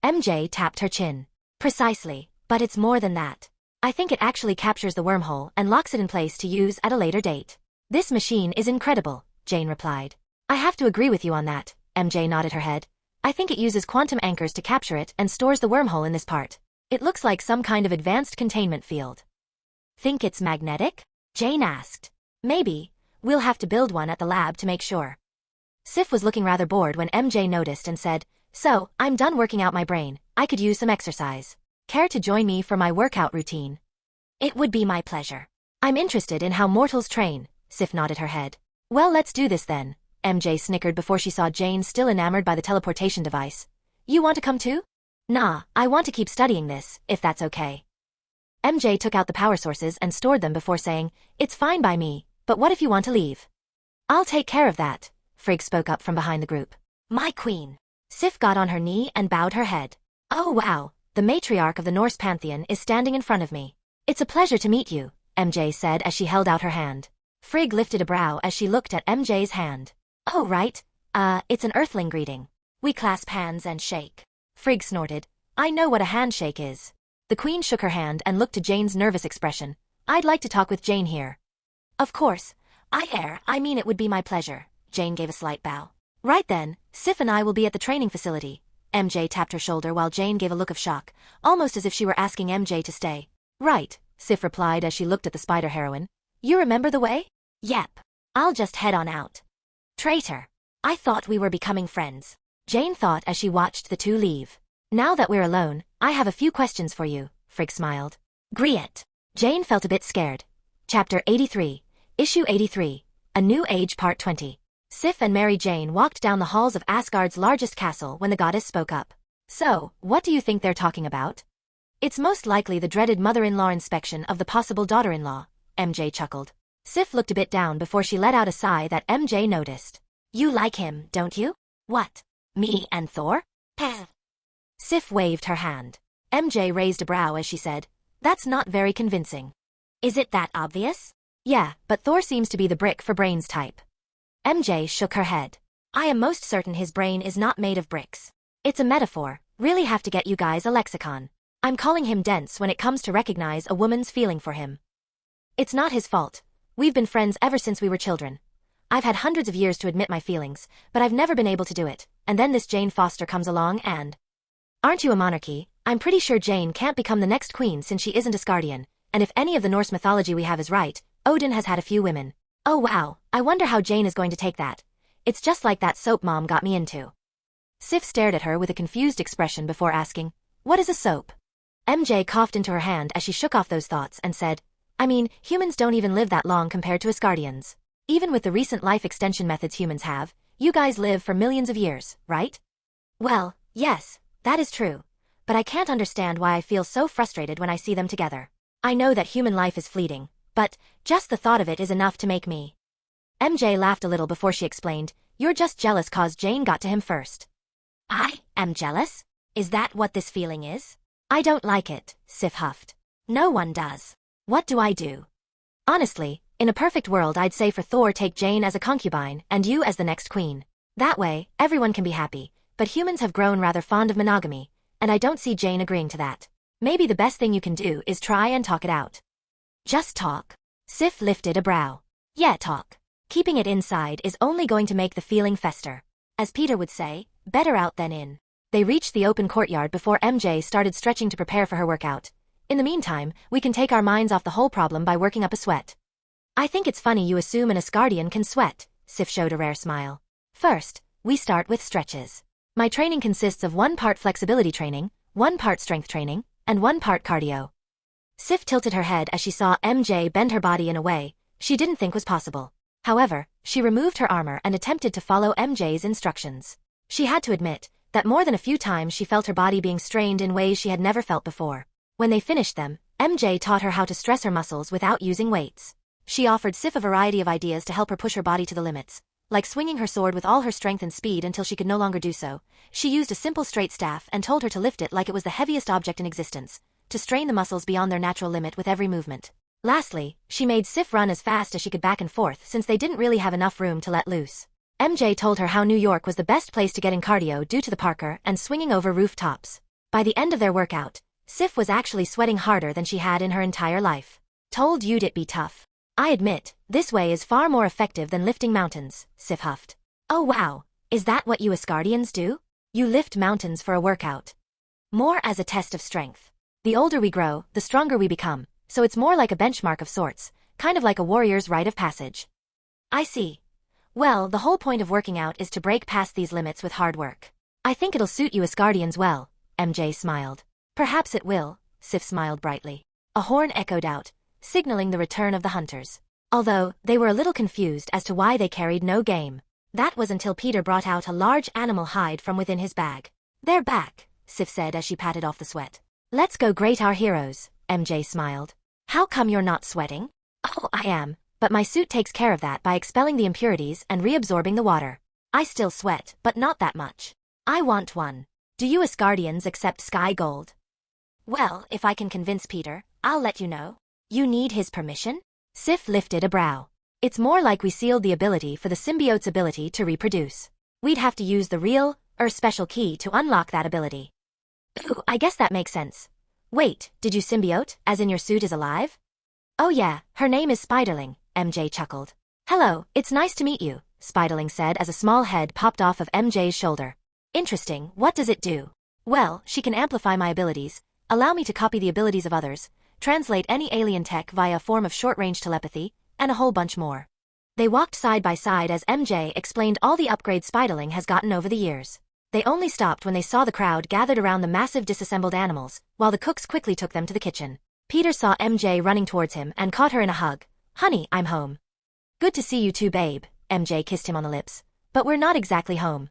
MJ tapped her chin. Precisely, but it's more than that. I think it actually captures the wormhole and locks it in place to use at a later date. This machine is incredible, Jane replied. I have to agree with you on that, MJ nodded her head. I think it uses quantum anchors to capture it and stores the wormhole in this part. It looks like some kind of advanced containment field. Think it's magnetic? Jane asked. Maybe. We'll have to build one at the lab to make sure. Sif was looking rather bored when MJ noticed and said, So, I'm done working out my brain. I could use some exercise. Care to join me for my workout routine? It would be my pleasure. I'm interested in how mortals train, Sif nodded her head. Well, let's do this then, MJ snickered before she saw Jane still enamored by the teleportation device. You want to come too? Nah, I want to keep studying this, if that's okay. MJ took out the power sources and stored them before saying, It's fine by me, but what if you want to leave? I'll take care of that, Frigg spoke up from behind the group. My queen. Sif got on her knee and bowed her head. Oh wow, the matriarch of the Norse pantheon is standing in front of me. It's a pleasure to meet you, MJ said as she held out her hand. Frigg lifted a brow as she looked at MJ's hand. Oh right, it's an earthling greeting. We clasp hands and shake. Frigg snorted. I know what a handshake is. The queen shook her hand and looked to Jane's nervous expression. I'd like to talk with Jane here. Of course. I mean it would be my pleasure. Jane gave a slight bow. Right then, Sif and I will be at the training facility. MJ tapped her shoulder while Jane gave a look of shock, almost as if she were asking MJ to stay. Right, Sif replied as she looked at the spider heroine. You remember the way? Yep. I'll just head on out. Traitor. I thought we were becoming friends. Jane thought as she watched the two leave. Now that we're alone, I have a few questions for you, Frigg smiled. Griet. Jane felt a bit scared. Chapter 83. Issue 83. A New Age Part 20. Sif and Mary Jane walked down the halls of Asgard's largest castle when the goddess spoke up. So, what do you think they're talking about? It's most likely the dreaded mother-in-law inspection of the possible daughter-in-law, MJ chuckled. Sif looked a bit down before she let out a sigh that MJ noticed. You like him, don't you? What? Me and Thor? Sif waved her hand. MJ raised a brow as she said, That's not very convincing. Is it that obvious? Yeah, but Thor seems to be the brick for brains type. MJ shook her head. I am most certain his brain is not made of bricks. It's a metaphor. Really have to get you guys a lexicon. I'm calling him dense when it comes to recognize a woman's feeling for him. It's not his fault. We've been friends ever since we were children. I've had hundreds of years to admit my feelings, but I've never been able to do it, and then this Jane Foster comes along and... Aren't you a monarchy? I'm pretty sure Jane can't become the next queen since she isn't Asgardian, and if any of the Norse mythology we have is right, Odin has had a few women. Oh wow, I wonder how Jane is going to take that. It's just like that soap Mom got me into. Sif stared at her with a confused expression before asking, What is a soap? MJ coughed into her hand as she shook off those thoughts and said, I mean, humans don't even live that long compared to Asgardians. Even with the recent life extension methods humans have, you guys live for millions of years, right? Well, yes, that is true. But I can't understand why I feel so frustrated when I see them together. I know that human life is fleeting, but just the thought of it is enough to make me. MJ laughed a little before she explained, You're just jealous cause Jane got to him first. I am jealous? Is that what this feeling is? I don't like it, Sif huffed. No one does. What do I do? Honestly, in a perfect world I'd say for Thor take Jane as a concubine and you as the next queen. That way, everyone can be happy, but humans have grown rather fond of monogamy, and I don't see Jane agreeing to that. Maybe the best thing you can do is try and talk it out. Just talk. Sif lifted a brow. Yeah, talk. Keeping it inside is only going to make the feeling fester. As Peter would say, better out than in. They reached the open courtyard before MJ started stretching to prepare for her workout. In the meantime, we can take our minds off the whole problem by working up a sweat. I think it's funny you assume an Asgardian can sweat, Sif showed a rare smile. First, we start with stretches. My training consists of 1 part flexibility training, 1 part strength training, and 1 part cardio. Sif tilted her head as she saw MJ bend her body in a way she didn't think was possible. However, she removed her armor and attempted to follow MJ's instructions. She had to admit that more than a few times she felt her body being strained in ways she had never felt before. When they finished them, MJ taught her how to stress her muscles without using weights. She offered Sif a variety of ideas to help her push her body to the limits, like swinging her sword with all her strength and speed until she could no longer do so. She used a simple straight staff and told her to lift it like it was the heaviest object in existence, to strain the muscles beyond their natural limit with every movement. Lastly, she made Sif run as fast as she could back and forth since they didn't really have enough room to let loose. MJ told her how New York was the best place to get in cardio due to the Parker and swinging over rooftops. By the end of their workout, Sif was actually sweating harder than she had in her entire life. Told you'd it be tough. I admit, this way is far more effective than lifting mountains, Sif huffed. Oh wow, is that what you Asgardians do? You lift mountains for a workout. More as a test of strength. The older we grow, the stronger we become, so it's more like a benchmark of sorts, kind of like a warrior's rite of passage. I see. Well, the whole point of working out is to break past these limits with hard work. I think it'll suit you Asgardians well, MJ smiled. Perhaps it will, Sif smiled brightly. A horn echoed out, signaling the return of the hunters. Although, they were a little confused as to why they carried no game. That was until Peter brought out a large animal hide from within his bag. They're back, Sif said as she patted off the sweat. Let's go great our heroes, MJ smiled. How come you're not sweating? Oh, I am, but my suit takes care of that by expelling the impurities and reabsorbing the water. I still sweat, but not that much. I want one. Do you Asgardians accept sky gold? Well, if I can convince Peter, I'll let you know. You need his permission? Sif lifted a brow. It's more like we sealed the ability for the symbiote's ability to reproduce. We'd have to use the real, special key to unlock that ability. Ooh, I guess that makes sense. Wait, did you symbiote, as in your suit is alive? Oh yeah, her name is Spiderling, MJ chuckled. Hello, it's nice to meet you, Spiderling said as a small head popped off of MJ's shoulder. Interesting, what does it do? Well, she can amplify my abilities, allow me to copy the abilities of others, translate any alien tech via a form of short-range telepathy, and a whole bunch more. They walked side by side as MJ explained all the upgrades Spiderling has gotten over the years. They only stopped when they saw the crowd gathered around the massive disassembled animals, while the cooks quickly took them to the kitchen. Peter saw MJ running towards him and caught her in a hug. "Honey, I'm home." "Good to see you too, babe," MJ kissed him on the lips. "But we're not exactly home."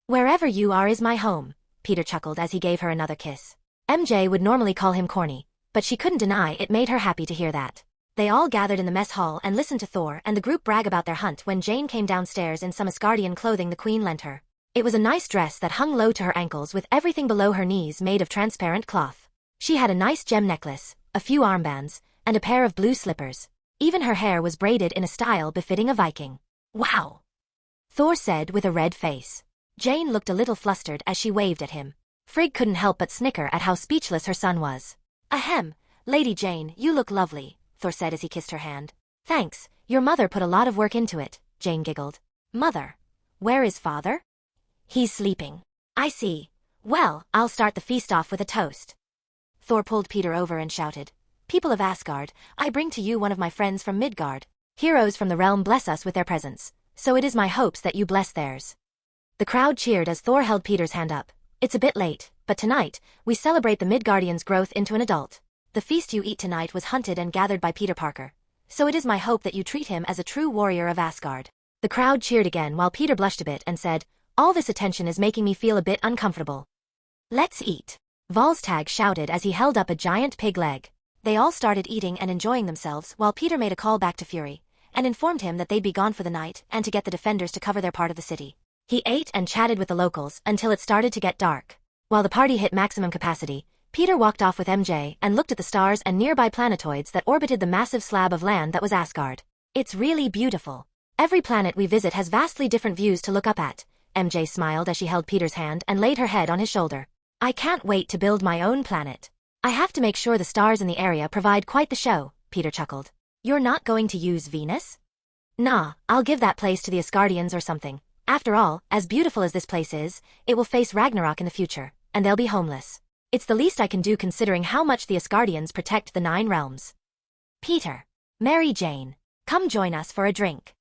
"Wherever you are is my home," Peter chuckled as he gave her another kiss. MJ would normally call him corny, but she couldn't deny it made her happy to hear that. They all gathered in the mess hall and listened to Thor and the group brag about their hunt when Jane came downstairs in some Asgardian clothing the Queen lent her. It was a nice dress that hung low to her ankles with everything below her knees made of transparent cloth. She had a nice gem necklace, a few armbands, and a pair of blue slippers. Even her hair was braided in a style befitting a Viking. "Wow," Thor said with a red face. Jane looked a little flustered as she waved at him. Frigg couldn't help but snicker at how speechless her son was. "Ahem, Lady Jane, you look lovely," Thor said as he kissed her hand. "Thanks, your mother put a lot of work into it," Jane giggled. "Mother? Where is father?" "He's sleeping." "I see. Well, I'll start the feast off with a toast." Thor pulled Peter over and shouted, "People of Asgard, I bring to you one of my friends from Midgard. Heroes from the realm bless us with their presence, so it is my hopes that you bless theirs." The crowd cheered as Thor held Peter's hand up. "It's a bit late, but tonight, we celebrate the Midgardian's growth into an adult. The feast you eat tonight was hunted and gathered by Peter Parker, so it is my hope that you treat him as a true warrior of Asgard." The crowd cheered again while Peter blushed a bit and said, "All this attention is making me feel a bit uncomfortable." "Let's eat," Volstagg shouted as he held up a giant pig leg. They all started eating and enjoying themselves while Peter made a call back to Fury, and informed him that they'd be gone for the night and to get the defenders to cover their part of the city. He ate and chatted with the locals until it started to get dark. While the party hit maximum capacity, Peter walked off with MJ and looked at the stars and nearby planetoids that orbited the massive slab of land that was Asgard. "It's really beautiful. Every planet we visit has vastly different views to look up at." MJ smiled as she held Peter's hand and laid her head on his shoulder. "I can't wait to build my own planet. I have to make sure the stars in the area provide quite the show," Peter chuckled. "You're not going to use Venus?" "Nah, I'll give that place to the Asgardians or something. After all, as beautiful as this place is, it will face Ragnarok in the future, and they'll be homeless. It's the least I can do considering how much the Asgardians protect the 9 realms." "Peter, Mary Jane, come join us for a drink,"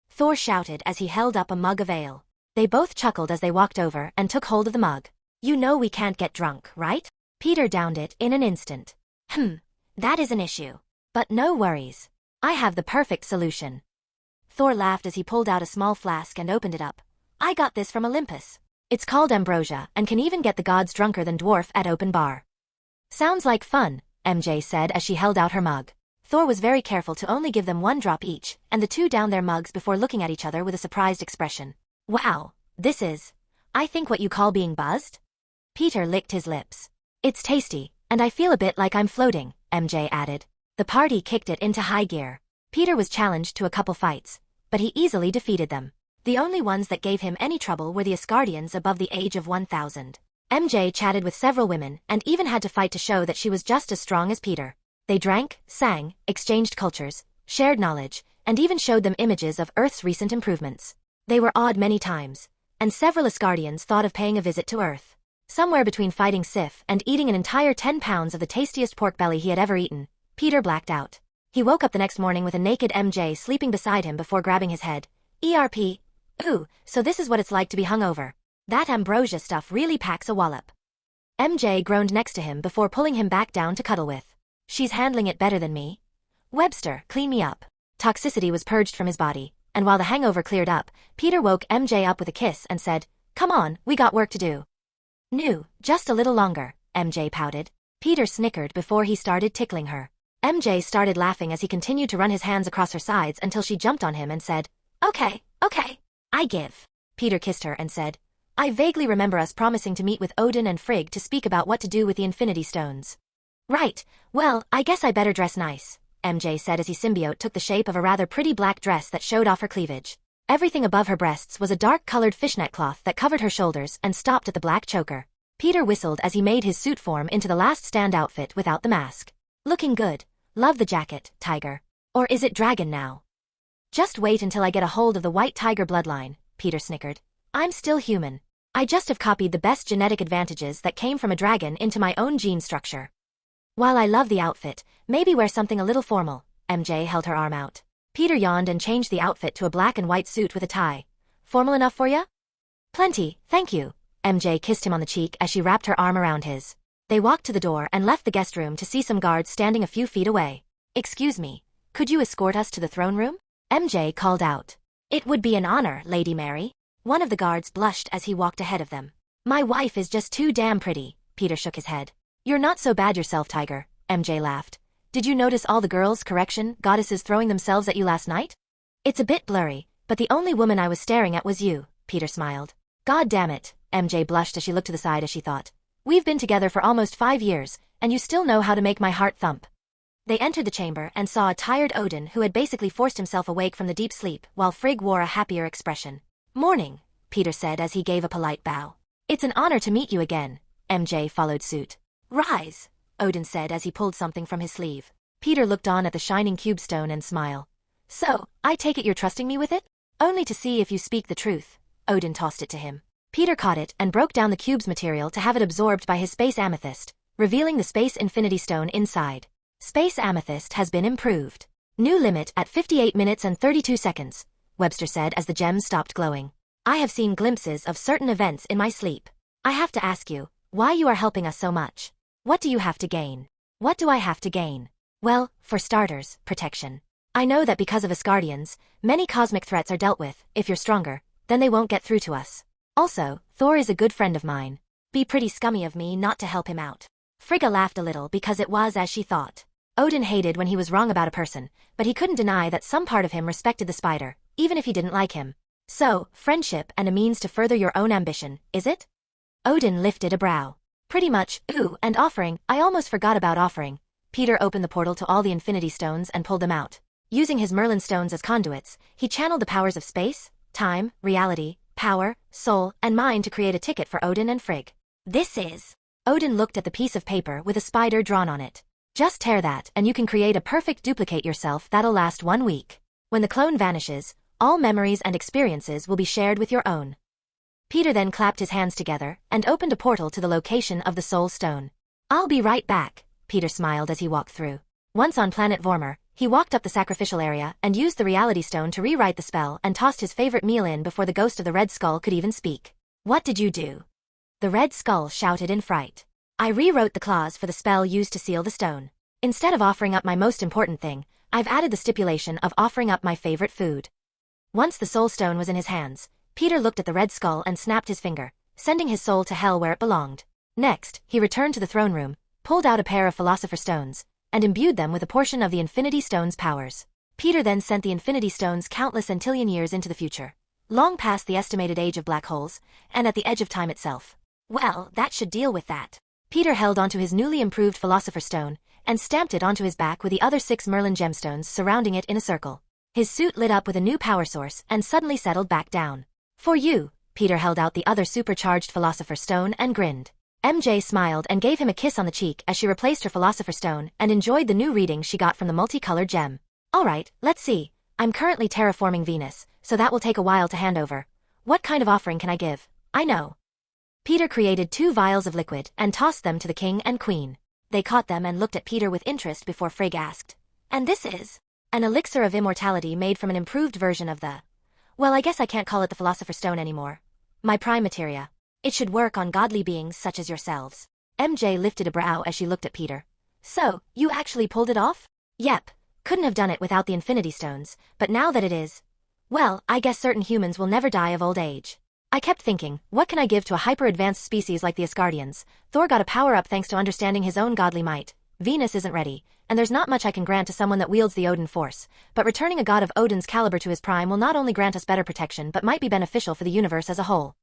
Thor shouted as he held up a mug of ale. They both chuckled as they walked over and took hold of the mug. "You know we can't get drunk, right?" Peter downed it in an instant. That is an issue. But no worries. I have the perfect solution." Thor laughed as he pulled out a small flask and opened it up. "I got this from Olympus. It's called ambrosia and can even get the gods drunker than dwarf at open bar." "Sounds like fun," MJ said as she held out her mug. Thor was very careful to only give them 1 drop each, and the two downed their mugs before looking at each other with a surprised expression. "Wow, this is, I think, what you call being buzzed?" Peter licked his lips. "It's tasty, and I feel a bit like I'm floating," MJ added. The party kicked it into high gear. Peter was challenged to a couple fights, but he easily defeated them. The only ones that gave him any trouble were the Asgardians above the age of 1,000. MJ chatted with several women and even had to fight to show that she was just as strong as Peter. They drank, sang, exchanged cultures, shared knowledge, and even showed them images of Earth's recent improvements. They were awed many times, and several Asgardians thought of paying a visit to Earth. Somewhere between fighting Sif and eating an entire 10 pounds of the tastiest pork belly he had ever eaten, Peter blacked out. He woke up the next morning with a naked MJ sleeping beside him before grabbing his head. "ERP. Ooh, so this is what it's like to be hungover. That ambrosia stuff really packs a wallop." MJ groaned next to him before pulling him back down to cuddle with. "She's handling it better than me. Webster, clean me up." Toxicity was purged from his body, and while the hangover cleared up, Peter woke MJ up with a kiss and said, "Come on, we got work to do." "No, just a little longer," MJ pouted. Peter snickered before he started tickling her. MJ started laughing as he continued to run his hands across her sides until she jumped on him and said, Okay, I give." Peter kissed her and said, "I vaguely remember us promising to meet with Odin and Frigg to speak about what to do with the Infinity Stones." "Right, well, I guess I better dress nice," MJ said as his symbiote took the shape of a rather pretty black dress that showed off her cleavage. Everything above her breasts was a dark-colored fishnet cloth that covered her shoulders and stopped at the black choker. Peter whistled as he made his suit form into the last stand outfit without the mask. "Looking good. Love the jacket, Tiger. Or is it Dragon now?" "Just wait until I get a hold of the White Tiger bloodline," Peter snickered. "I'm still human. I just have copied the best genetic advantages that came from a dragon into my own gene structure." While I love the outfit, Maybe wear something a little formal. MJ held her arm out. Peter yawned and changed the outfit to a black and white suit with a tie. Formal enough for ya? Plenty, thank you. MJ kissed him on the cheek as she wrapped her arm around his. They walked to the door and left the guest room to see some guards standing a few feet away. Excuse me, could you escort us to the throne room? MJ called out. It would be an honor, Lady Mary. One of the guards blushed as he walked ahead of them. My wife is just too damn pretty. Peter shook his head. You're not so bad yourself, Tiger. MJ laughed. Did you notice all the girls, goddesses throwing themselves at you last night? It's a bit blurry, but the only woman I was staring at was you, Peter smiled. God damn it, MJ blushed as she looked to the side as she thought. We've been together for almost 5 years, and you still know how to make my heart thump. They entered the chamber and saw a tired Odin who had basically forced himself awake from the deep sleep while Frigg wore a happier expression. Morning, Peter said as he gave a polite bow. It's an honor to meet you again. MJ followed suit. Rise, Odin said as he pulled something from his sleeve. Peter looked on at the shining cubestone and smiled. So, I take it you're trusting me with it? Only to see if you speak the truth. Odin tossed it to him. Peter caught it and broke down the cube's material to have it absorbed by his space amethyst, revealing the space infinity stone inside. Space amethyst has been improved. New limit at 58 minutes and 32 seconds, Webster said as the gem stopped glowing. I have seen glimpses of certain events in my sleep. I have to ask you, why you are helping us so much? What do you have to gain? What do I have to gain? Well, for starters, protection. I know that because of Asgardians, many cosmic threats are dealt with. If you're stronger, then they won't get through to us. Also, Thor is a good friend of mine. Be pretty scummy of me not to help him out. Frigga laughed a little because it was as she thought. Odin hated when he was wrong about a person, but he couldn't deny that some part of him respected the spider, even if he didn't like him. So, friendship and a means to further your own ambition, is it? Odin lifted a brow. Pretty much, ooh, and offering, I almost forgot about offering. Peter opened the portal to all the infinity stones and pulled them out. Using his Merlin stones as conduits, he channeled the powers of space, time, reality, power, soul, and mind to create a ticket for Odin and Frigg. This is... Odin looked at the piece of paper with a spider drawn on it. Just tear that and you can create a perfect duplicate yourself that'll last 1 week. When the clone vanishes, all memories and experiences will be shared with your own. Peter then clapped his hands together and opened a portal to the location of the Soul Stone. I'll be right back, Peter smiled as he walked through. Once on planet Vormir, he walked up the sacrificial area and used the reality stone to rewrite the spell and tossed his favorite meal in before the ghost of the Red Skull could even speak. What did you do? The Red Skull shouted in fright. I rewrote the clause for the spell used to seal the stone. Instead of offering up my most important thing, I've added the stipulation of offering up my favorite food. Once the Soul Stone was in his hands, Peter looked at the Red Skull and snapped his finger, sending his soul to hell where it belonged. Next, he returned to the throne room, pulled out a pair of Philosopher's Stones, and imbued them with a portion of the Infinity Stone's powers. Peter then sent the Infinity Stones countless centillion years into the future, long past the estimated age of black holes, and at the edge of time itself. Well, that should deal with that. Peter held onto his newly improved Philosopher's Stone, and stamped it onto his back with the other 6 Merlin gemstones surrounding it in a circle. His suit lit up with a new power source and suddenly settled back down. For you, Peter held out the other supercharged Philosopher's Stone and grinned. MJ smiled and gave him a kiss on the cheek as she replaced her Philosopher's Stone and enjoyed the new reading she got from the multicolored gem. Alright, let's see. I'm currently terraforming Venus, so that will take a while to hand over. What kind of offering can I give? I know. Peter created 2 vials of liquid and tossed them to the king and queen. They caught them and looked at Peter with interest before Frigg asked. And this is? An elixir of immortality made from an improved version of the... Well, I guess I can't call it the Philosopher's Stone anymore. My prime materia. It should work on godly beings such as yourselves. MJ lifted a brow as she looked at Peter. So, you actually pulled it off? Yep. Couldn't have done it without the Infinity Stones, but now that it is... Well, I guess certain humans will never die of old age. I kept thinking, what can I give to a hyper-advanced species like the Asgardians? Thor got a power-up thanks to understanding his own godly might. Venus isn't ready, and there's not much I can grant to someone that wields the Odin force, but returning a god of Odin's caliber to his prime will not only grant us better protection but might be beneficial for the universe as a whole.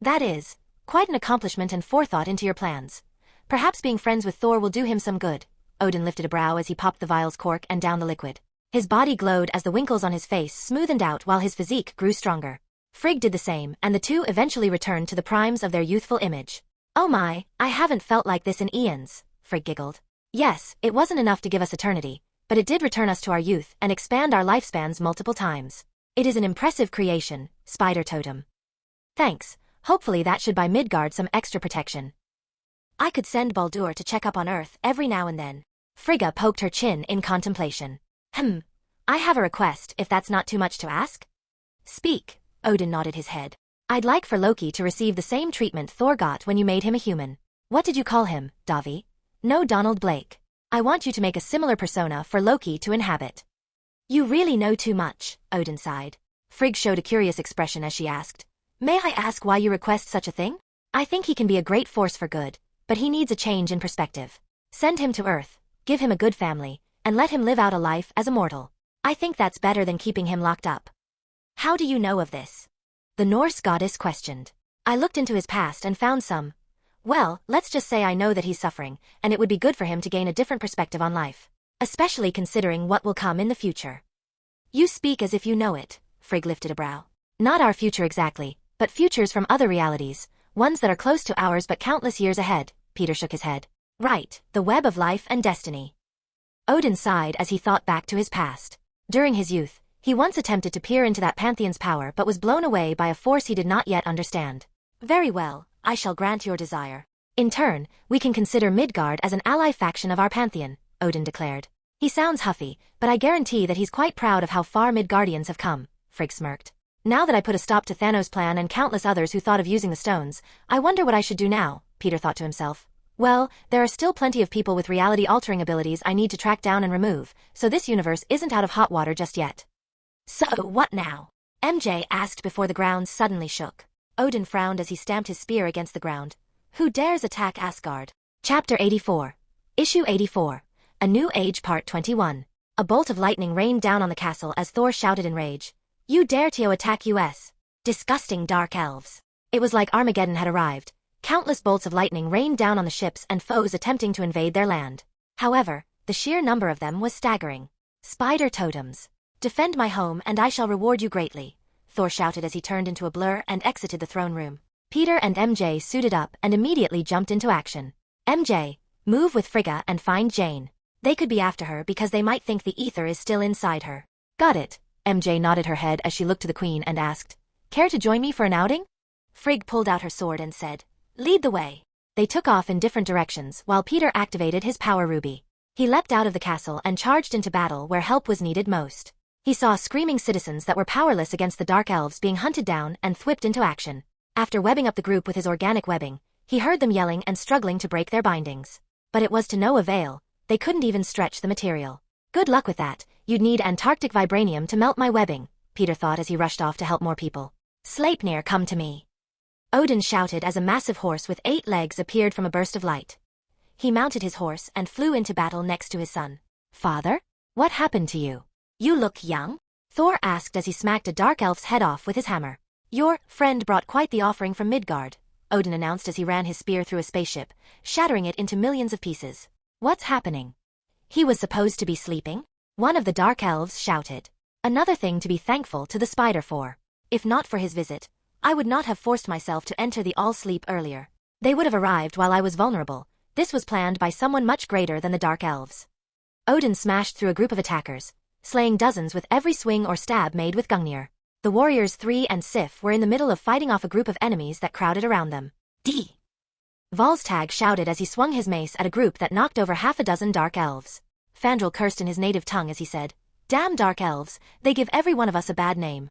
That is, quite an accomplishment and forethought into your plans. Perhaps being friends with Thor will do him some good. Odin lifted a brow as he popped the vial's cork and down the liquid. His body glowed as the wrinkles on his face smoothened out while his physique grew stronger. Frigg did the same, and the two eventually returned to the primes of their youthful image. Oh my, I haven't felt like this in eons, Frigg giggled. Yes, it wasn't enough to give us eternity, but it did return us to our youth and expand our lifespans multiple times. It is an impressive creation, Spider Totem. Thanks, hopefully that should buy Midgard some extra protection. I could send Baldur to check up on Earth every now and then. Frigga poked her chin in contemplation. I have a request, if that's not too much to ask. Speak, Odin nodded his head. I'd like for Loki to receive the same treatment Thor got when you made him a human. What did you call him, Davi? No, Donald Blake. I want you to make a similar persona for Loki to inhabit. You really know too much, Odin sighed. Frigg showed a curious expression as she asked, May I ask why you request such a thing? I think he can be a great force for good, but he needs a change in perspective. Send him to Earth, give him a good family, and let him live out a life as a mortal. I think that's better than keeping him locked up. How do you know of this? The Norse goddess questioned. I looked into his past and found some. Well, let's just say I know that he's suffering, and it would be good for him to gain a different perspective on life. Especially considering what will come in the future. You speak as if you know it, Frigg lifted a brow. Not our future exactly, but futures from other realities, ones that are close to ours but countless years ahead, Peter shook his head. Right, the web of life and destiny. Odin sighed as he thought back to his past. During his youth, he once attempted to peer into that pantheon's power but was blown away by a force he did not yet understand. Very well, I shall grant your desire. In turn, we can consider Midgard as an ally faction of our pantheon, Odin declared. He sounds huffy, but I guarantee that he's quite proud of how far Midgardians have come, Frigg smirked. Now that I put a stop to Thanos' plan and countless others who thought of using the stones, I wonder what I should do now, Peter thought to himself. Well, there are still plenty of people with reality-altering abilities I need to track down and remove, so this universe isn't out of hot water just yet. So, what now? MJ asked before the ground suddenly shook. Odin frowned as he stamped his spear against the ground. Who dares attack Asgard? Chapter 84. Issue 84. A New Age Part 21. A bolt of lightning rained down on the castle as Thor shouted in rage. You dare to attack us? Disgusting dark elves. It was like Armageddon had arrived. Countless bolts of lightning rained down on the ships and foes attempting to invade their land. However, the sheer number of them was staggering. Spider totems. Defend my home and I shall reward you greatly, Thor shouted as he turned into a blur and exited the throne room. Peter and MJ suited up and immediately jumped into action. MJ, move with Frigga and find Jane. They could be after her because they might think the ether is still inside her. Got it. MJ nodded her head as she looked to the queen and asked, Care to join me for an outing? Frigg pulled out her sword and said, Lead the way. They took off in different directions while Peter activated his power ruby. He leapt out of the castle and charged into battle where help was needed most. He saw screaming citizens that were powerless against the dark elves being hunted down and whipped into action. After webbing up the group with his organic webbing, he heard them yelling and struggling to break their bindings. But it was to no avail, they couldn't even stretch the material. Good luck with that, you'd need Antarctic vibranium to melt my webbing, Peter thought as he rushed off to help more people. Sleipnir, come to me. Odin shouted as a massive horse with 8 legs appeared from a burst of light. He mounted his horse and flew into battle next to his son. Father? What happened to you? You look young? Thor asked as he smacked a dark elf's head off with his hammer. Your friend brought quite the offering from Midgard, Odin announced as he ran his spear through a spaceship, shattering it into millions of pieces. What's happening? He was supposed to be sleeping? One of the dark elves shouted. Another thing to be thankful to the spider for. If not for his visit, I would not have forced myself to enter the all-sleep earlier. They would have arrived while I was vulnerable. This was planned by someone much greater than the dark elves. Odin smashed through a group of attackers, slaying dozens with every swing or stab made with Gungnir. The warriors 3 and Sif were in the middle of fighting off a group of enemies that crowded around them. D. Volstagg shouted as he swung his mace at a group that knocked over half a dozen dark elves. Fandral cursed in his native tongue as he said, Damn dark elves, they give every one of us a bad name.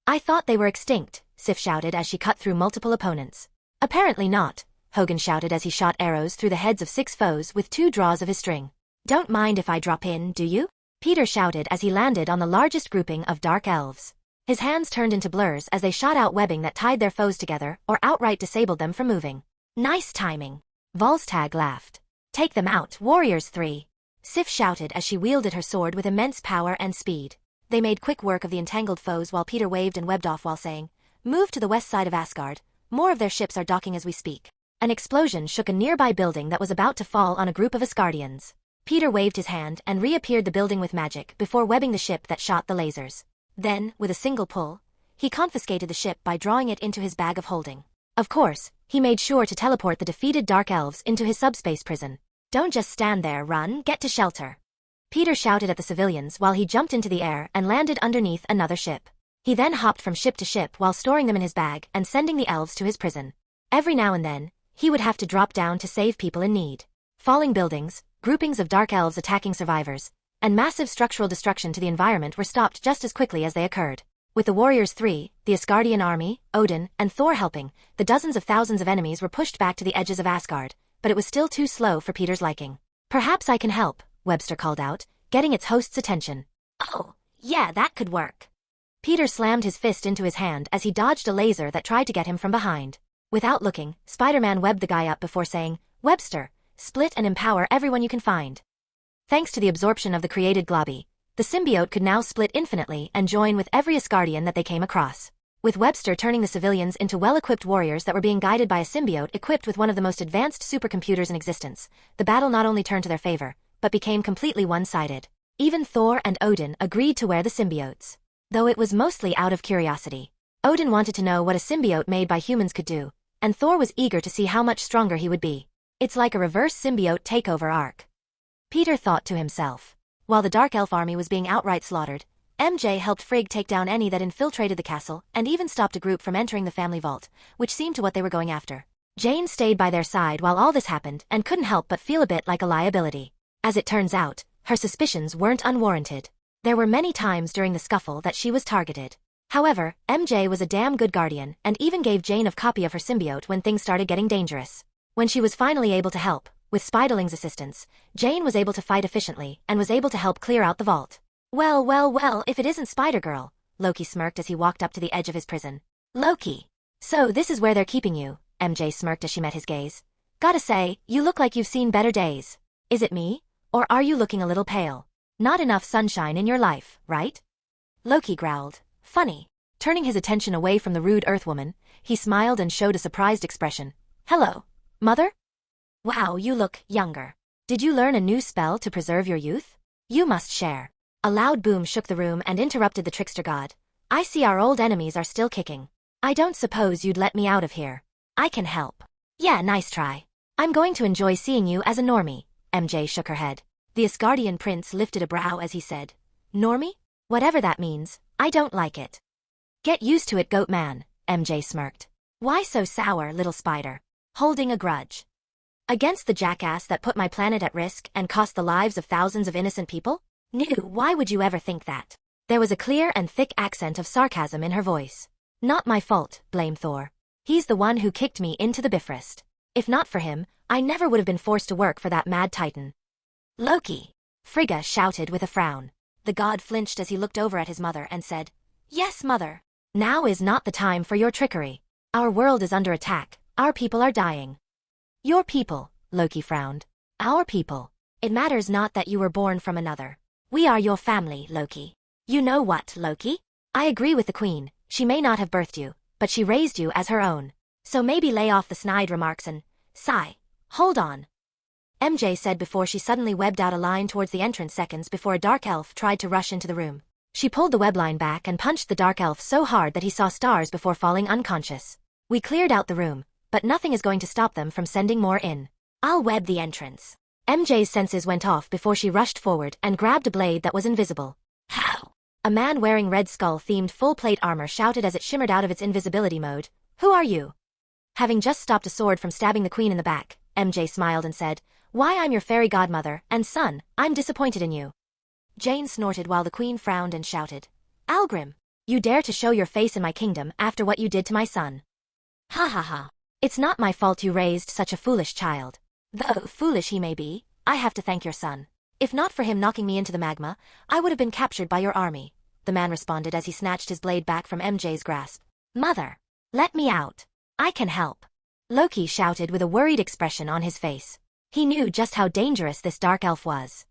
I thought they were extinct, Sif shouted as she cut through multiple opponents. Apparently not, Hogan shouted as he shot arrows through the heads of 6 foes with 2 draws of his string. Don't mind if I drop in, do you? Peter shouted as he landed on the largest grouping of dark elves. His hands turned into blurs as they shot out webbing that tied their foes together or outright disabled them from moving. Nice timing. Volstagg laughed. Take them out, Warriors 3. Sif shouted as she wielded her sword with immense power and speed. They made quick work of the entangled foes while Peter waved and webbed off while saying, Move to the west side of Asgard. More of their ships are docking as we speak. An explosion shook a nearby building that was about to fall on a group of Asgardians. Peter waved his hand and reappeared the building with magic before webbing the ship that shot the lasers. Then, with a single pull, he confiscated the ship by drawing it into his bag of holding. Of course, he made sure to teleport the defeated dark elves into his subspace prison. Don't just stand there, run, get to shelter. Peter shouted at the civilians while he jumped into the air and landed underneath another ship. He then hopped from ship to ship while storing them in his bag and sending the elves to his prison. Every now and then, he would have to drop down to save people in need. Falling buildings, groupings of dark elves attacking survivors, and massive structural destruction to the environment were stopped just as quickly as they occurred. With the Warriors 3, the Asgardian army, Odin, and Thor helping, the dozens of thousands of enemies were pushed back to the edges of Asgard, but it was still too slow for Peter's liking. "Perhaps I can help," Webster called out, getting its host's attention. "Oh, yeah, that could work." Peter slammed his fist into his hand as he dodged a laser that tried to get him from behind. Without looking, Spider-Man webbed the guy up before saying, "Webster, split and empower everyone you can find." Thanks to the absorption of the created Globby, the symbiote could now split infinitely and join with every Asgardian that they came across. With Webster turning the civilians into well-equipped warriors that were being guided by a symbiote equipped with one of the most advanced supercomputers in existence, the battle not only turned to their favor, but became completely one-sided. Even Thor and Odin agreed to wear the symbiotes, though it was mostly out of curiosity. Odin wanted to know what a symbiote made by humans could do, and Thor was eager to see how much stronger he would be. It's like a reverse symbiote takeover arc. Peter thought to himself. While the Dark Elf army was being outright slaughtered, MJ helped Frigg take down any that infiltrated the castle and even stopped a group from entering the family vault, which seemed to what they were going after. Jane stayed by their side while all this happened and couldn't help but feel a bit like a liability. As it turns out, her suspicions weren't unwarranted. There were many times during the scuffle that she was targeted. However, MJ was a damn good guardian and even gave Jane a copy of her symbiote when things started getting dangerous. When she was finally able to help, with Spiderling's assistance, Jane was able to fight efficiently and was able to help clear out the vault. Well, if it isn't Spider-Girl, Loki smirked as he walked up to the edge of his prison. "Loki. So this is where they're keeping you," MJ smirked as she met his gaze. "Gotta say, you look like you've seen better days. Is it me? Or are you looking a little pale? Not enough sunshine in your life, right?" Loki growled. "Funny." Turning his attention away from the rude Earthwoman, he smiled and showed a surprised expression. "Hello, Mother? Wow, you look younger. Did you learn a new spell to preserve your youth? You must share." A loud boom shook the room and interrupted the trickster god. "I see our old enemies are still kicking. I don't suppose you'd let me out of here. I can help." "Yeah, nice try. I'm going to enjoy seeing you as a normie." MJ shook her head. The Asgardian prince lifted a brow as he said, "Normie? Whatever that means, I don't like it." "Get used to it, goat man," MJ smirked. "Why so sour, little spider? Holding a grudge against the jackass that put my planet at risk and cost the lives of thousands of innocent people? No, why would you ever think that?" There was a clear and thick accent of sarcasm in her voice. "Not my fault," blamed Thor. "He's the one who kicked me into the Bifrost. If not for him, I never would have been forced to work for that mad titan." "Loki!" Frigga shouted with a frown. The god flinched as he looked over at his mother and said, "Yes, mother. Now is not the time for your trickery. Our world is under attack. Our people are dying." "Your people," Loki frowned. "Our people. It matters not that you were born from another. We are your family, Loki. You know what, Loki? I agree with the queen. She may not have birthed you, but she raised you as her own. So maybe lay off the snide remarks and, sigh. Hold on," MJ said before she suddenly webbed out a line towards the entrance seconds before a dark elf tried to rush into the room. She pulled the web line back and punched the dark elf so hard that he saw stars before falling unconscious. "We cleared out the room, but nothing is going to stop them from sending more in. I'll web the entrance." MJ's senses went off before she rushed forward and grabbed a blade that was invisible. "How?" A man wearing Red Skull-themed full-plate armor shouted as it shimmered out of its invisibility mode. "Who are you?" Having just stopped a sword from stabbing the queen in the back, MJ smiled and said, "Why, I'm your fairy godmother, and son, I'm disappointed in you." Jane snorted while the queen frowned and shouted, "Algrim, you dare to show your face in my kingdom after what you did to my son. Ha ha ha. It's not my fault you raised such a foolish child. Though foolish he may be, I have to thank your son. If not for him knocking me into the magma, I would have been captured by your army," the man responded as he snatched his blade back from MJ's grasp. "Mother, let me out. I can help," Loki shouted with a worried expression on his face. He knew just how dangerous this dark elf was.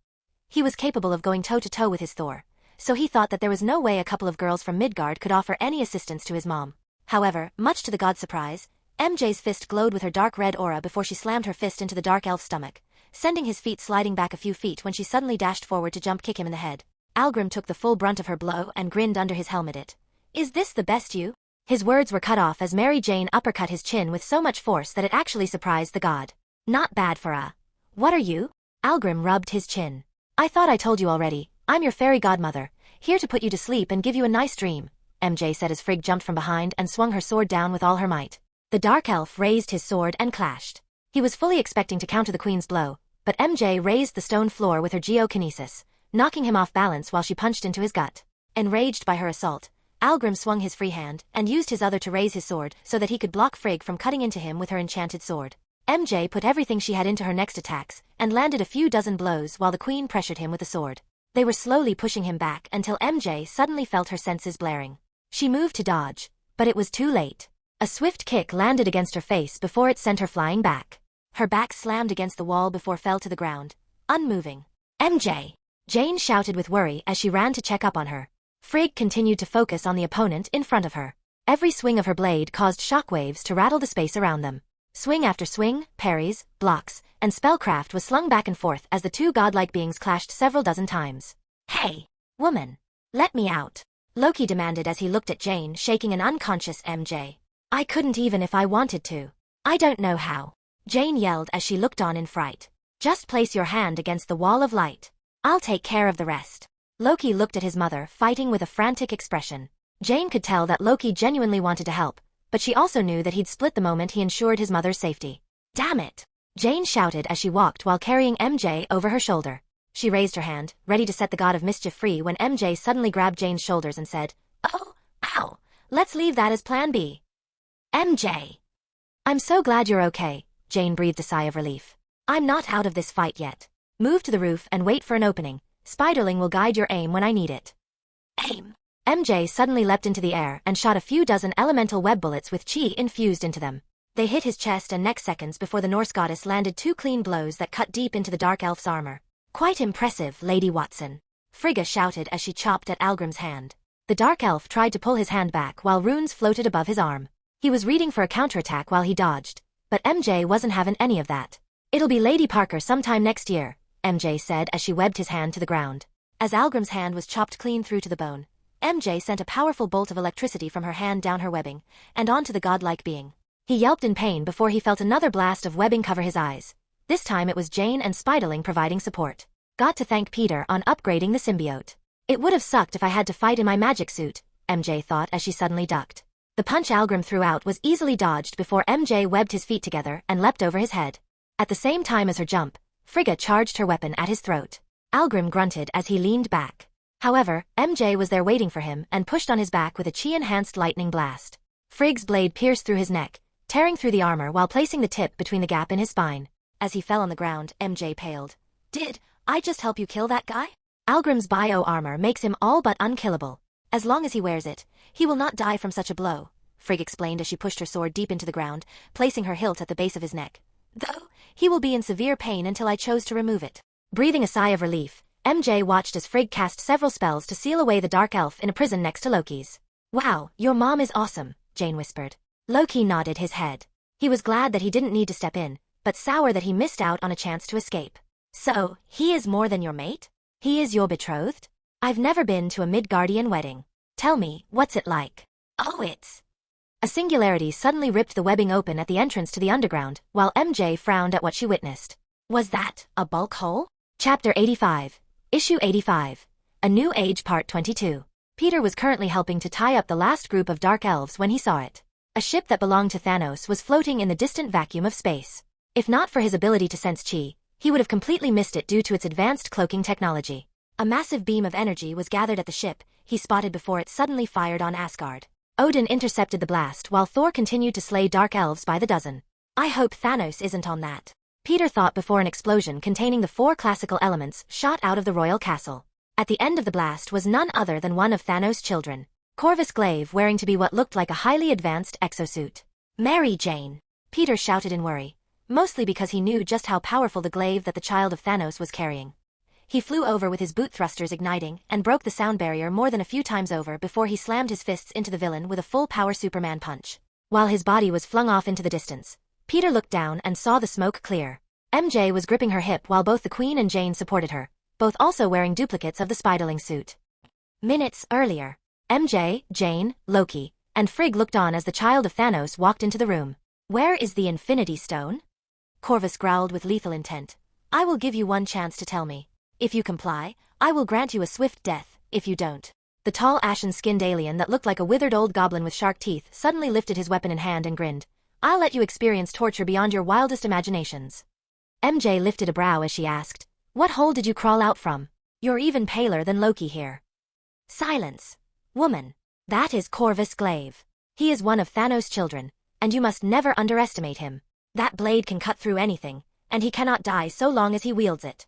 He was capable of going toe-to-toe with his Thor, so he thought that there was no way a couple of girls from Midgard could offer any assistance to his mom. However, much to the god's surprise, MJ's fist glowed with her dark red aura before she slammed her fist into the dark elf's stomach, sending his feet sliding back a few feet when she suddenly dashed forward to jump kick him in the head. Algrim took the full brunt of her blow and grinned under his helmet. "Is this the best you?" His words were cut off as Mary Jane uppercut his chin with so much force that it actually surprised the god. "Not bad for a... What are you?" Algrim rubbed his chin. "I thought I told you already. I'm your fairy godmother, here to put you to sleep and give you a nice dream," MJ said as Frigg jumped from behind and swung her sword down with all her might. The dark elf raised his sword and clashed. He was fully expecting to counter the queen's blow, but MJ raised the stone floor with her geokinesis, knocking him off balance while she punched into his gut. Enraged by her assault, Algrim swung his free hand and used his other to raise his sword so that he could block Frigg from cutting into him with her enchanted sword. MJ put everything she had into her next attacks and landed a few dozen blows while the queen pressured him with the sword. They were slowly pushing him back until MJ suddenly felt her senses blaring. She moved to dodge, but it was too late. A swift kick landed against her face before it sent her flying back. Her back slammed against the wall before fell to the ground, unmoving. MJ! Jane shouted with worry as she ran to check up on her. Frigg continued to focus on the opponent in front of her. Every swing of her blade caused shockwaves to rattle the space around them. Swing after swing, parries, blocks, and spellcraft was slung back and forth as the two godlike beings clashed several dozen times. Hey, woman! Let me out! Loki demanded as he looked at Jane shaking an unconscious MJ. I couldn't even if I wanted to. I don't know how. Jane yelled as she looked on in fright. Just place your hand against the wall of light. I'll take care of the rest. Loki looked at his mother fighting with a frantic expression. Jane could tell that Loki genuinely wanted to help, but she also knew that he'd split the moment he ensured his mother's safety. Damn it! Jane shouted as she walked while carrying MJ over her shoulder. She raised her hand, ready to set the god of mischief free when MJ suddenly grabbed Jane's shoulders and said, Oh, ow, let's leave that as plan B. MJ! I'm so glad you're okay, Jane breathed a sigh of relief. I'm not out of this fight yet. Move to the roof and wait for an opening. Spiderling will guide your aim when I need it. Aim! MJ suddenly leapt into the air and shot a few dozen elemental web bullets with chi infused into them. They hit his chest and neck seconds before the Norse goddess landed two clean blows that cut deep into the dark elf's armor. Quite impressive, Lady Watson. Frigga shouted as she chopped at Algrim's hand. The dark elf tried to pull his hand back while runes floated above his arm. He was reading for a counterattack while he dodged, but MJ wasn't having any of that. It'll be Lady Parker sometime next year, MJ said as she webbed his hand to the ground. As Algrim's hand was chopped clean through to the bone, MJ sent a powerful bolt of electricity from her hand down her webbing, and onto the godlike being. He yelped in pain before he felt another blast of webbing cover his eyes. This time it was Jane and Spiderling providing support. Got to thank Peter on upgrading the symbiote. It would have sucked if I had to fight in my magic suit, MJ thought as she suddenly ducked. The punch Algrim threw out was easily dodged before MJ webbed his feet together and leapt over his head. At the same time as her jump, Frigga charged her weapon at his throat. Algrim grunted as he leaned back. However, MJ was there waiting for him and pushed on his back with a chi-enhanced lightning blast. Frigg's blade pierced through his neck, tearing through the armor while placing the tip between the gap in his spine. As he fell on the ground, MJ paled. Did I just help you kill that guy? Algrim's bio armor makes him all but unkillable. As long as he wears it, he will not die from such a blow, Frigg explained as she pushed her sword deep into the ground, placing her hilt at the base of his neck. Though, he will be in severe pain until I chose to remove it. Breathing a sigh of relief, MJ watched as Frigg cast several spells to seal away the dark elf in a prison next to Loki's. Wow, your mom is awesome, Jane whispered. Loki nodded his head. He was glad that he didn't need to step in, but sour that he missed out on a chance to escape. So, he is more than your mate? He is your betrothed? I've never been to a Midgardian wedding. Tell me, what's it like? Oh, it's... A singularity suddenly ripped the webbing open at the entrance to the underground, while MJ frowned at what she witnessed. Was that a bulk hole? Chapter 85. Issue 85. A New Age Part 22. Peter was currently helping to tie up the last group of dark elves when he saw it. A ship that belonged to Thanos was floating in the distant vacuum of space. If not for his ability to sense chi, he would have completely missed it due to its advanced cloaking technology. A massive beam of energy was gathered at the ship he spotted before it suddenly fired on Asgard. Odin intercepted the blast while Thor continued to slay dark elves by the dozen. I hope Thanos isn't on that, Peter thought before an explosion containing the 4 classical elements shot out of the royal castle. At the end of the blast was none other than one of Thanos' children, Corvus Glaive, wearing to be what looked like a highly advanced exosuit. Mary Jane! Peter shouted in worry, mostly because he knew just how powerful the glaive that the child of Thanos was carrying. He flew over with his boot thrusters igniting and broke the sound barrier more than a few times over before he slammed his fists into the villain with a full-power Superman punch. While his body was flung off into the distance, Peter looked down and saw the smoke clear. MJ was gripping her hip while both the Queen and Jane supported her, both also wearing duplicates of the Spiderling suit. Minutes earlier, MJ, Jane, Loki, and Frigg looked on as the child of Thanos walked into the room. Where is the Infinity Stone? Corvus growled with lethal intent. I will give you one chance to tell me. If you comply, I will grant you a swift death. If you don't. The tall ashen-skinned alien that looked like a withered old goblin with shark teeth suddenly lifted his weapon in hand and grinned. I'll let you experience torture beyond your wildest imaginations. MJ lifted a brow as she asked, "What hole did you crawl out from? You're even paler than Loki here." "Silence. Woman. That is Corvus Glaive. He is one of Thanos' children, and you must never underestimate him. That blade can cut through anything, and he cannot die so long as he wields it."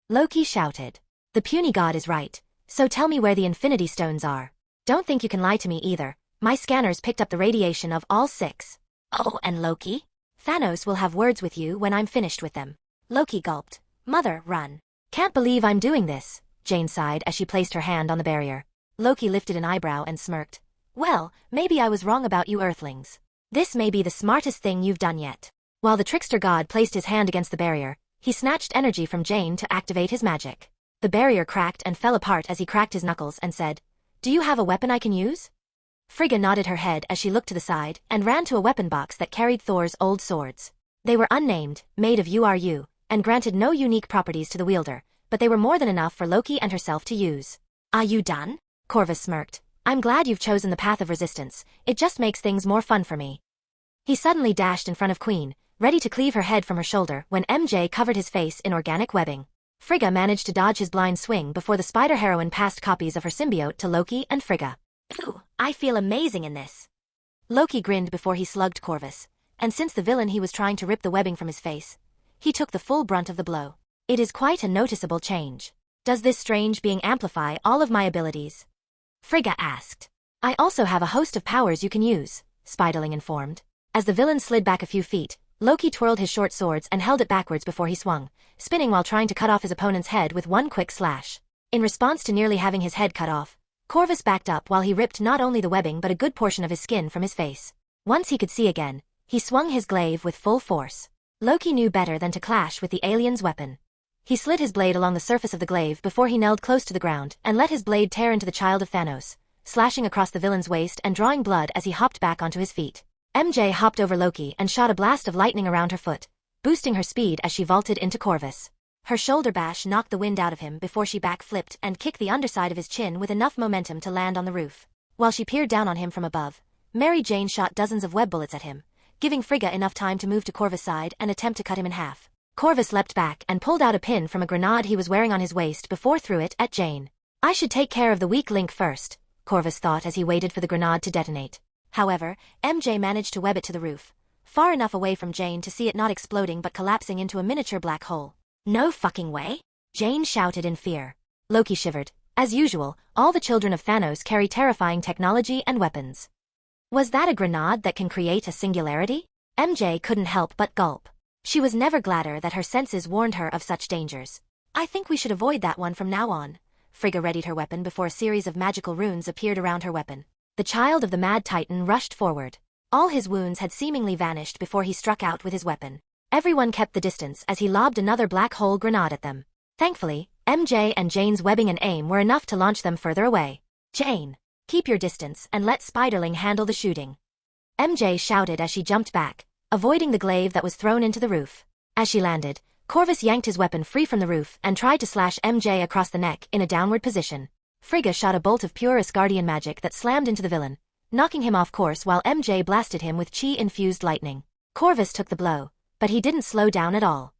Loki shouted. "The puny god is right, so tell me where the Infinity Stones are. Don't think you can lie to me either. My scanners picked up the radiation of all 6. "Oh, and Loki? Thanos will have words with you when I'm finished with them." Loki gulped. "Mother, run." "Can't believe I'm doing this," Jane sighed as she placed her hand on the barrier. Loki lifted an eyebrow and smirked. "Well, maybe I was wrong about you Earthlings. This may be the smartest thing you've done yet." While the trickster god placed his hand against the barrier, he snatched energy from Jane to activate his magic. The barrier cracked and fell apart as he cracked his knuckles and said, "Do you have a weapon I can use?" Frigga nodded her head as she looked to the side and ran to a weapon box that carried Thor's old swords. They were unnamed, made of URU, and granted no unique properties to the wielder, but they were more than enough for Loki and herself to use. "Are you done?" Corvus smirked. "I'm glad you've chosen the path of resistance. It just makes things more fun for me." He suddenly dashed in front of Queen, ready to cleave her head from her shoulder when MJ covered his face in organic webbing. Frigga managed to dodge his blind swing before the spider heroine passed copies of her symbiote to Loki and Frigga. "Ooh, I feel amazing in this." Loki grinned before he slugged Corvus, and since the villain he was trying to rip the webbing from his face, he took the full brunt of the blow. "It is quite a noticeable change. Does this strange being amplify all of my abilities?" Frigga asked. "I also have a host of powers you can use," Spiderling informed. As the villain slid back a few feet, Loki twirled his short swords and held it backwards before he swung, spinning while trying to cut off his opponent's head with one quick slash. In response to nearly having his head cut off, Corvus backed up while he ripped not only the webbing but a good portion of his skin from his face. Once he could see again, he swung his glaive with full force. Loki knew better than to clash with the alien's weapon. He slid his blade along the surface of the glaive before he knelt close to the ground and let his blade tear into the child of Thanos, slashing across the villain's waist and drawing blood as he hopped back onto his feet. MJ hopped over Loki and shot a blast of lightning around her foot, boosting her speed as she vaulted into Corvus. Her shoulder bash knocked the wind out of him before she backflipped and kicked the underside of his chin with enough momentum to land on the roof. While she peered down on him from above, Mary Jane shot dozens of web bullets at him, giving Frigga enough time to move to Corvus' side and attempt to cut him in half. Corvus leapt back and pulled out a pin from a grenade he was wearing on his waist before threw it at Jane. "I should take care of the weak link first," Corvus thought as he waited for the grenade to detonate. However, MJ managed to web it to the roof, far enough away from Jane to see it not exploding but collapsing into a miniature black hole. "No fucking way!" Jane shouted in fear. Loki shivered. As usual, all the children of Thanos carry terrifying technology and weapons. Was that a grenade that can create a singularity? MJ couldn't help but gulp. She was never gladder that her senses warned her of such dangers. "I think we should avoid that one from now on." Frigga readied her weapon before a series of magical runes appeared around her weapon. The child of the Mad Titan rushed forward. All his wounds had seemingly vanished before he struck out with his weapon. Everyone kept the distance as he lobbed another black hole grenade at them. Thankfully, MJ and Jane's webbing and aim were enough to launch them further away. "Jane, keep your distance and let Spiderling handle the shooting," MJ shouted as she jumped back, avoiding the glaive that was thrown into the roof. As she landed, Corvus yanked his weapon free from the roof and tried to slash MJ across the neck in a downward position. Frigga shot a bolt of pure Asgardian magic that slammed into the villain, knocking him off course while MJ blasted him with chi-infused lightning. Corvus took the blow, but he didn't slow down at all.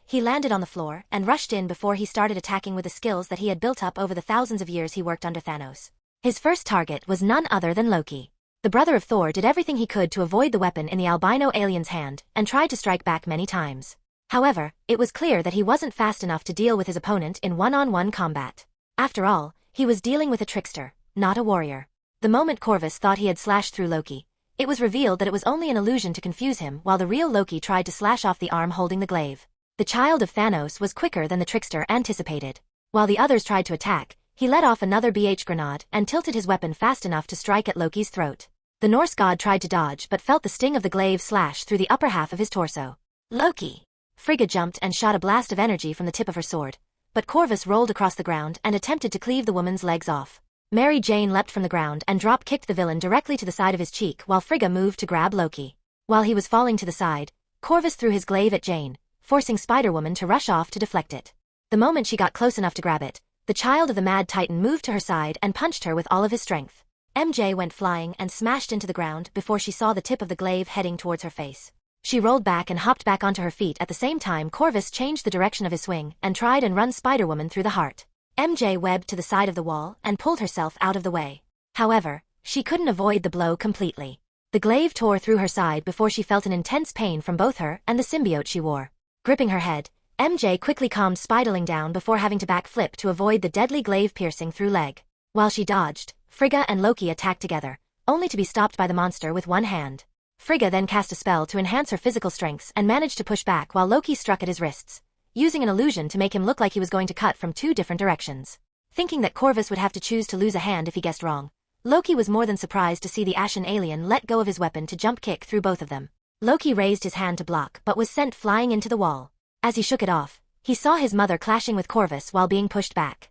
He landed on the floor and rushed in before he started attacking with the skills that he had built up over the thousands of years he worked under Thanos. His first target was none other than Loki. The brother of Thor did everything he could to avoid the weapon in the albino alien's hand and tried to strike back many times. However, it was clear that he wasn't fast enough to deal with his opponent in one-on-one combat. After all, he was dealing with a trickster, not a warrior. The moment Corvus thought he had slashed through Loki, it was revealed that it was only an illusion to confuse him while the real Loki tried to slash off the arm holding the glaive. The child of Thanos was quicker than the trickster anticipated. While the others tried to attack, he let off another BH grenade and tilted his weapon fast enough to strike at Loki's throat. The Norse god tried to dodge but felt the sting of the glaive slash through the upper half of his torso. "Loki!" Frigga jumped and shot a blast of energy from the tip of her sword, but Corvus rolled across the ground and attempted to cleave the woman's legs off. Mary Jane leapt from the ground and drop-kicked the villain directly to the side of his cheek while Frigga moved to grab Loki. While he was falling to the side, Corvus threw his glaive at Jane, forcing Spider-Woman to rush off to deflect it. The moment she got close enough to grab it, the child of the Mad Titan moved to her side and punched her with all of his strength. MJ went flying and smashed into the ground before she saw the tip of the glaive heading towards her face. She rolled back and hopped back onto her feet at the same time. Corvus changed the direction of his swing and tried and run Spider-Woman through the heart. MJ webbed to the side of the wall and pulled herself out of the way. However, she couldn't avoid the blow completely. The glaive tore through her side before she felt an intense pain from both her and the symbiote she wore. Gripping her head, MJ quickly calmed Spiderling down before having to backflip to avoid the deadly glaive piercing through leg. While she dodged, Frigga and Loki attacked together, only to be stopped by the monster with one hand. Frigga then cast a spell to enhance her physical strengths and managed to push back while Loki struck at his wrists, using an illusion to make him look like he was going to cut from two different directions. Thinking that Corvus would have to choose to lose a hand if he guessed wrong, Loki was more than surprised to see the ashen alien let go of his weapon to jump kick through both of them. Loki raised his hand to block but was sent flying into the wall. As he shook it off, he saw his mother clashing with Corvus while being pushed back.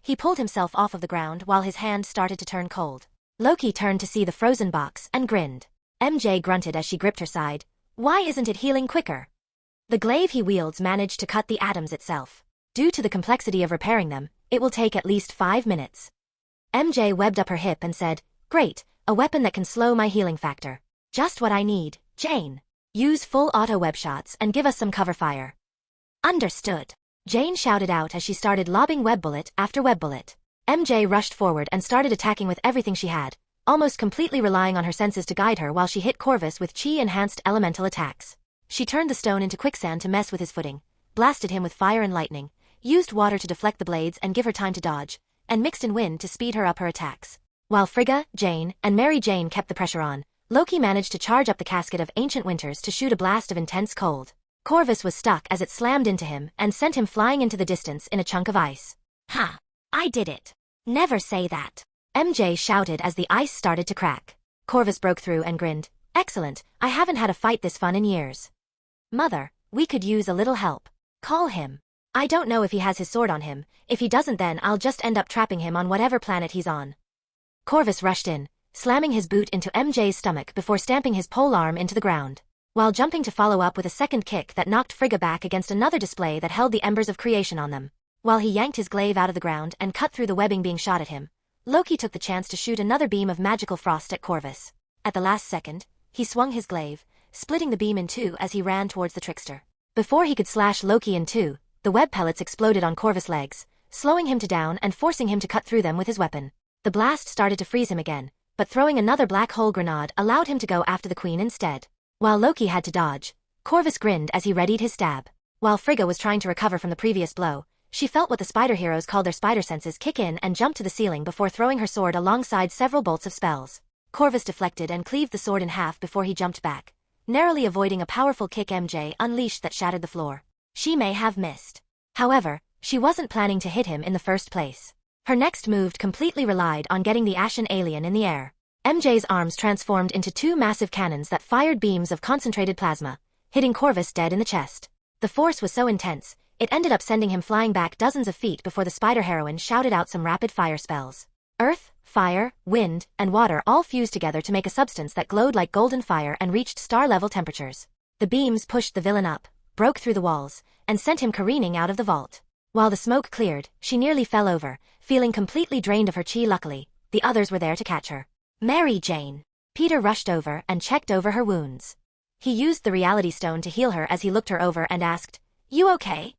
He pulled himself off of the ground while his hand started to turn cold. Loki turned to see the frozen box and grinned. MJ grunted as she gripped her side. Why isn't it healing quicker? The glaive he wields managed to cut the atoms itself. Due to the complexity of repairing them, it will take at least 5 minutes. MJ webbed up her hip and said, Great, a weapon that can slow my healing factor. Just what I need, Jane. Use full auto web shots and give us some cover fire. Understood. Jane shouted out as she started lobbing web bullet after web bullet. MJ rushed forward and started attacking with everything she had, almost completely relying on her senses to guide her while she hit Corvus with chi-enhanced elemental attacks. She turned the stone into quicksand to mess with his footing, blasted him with fire and lightning, used water to deflect the blades and give her time to dodge, and mixed in wind to speed her up her attacks. While Frigga, Jane, and Mary Jane kept the pressure on, Loki managed to charge up the casket of ancient winters to shoot a blast of intense cold. Corvus was stuck as it slammed into him and sent him flying into the distance in a chunk of ice. Ha! I did it. Never say that. MJ shouted as the ice started to crack. Corvus broke through and grinned. Excellent, I haven't had a fight this fun in years. Mother, we could use a little help. Call him. I don't know if he has his sword on him. If he doesn't, then I'll just end up trapping him on whatever planet he's on. Corvus rushed in, slamming his boot into MJ's stomach before stamping his pole arm into the ground, while jumping to follow up with a second kick that knocked Frigga back against another display that held the embers of creation on them. While he yanked his glaive out of the ground and cut through the webbing being shot at him, Loki took the chance to shoot another beam of magical frost at Corvus. At the last second, he swung his glaive, splitting the beam in two as he ran towards the trickster. Before he could slash Loki in two, the web pellets exploded on Corvus' legs, slowing him to down and forcing him to cut through them with his weapon. The blast started to freeze him again, but throwing another black hole grenade allowed him to go after the queen instead. While Loki had to dodge, Corvus grinned as he readied his stab. While Frigga was trying to recover from the previous blow, she felt what the spider heroes called their spider senses kick in and jumped to the ceiling before throwing her sword alongside several bolts of spells. Corvus deflected and cleaved the sword in half before he jumped back, narrowly avoiding a powerful kick MJ unleashed that shattered the floor. She may have missed. However, she wasn't planning to hit him in the first place. Her next move completely relied on getting the ashen alien in the air. MJ's arms transformed into two massive cannons that fired beams of concentrated plasma, hitting Corvus dead in the chest. The force was so intense, it ended up sending him flying back dozens of feet before the spider heroine shouted out some rapid fire spells. Earth, fire, wind, and water all fused together to make a substance that glowed like golden fire and reached star-level temperatures. The beams pushed the villain up, broke through the walls, and sent him careening out of the vault. While the smoke cleared, she nearly fell over, feeling completely drained of her chi. Luckily, the others were there to catch her. Mary Jane. Peter rushed over and checked over her wounds. He used the reality stone to heal her as he looked her over and asked, You okay?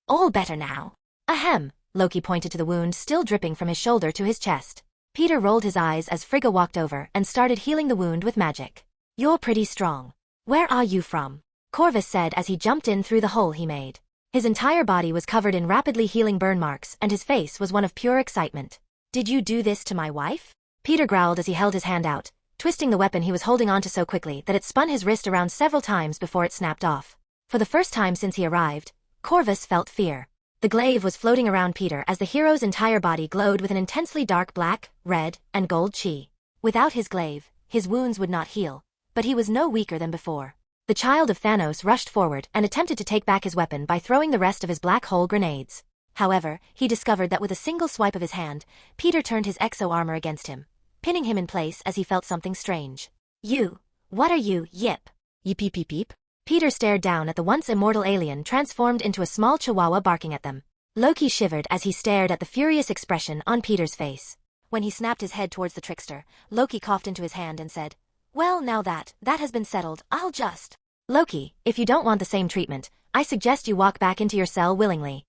All better now. Ahem, Loki pointed to the wound still dripping from his shoulder to his chest. Peter rolled his eyes as Frigga walked over and started healing the wound with magic. You're pretty strong. Where are you from? Corvus said as he jumped in through the hole he made. His entire body was covered in rapidly healing burn marks and his face was one of pure excitement. Did you do this to my wife? Peter growled as he held his hand out, twisting the weapon he was holding onto so quickly that it spun his wrist around several times before it snapped off. For the first time since he arrived, Corvus felt fear. The glaive was floating around Peter as the hero's entire body glowed with an intensely dark black, red, and gold chi. Without his glaive, his wounds would not heal, but he was no weaker than before. The child of Thanos rushed forward and attempted to take back his weapon by throwing the rest of his black hole grenades. However, he discovered that with a single swipe of his hand, Peter turned his exo armor against him, pinning him in place as he felt something strange. You. What are you, Yip? Yip yip yip yip? Peter stared down at the once immortal alien transformed into a small chihuahua barking at them. Loki shivered as he stared at the furious expression on Peter's face. When he snapped his head towards the trickster, Loki coughed into his hand and said, Well, now that has been settled, I'll just... Loki, if you don't want the same treatment, I suggest you walk back into your cell willingly.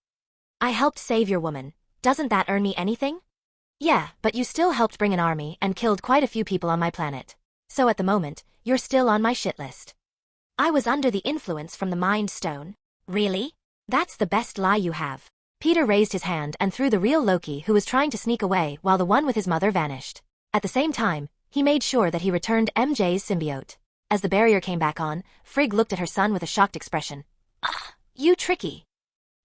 I helped save your woman. Doesn't that earn me anything? Yeah, but you still helped bring an army and killed quite a few people on my planet. So at the moment, you're still on my shit list. I was under the influence from the Mind Stone. Really? That's the best lie you have. Peter raised his hand and threw the real Loki, who was trying to sneak away while the one with his mother vanished. At the same time, he made sure that he returned MJ's symbiote. As the barrier came back on, Frigg looked at her son with a shocked expression. Ah, you tricky.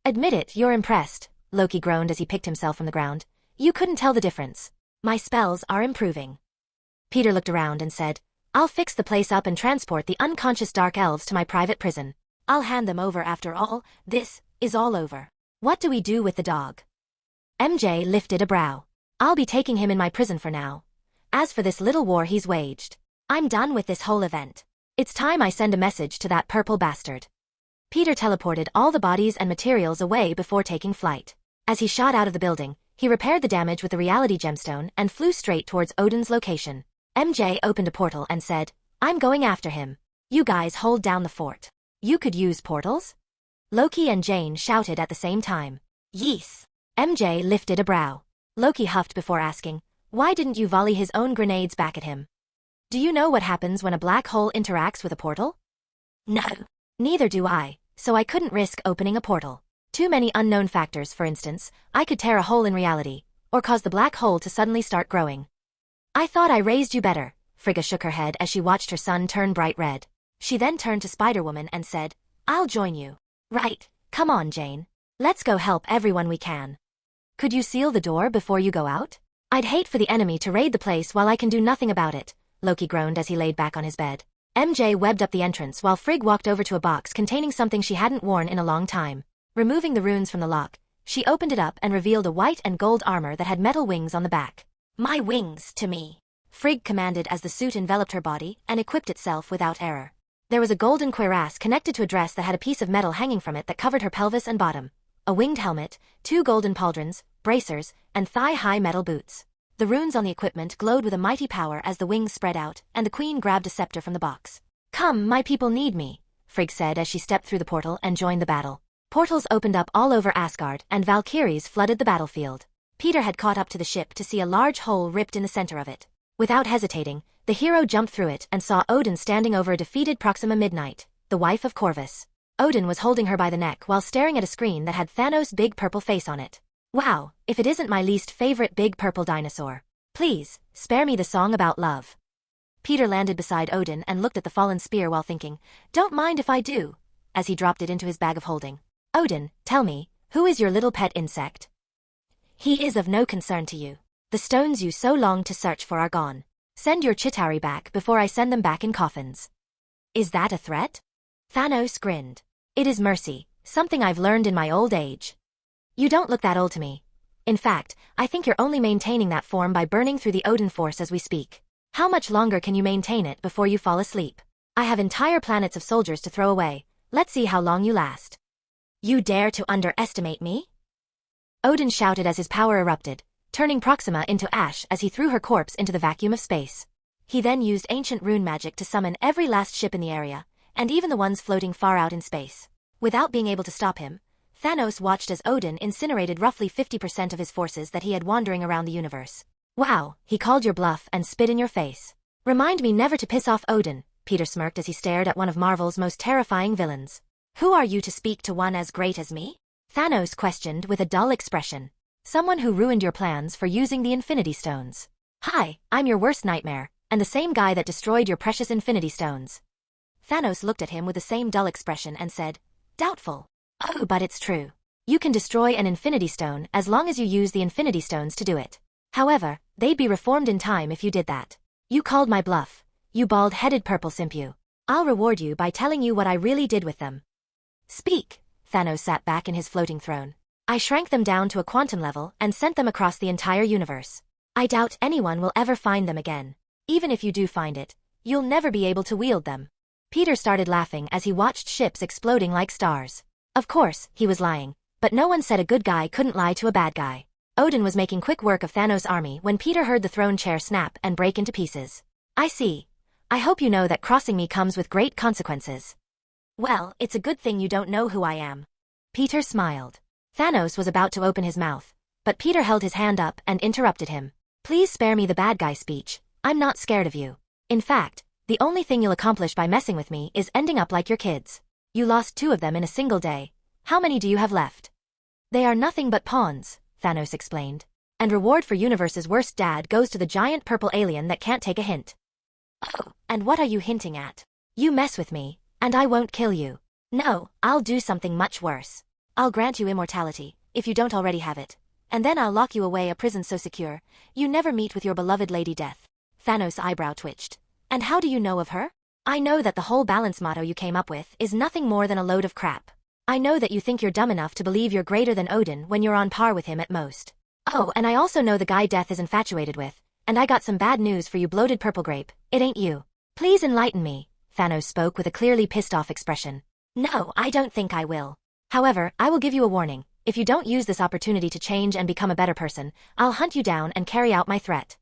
Admit it, you're impressed, Loki groaned as he picked himself from the ground. You couldn't tell the difference. My spells are improving. Peter looked around and said, I'll fix the place up and transport the unconscious dark elves to my private prison. I'll hand them over after all. This is all over. What do we do with the dog? MJ lifted a brow. I'll be taking him in my prison for now. As for this little war he's waged, I'm done with this whole event. It's time I send a message to that purple bastard. Peter teleported all the bodies and materials away before taking flight. As he shot out of the building, he repaired the damage with the reality gemstone and flew straight towards Odin's location. MJ opened a portal and said, I'm going after him. You guys hold down the fort. You could use portals? Loki and Jane shouted at the same time. Yes. MJ lifted a brow. Loki huffed before asking, why didn't you volley his own grenades back at him? Do you know what happens when a black hole interacts with a portal? No. Neither do I, so I couldn't risk opening a portal. Too many unknown factors, for instance, I could tear a hole in reality, or cause the black hole to suddenly start growing. I thought I raised you better. Frigga shook her head as she watched her son turn bright red. She then turned to Spider-Woman and said, I'll join you. Right, come on, Jane. Let's go help everyone we can. Could you seal the door before you go out? I'd hate for the enemy to raid the place while I can do nothing about it, Loki groaned as he laid back on his bed. MJ webbed up the entrance while Frigg walked over to a box containing something she hadn't worn in a long time. Removing the runes from the lock, she opened it up and revealed a white and gold armor that had metal wings on the back. My wings to me, Frigg commanded as the suit enveloped her body and equipped itself without error. There was a golden cuirass connected to a dress that had a piece of metal hanging from it that covered her pelvis and bottom, a winged helmet, 2 golden pauldrons, bracers, and thigh-high metal boots. The runes on the equipment glowed with a mighty power as the wings spread out, and the queen grabbed a scepter from the box. Come, my people need me, Frigg said as she stepped through the portal and joined the battle. Portals opened up all over Asgard and Valkyries flooded the battlefield. Peter had caught up to the ship to see a large hole ripped in the center of it. Without hesitating, the hero jumped through it and saw Odin standing over a defeated Proxima Midnight, the wife of Corvus. Odin was holding her by the neck while staring at a screen that had Thanos' big purple face on it. Wow, if it isn't my least favorite big purple dinosaur. Please, spare me the song about love. Peter landed beside Odin and looked at the fallen spear while thinking, don't mind if I do, as he dropped it into his bag of holding. Odin, tell me, who is your little pet insect? He is of no concern to you. The stones you so longed to search for are gone. Send your Chitauri back before I send them back in coffins. Is that a threat? Thanos grinned. It is mercy, something I've learned in my old age. You don't look that old to me. In fact, I think you're only maintaining that form by burning through the Odin force as we speak. How much longer can you maintain it before you fall asleep? I have entire planets of soldiers to throw away. Let's see how long you last. You dare to underestimate me? Odin shouted as his power erupted, turning Proxima into ash as he threw her corpse into the vacuum of space. He then used ancient rune magic to summon every last ship in the area, and even the ones floating far out in space. Without being able to stop him, Thanos watched as Odin incinerated roughly 50% of his forces that he had wandering around the universe. Wow, he called your bluff and spit in your face. Remind me never to piss off Odin, Peter smirked as he stared at one of Marvel's most terrifying villains. Who are you to speak to one as great as me? Thanos questioned with a dull expression. Someone who ruined your plans for using the Infinity Stones. Hi, I'm your worst nightmare, and the same guy that destroyed your precious Infinity Stones. Thanos looked at him with the same dull expression and said, doubtful. Oh, but it's true. You can destroy an Infinity Stone as long as you use the Infinity Stones to do it. However, they'd be reformed in time if you did that. You called my bluff, you bald-headed purple simp. I'll reward you by telling you what I really did with them. Speak. Thanos sat back in his floating throne. I shrank them down to a quantum level and sent them across the entire universe. I doubt anyone will ever find them again. Even if you do find it, you'll never be able to wield them. Peter started laughing as he watched ships exploding like stars. Of course, he was lying, but no one said a good guy couldn't lie to a bad guy. Odin was making quick work of Thanos' army when Peter heard the throne chair snap and break into pieces. I see. I hope you know that crossing me comes with great consequences. Well, it's a good thing you don't know who I am. Peter smiled. Thanos was about to open his mouth, but Peter held his hand up and interrupted him. Please spare me the bad guy speech. I'm not scared of you. In fact, the only thing you'll accomplish by messing with me is ending up like your kids. You lost 2 of them in a single day. How many do you have left? They are nothing but pawns, Thanos explained. And reward for universe's worst dad goes to the giant purple alien that can't take a hint. Oh, and what are you hinting at? You mess with me, and I won't kill you. No, I'll do something much worse. I'll grant you immortality, if you don't already have it. And then I'll lock you away a prison so secure, you never meet with your beloved Lady Death. Thanos' eyebrow twitched. And how do you know of her? I know that the whole balance motto you came up with is nothing more than a load of crap. I know that you think you're dumb enough to believe you're greater than Odin when you're on par with him at most. Oh, and I also know the guy Death is infatuated with, and I got some bad news for you bloated purple grape, it ain't you. Please enlighten me, Thanos spoke with a clearly pissed off expression. No, I don't think I will. However, I will give you a warning. If you don't use this opportunity to change and become a better person, I'll hunt you down and carry out my threat.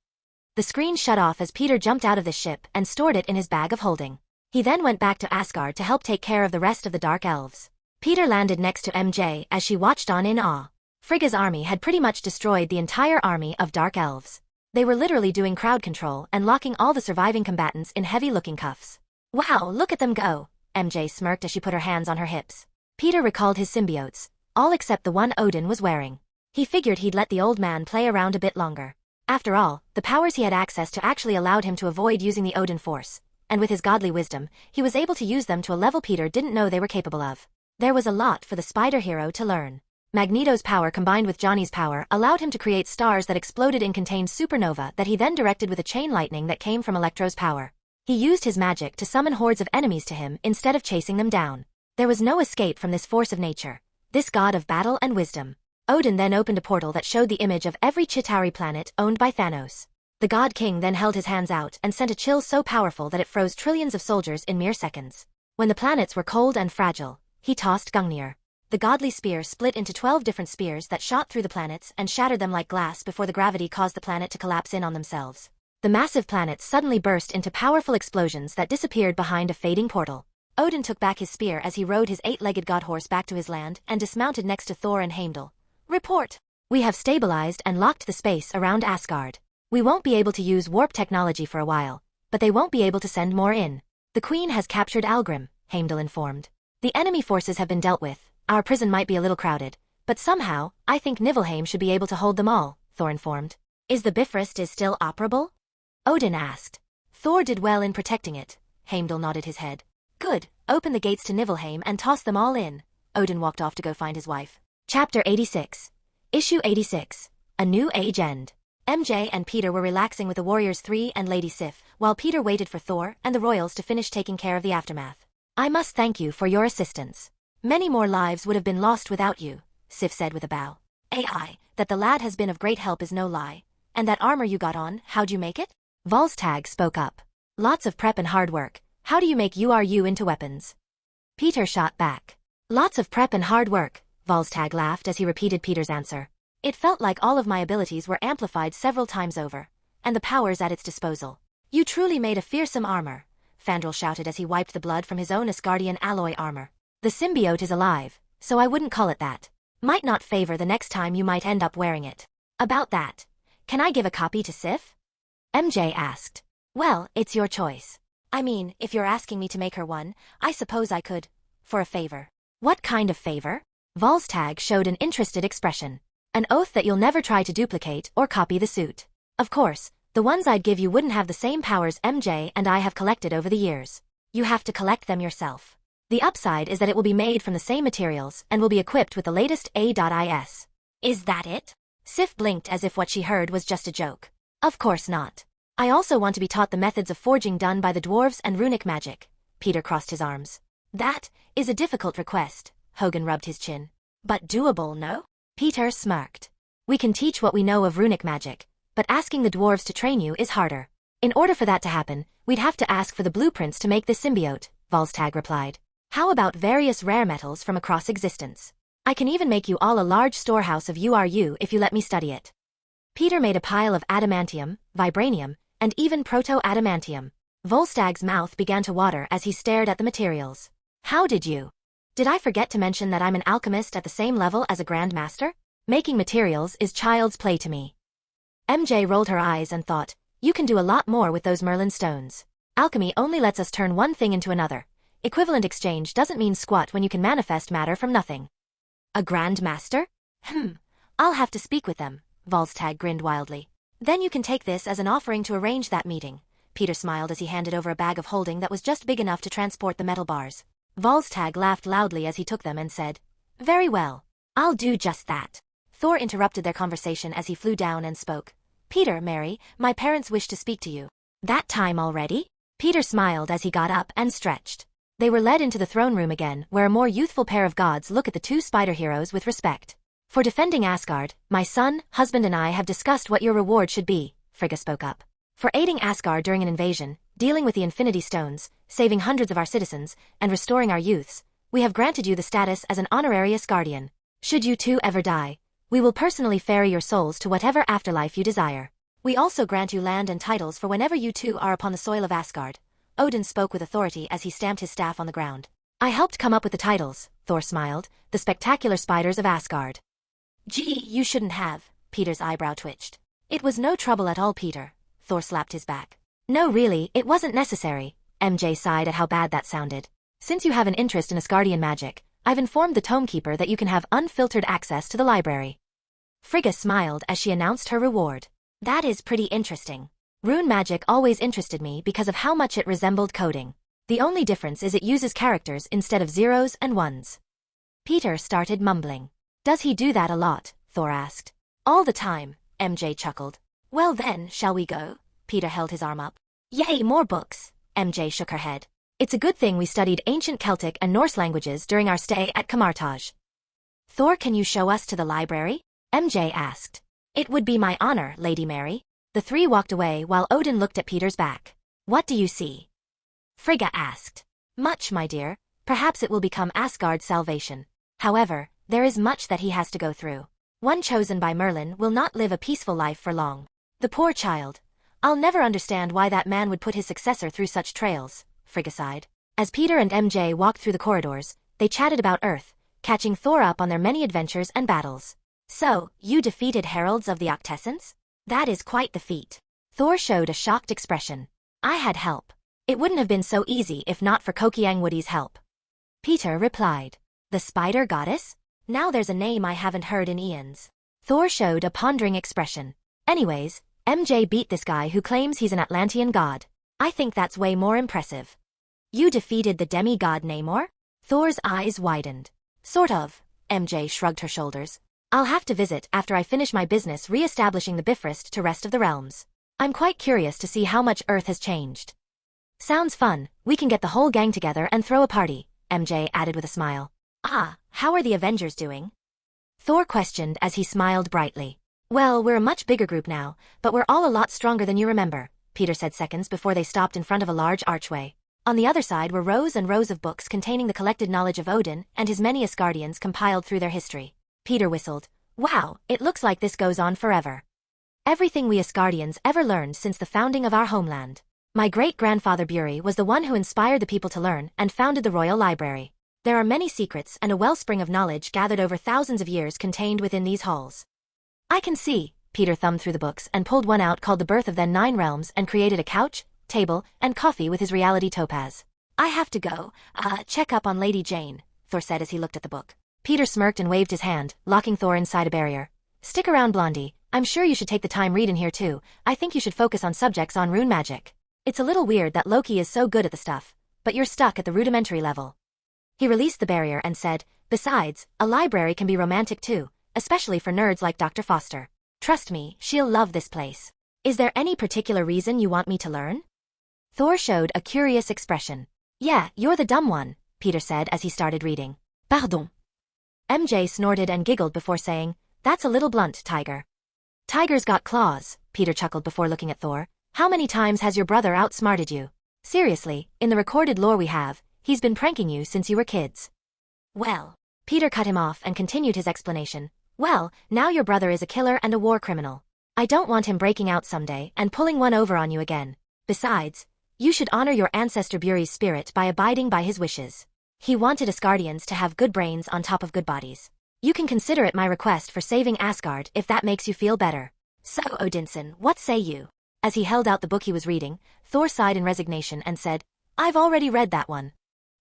The screen shut off as Peter jumped out of the ship and stored it in his bag of holding. He then went back to Asgard to help take care of the rest of the Dark Elves. Peter landed next to MJ as she watched on in awe. Frigga's army had pretty much destroyed the entire army of Dark Elves. They were literally doing crowd control and locking all the surviving combatants in heavy-looking cuffs. Wow, look at them go, MJ smirked as she put her hands on her hips. Peter recalled his symbiotes, all except the one Odin was wearing. He figured he'd let the old man play around a bit longer. After all, the powers he had access to actually allowed him to avoid using the Odin Force, and with his godly wisdom, he was able to use them to a level Peter didn't know they were capable of. There was a lot for the spider hero to learn. Magneto's power combined with Johnny's power allowed him to create stars that exploded in contained supernova that he then directed with a chain lightning that came from Electro's power. He used his magic to summon hordes of enemies to him instead of chasing them down. There was no escape from this force of nature, this god of battle and wisdom. Odin then opened a portal that showed the image of every Chitauri planet owned by Thanos. The God King then held his hands out and sent a chill so powerful that it froze trillions of soldiers in mere seconds. When the planets were cold and fragile, he tossed Gungnir. The godly spear split into 12 different spears that shot through the planets and shattered them like glass before the gravity caused the planet to collapse in on themselves. The massive planets suddenly burst into powerful explosions that disappeared behind a fading portal. Odin took back his spear as he rode his 8-legged god horse back to his land and dismounted next to Thor and Heimdall. Report! We have stabilized and locked the space around Asgard. We won't be able to use warp technology for a while, but they won't be able to send more in. The Queen has captured Algrim, Heimdall informed. The enemy forces have been dealt with. Our prison might be a little crowded, but somehow, I think Niflheim should be able to hold them all, Thor informed. Is the Bifrost still operable? Odin asked. Thor did well in protecting it. Heimdall nodded his head. Good, open the gates to Niflheim and toss them all in. Odin walked off to go find his wife. Chapter 86. Issue 86. A New Age End. MJ and Peter were relaxing with the Warriors 3 and Lady Sif, while Peter waited for Thor and the Royals to finish taking care of the aftermath. I must thank you for your assistance. Many more lives would have been lost without you, Sif said with a bow. AI, that the lad has been of great help is no lie. And that armor you got on, how'd you make it? Volstagg spoke up. Lots of prep and hard work. How do you make URU into weapons? Peter shot back. Lots of prep and hard work, Volstagg laughed as he repeated Peter's answer. It felt like all of my abilities were amplified several times over, and the powers at its disposal. You truly made a fearsome armor, Fandral shouted as he wiped the blood from his own Asgardian alloy armor. The symbiote is alive, so I wouldn't call it that. Might not favor the next time you might end up wearing it. About that, can I give a copy to Sif? MJ asked. Well, it's your choice. I mean, if you're asking me to make her one, I suppose I could. For a favor. What kind of favor? Volstagg showed an interested expression. An oath that you'll never try to duplicate or copy the suit. Of course, the ones I'd give you wouldn't have the same powers MJ and I have collected over the years. You have to collect them yourself. The upside is that it will be made from the same materials and will be equipped with the latest A.IS. Is that it? Sif blinked as if what she heard was just a joke. Of course not. I also want to be taught the methods of forging done by the dwarves and runic magic. Peter crossed his arms. That is a difficult request, Hogan rubbed his chin. But doable, no? Peter smirked. We can teach what we know of runic magic, but asking the dwarves to train you is harder. In order for that to happen, we'd have to ask for the blueprints to make this symbiote, Volstagg replied. How about various rare metals from across existence? I can even make you all a large storehouse of URU if you let me study it. Peter made a pile of adamantium, vibranium, and even proto-adamantium. Volstagg's mouth began to water as he stared at the materials. How did you? Did I forget to mention that I'm an alchemist at the same level as a Grand Master? Making materials is child's play to me. MJ rolled her eyes and thought, you can do a lot more with those Merlin stones. Alchemy only lets us turn one thing into another. Equivalent exchange doesn't mean squat when you can manifest matter from nothing. A Grand Master? I'll have to speak with them, Volstagg grinned wildly. Then you can take this as an offering to arrange that meeting. Peter smiled as he handed over a bag of holding that was just big enough to transport the metal bars. Volstagg laughed loudly as he took them and said, very well. I'll do just that. Thor interrupted their conversation as he flew down and spoke. Peter, Mary, my parents wish to speak to you. That time already? Peter smiled as he got up and stretched. They were led into the throne room again, where a more youthful pair of gods look at the two spider heroes with respect. For defending Asgard, my son, husband and I have discussed what your reward should be, Frigga spoke up. For aiding Asgard during an invasion, dealing with the Infinity Stones, saving hundreds of our citizens, and restoring our youths, we have granted you the status as an honorary Asgardian. Should you two ever die, we will personally ferry your souls to whatever afterlife you desire. We also grant you land and titles for whenever you two are upon the soil of Asgard. Odin spoke with authority as he stamped his staff on the ground. I helped come up with the titles, Thor smiled, the spectacular spiders of Asgard. Gee, you shouldn't have, Peter's eyebrow twitched. It was no trouble at all, Peter. Thor slapped his back. No really, it wasn't necessary. MJ sighed at how bad that sounded. Since you have an interest in Asgardian magic, I've informed the Tomekeeper that you can have unfiltered access to the library. Frigga smiled as she announced her reward. That is pretty interesting. Rune magic always interested me because of how much it resembled coding. The only difference is it uses characters instead of zeros and ones. Peter started mumbling. Does he do that a lot? Thor asked. All the time, MJ chuckled. Well then, shall we go? Peter held his arm up. Yay, more books. MJ shook her head. It's a good thing we studied ancient Celtic and Norse languages during our stay at Camartage. Thor, can you show us to the library? MJ asked. It would be my honor, Lady Mary. The three walked away while Odin looked at Peter's back. What do you see? Frigga asked. Much, my dear. Perhaps it will become Asgard's salvation. However, there is much that he has to go through. One chosen by Merlin will not live a peaceful life for long. The poor child. I'll never understand why that man would put his successor through such trails, Frigga sighed. As Peter and MJ walked through the corridors, they chatted about Earth, catching Thor up on their many adventures and battles. So, you defeated Heralds of the Octessence? That is quite the feat. Thor showed a shocked expression. I had help. It wouldn't have been so easy if not for Kokiangwoody's help. Peter replied. The Spider Goddess? Now there's a name I haven't heard in eons. Thor showed a pondering expression. Anyways, MJ beat this guy who claims he's an Atlantean god. I think that's way more impressive. You defeated the demigod Namor? Thor's eyes widened. Sort of. MJ shrugged her shoulders. I'll have to visit after I finish my business re-establishing the Bifrost to rest of the realms. I'm quite curious to see how much Earth has changed. Sounds fun, we can get the whole gang together and throw a party, MJ added with a smile. Ah, how are the Avengers doing? Thor questioned as he smiled brightly. Well, we're a much bigger group now, but we're all a lot stronger than you remember, Peter said seconds before they stopped in front of a large archway. On the other side were rows and rows of books containing the collected knowledge of Odin and his many Asgardians compiled through their history. Peter whistled. Wow, it looks like this goes on forever. Everything we Asgardians ever learned since the founding of our homeland. My great-grandfather Buri was the one who inspired the people to learn and founded the Royal Library. There are many secrets and a wellspring of knowledge gathered over thousands of years contained within these halls. I can see, Peter thumbed through the books and pulled one out called The Birth of Then 9 Realms and created a couch, table, and coffee with his reality topaz. I have to go, check up on Lady Jane, Thor said as he looked at the book. Peter smirked and waved his hand, locking Thor inside a barrier. Stick around, Blondie. I'm sure you should take the time read in here too. I think you should focus on subjects on rune magic. It's a little weird that Loki is so good at the stuff, but you're stuck at the rudimentary level. He released the barrier and said, besides, a library can be romantic too, especially for nerds like Dr. Foster. Trust me, she'll love this place. Is there any particular reason you want me to learn? Thor showed a curious expression. Yeah, you're the dumb one, Peter said as he started reading. Pardon. MJ snorted and giggled before saying, that's a little blunt, Tiger. Tigers got claws, Peter chuckled before looking at Thor. How many times has your brother outsmarted you? Seriously, in the recorded lore we have, he's been pranking you since you were kids. Well, Peter cut him off and continued his explanation. Well, now your brother is a killer and a war criminal. I don't want him breaking out someday and pulling one over on you again. Besides, you should honor your ancestor Buri's spirit by abiding by his wishes. He wanted Asgardians to have good brains on top of good bodies. You can consider it my request for saving Asgard if that makes you feel better. So, Odinson, what say you? As he held out the book he was reading, Thor sighed in resignation and said, I've already read that one.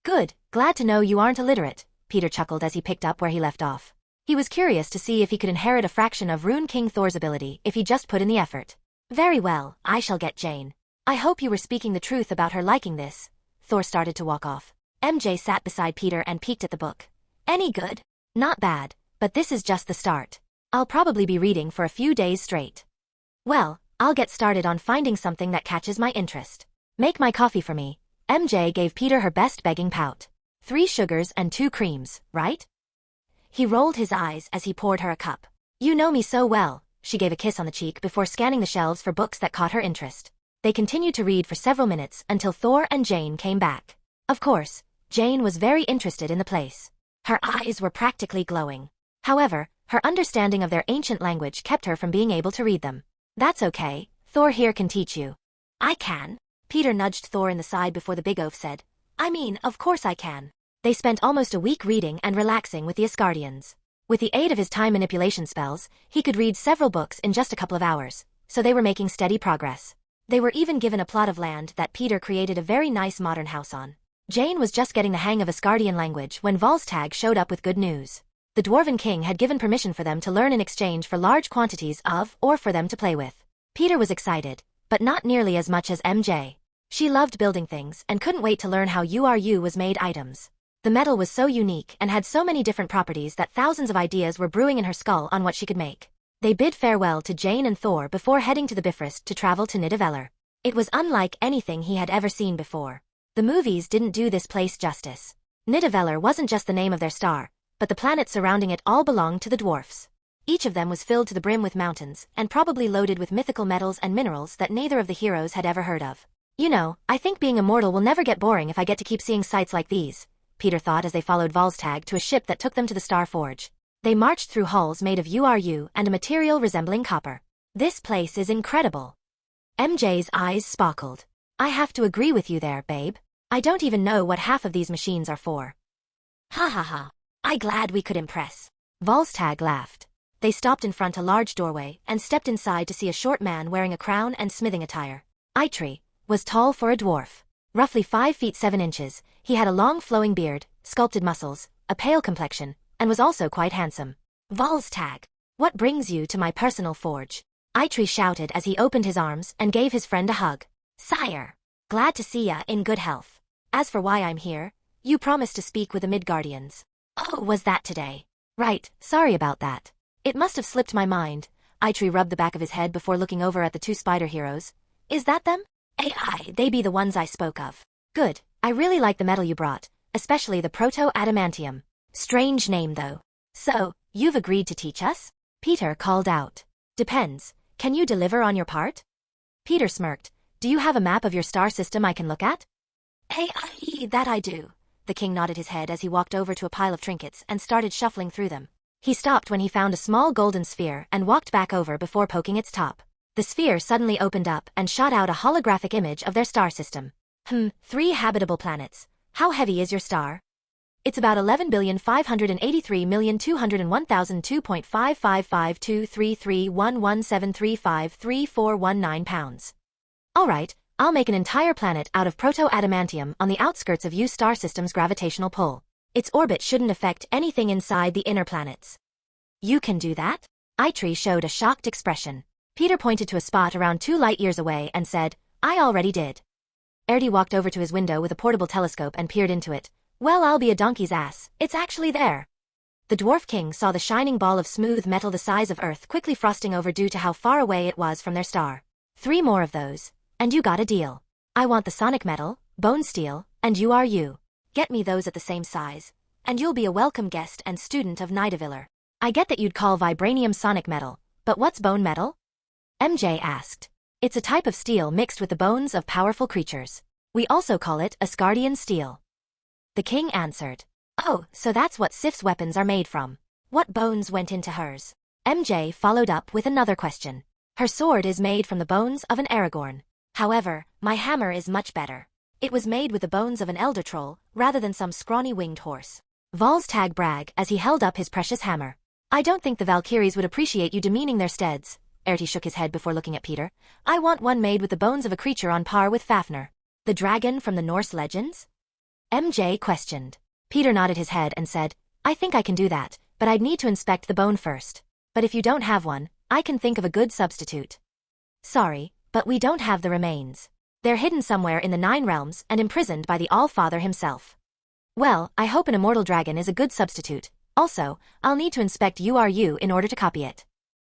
Good, glad to know you aren't illiterate, Peter chuckled as he picked up where he left off. He was curious to see if he could inherit a fraction of Rune King Thor's ability if he just put in the effort. Very well, I shall get Jane. I hope you were speaking the truth about her liking this. Thor started to walk off. MJ sat beside Peter and peeked at the book. Any good? Not bad, but this is just the start. I'll probably be reading for a few days straight. Well, I'll get started on finding something that catches my interest. Make my coffee for me. MJ gave Peter her best begging pout. 3 sugars and 2 creams, right? He rolled his eyes as he poured her a cup. You know me so well, she gave a kiss on the cheek before scanning the shelves for books that caught her interest. They continued to read for several minutes until Thor and Jane came back. Of course, Jane was very interested in the place. Her eyes were practically glowing. However, her understanding of their ancient language kept her from being able to read them. That's okay, Thor here can teach you. I can? Peter nudged Thor in the side before the big oaf said. I mean, of course I can. They spent almost a week reading and relaxing with the Asgardians. With the aid of his time manipulation spells, he could read several books in just a couple of hours, so they were making steady progress. They were even given a plot of land that Peter created a very nice modern house on. Jane was just getting the hang of Asgardian language when Volstagg showed up with good news. The Dwarven King had given permission for them to learn in exchange for large quantities of, or for them to play with. Peter was excited, but not nearly as much as MJ. She loved building things and couldn't wait to learn how URU was made items. The metal was so unique and had so many different properties that thousands of ideas were brewing in her skull on what she could make. They bid farewell to Jane and Thor before heading to the Bifrost to travel to Nidavellir. It was unlike anything he had ever seen before. The movies didn't do this place justice. Nidavellir wasn't just the name of their star, but the planets surrounding it all belonged to the dwarfs. Each of them was filled to the brim with mountains and probably loaded with mythical metals and minerals that neither of the heroes had ever heard of. You know, I think being immortal will never get boring if I get to keep seeing sights like these, Peter thought as they followed Volstagg to a ship that took them to the Star Forge. They marched through halls made of URU and a material resembling copper. This place is incredible. MJ's eyes sparkled. I have to agree with you there, babe. I don't even know what half of these machines are for. Ha ha ha. I glad we could impress. Volstagg laughed. They stopped in front a large doorway and stepped inside to see a short man wearing a crown and smithing attire. Eitri was tall for a dwarf. Roughly 5 feet 7 inches, he had a long flowing beard, sculpted muscles, a pale complexion, and was also quite handsome. Volstagg, what brings you to my personal forge? Eitri shouted as he opened his arms and gave his friend a hug. Sire, glad to see ya in good health. As for why I'm here, you promised to speak with the Midgardians. Oh, was that today? Right, sorry about that. It must have slipped my mind. Eitri rubbed the back of his head before looking over at the 2 spider heroes. Is that them? AI, they be the ones I spoke of. Good, I really like the metal you brought, especially the proto-adamantium. Strange name though. So, you've agreed to teach us? Peter called out. Depends, can you deliver on your part? Peter smirked. Do you have a map of your star system I can look at? AI, that I do. The king nodded his head as he walked over to a pile of trinkets and started shuffling through them. He stopped when he found a small golden sphere and walked back over before poking its top. The sphere suddenly opened up and shot out a holographic image of their star system. 3 habitable planets. How heavy is your star? It's about 11,583,201,2.555233117353419 pounds. Alright, I'll make an entire planet out of proto-adamantium on the outskirts of U star system's gravitational pull. Its orbit shouldn't affect anything inside the inner planets. You can do that? Eitri showed a shocked expression. Peter pointed to a spot around 2 light years away and said, I already did. Erdi walked over to his window with a portable telescope and peered into it. Well, I'll be a donkey's ass, it's actually there. The Dwarf King saw the shining ball of smooth metal the size of Earth quickly frosting over due to how far away it was from their star. 3 more of those, and you got a deal. I want the sonic metal, bone steel, and URU. Get me those at the same size, and you'll be a welcome guest and student of Nidavellir. I get that you'd call vibranium sonic metal, but what's bone metal? MJ asked. It's a type of steel mixed with the bones of powerful creatures. We also call it Asgardian steel. The king answered. Oh, so that's what Sif's weapons are made from. What bones went into hers? MJ followed up with another question. Her sword is made from the bones of an Aragorn. However, my hammer is much better. It was made with the bones of an elder troll, rather than some scrawny winged horse. Volstagg bragged as he held up his precious hammer. I don't think the Valkyries would appreciate you demeaning their steads. Erty shook his head before looking at Peter. I want one made with the bones of a creature on par with Fafnir. The dragon from the Norse legends? MJ questioned. Peter nodded his head and said, I think I can do that, but I'd need to inspect the bone first. But if you don't have one, I can think of a good substitute. Sorry, but we don't have the remains. They're hidden somewhere in the 9 realms and imprisoned by the All-Father himself. Well, I hope an immortal dragon is a good substitute. Also, I'll need to inspect URU in order to copy it.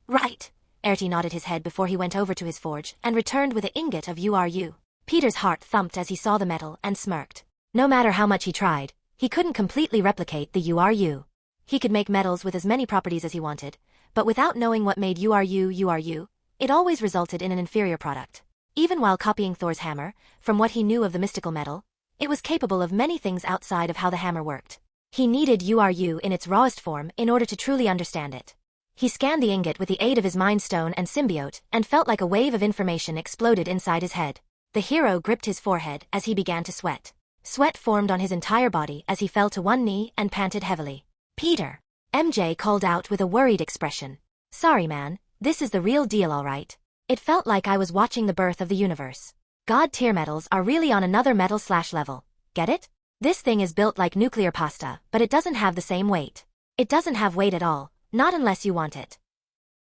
Right. Erty nodded his head before he went over to his forge and returned with an ingot of URU. Peter's heart thumped as he saw the metal and smirked. No matter how much he tried, he couldn't completely replicate the URU. He could make metals with as many properties as he wanted, but without knowing what made URU, it always resulted in an inferior product. Even while copying Thor's hammer, from what he knew of the mystical metal, it was capable of many things outside of how the hammer worked. He needed URU in its rawest form in order to truly understand it. He scanned the ingot with the aid of his Mind Stone and Symbiote and felt like a wave of information exploded inside his head. The hero gripped his forehead as he began to sweat. Sweat formed on his entire body as he fell to one knee and panted heavily. Peter! MJ called out with a worried expression. Sorry man, this is the real deal all right. It felt like I was watching the birth of the universe. God tier metals are really on another metal/level. Get it? This thing is built like nuclear pasta, but it doesn't have the same weight. It doesn't have weight at all. Not unless you want it.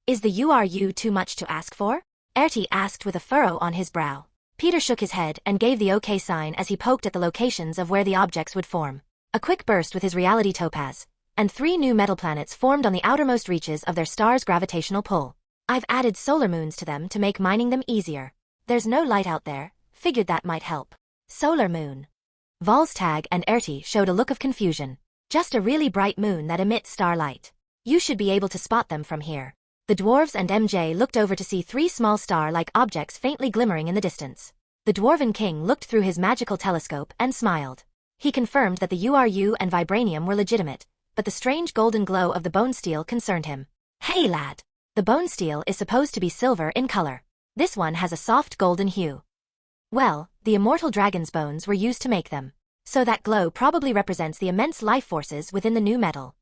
Is the URU too much to ask for? Erty asked with a furrow on his brow. Peter shook his head and gave the OK sign as he poked at the locations of where the objects would form. A quick burst with his reality topaz, and 3 new metal planets formed on the outermost reaches of their star's gravitational pull. I've added solar moons to them to make mining them easier. There's no light out there, figured that might help. Solar moon. Volstagg and Erty showed a look of confusion. Just a really bright moon that emits starlight. You should be able to spot them from here. The dwarves and MJ looked over to see 3 small star-like objects faintly glimmering in the distance. The Dwarven King looked through his magical telescope and smiled. He confirmed that the URU and vibranium were legitimate, but the strange golden glow of the bone steel concerned him. Hey lad! The bone steel is supposed to be silver in color. This one has a soft golden hue. Well, the immortal dragon's bones were used to make them. So that glow probably represents the immense life forces within the new metal.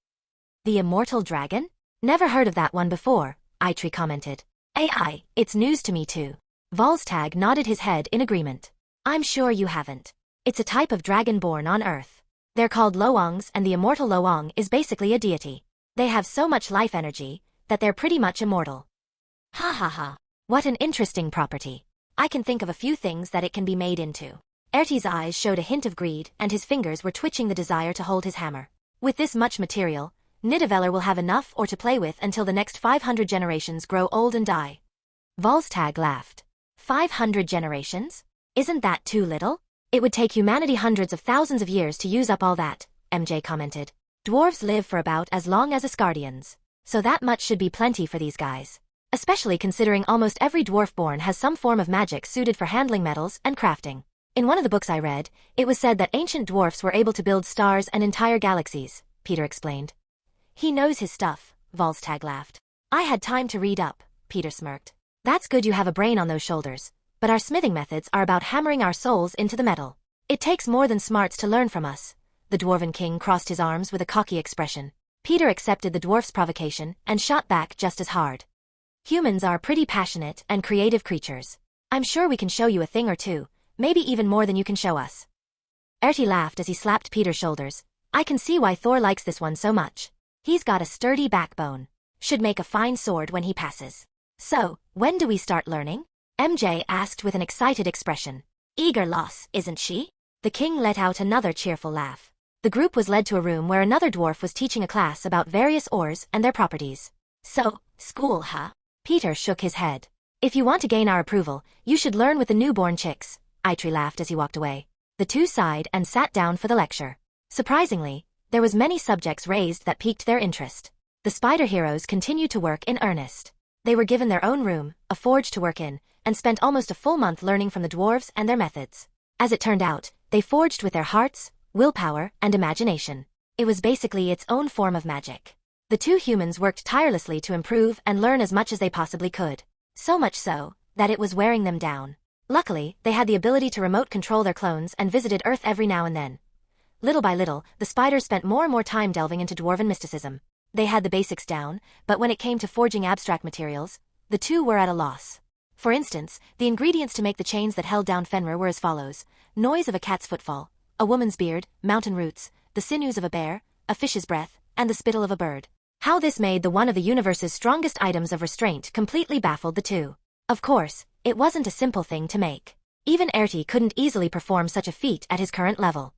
The immortal dragon? Never heard of that one before, Eitri commented. AI, it's news to me too. Volstagg nodded his head in agreement. I'm sure you haven't. It's a type of dragon born on Earth. They're called Loangs and the immortal Loang is basically a deity. They have so much life energy that they're pretty much immortal. Ha ha ha. What an interesting property. I can think of a few things that it can be made into. Erty's eyes showed a hint of greed and his fingers were twitching the desire to hold his hammer. With this much material, Nidavellir will have enough or to play with until the next 500 generations grow old and die. Volstagg laughed. 500 generations? Isn't that too little? It would take humanity hundreds of thousands of years to use up all that, MJ commented. Dwarves live for about as long as Asgardians. So that much should be plenty for these guys. Especially considering almost every dwarf born has some form of magic suited for handling metals and crafting. In one of the books I read, it was said that ancient dwarfs were able to build stars and entire galaxies, Peter explained. He knows his stuff, Volstagg laughed. I had time to read up, Peter smirked. That's good you have a brain on those shoulders, but our smithing methods are about hammering our souls into the metal. It takes more than smarts to learn from us. The Dwarven King crossed his arms with a cocky expression. Peter accepted the dwarf's provocation and shot back just as hard. Humans are pretty passionate and creative creatures. I'm sure we can show you a thing or two, maybe even more than you can show us. Erty laughed as he slapped Peter's shoulders. I can see why Thor likes this one so much. He's got a sturdy backbone. Should make a fine sword when he passes. So, when do we start learning? MJ asked with an excited expression. Eager loss, isn't she? The king let out another cheerful laugh. The group was led to a room where another dwarf was teaching a class about various ores and their properties. So, school, huh? Peter shook his head. If you want to gain our approval, you should learn with the newborn chicks, Eitri laughed as he walked away. The two sighed and sat down for the lecture. Surprisingly, there was many subjects raised that piqued their interest. The spider heroes continued to work in earnest. They were given their own room, a forge to work in, and spent almost a full month learning from the dwarves and their methods. As it turned out, they forged with their hearts, willpower, and imagination. It was basically its own form of magic. The two humans worked tirelessly to improve and learn as much as they possibly could. So much so, that it was wearing them down. Luckily, they had the ability to remote control their clones and visited Earth every now and then. Little by little, the spiders spent more and more time delving into dwarven mysticism. They had the basics down, but when it came to forging abstract materials, the two were at a loss. For instance, the ingredients to make the chains that held down Fenrir were as follows: noise of a cat's footfall, a woman's beard, mountain roots, the sinews of a bear, a fish's breath, and the spittle of a bird. How this made the one of the universe's strongest items of restraint completely baffled the two. Of course, it wasn't a simple thing to make. Even Erti couldn't easily perform such a feat at his current level.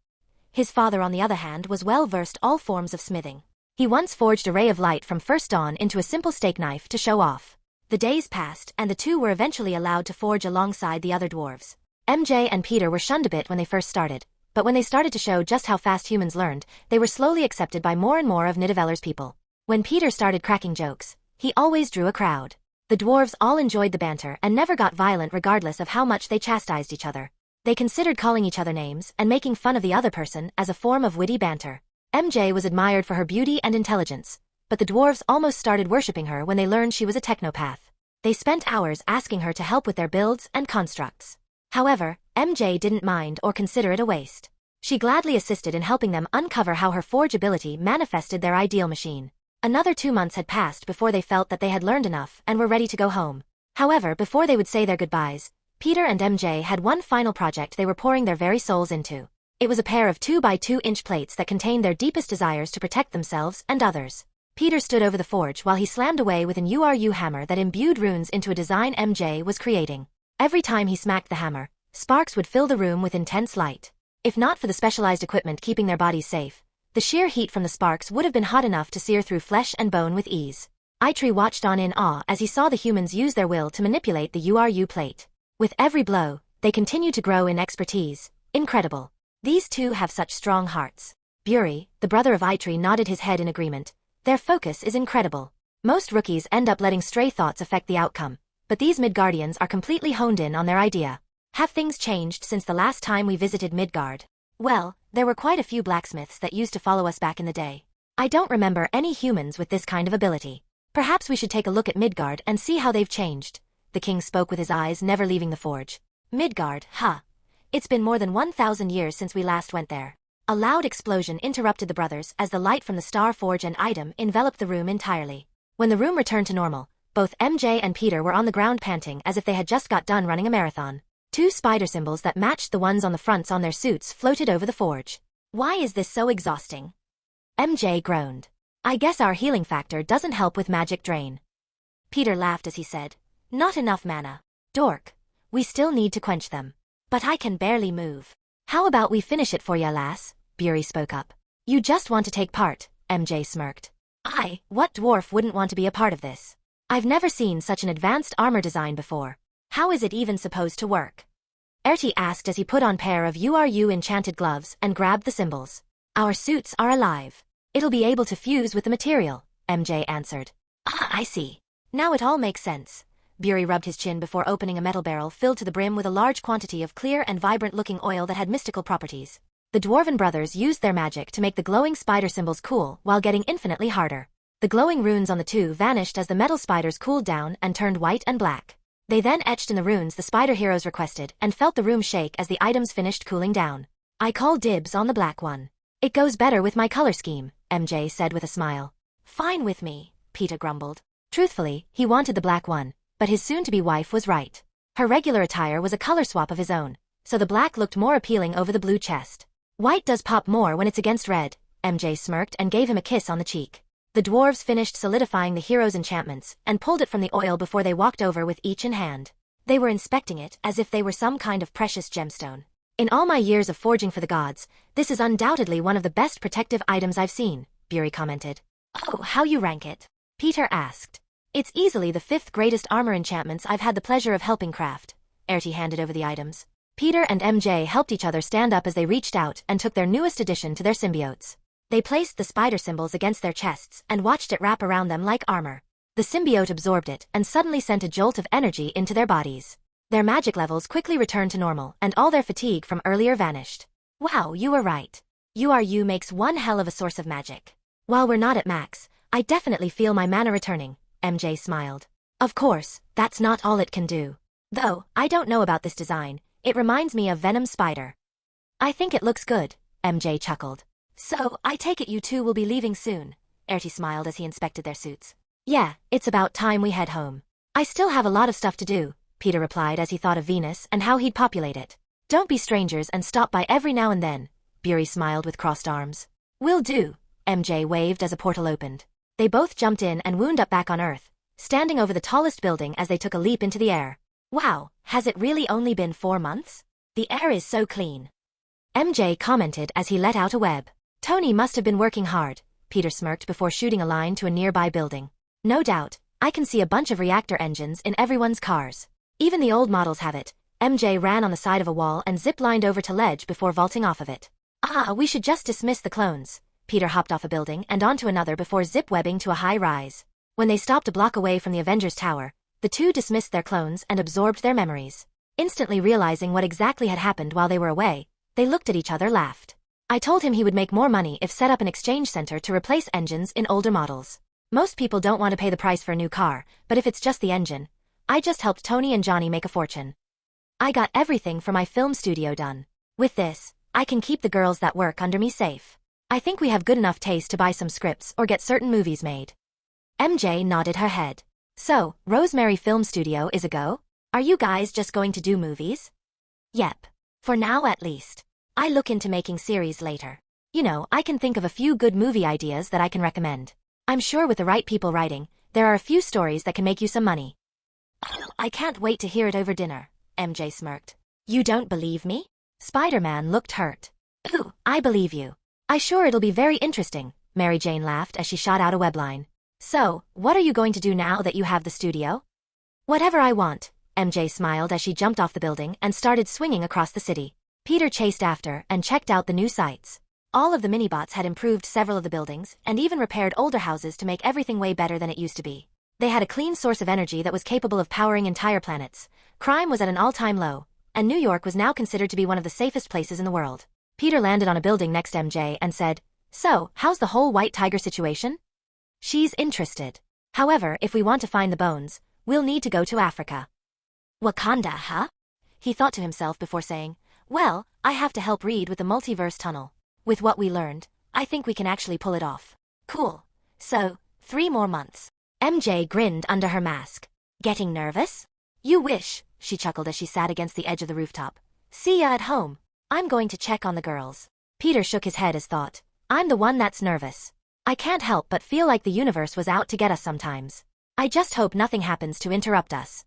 His father, on the other hand, was well versed all forms of smithing. He once forged a ray of light from first dawn into a simple steak knife to show off. The days passed, and the two were eventually allowed to forge alongside the other dwarves. MJ and Peter were shunned a bit when they first started, but when they started to show just how fast humans learned, they were slowly accepted by more and more of Nidaveller's people. When Peter started cracking jokes, he always drew a crowd. The dwarves all enjoyed the banter and never got violent regardless of how much they chastised each other. They considered calling each other names and making fun of the other person as a form of witty banter. MJ was admired for her beauty and intelligence, but the dwarves almost started worshipping her when they learned she was a technopath. They spent hours asking her to help with their builds and constructs. However, MJ didn't mind or consider it a waste. She gladly assisted in helping them uncover how her forge ability manifested their ideal machine. Another 2 months had passed before they felt that they had learned enough and were ready to go home. However, before they would say their goodbyes, Peter and MJ had one final project they were pouring their very souls into. It was a pair of 2 by 2 inch plates that contained their deepest desires to protect themselves and others. Peter stood over the forge while he slammed away with an URU hammer that imbued runes into a design MJ was creating. Every time he smacked the hammer, sparks would fill the room with intense light. If not for the specialized equipment keeping their bodies safe, the sheer heat from the sparks would have been hot enough to sear through flesh and bone with ease. Eitri watched on in awe as he saw the humans use their will to manipulate the URU plate. With every blow, they continued to grow in expertise. Incredible. These two have such strong hearts. Buri, the brother of Eitri, nodded his head in agreement. Their focus is incredible. Most rookies end up letting stray thoughts affect the outcome, but these Midgardians are completely honed in on their idea. Have things changed since the last time we visited Midgard? Well, there were quite a few blacksmiths that used to follow us back in the day. I don't remember any humans with this kind of ability. Perhaps we should take a look at Midgard and see how they've changed. The king spoke with his eyes never leaving the forge. Midgard, huh? It's been more than 1,000 years since we last went there. A loud explosion interrupted the brothers as the light from the star forge and item enveloped the room entirely. When the room returned to normal, both MJ and Peter were on the ground panting as if they had just got done running a marathon. 2 spider symbols that matched the ones on the fronts on their suits floated over the forge. Why is this so exhausting? MJ groaned. I guess our healing factor doesn't help with magic drain. Peter laughed as he said, not enough mana. Dork. We still need to quench them. But I can barely move. How about we finish it for ya, lass? Buri spoke up. You just want to take part, MJ smirked. What dwarf wouldn't want to be a part of this? I've never seen such an advanced armor design before. How is it even supposed to work? Erti asked as he put on a pair of URU enchanted gloves and grabbed the symbols. Our suits are alive. It'll be able to fuse with the material, MJ answered. I see. Now it all makes sense. Buri rubbed his chin before opening a metal barrel filled to the brim with a large quantity of clear and vibrant-looking oil that had mystical properties. The dwarven brothers used their magic to make the glowing spider symbols cool while getting infinitely harder. The glowing runes on the two vanished as the metal spiders cooled down and turned white and black. They then etched in the runes the spider heroes requested and felt the room shake as the items finished cooling down. I call dibs on the black one. It goes better with my color scheme, MJ said with a smile. Fine with me, Peter grumbled. Truthfully, he wanted the black one, but his soon-to-be wife was right. Her regular attire was a color swap of his own, so the black looked more appealing over the blue chest. White does pop more when it's against red, MJ smirked and gave him a kiss on the cheek. The dwarves finished solidifying the hero's enchantments and pulled it from the oil before they walked over with each in hand. They were inspecting it as if they were some kind of precious gemstone. In all my years of forging for the gods, this is undoubtedly one of the best protective items I've seen, Buri commented. Oh, how you rank it? Peter asked. It's easily the 5th greatest armor enchantments I've had the pleasure of helping craft. Erti handed over the items. Peter and MJ helped each other stand up as they reached out and took their newest addition to their symbiotes. They placed the spider symbols against their chests and watched it wrap around them like armor. The symbiote absorbed it and suddenly sent a jolt of energy into their bodies. Their magic levels quickly returned to normal and all their fatigue from earlier vanished. Wow, you were right. URU makes one hell of a source of magic. While we're not at max, I definitely feel my mana returning, MJ smiled. Of course, that's not all it can do. Though, I don't know about this design. It reminds me of Venom Spider. I think it looks good, MJ chuckled. So, I take it you two will be leaving soon. Erty smiled as he inspected their suits. Yeah, it's about time we head home. I still have a lot of stuff to do, Peter replied as he thought of Venus and how he'd populate it. Don't be strangers and stop by every now and then, Bury smiled with crossed arms. Will do, MJ waved as a portal opened. They both jumped in and wound up back on Earth, standing over the tallest building as they took a leap into the air. Wow, has it really only been 4 months? The air is so clean. MJ commented as he let out a web. Tony must have been working hard, Peter smirked before shooting a line to a nearby building. No doubt, I can see a bunch of reactor engines in everyone's cars. Even the old models have it. MJ ran on the side of a wall and zip-lined over to ledge before vaulting off of it. We should just dismiss the clones. Peter hopped off a building and onto another before zip-webbing to a high rise. When they stopped a block away from the Avengers Tower, the two dismissed their clones and absorbed their memories. Instantly realizing what exactly had happened while they were away, they looked at each other and laughed. I told him he would make more money if set up an exchange center to replace engines in older models. Most people don't want to pay the price for a new car, but if it's just the engine, I just helped Tony and Johnny make a fortune. I got everything for my film studio done. With this, I can keep the girls that work under me safe. I think we have good enough taste to buy some scripts or get certain movies made. MJ nodded her head. So, Rosemary Film Studio is a go? Are you guys just going to do movies? Yep. For now at least. I look into making series later. You know, I can think of a few good movie ideas that I can recommend. I'm sure with the right people writing, there are a few stories that can make you some money. I can't wait to hear it over dinner, MJ smirked. You don't believe me? Spider-Man looked hurt. Ooh, I believe you. I'm sure it'll be very interesting, Mary Jane laughed as she shot out a webline. So, what are you going to do now that you have the studio? Whatever I want, MJ smiled as she jumped off the building and started swinging across the city. Peter chased after and checked out the new sites. All of the minibots had improved several of the buildings and even repaired older houses to make everything way better than it used to be. They had a clean source of energy that was capable of powering entire planets. Crime was at an all-time low, and New York was now considered to be one of the safest places in the world. Peter landed on a building next to MJ and said, So, how's the whole White Tiger situation? She's interested. However, if we want to find the bones, we'll need to go to Africa. Wakanda, huh? He thought to himself before saying, Well, I have to help Reed with the multiverse tunnel. With what we learned, I think we can actually pull it off. Cool. So, 3 more months. MJ grinned under her mask. Getting nervous? You wish, she chuckled as she sat against the edge of the rooftop. See ya at home. I'm going to check on the girls. Peter shook his head as thought. I'm the one that's nervous. I can't help but feel like the universe was out to get us sometimes. I just hope nothing happens to interrupt us.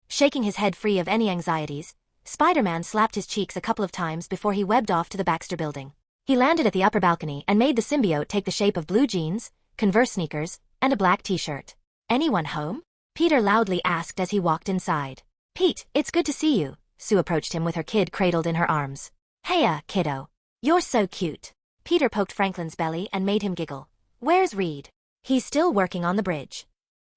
Shaking his head free of any anxieties, Spider-Man slapped his cheeks a couple of times before he webbed off to the Baxter building. He landed at the upper balcony and made the symbiote take the shape of blue jeans, Converse sneakers, and a black t-shirt. Anyone home? Peter loudly asked as he walked inside. Pete, it's good to see you. Sue approached him with her kid cradled in her arms. Heya, kiddo. You're so cute. Peter poked Franklin's belly and made him giggle. Where's Reed? He's still working on the bridge.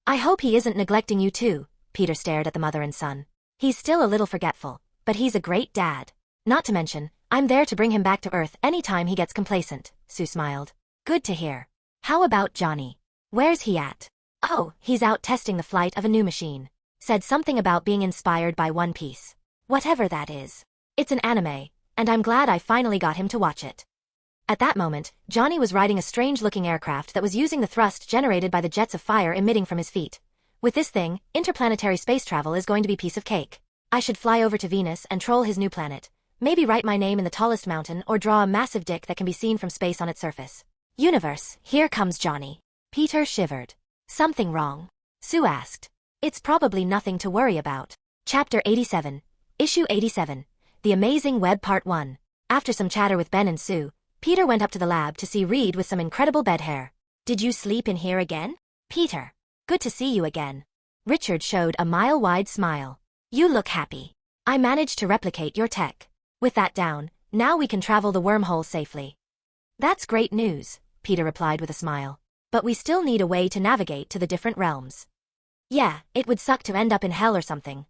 I hope he isn't neglecting you too. Peter stared at the mother and son. He's still a little forgetful, but he's a great dad. Not to mention, I'm there to bring him back to Earth anytime he gets complacent, Sue smiled. Good to hear. How about Johnny? Where's he at? Oh, he's out testing the flight of a new machine. Said something about being inspired by One Piece. Whatever that is. It's an anime, and I'm glad I finally got him to watch it. At that moment, Johnny was riding a strange-looking aircraft that was using the thrust generated by the jets of fire emitting from his feet. With this thing, interplanetary space travel is going to be piece of cake. I should fly over to Venus and troll his new planet. Maybe write my name in the tallest mountain or draw a massive dick that can be seen from space on its surface. Universe, here comes Johnny. Peter shivered. Something wrong? Sue asked. It's probably nothing to worry about. Chapter 87. Issue 87. The Amazing Web Part 1. After some chatter with Ben and Sue, Peter went up to the lab to see Reed with some incredible bed hair. Did you sleep in here again? Peter. Good to see you again. Richard showed a mile-wide smile. You look happy. I managed to replicate your tech. With that down, now we can travel the wormhole safely. That's great news, Peter replied with a smile. But we still need a way to navigate to the different realms. Yeah, it would suck to end up in hell or something.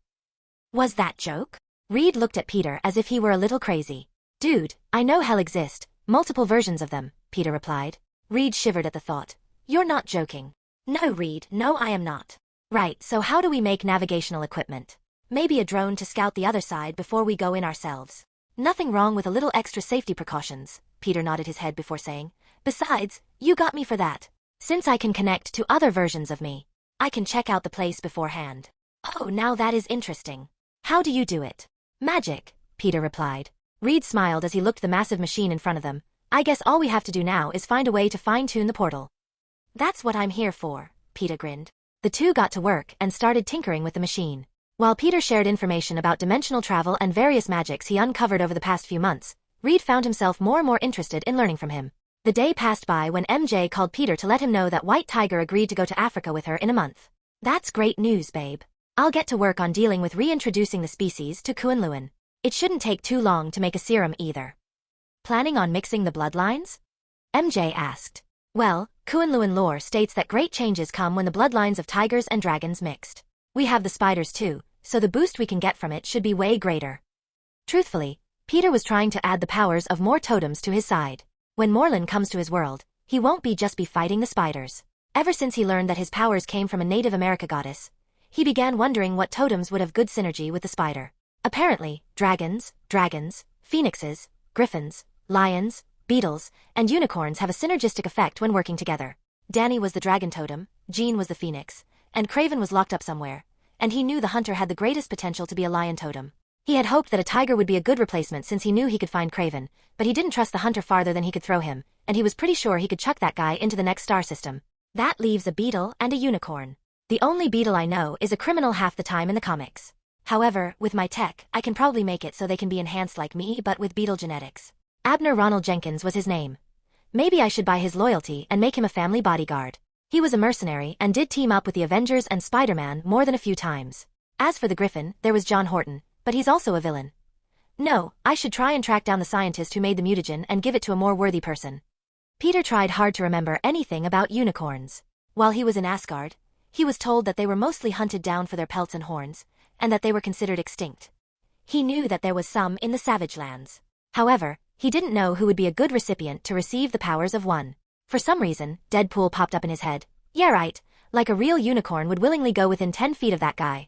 Was that joke? Reed looked at Peter as if he were a little crazy. Dude, I know hell exists, multiple versions of them, Peter replied. Reed shivered at the thought. You're not joking. No, Reed, no I am not. Right, so how do we make navigational equipment? Maybe a drone to scout the other side before we go in ourselves. Nothing wrong with a little extra safety precautions, Peter nodded his head before saying. Besides, you got me for that. Since I can connect to other versions of me, I can check out the place beforehand. Oh, now that is interesting. How do you do it? Magic, Peter replied. Reed smiled as he looked at the massive machine in front of them. I guess all we have to do now is find a way to fine-tune the portal. That's what I'm here for, Peter grinned. The two got to work and started tinkering with the machine. While Peter shared information about dimensional travel and various magics he uncovered over the past few months, Reed found himself more and more interested in learning from him. The day passed by when MJ called Peter to let him know that White Tiger agreed to go to Africa with her in a month. That's great news, babe. I'll get to work on dealing with reintroducing the species to Kunlun. It shouldn't take too long to make a serum either. Planning on mixing the bloodlines? MJ asked. Well, Kunlun lore states that great changes come when the bloodlines of tigers and dragons mixed. We have the spiders too, so the boost we can get from it should be way greater. Truthfully, Peter was trying to add the powers of more totems to his side. When Morlun comes to his world, he won't just be fighting the spiders. Ever since he learned that his powers came from a Native America goddess, he began wondering what totems would have good synergy with the spider. Apparently, dragons, phoenixes, griffins, lions, beetles, and unicorns have a synergistic effect when working together. Danny was the dragon totem, Jean was the phoenix, and Craven was locked up somewhere, and he knew the hunter had the greatest potential to be a lion totem. He had hoped that a tiger would be a good replacement since he knew he could find Craven, but he didn't trust the hunter farther than he could throw him, and he was pretty sure he could chuck that guy into the next star system. That leaves a beetle and a unicorn. The only beetle I know is a criminal half the time in the comics. However, with my tech, I can probably make it so they can be enhanced like me but with beetle genetics. Abner Ronald Jenkins was his name. Maybe I should buy his loyalty and make him a family bodyguard. He was a mercenary and did team up with the Avengers and Spider-Man more than a few times. As for the Griffin, there was John Horton, but he's also a villain. No, I should try and track down the scientist who made the mutagen and give it to a more worthy person. Peter tried hard to remember anything about unicorns. While he was in Asgard, he was told that they were mostly hunted down for their pelts and horns, and that they were considered extinct. He knew that there was some in the Savage Lands. However, he didn't know who would be a good recipient to receive the powers of one. For some reason, Deadpool popped up in his head. Yeah right, like a real unicorn would willingly go within 10 feet of that guy.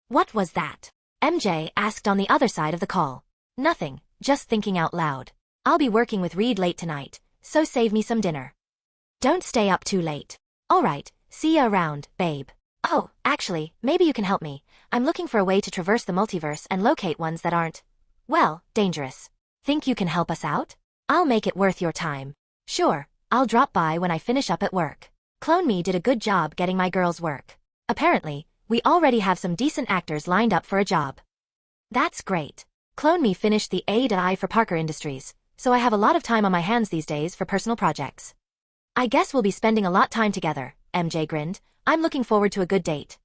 What was that? MJ asked on the other side of the call. Nothing, just thinking out loud. I'll be working with Reed late tonight, so save me some dinner. Don't stay up too late. Alright, see ya around, babe. Oh, actually, maybe you can help me. I'm looking for a way to traverse the multiverse and locate ones that aren't, well, dangerous. Think you can help us out? I'll make it worth your time. Sure, I'll drop by when I finish up at work. Clone Me did a good job getting my girls work. Apparently, we already have some decent actors lined up for a job. That's great. Clone Me finished the A.I for Parker Industries, so I have a lot of time on my hands these days for personal projects. I guess we'll be spending a lot time together, MJ grinned. I'm looking forward to a good date.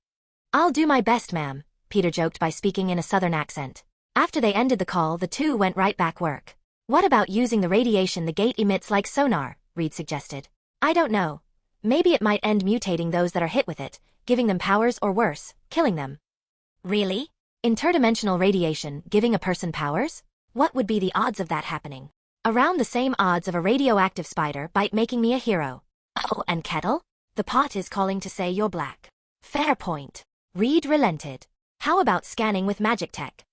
I'll do my best, ma'am, Peter joked by speaking in a southern accent. After they ended the call, the two went right back work. What about using the radiation the gate emits like sonar? Reed suggested. I don't know. Maybe it might end mutating those that are hit with it, giving them powers or worse, killing them. Really? Interdimensional radiation giving a person powers? What would be the odds of that happening? Around the same odds of a radioactive spider bite making me a hero. Oh, and Kettle? The pot is calling to say you're black. Fair point. Reed relented. How about scanning with magic tech?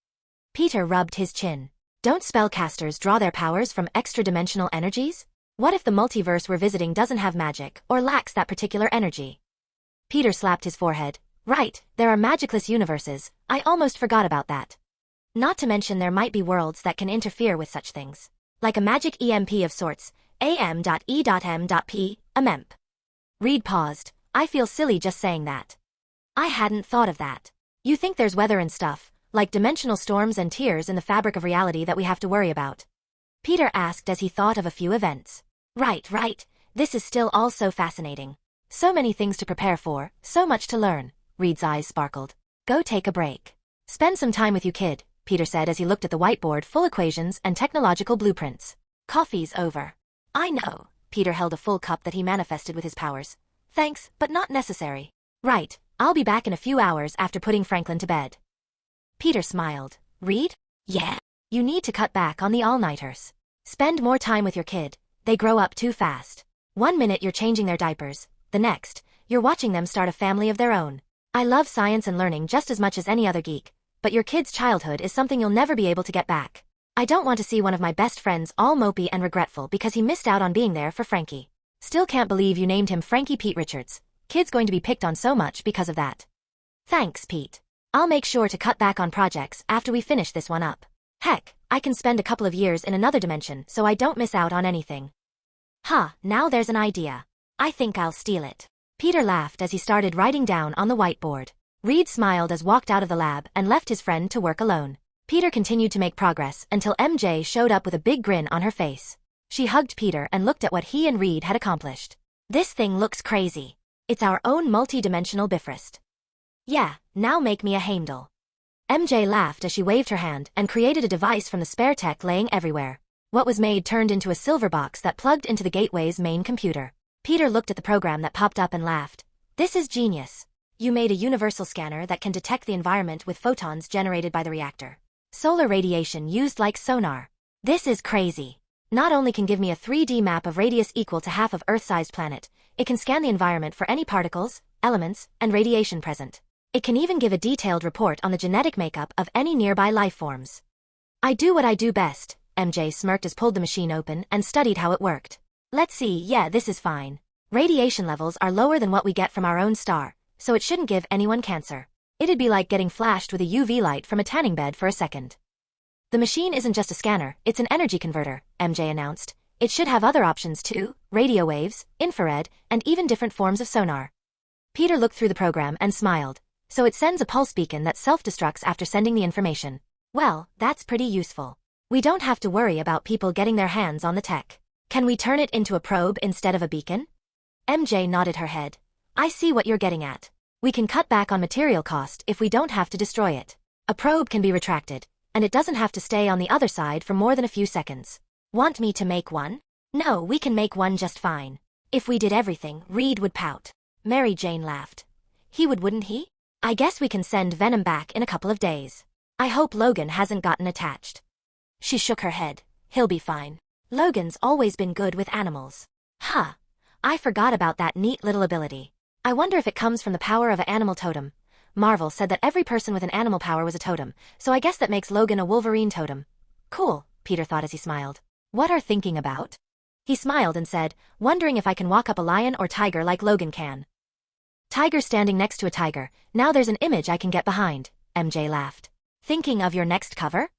Peter rubbed his chin. Don't spellcasters draw their powers from extra-dimensional energies? What if the multiverse we're visiting doesn't have magic or lacks that particular energy? Peter slapped his forehead. Right, there are magicless universes. I almost forgot about that. Not to mention there might be worlds that can interfere with such things. Like a magic EMP of sorts, am.e.m.p, a MEMP. Reed paused. I feel silly just saying that. I hadn't thought of that. You think there's weather and stuff, like dimensional storms and tears in the fabric of reality that we have to worry about? Peter asked as he thought of a few events. Right. This is still all so fascinating. So many things to prepare for, so much to learn. Reed's eyes sparkled. Go take a break. Spend some time with you, kid, Peter said as he looked at the whiteboard full equations and technological blueprints. Coffee's over. I know. Peter held a full cup that he manifested with his powers. Thanks, but not necessary. Right, I'll be back in a few hours after putting Franklin to bed. Peter smiled. Reed? Yeah. You need to cut back on the all-nighters. Spend more time with your kid. They grow up too fast. 1 minute you're changing their diapers, the next, you're watching them start a family of their own. I love science and learning just as much as any other geek, but your kid's childhood is something you'll never be able to get back. I don't want to see one of my best friends all mopey and regretful because he missed out on being there for Frankie. Still can't believe you named him Frankie Pete Richards. Kid's going to be picked on so much because of that. Thanks, Pete. I'll make sure to cut back on projects after we finish this one up. Heck, I can spend a couple of years in another dimension so I don't miss out on anything. Now there's an idea. I think I'll steal it. Peter laughed as he started writing down on the whiteboard. Reed smiled as walked out of the lab and left his friend to work alone. Peter continued to make progress until MJ showed up with a big grin on her face. She hugged Peter and looked at what he and Reed had accomplished. This thing looks crazy. It's our own multi-dimensional Bifrost. Yeah, now make me a Heimdall. MJ laughed as she waved her hand and created a device from the spare tech laying everywhere. What was made turned into a silver box that plugged into the gateway's main computer. Peter looked at the program that popped up and laughed. This is genius. You made a universal scanner that can detect the environment with photons generated by the reactor. Solar radiation used like sonar. This is crazy. Not only can give me a 3D map of radius equal to half of Earth-sized planet, it can scan the environment for any particles, elements, and radiation present. It can even give a detailed report on the genetic makeup of any nearby life forms. I do what I do best, MJ smirked as pulled the machine open and studied how it worked. Let's see, yeah, this is fine. Radiation levels are lower than what we get from our own star, so it shouldn't give anyone cancer. It'd be like getting flashed with a UV light from a tanning bed for a second. The machine isn't just a scanner, it's an energy converter, MJ announced. It should have other options too, radio waves, infrared, and even different forms of sonar. Peter looked through the program and smiled. So it sends a pulse beacon that self-destructs after sending the information. Well, that's pretty useful. We don't have to worry about people getting their hands on the tech. Can we turn it into a probe instead of a beacon? MJ nodded her head. I see what you're getting at. We can cut back on material cost if we don't have to destroy it. A probe can be retracted, and it doesn't have to stay on the other side for more than a few seconds. Want me to make one? No, we can make one just fine. If we did everything, Reed would pout. Mary Jane laughed. He would, wouldn't he? I guess we can send Venom back in a couple of days. I hope Logan hasn't gotten attached. She shook her head. He'll be fine. Logan's always been good with animals. I forgot about that neat little ability. I wonder if it comes from the power of an animal totem. Marvel said that every person with an animal power was a totem, so I guess that makes Logan a Wolverine totem. Cool, Peter thought as he smiled. What are thinking about? He smiled and said, wondering if I can walk up a lion or tiger like Logan can. Tiger standing next to a tiger, now there's an image I can get behind, MJ laughed. Thinking of your next cover?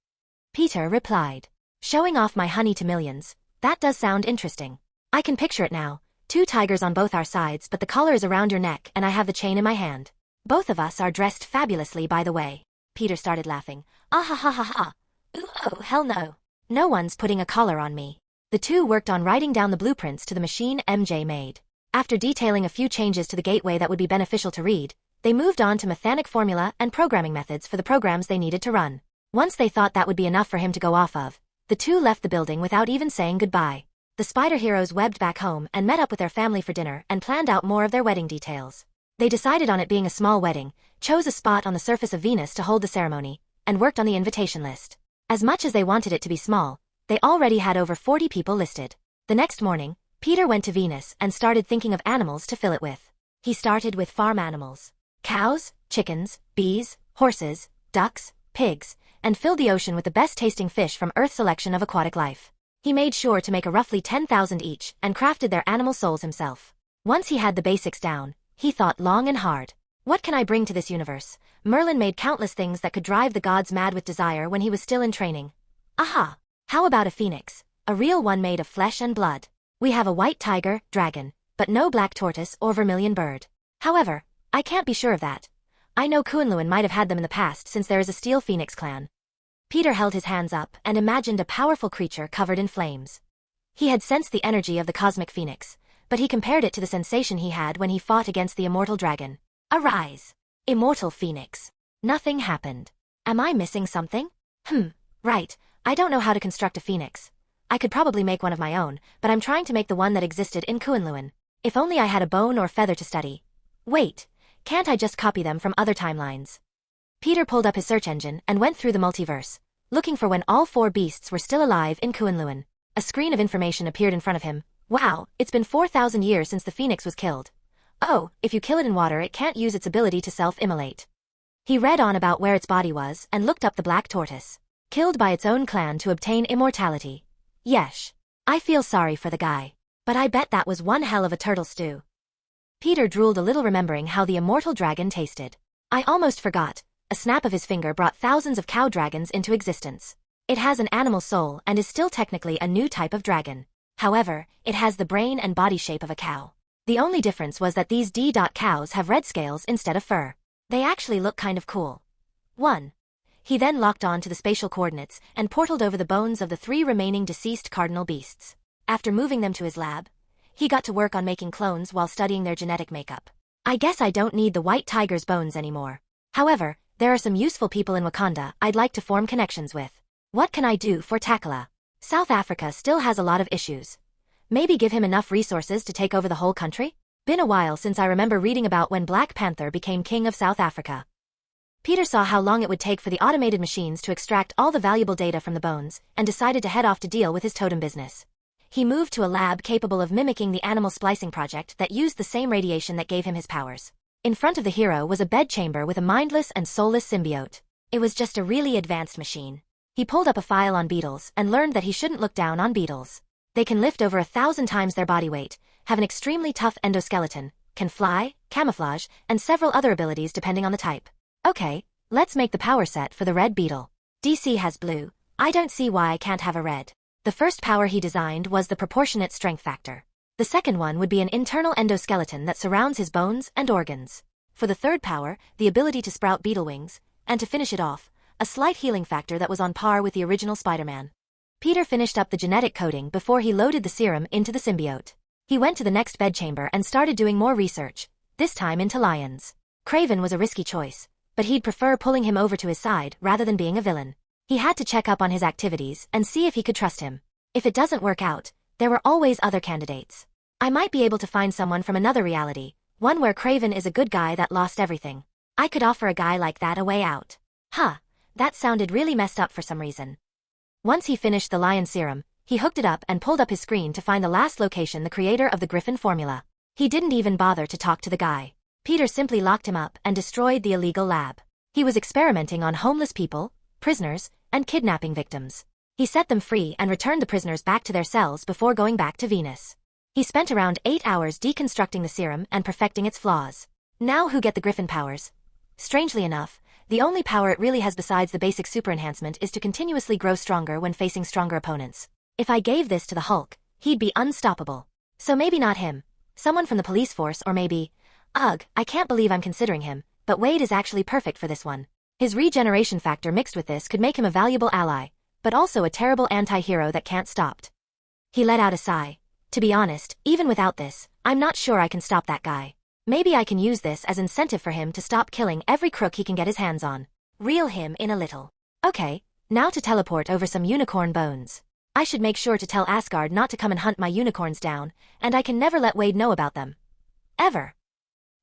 Peter replied. Showing off my honey to millions, that does sound interesting. I can picture it now, 2 tigers on both our sides but the collar is around your neck and I have the chain in my hand. Both of us are dressed fabulously by the way. Peter started laughing. Ah ha ha ha ha. Ooh, oh, hell no. No one's putting a collar on me. The two worked on writing down the blueprints to the machine MJ made. After detailing a few changes to the gateway that would be beneficial to Reed, they moved on to mechanic formula and programming methods for the programs they needed to run. Once they thought that would be enough for him to go off of, the two left the building without even saying goodbye. The spider heroes webbed back home and met up with their family for dinner and planned out more of their wedding details. They decided on it being a small wedding, chose a spot on the surface of Venus to hold the ceremony, and worked on the invitation list. As much as they wanted it to be small, they already had over 40 people listed. The next morning, Peter went to Venus and started thinking of animals to fill it with. He started with farm animals. Cows, chickens, bees, horses, ducks, pigs, and filled the ocean with the best-tasting fish from Earth's selection of aquatic life. He made sure to make a roughly 10,000 each and crafted their animal souls himself. Once he had the basics down, he thought long and hard. What can I bring to this universe? Merlin made countless things that could drive the gods mad with desire when he was still in training. Aha! How about a phoenix? A real one made of flesh and blood. We have a white tiger, dragon, but no black tortoise or vermilion bird. However, I can't be sure of that. I know Kunlun might have had them in the past since there is a steel phoenix clan. Peter held his hands up and imagined a powerful creature covered in flames. He had sensed the energy of the cosmic phoenix, but he compared it to the sensation he had when he fought against the immortal dragon. Arise! Immortal phoenix. Nothing happened. Am I missing something? Right, I don't know how to construct a phoenix. I could probably make one of my own, but I'm trying to make the one that existed in Kunlun. If only I had a bone or feather to study. Wait, can't I just copy them from other timelines? Peter pulled up his search engine and went through the multiverse, looking for when all 4 beasts were still alive in Kunlun. A screen of information appeared in front of him. Wow, it's been 4,000 years since the phoenix was killed. Oh, if you kill it in water it can't use its ability to self-immolate. He read on about where its body was and looked up the black tortoise. Killed by its own clan to obtain immortality. Yesh. I feel sorry for the guy. But I bet that was one hell of a turtle stew. Peter drooled a little remembering how the immortal dragon tasted. I almost forgot. A snap of his finger brought thousands of cow dragons into existence. It has an animal soul and is still technically a new type of dragon. However, it has the brain and body shape of a cow. The only difference was that these cows have red scales instead of fur. They actually look kind of cool. 1. He then locked on to the spatial coordinates and portaled over the bones of the 3 remaining deceased cardinal beasts. After moving them to his lab, he got to work on making clones while studying their genetic makeup. I guess I don't need the white tiger's bones anymore. However, there are some useful people in Wakanda I'd like to form connections with. What can I do for Takala? South Africa still has a lot of issues. Maybe give him enough resources to take over the whole country? Been a while since I remember reading about when Black Panther became king of South Africa. Peter saw how long it would take for the automated machines to extract all the valuable data from the bones and decided to head off to deal with his totem business. He moved to a lab capable of mimicking the animal splicing project that used the same radiation that gave him his powers. In front of the hero was a bedchamber with a mindless and soulless symbiote. It was just a really advanced machine. He pulled up a file on beetles and learned that he shouldn't look down on beetles. They can lift over 1,000 times their body weight, have an extremely tough endoskeleton, can fly, camouflage, and several other abilities depending on the type. Okay, let's make the power set for the red beetle. DC has blue. I don't see why I can't have a red. The first power he designed was the proportionate strength factor. The second one would be an internal endoskeleton that surrounds his bones and organs. For the third power, the ability to sprout beetle wings, and to finish it off, a slight healing factor that was on par with the original Spiderman. Peter finished up the genetic coding before he loaded the serum into the symbiote. He went to the next bedchamber and started doing more research, this time into lions. Craven was a risky choice, but he'd prefer pulling him over to his side rather than being a villain. He had to check up on his activities and see if he could trust him. If it doesn't work out, there were always other candidates. I might be able to find someone from another reality, one where Craven is a good guy that lost everything. I could offer a guy like that a way out. Huh, that sounded really messed up for some reason. Once he finished the lion serum, he hooked it up and pulled up his screen to find the last location the creator of the Griffin formula. He didn't even bother to talk to the guy. Peter simply locked him up and destroyed the illegal lab. He was experimenting on homeless people, prisoners, and kidnapping victims. He set them free and returned the prisoners back to their cells before going back to Venus. He spent around 8 hours deconstructing the serum and perfecting its flaws. Now who get the Griffin powers? Strangely enough, the only power it really has besides the basic super enhancement is to continuously grow stronger when facing stronger opponents. If I gave this to the Hulk, he'd be unstoppable. So maybe not him. Someone from the police force or maybe... Ugh, I can't believe I'm considering him, but Wade is actually perfect for this one. His regeneration factor mixed with this could make him a valuable ally, but also a terrible anti-hero that can't stopped. He let out a sigh. To be honest, even without this, I'm not sure I can stop that guy. Maybe I can use this as incentive for him to stop killing every crook he can get his hands on. Reel him in a little. Okay, now to teleport over some unicorn bones. I should make sure to tell Asgard not to come and hunt my unicorns down, and I can never let Wade know about them. Ever.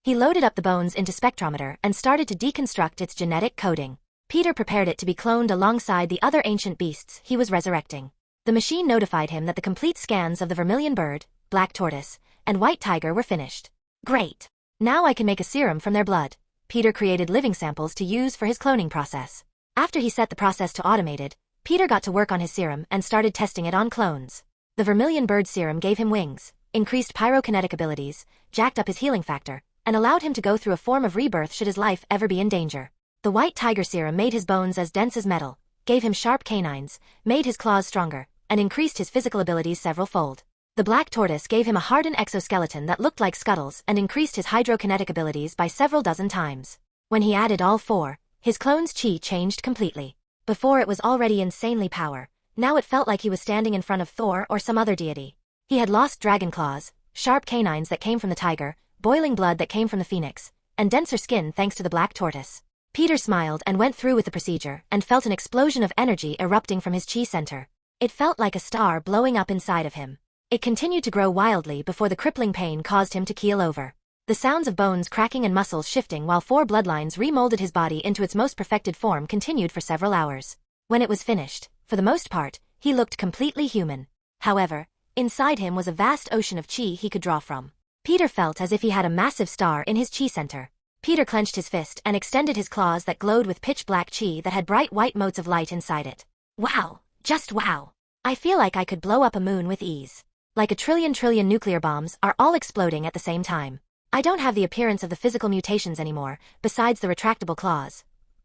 He loaded up the bones into spectrometer and started to deconstruct its genetic coding. Peter prepared it to be cloned alongside the other ancient beasts he was resurrecting. The machine notified him that the complete scans of the vermilion bird, black tortoise, and white tiger were finished. Great! Now I can make a serum from their blood. Peter created living samples to use for his cloning process. After he set the process to automated, Peter got to work on his serum and started testing it on clones. The vermilion bird serum gave him wings, increased pyrokinetic abilities, jacked up his healing factor, and allowed him to go through a form of rebirth should his life ever be in danger. The white tiger serum made his bones as dense as metal, gave him sharp canines, made his claws stronger, and increased his physical abilities several-fold. The black tortoise gave him a hardened exoskeleton that looked like scuttles and increased his hydrokinetic abilities by several dozen times. When he added all 4, his clone's chi changed completely. Before it was already insanely power, now it felt like he was standing in front of Thor or some other deity. He had lost dragon claws, sharp canines that came from the tiger, boiling blood that came from the phoenix, and denser skin thanks to the black tortoise. Peter smiled and went through with the procedure and felt an explosion of energy erupting from his chi center. It felt like a star blowing up inside of him. It continued to grow wildly before the crippling pain caused him to keel over. The sounds of bones cracking and muscles shifting while 4 bloodlines remolded his body into its most perfected form continued for several hours. When it was finished, for the most part, he looked completely human. However, inside him was a vast ocean of chi he could draw from. Peter felt as if he had a massive star in his chi center. Peter clenched his fist and extended his claws that glowed with pitch-black chi that had bright white motes of light inside it. Wow, just wow. I feel like I could blow up a moon with ease. Like a trillion nuclear bombs are all exploding at the same time. I don't have the appearance of the physical mutations anymore, besides the retractable claws.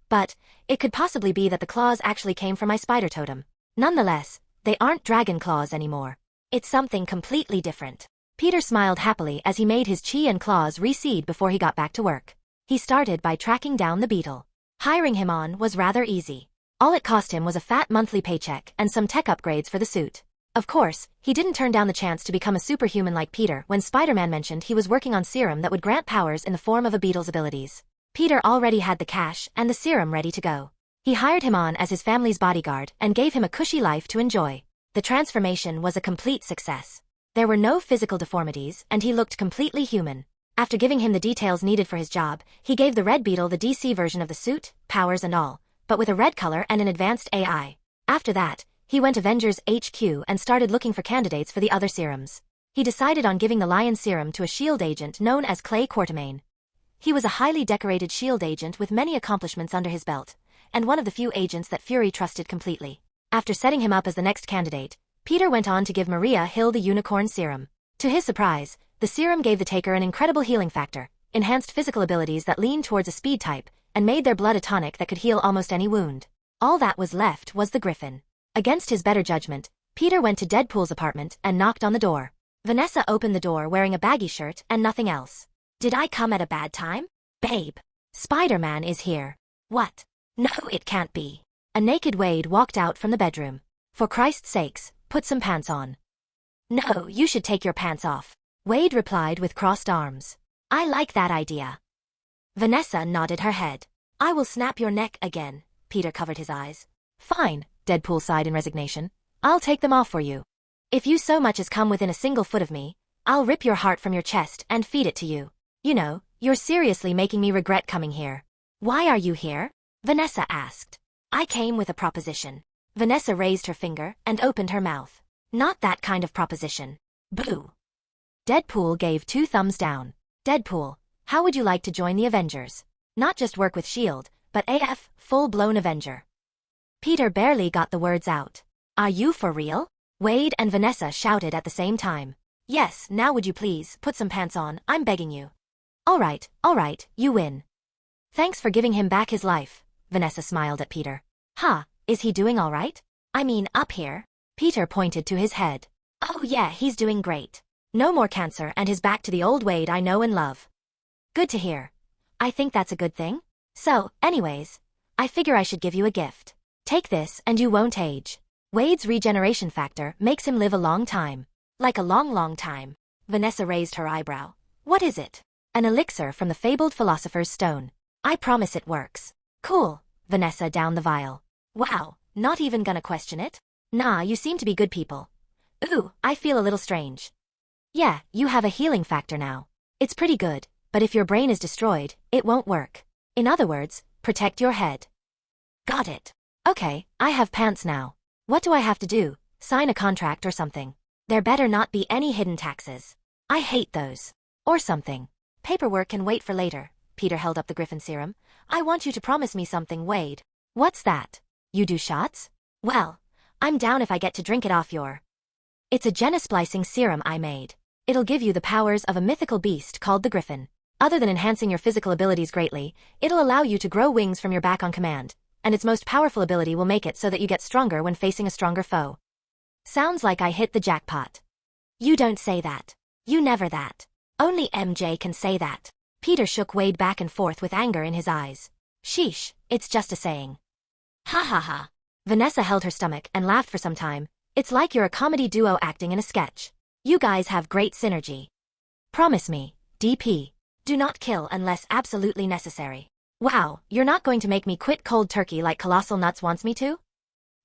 But it could possibly be that the claws actually came from my spider totem. Nonetheless, they aren't dragon claws anymore. It's something completely different. Peter smiled happily as he made his chi and claws reseed before he got back to work. He started by tracking down the beetle. Hiring him on was rather easy. All it cost him was a fat monthly paycheck and some tech upgrades for the suit. Of course, he didn't turn down the chance to become a superhuman like Peter when Spider-Man mentioned he was working on serum that would grant powers in the form of a beetle's abilities. Peter already had the cash and the serum ready to go. He hired him on as his family's bodyguard and gave him a cushy life to enjoy. The transformation was a complete success. There were no physical deformities and he looked completely human. After giving him the details needed for his job, he gave the Red Beetle the DC version of the suit, powers and all, but with a red color and an advanced AI. After that, he went Avengers HQ and started looking for candidates for the other serums. He decided on giving the Lion Serum to a SHIELD agent known as Clay Quartermain. He was a highly decorated SHIELD agent with many accomplishments under his belt, and one of the few agents that Fury trusted completely. After setting him up as the next candidate, Peter went on to give Maria Hill the Unicorn Serum. To his surprise, the serum gave the taker an incredible healing factor, enhanced physical abilities that leaned towards a speed type, and made their blood a tonic that could heal almost any wound. All that was left was the Griffin. Against his better judgment, Peter went to Deadpool's apartment and knocked on the door. Vanessa opened the door wearing a baggy shirt and nothing else. Did I come at a bad time? Babe, Spider-Man is here. What? No, it can't be. A naked Wade walked out from the bedroom. For Christ's sakes, put some pants on. No, you should take your pants off. Wade replied with crossed arms. I like that idea. Vanessa nodded her head. I will snap your neck again. Peter covered his eyes. Fine, Deadpool sighed in resignation. I'll take them off for you. If you so much as come within a single foot of me, I'll rip your heart from your chest and feed it to you. You know, you're seriously making me regret coming here. Why are you here? Vanessa asked. I came with a proposition. Vanessa raised her finger and opened her mouth. Not that kind of proposition. Boo. Deadpool gave 2 thumbs down. Deadpool, how would you like to join the Avengers? Not just work with SHIELD, but AF, full-blown Avenger. Peter barely got the words out. Are you for real? Wade and Vanessa shouted at the same time. Yes, now would you please put some pants on, I'm begging you. All right, you win. Thanks for giving him back his life, Vanessa smiled at Peter. Is he doing all right? I mean, up here? Peter pointed to his head. Oh yeah, he's doing great. No more cancer and his back to the old Wade I know and love. Good to hear. I think that's a good thing. So, anyways, I figure I should give you a gift. Take this and you won't age. Wade's regeneration factor makes him live a long time. Like a long time. Vanessa raised her eyebrow. What is it? An elixir from the fabled philosopher's stone. I promise it works. Cool. Vanessa downed the vial. Wow, not even gonna question it? Nah, you seem to be good people. Ooh, I feel a little strange. Yeah, you have a healing factor now. It's pretty good, but if your brain is destroyed, it won't work. In other words, protect your head. Got it. Okay, I have pants now. What do I have to do? Sign a contract or something. There better not be any hidden taxes. I hate those. Or something. Paperwork can wait for later. Peter held up the Griffin serum. I want you to promise me something, Wade. What's that? You do shots? Well, I'm down if I get to drink it off your... It's a genisplicing serum I made. It'll give you the powers of a mythical beast called the Griffin. Other than enhancing your physical abilities greatly, it'll allow you to grow wings from your back on command, and its most powerful ability will make it so that you get stronger when facing a stronger foe. Sounds like I hit the jackpot. You don't say that. You never that. Only MJ can say that. Peter shook Wade back and forth with anger in his eyes. Sheesh, it's just a saying. Ha ha ha. Vanessa held her stomach and laughed for some time. It's like you're a comedy duo acting in a sketch. You guys have great synergy. Promise me, DP. Do not kill unless absolutely necessary. Wow, you're not going to make me quit cold turkey like Colossal Nuts wants me to?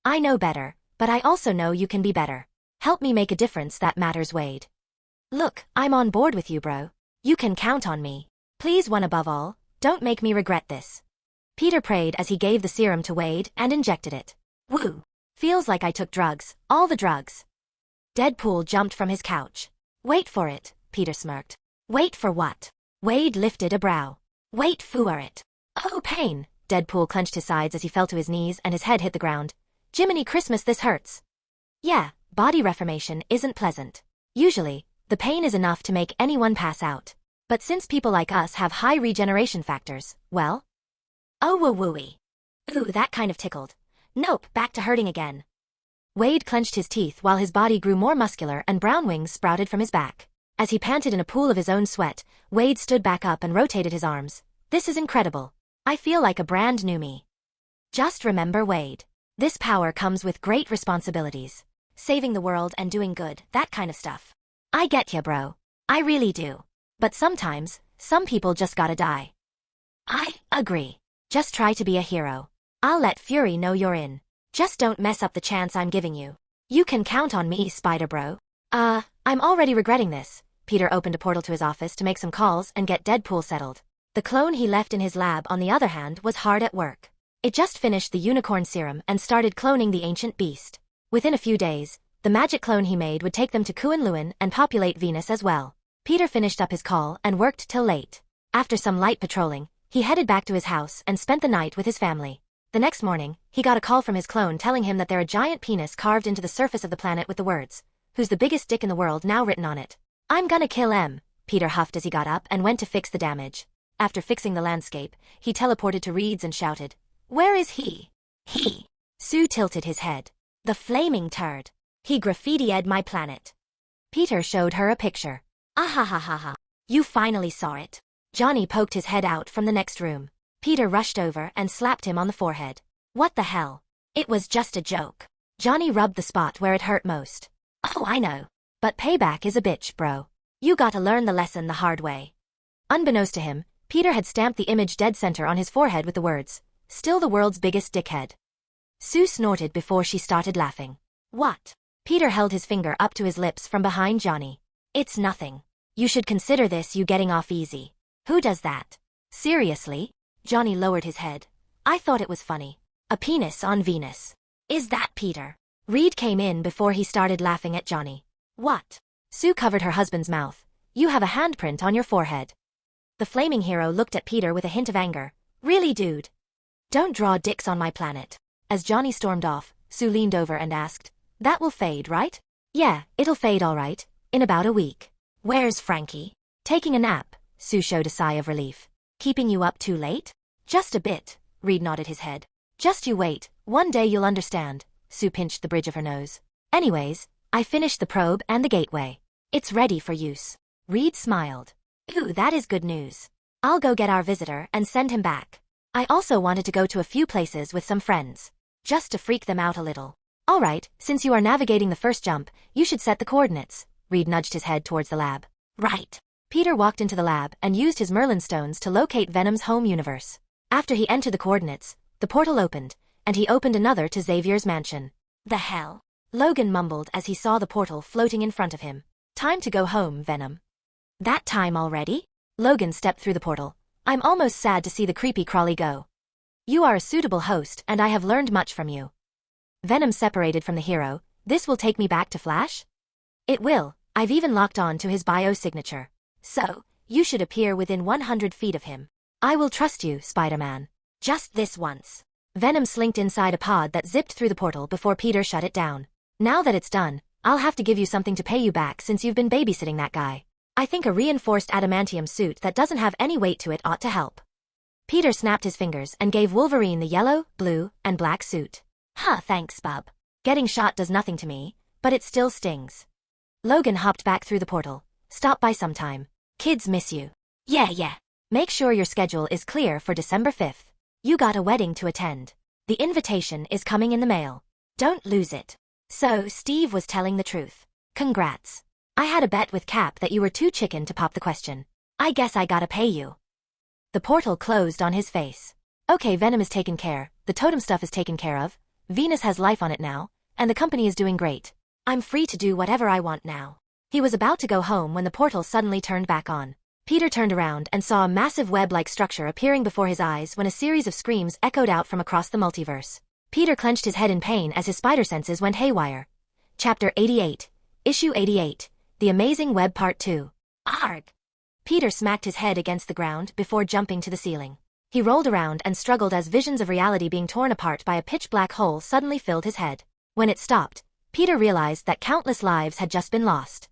I know better, but I also know you can be better. Help me make a difference that matters, Wade. Look, I'm on board with you, bro. You can count on me. Please, one above all, don't make me regret this. Peter prayed as he gave the serum to Wade and injected it. Woo! Feels like I took drugs, all the drugs. Deadpool jumped from his couch. Wait for it, Peter smirked. Wait for what? Wade lifted a brow. Wait for it. Oh, pain. Deadpool clenched his sides as he fell to his knees and his head hit the ground. Jiminy Christmas, this hurts. Yeah, body reformation isn't pleasant. Usually, the pain is enough to make anyone pass out. But since people like us have high regeneration factors, well... Oh, woo-wooey. Ooh, that kind of tickled. Nope, back to hurting again. Wade clenched his teeth while his body grew more muscular and brown wings sprouted from his back. As he panted in a pool of his own sweat, Wade stood back up and rotated his arms. This is incredible. I feel like a brand new me. Just remember, Wade. This power comes with great responsibilities. Saving the world and doing good, that kind of stuff. I get ya, bro. I really do. But sometimes, some people just gotta die. I agree. Just try to be a hero. I'll let Fury know you're in. Just don't mess up the chance I'm giving you. You can count on me, Spider Bro. I'm already regretting this. Peter opened a portal to his office to make some calls and get Deadpool settled. The clone he left in his lab, on the other hand, was hard at work. It just finished the unicorn serum and started cloning the ancient beast. Within a few days, the magic clone he made would take them to Kuan-Luan and populate Venus as well. Peter finished up his call and worked till late. After some light patrolling, he headed back to his house and spent the night with his family. The next morning, he got a call from his clone telling him that there a giant penis carved into the surface of the planet with the words, "Who's the biggest dick in the world?" now written on it. "I'm gonna kill him," Peter huffed as he got up and went to fix the damage. After fixing the landscape, he teleported to Reed's and shouted, "Where is he?" "He." Sue tilted his head. "The flaming turd. He graffitied my planet." Peter showed her a picture. "Ahahaha. You finally saw it." Johnny poked his head out from the next room. Peter rushed over and slapped him on the forehead. "What the hell? It was just a joke." Johnny rubbed the spot where it hurt most. "Oh, I know. But payback is a bitch, bro. You gotta learn the lesson the hard way." Unbeknownst to him, Peter had stamped the image dead center on his forehead with the words, "Still the world's biggest dickhead." Sue snorted before she started laughing. "What?" Peter held his finger up to his lips from behind Johnny. "It's nothing. You should consider this you getting off easy." "Who does that?" "Seriously?" Johnny lowered his head. "I thought it was funny. A penis on Venus." "Is that Peter?" Reed came in before he started laughing at Johnny. "What?" Sue covered her husband's mouth. "You have a handprint on your forehead." The flaming hero looked at Peter with a hint of anger. "Really, dude? Don't draw dicks on my planet." As Johnny stormed off, Sue leaned over and asked, "That will fade, right?" "Yeah, it'll fade all right. In about a week." "Where's Frankie?" "Taking a nap." Sue showed a sigh of relief. "Keeping you up too late?" "Just a bit." Reed nodded his head. "Just you wait. One day you'll understand." Sue pinched the bridge of her nose. "Anyways, I finished the probe and the gateway. It's ready for use." Reed smiled. "Ooh, that is good news. I'll go get our visitor and send him back. I also wanted to go to a few places with some friends. Just to freak them out a little." "All right, since you are navigating the first jump, you should set the coordinates." Reed nudged his head towards the lab. "Right." Peter walked into the lab and used his Merlin stones to locate Venom's home universe. After he entered the coordinates, the portal opened, and he opened another to Xavier's mansion. "The hell?" Logan mumbled as he saw the portal floating in front of him. "Time to go home, Venom." "That time already?" Logan stepped through the portal. "I'm almost sad to see the creepy crawly go." "You are a suitable host and I have learned much from you." Venom separated from the hero. "This will take me back to Flash?" "It will. I've even locked on to his biosignature. So, you should appear within 100 feet of him. I will trust you, Spider-Man. Just this once." Venom slinked inside a pod that zipped through the portal before Peter shut it down. "Now that it's done, I'll have to give you something to pay you back since you've been babysitting that guy. I think a reinforced adamantium suit that doesn't have any weight to it ought to help." Peter snapped his fingers and gave Wolverine the yellow, blue, and black suit. "Huh, thanks, bub. Getting shot does nothing to me, but it still stings." Logan hopped back through the portal. "Stop by sometime. Kids miss you." Yeah. Make sure your schedule is clear for December 5th. You got a wedding to attend. The invitation is coming in the mail. Don't lose it." So, Steve was telling the truth. "Congrats. I had a bet with Cap that you were too chicken to pop the question. I guess I gotta pay you." The portal closed on his face. "Okay, Venom is taken care, the totem stuff is taken care of, Venus has life on it now, and the company is doing great. I'm free to do whatever I want now." He was about to go home when the portal suddenly turned back on. Peter turned around and saw a massive web-like structure appearing before his eyes when a series of screams echoed out from across the multiverse. Peter clenched his head in pain as his spider senses went haywire. Chapter 88. Issue 88. The Amazing Web Part 2. Arg! Peter smacked his head against the ground before jumping to the ceiling. He rolled around and struggled as visions of reality being torn apart by a pitch-black hole suddenly filled his head. When it stopped, Peter realized that countless lives had just been lost.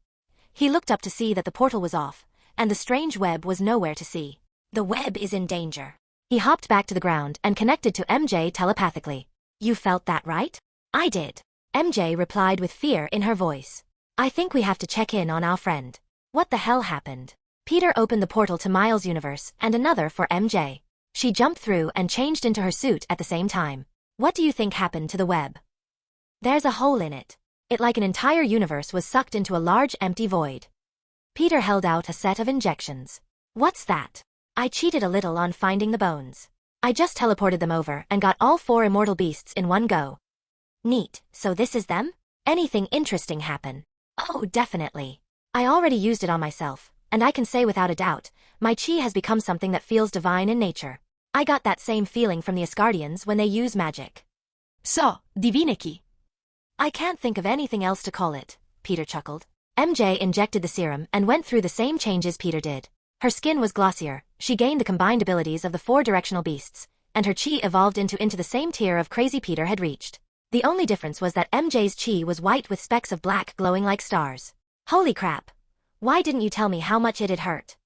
He looked up to see that the portal was off, and the strange web was nowhere to see. The web is in danger. He hopped back to the ground and connected to MJ telepathically. You felt that, right? I did. MJ replied with fear in her voice. I think we have to check in on our friend. What the hell happened? Peter opened the portal to Miles' universe and another for MJ. She jumped through and changed into her suit at the same time. What do you think happened to the web? There's a hole in it. It like an entire universe was sucked into a large empty void. Peter held out a set of injections. What's that? I cheated a little on finding the bones. I just teleported them over and got all 4 immortal beasts in one go. Neat, so this is them? Anything interesting happen? Oh, definitely. I already used it on myself, and I can say without a doubt, my chi has become something that feels divine in nature. I got that same feeling from the Asgardians when they use magic. So, divine chi. I can't think of anything else to call it, Peter chuckled. MJ injected the serum and went through the same changes Peter did. Her skin was glossier, she gained the combined abilities of the 4 directional beasts, and her chi evolved into the same tier of crazy Peter had reached. The only difference was that MJ's chi was white with specks of black glowing like stars. Holy crap. Why didn't you tell me how much it had hurt?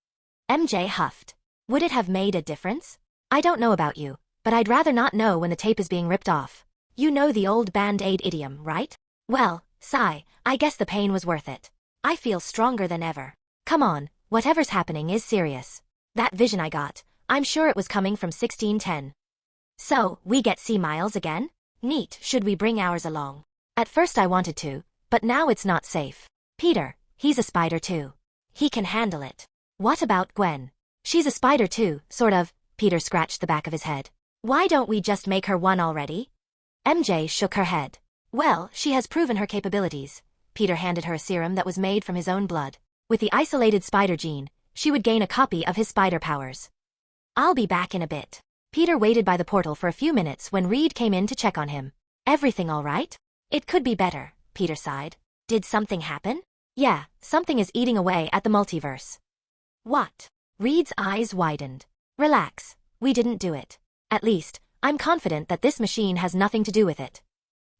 MJ huffed. Would it have made a difference? I don't know about you, but I'd rather not know when the tape is being ripped off. You know the old Band-Aid idiom, right? Well, sigh, I guess the pain was worth it. I feel stronger than ever. Come on, whatever's happening is serious. That vision I got, I'm sure it was coming from 1610. So, we get see Miles again? Neat, should we bring ours along? At first I wanted to, but now it's not safe. Peter, he's a spider too. He can handle it. What about Gwen? She's a spider too, sort of. Peter scratched the back of his head. Why don't we just make her one already? MJ shook her head. Well, she has proven her capabilities. Peter handed her a serum that was made from his own blood. With the isolated spider gene, she would gain a copy of his spider powers. I'll be back in a bit. Peter waited by the portal for a few minutes when Reed came in to check on him. Everything all right? It could be better, Peter sighed. Did something happen? Yeah, something is eating away at the multiverse. What? Reed's eyes widened. Relax, we didn't do it. At least, I'm confident that this machine has nothing to do with it.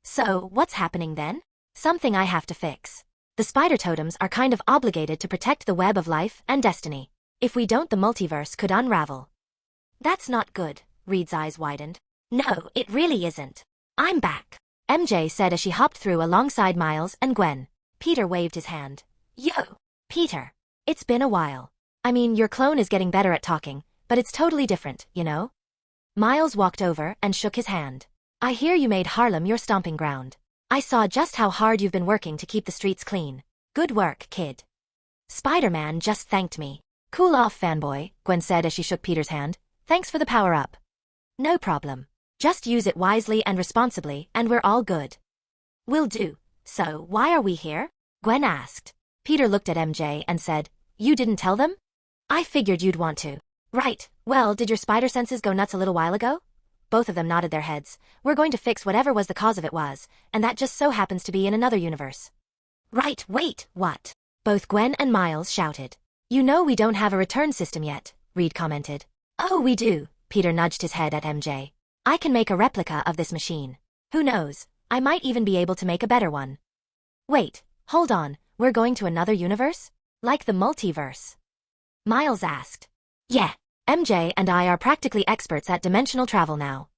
So, what's happening then? Something I have to fix. The spider totems are kind of obligated to protect the web of life and destiny. If we don't, the multiverse could unravel. That's not good, Reed's eyes widened. No, it really isn't. I'm back, MJ said as she hopped through alongside Miles and Gwen. Peter waved his hand. Yo, Peter. It's been a while. I mean, your clone is getting better at talking, but it's totally different, you know? Miles walked over and shook his hand. I hear you made Harlem your stomping ground. I saw just how hard you've been working to keep the streets clean. Good work, kid. Spider-Man just thanked me. Cool off, fanboy, Gwen said as she shook Peter's hand. Thanks for the power-up. No problem. Just use it wisely and responsibly, and we're all good. Will do. So, why are we here? Gwen asked. Peter looked at MJ and said, You didn't tell them? I figured you'd want to. Right, well, did your spider senses go nuts a little while ago? Both of them nodded their heads. We're going to fix whatever was the cause of it was, and that just so happens to be in another universe. Right, wait, what? Both Gwen and Miles shouted. You know we don't have a return system yet, Reed commented. Oh, we do, Peter nudged his head at MJ. I can make a replica of this machine. Who knows, I might even be able to make a better one. Wait, hold on, we're going to another universe? Like the multiverse? Miles asked. Yeah, MJ and I are practically experts at dimensional travel now.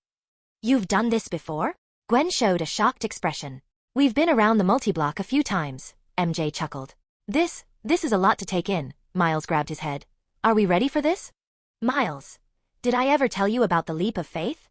You've done this before? Gwen showed a shocked expression. We've been around the multi-block a few times, MJ chuckled. This is a lot to take in, Miles grabbed his head. Are we ready for this? Miles, did I ever tell you about the leap of faith?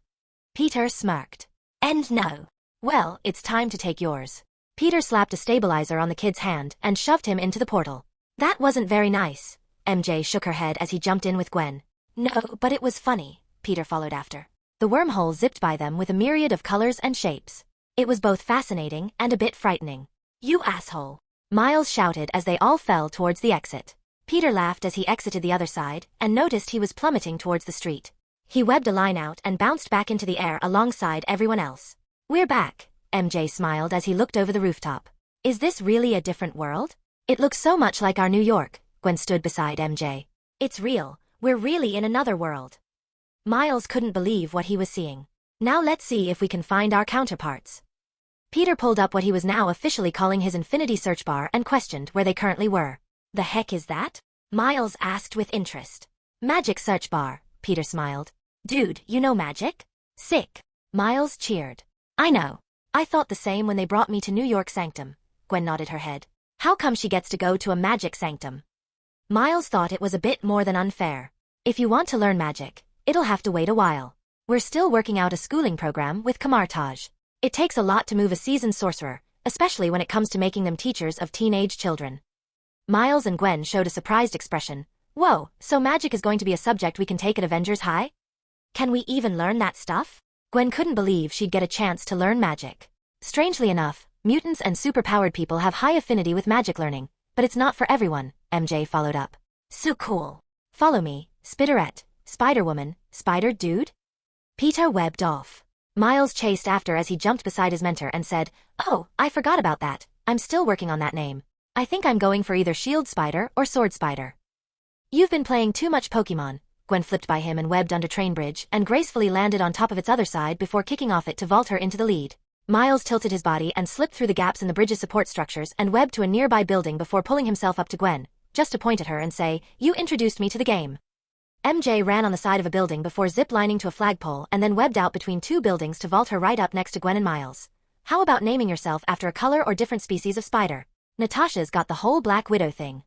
Peter smirked. And no. Well, it's time to take yours. Peter slapped a stabilizer on the kid's hand and shoved him into the portal. That wasn't very nice. MJ shook her head as he jumped in with Gwen. No, but it was funny, Peter followed after. The wormhole zipped by them with a myriad of colors and shapes. It was both fascinating and a bit frightening. You asshole, Miles shouted as they all fell towards the exit. Peter laughed as he exited the other side and noticed he was plummeting towards the street. He webbed a line out and bounced back into the air alongside everyone else. We're back, MJ smiled as he looked over the rooftop. Is this really a different world? It looks so much like our New York. Gwen stood beside MJ. It's real, we're really in another world. Miles couldn't believe what he was seeing. Now let's see if we can find our counterparts. Peter pulled up what he was now officially calling his infinity search bar and questioned where they currently were. The heck is that? Miles asked with interest. Magic search bar, Peter smiled. Dude, you know magic? Sick. Miles cheered. I know. I thought the same when they brought me to New York Sanctum. Gwen nodded her head. How come she gets to go to a magic sanctum? Miles thought it was a bit more than unfair. If you want to learn magic, it'll have to wait a while. We're still working out a schooling program with Kamartaj. It takes a lot to move a seasoned sorcerer, especially when it comes to making them teachers of teenage children. Miles and Gwen showed a surprised expression. Whoa, so magic is going to be a subject we can take at Avengers High? Can we even learn that stuff? Gwen couldn't believe she'd get a chance to learn magic. Strangely enough, mutants and superpowered people have high affinity with magic learning, but it's not for everyone, MJ followed up. So cool. Follow me, Spitterette, Spider-Woman, Spider-Dude? Peter webbed off. Miles chased after as he jumped beside his mentor and said, Oh, I forgot about that. I'm still working on that name. I think I'm going for either Shield Spider or Sword Spider. You've been playing too much Pokemon. Gwen flipped by him and webbed under Train Bridge and gracefully landed on top of its other side before kicking off it to vault her into the lead. Miles tilted his body and slipped through the gaps in the bridge's support structures and webbed to a nearby building before pulling himself up to Gwen, just to point at her and say, You introduced me to the game. MJ ran on the side of a building before zip-lining to a flagpole and then webbed out between two buildings to vault her right up next to Gwen and Miles. How about naming yourself after a color or different species of spider? Natasha's got the whole Black Widow thing.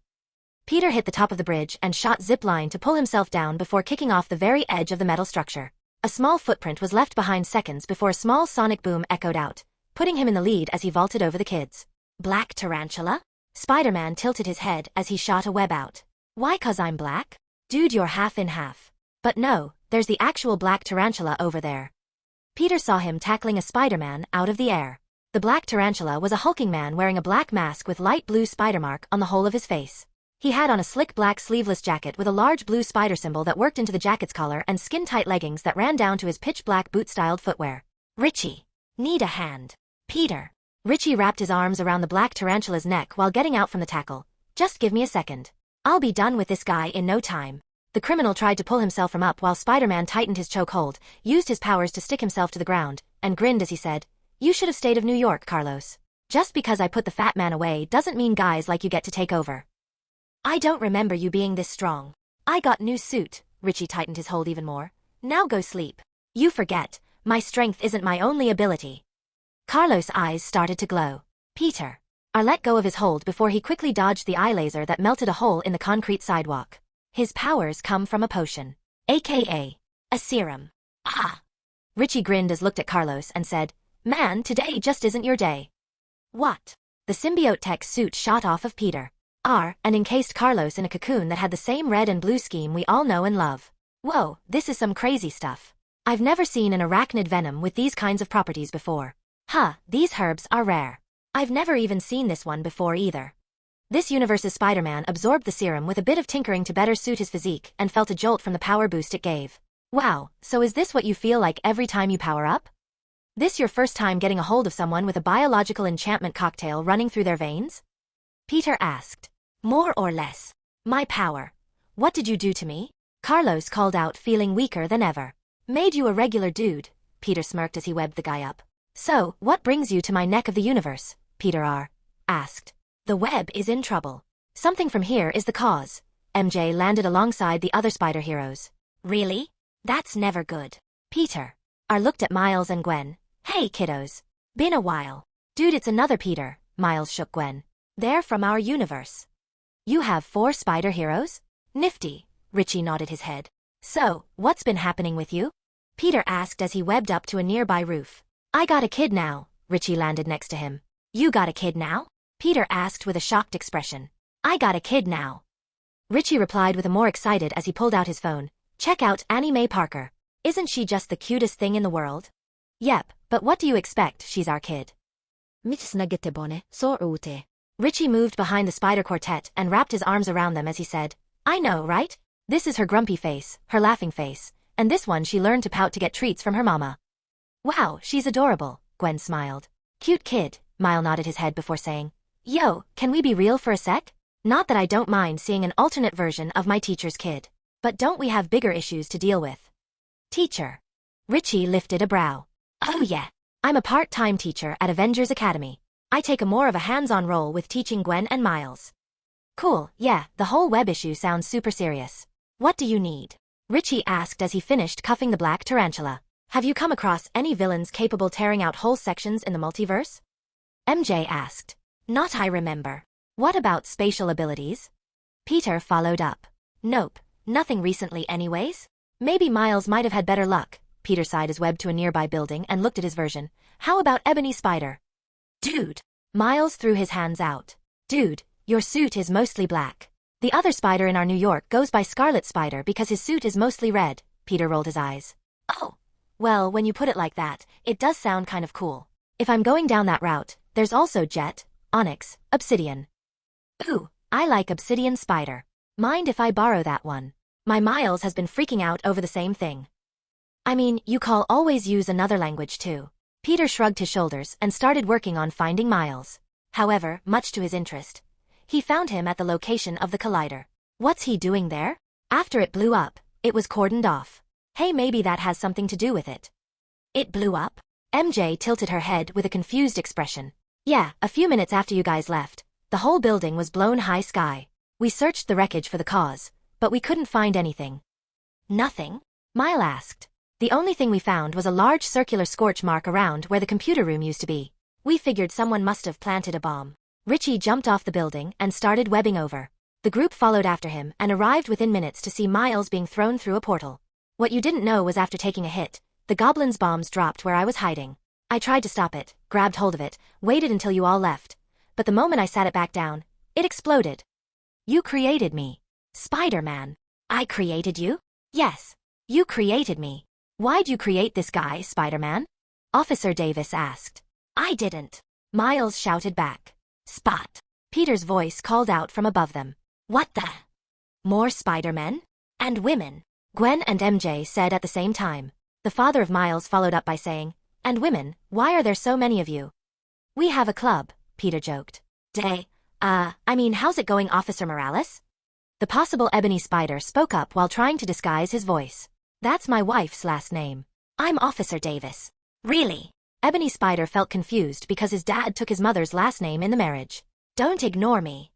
Peter hit the top of the bridge and shot zip-line to pull himself down before kicking off the very edge of the metal structure. A small footprint was left behind seconds before a small sonic boom echoed out, putting him in the lead as he vaulted over the kids. Black tarantula? Spider-Man tilted his head as he shot a web out. Why, 'cause I'm black? Dude, you're half in half. But no, there's the actual black tarantula over there. Peter saw him tackling a Spider-Man out of the air. The black tarantula was a hulking man wearing a black mask with light blue spider mark on the whole of his face. He had on a slick black sleeveless jacket with a large blue spider symbol that worked into the jacket's collar and skin-tight leggings that ran down to his pitch-black boot-styled footwear. Richie. Need a hand. Peter. Richie wrapped his arms around the black tarantula's neck while getting out from the tackle. Just give me a second. I'll be done with this guy in no time. The criminal tried to pull himself from up while Spider-Man tightened his chokehold, used his powers to stick himself to the ground, and grinned as he said, You should have stayed of New York, Carlos. Just because I put the fat man away doesn't mean guys like you get to take over. I don't remember you being this strong. I got new suit. Richie tightened his hold even more. Now go sleep. You forget, my strength isn't my only ability. Carlos' eyes started to glow. Peter. Let go of his hold before he quickly dodged the eye laser that melted a hole in the concrete sidewalk. His powers come from a potion. AKA. A serum. Ah. Richie grinned as looked at Carlos and said, Man, today just isn't your day. What? The symbiote tech suit shot off of Peter. And encased Carlos in a cocoon that had the same red and blue scheme we all know and love. Whoa, this is some crazy stuff. I've never seen an arachnid venom with these kinds of properties before. These herbs are rare. I've never even seen this one before either. This universe's Spider-Man absorbed the serum with a bit of tinkering to better suit his physique and felt a jolt from the power boost it gave. Wow, so is this what you feel like every time you power up? This your first time getting a hold of someone with a biological enchantment cocktail running through their veins? Peter asked. More or less. My power. What did you do to me? Carlos called out, feeling weaker than ever. Made you a regular dude, Peter smirked as he webbed the guy up. So, what brings you to my neck of the universe? Peter asked. The web is in trouble. Something from here is the cause. MJ landed alongside the other spider heroes. Really? That's never good. Peter. Looked at Miles and Gwen. Hey kiddos. Been a while. Dude, it's another Peter. Miles shook Gwen. They're from our universe. You have 4 spider heroes? Nifty. Richie nodded his head. So, what's been happening with you? Peter asked as he webbed up to a nearby roof. I got a kid now. Richie landed next to him. You got a kid now? Peter asked with a shocked expression. I got a kid now. Richie replied with a more excited as he pulled out his phone. Check out Annie Mae Parker. Isn't she just the cutest thing in the world? Yep, but what do you expect, she's our kid. Richie moved behind the spider quartet and wrapped his arms around them as he said, I know, right? This is her grumpy face, her laughing face, and this one she learned to pout to get treats from her mama. Wow, she's adorable, Gwen smiled. Cute kid, Mile nodded his head before saying, Yo, can we be real for a sec? Not that I don't mind seeing an alternate version of my teacher's kid. But don't we have bigger issues to deal with? Teacher. Richie lifted a brow. Oh yeah. I'm a part-time teacher at Avengers Academy. I take a more of a hands-on role with teaching Gwen and Miles. Cool, yeah, the whole web issue sounds super serious. What do you need? Richie asked as he finished cuffing the black tarantula. Have you come across any villains capable tearing out whole sections in the multiverse? MJ asked. Not I remember. What about spatial abilities? Peter followed up. Nope, nothing recently anyways. Maybe Miles might have had better luck. Peter sighed his web to a nearby building and looked at his version. How about Ebony Spider? Dude. Miles threw his hands out. Dude, your suit is mostly black. The other spider in our New York goes by Scarlet Spider because his suit is mostly red. Peter rolled his eyes. Oh. Well, when you put it like that, it does sound kind of cool. If I'm going down that route, there's also Jet, Onyx, Obsidian. Ooh, I like Obsidian Spider. Mind if I borrow that one? My Miles has been freaking out over the same thing. I mean, you call always use another language too. Peter shrugged his shoulders and started working on finding Miles. However, much to his interest, he found him at the location of the collider. What's he doing there? After it blew up, it was cordoned off. Hey, maybe that has something to do with it. It blew up? MJ tilted her head with a confused expression. Yeah, a few minutes after you guys left, the whole building was blown high sky. We searched the wreckage for the cause, but we couldn't find anything. Nothing? Mile asked. The only thing we found was a large circular scorch mark around where the computer room used to be. We figured someone must have planted a bomb. Richie jumped off the building and started webbing over. The group followed after him and arrived within minutes to see Miles being thrown through a portal. What you didn't know was after taking a hit, the goblin's bombs dropped where I was hiding. I tried to stop it, grabbed hold of it, waited until you all left. But the moment I sat it back down, it exploded. You created me. Spider-Man. I created you? Yes. You created me. Why'd you create this guy, Spider-Man? Officer Davis asked. I didn't. Miles shouted back. Spot. Peter's voice called out from above them. What the? More Spider-Men? And women? Gwen and MJ said at the same time. The father of Miles followed up by saying, and women, why are there so many of you? We have a club, Peter joked. How's it going, Officer Morales? The possible Ebony Spider spoke up while trying to disguise his voice. That's my wife's last name. I'm Officer Davis. Really? Ebony Spider felt confused because his dad took his mother's last name in the marriage. Don't ignore me.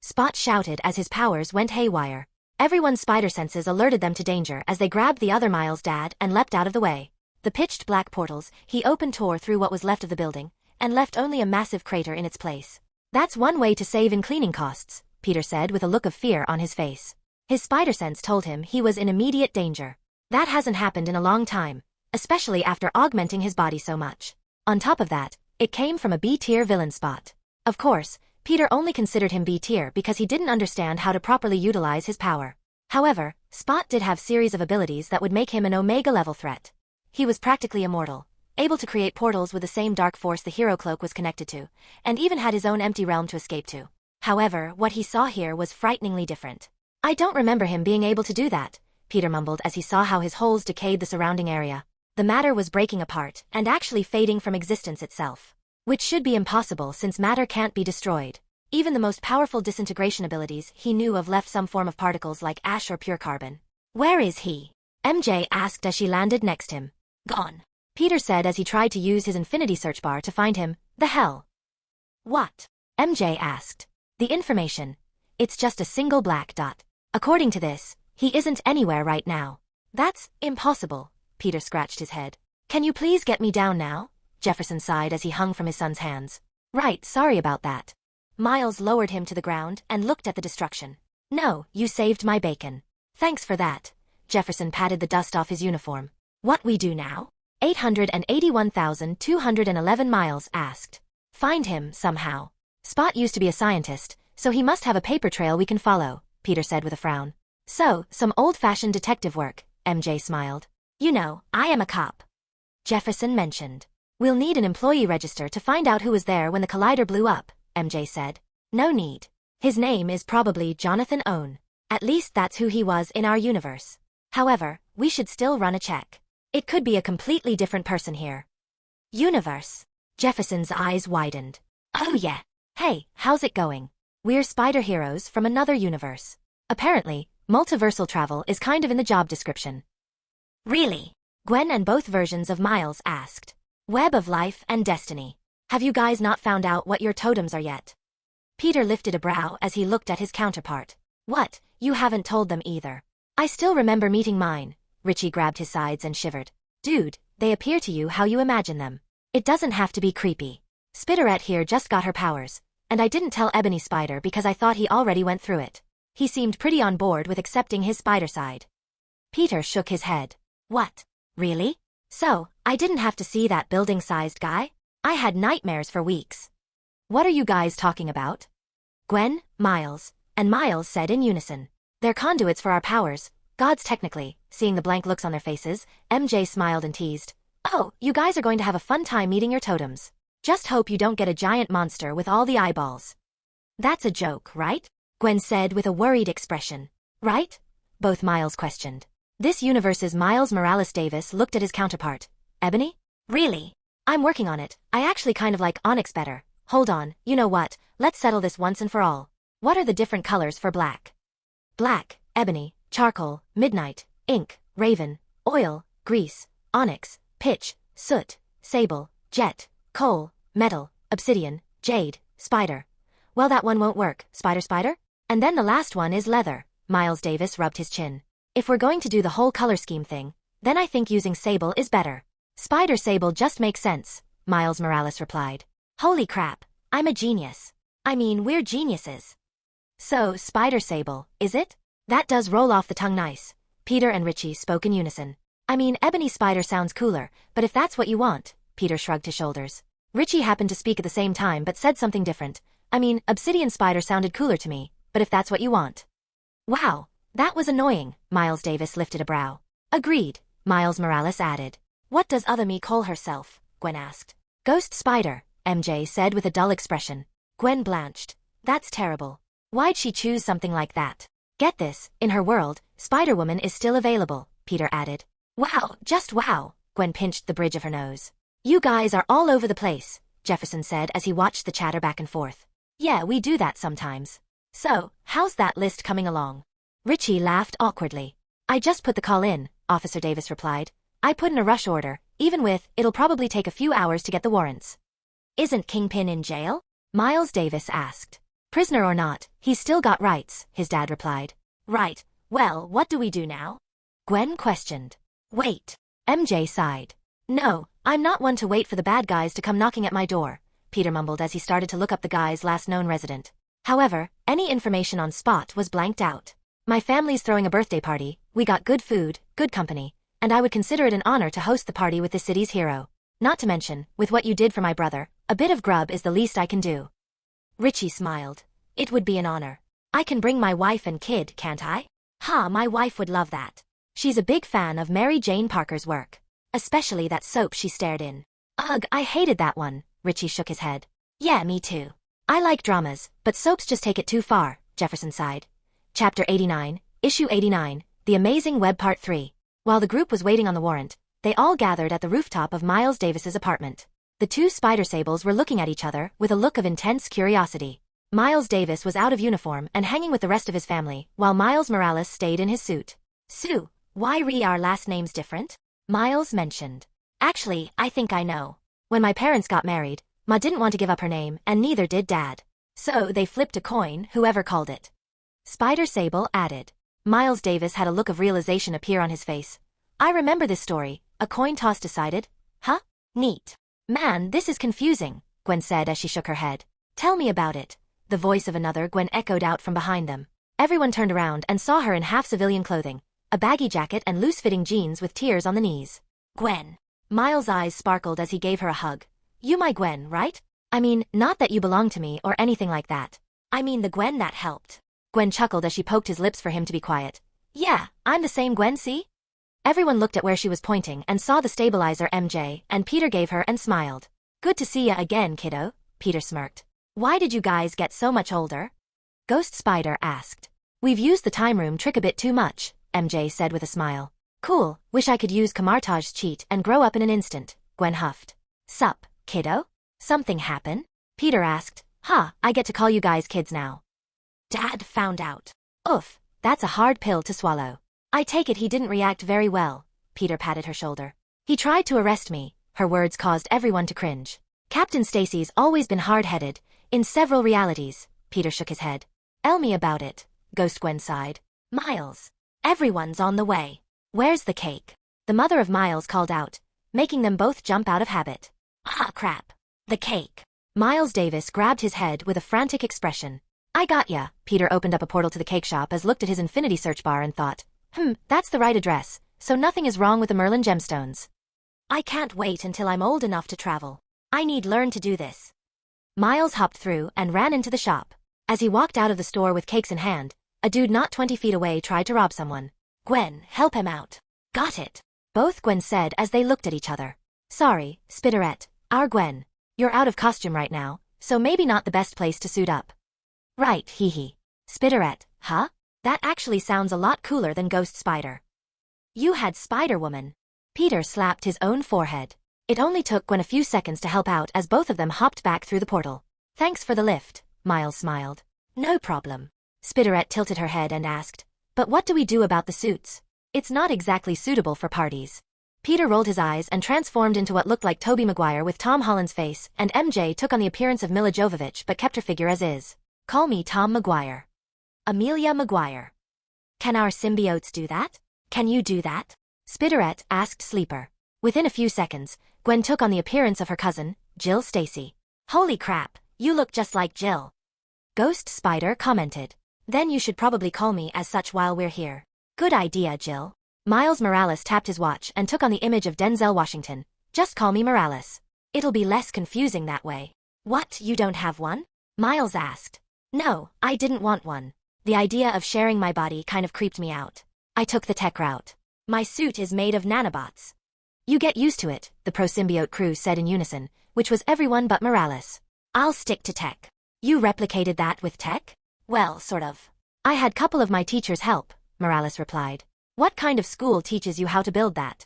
Spot shouted as his powers went haywire. Everyone's spider senses alerted them to danger as they grabbed the other Miles' dad and leapt out of the way. The pitched black portals he opened tore through what was left of the building and left only a massive crater in its place. That's one way to save in cleaning costs, Peter said with a look of fear on his face. His spider sense told him he was in immediate danger. That hasn't happened in a long time, especially after augmenting his body so much. On top of that, it came from a B-tier villain Spot. Of course, Peter only considered him B-tier because he didn't understand how to properly utilize his power. However, Spot did have series of abilities that would make him an Omega-level threat. He was practically immortal, able to create portals with the same dark force the hero cloak was connected to, and even had his own empty realm to escape to. However, what he saw here was frighteningly different. I don't remember him being able to do that, Peter mumbled as he saw how his holes decayed the surrounding area. The matter was breaking apart and actually fading from existence itself. Which should be impossible since matter can't be destroyed. Even the most powerful disintegration abilities he knew of left some form of particles like ash or pure carbon. Where is he? MJ asked as she landed next to him. Gone. Peter said as he tried to use his infinity search bar to find him. The hell? What? MJ asked. The information. It's just a single black dot. According to this, he isn't anywhere right now. That's impossible, Peter scratched his head. Can you please get me down now? Jefferson sighed as he hung from his son's hands. Right, sorry about that. Miles lowered him to the ground and looked at the destruction. No, you saved my bacon. Thanks for that. Jefferson patted the dust off his uniform. What we do now? 881,211 Miles asked. Find him, somehow. Spot used to be a scientist, so he must have a paper trail we can follow, Peter said with a frown. So, some old-fashioned detective work, MJ smiled. You know, I am a cop. Jefferson mentioned. We'll need an employee register to find out who was there when the collider blew up, MJ said. No need. His name is probably Jonathan Owen. At least that's who he was in our universe. However, we should still run a check. It could be a completely different person here. Universe. Jefferson's eyes widened. Oh yeah. Hey, how's it going? We're spider heroes from another universe. Apparently, multiversal travel is kind of in the job description. Really? Gwen and both versions of Miles asked. Web of life and destiny. Have you guys not found out what your totems are yet? Peter lifted a brow as he looked at his counterpart. What, you haven't told them either? I still remember meeting mine. Richie grabbed his sides and shivered. Dude, they appear to you how you imagine them. It doesn't have to be creepy. Spitterette here just got her powers, and I didn't tell Ebony Spider because I thought he already went through it. He seemed pretty on board with accepting his spider side. Peter shook his head. What? Really? So, I didn't have to see that building-sized guy? I had nightmares for weeks. What are you guys talking about? Gwen, Miles, and Miles said in unison. They're conduits for our powers, gods technically. Seeing the blank looks on their faces, MJ smiled and teased. Oh, you guys are going to have a fun time meeting your totems. Just hope you don't get a giant monster with all the eyeballs. That's a joke, right? Gwen said with a worried expression. Right? Both Miles questioned. This universe's Miles Morales Davis looked at his counterpart. Ebony? Really? I'm working on it. I actually kind of like Onyx better. Hold on, you know what? Let's settle this once and for all. What are the different colors for black? Black, ebony, charcoal, midnight, ink, raven, oil, grease, onyx, pitch, soot, sable, jet, coal, metal, obsidian, jade, spider. Well, that one won't work, spider. And then the last one is leather. Miles Davis rubbed his chin. If we're going to do the whole color scheme thing, then I think using sable is better. Spider sable just makes sense, Miles Morales replied. Holy crap, I'm a genius. I mean, we're geniuses. So, spider sable, is it? That does roll off the tongue nice. Peter and Richie spoke in unison. I mean, ebony spider sounds cooler, but if that's what you want, Peter shrugged his shoulders. Richie happened to speak at the same time but said something different. I mean, obsidian spider sounded cooler to me, but if that's what you want. Wow, that was annoying, Miles Davis lifted a brow. Agreed, Miles Morales added. What does other me call herself? Gwen asked. Ghost Spider, MJ said with a dull expression. Gwen blanched. That's terrible. Why'd she choose something like that? Get this, in her world, Spider-Woman is still available, Peter added. Wow, just wow, Gwen pinched the bridge of her nose. You guys are all over the place, Jefferson said as he watched the chatter back and forth. Yeah, we do that sometimes. So, how's that list coming along? Richie laughed awkwardly. I just put the call in, Officer Davis replied. I put in a rush order, even with, it'll probably take a few hours to get the warrants. Isn't Kingpin in jail? Miles Davis asked. Prisoner or not, he's still got rights, his dad replied. Right, well, what do we do now? Gwen questioned. Wait. MJ sighed. No, I'm not one to wait for the bad guys to come knocking at my door, Peter mumbled as he started to look up the guy's last known resident. However, any information on Spot was blanked out. My family's throwing a birthday party, we got good food, good company, and I would consider it an honor to host the party with the city's hero. Not to mention, with what you did for my brother, a bit of grub is the least I can do. Richie smiled. It would be an honor. I can bring my wife and kid, can't I? Ha, my wife would love that. She's a big fan of Mary Jane Parker's work. Especially that soap she starred in. Ugh, I hated that one, Richie shook his head. Yeah, me too. I like dramas, but soaps just take it too far, Jefferson sighed. Chapter 89, Issue 89, The Amazing Web Part 3. While the group was waiting on the warrant, they all gathered at the rooftop of Miles Davis's apartment. The two spider sables were looking at each other with a look of intense curiosity. Miles Davis was out of uniform and hanging with the rest of his family, while Miles Morales stayed in his suit. Sue, why our last name's different? Miles mentioned. Actually, I think I know. When my parents got married, Ma didn't want to give up her name and neither did Dad. So they flipped a coin, whoever called it. Spider Sable added. Miles Davis had a look of realization appear on his face. I remember this story, a coin toss decided. Huh? Neat. Man, this is confusing, Gwen said as she shook her head. Tell me about it. The voice of another Gwen echoed out from behind them. Everyone turned around and saw her in half-civilian clothing, a baggy jacket and loose-fitting jeans with tears on the knees. Gwen. Miles' eyes sparkled as he gave her a hug. You my Gwen, right? I mean, not that you belong to me or anything like that. I mean the Gwen that helped. Gwen chuckled as she poked his lips for him to be quiet. Yeah, I'm the same Gwen, see? Everyone looked at where she was pointing and saw the stabilizer MJ, and Peter gave her and smiled. Good to see ya again, kiddo, Peter smirked. Why did you guys get so much older? Ghost Spider asked. We've used the time room trick a bit too much, MJ said with a smile. Cool, wish I could use Kamartaj's cheat and grow up in an instant, Gwen huffed. Sup, kiddo? Something happen? Peter asked. I get to call you guys kids now. Dad found out. Oof, that's a hard pill to swallow. I take it he didn't react very well. Peter patted her shoulder. He tried to arrest me. Her words caused everyone to cringe. Captain Stacy's always been hard-headed, in several realities. Peter shook his head. Tell me about it. Ghost Gwen sighed. Miles. Everyone's on the way. Where's the cake? The mother of Miles called out, making them both jump out of habit. Ah, crap. The cake. Miles Davis grabbed his head with a frantic expression. I got ya. Peter opened up a portal to the cake shop as looked at his infinity search bar and thought, that's the right address, so nothing is wrong with the Merlin gemstones. I can't wait until I'm old enough to travel. I need learn to do this. Miles hopped through and ran into the shop. As he walked out of the store with cakes in hand, a dude not 20 feet away tried to rob someone. Gwen, help him out. Got it. Both Gwen said as they looked at each other. Sorry, Spiderette, our Gwen. You're out of costume right now, so maybe not the best place to suit up. Right, hee. Spiderette, huh? That actually sounds a lot cooler than Ghost Spider. You had Spider-Woman. Peter slapped his own forehead. It only took Gwen a few seconds to help out as both of them hopped back through the portal. Thanks for the lift, Miles smiled. No problem. Spiderette tilted her head and asked, but what do we do about the suits? It's not exactly suitable for parties. Peter rolled his eyes and transformed into what looked like Tobey Maguire with Tom Holland's face, and MJ took on the appearance of Mila Jovovich but kept her figure as is. Call me Tom Maguire. Amelia Maguire. Can our symbiotes do that? Can you do that? Spiderette asked Sleeper. Within a few seconds, Gwen took on the appearance of her cousin, Jill Stacy. Holy crap, you look just like Jill. Ghost Spider commented. Then you should probably call me as such while we're here. Good idea, Jill. Miles Morales tapped his watch and took on the image of Denzel Washington. Just call me Morales. It'll be less confusing that way. What, you don't have one? Miles asked. No, I didn't want one. The idea of sharing my body kind of creeped me out. I took the tech route. My suit is made of nanobots. You get used to it, the pro-symbiote crew said in unison, which was everyone but Morales. I'll stick to tech. You replicated that with tech? Well, sort of. I had couple of my teachers help, Morales replied. What kind of school teaches you how to build that?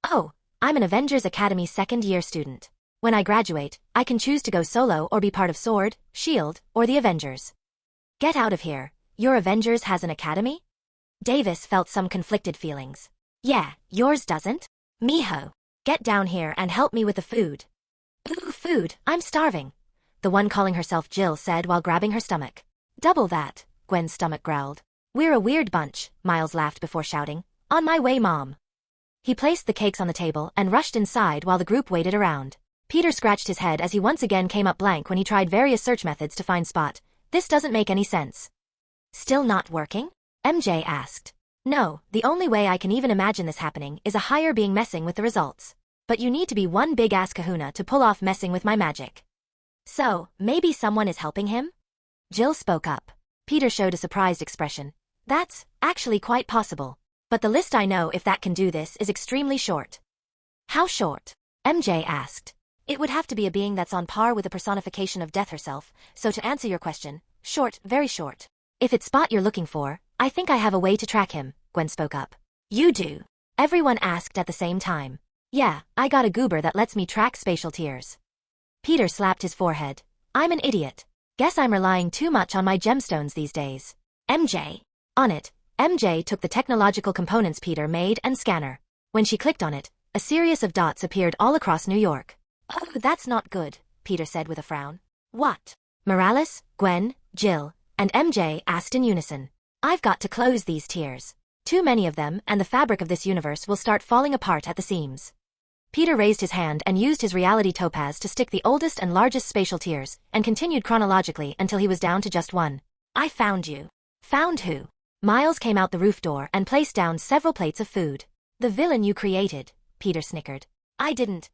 Oh, I'm an Avengers Academy second-year student. When I graduate, I can choose to go solo or be part of SWORD, SHIELD, or the Avengers. Get out of here. Your Avengers has an academy? Davis felt some conflicted feelings. Yeah, yours doesn't? Miho. Get down here and help me with the food. Ooh, food, I'm starving. The one calling herself Jill said while grabbing her stomach. Double that, Gwen's stomach growled. We're a weird bunch, Miles laughed before shouting. On my way, Mom. He placed the cakes on the table and rushed inside while the group waited around. Peter scratched his head as he once again came up blank when he tried various search methods to find Spot. This doesn't make any sense. Still not working? MJ asked. No, the only way I can even imagine this happening is a higher being messing with the results. But you need to be one big-ass kahuna to pull off messing with my magic. So, maybe someone is helping him? Jill spoke up. Peter showed a surprised expression. That's actually quite possible. But the list I know if that can do this is extremely short. How short? MJ asked. It would have to be a being that's on par with the personification of death herself, so to answer your question, short, very short. If it's Spot you're looking for, I think I have a way to track him, Gwen spoke up. You do? Everyone asked at the same time. Yeah, I got a goober that lets me track spatial tiers. Peter slapped his forehead. I'm an idiot. Guess I'm relying too much on my gemstones these days. MJ. On it, MJ took the technological components Peter made and scanner. When she clicked on it, a series of dots appeared all across New York. Oh, that's not good, Peter said with a frown. What? Morales, Gwen, Jill, and MJ asked in unison. I've got to close these tiers. Too many of them and the fabric of this universe will start falling apart at the seams. Peter raised his hand and used his reality topaz to stick the oldest and largest spatial tiers, and continued chronologically until he was down to just one. I found you. Found who? Miles came out the roof door and placed down several plates of food. The villain you created, Peter snickered. I didn't.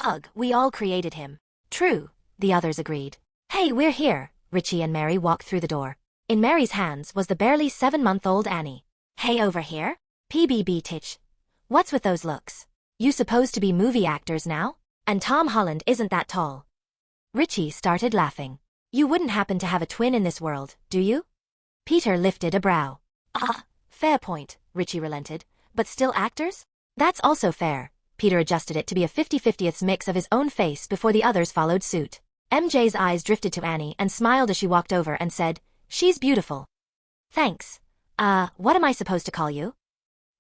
Ugh, we all created him. True, the others agreed. Hey, we're here. Richie and Mary walked through the door. In Mary's hands was the barely 7-month-old Annie. Hey, over here? PBB Titch. What's with those looks? You supposed to be movie actors now? And Tom Holland isn't that tall. Richie started laughing. You wouldn't happen to have a twin in this world, do you? Peter lifted a brow. Ah, fair point, Richie relented. But still actors? That's also fair. Peter adjusted it to be a 50-50ths mix of his own face before the others followed suit. MJ's eyes drifted to Annie and smiled as she walked over and said, She's beautiful. Thanks. What am I supposed to call you?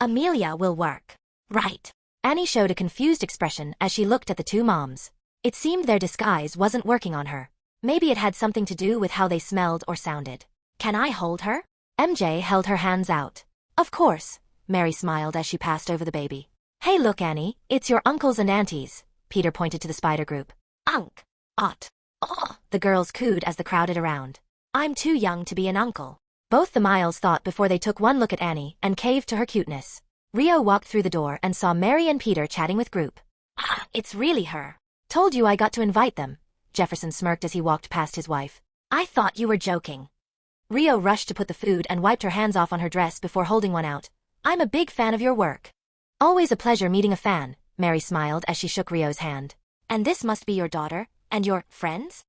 Amelia will work. Right. Annie showed a confused expression as she looked at the two moms. It seemed their disguise wasn't working on her. Maybe it had something to do with how they smelled or sounded. Can I hold her? MJ held her hands out. Of course, Mary smiled as she passed over the baby. Hey look Annie, it's your uncles and aunties. Peter pointed to the spider group. Unk. Ot. Oh, the girls cooed as the crowded around. I'm too young to be an uncle. Both the Miles thought before they took one look at Annie and caved to her cuteness. Rio walked through the door and saw Mary and Peter chatting with group. It's really her. Told you I got to invite them. Jefferson smirked as he walked past his wife. I thought you were joking. Rio rushed to put the food and wiped her hands off on her dress before holding one out. I'm a big fan of your work. Always a pleasure meeting a fan, Mary smiled as she shook Rio's hand. And this must be your daughter, and your friends?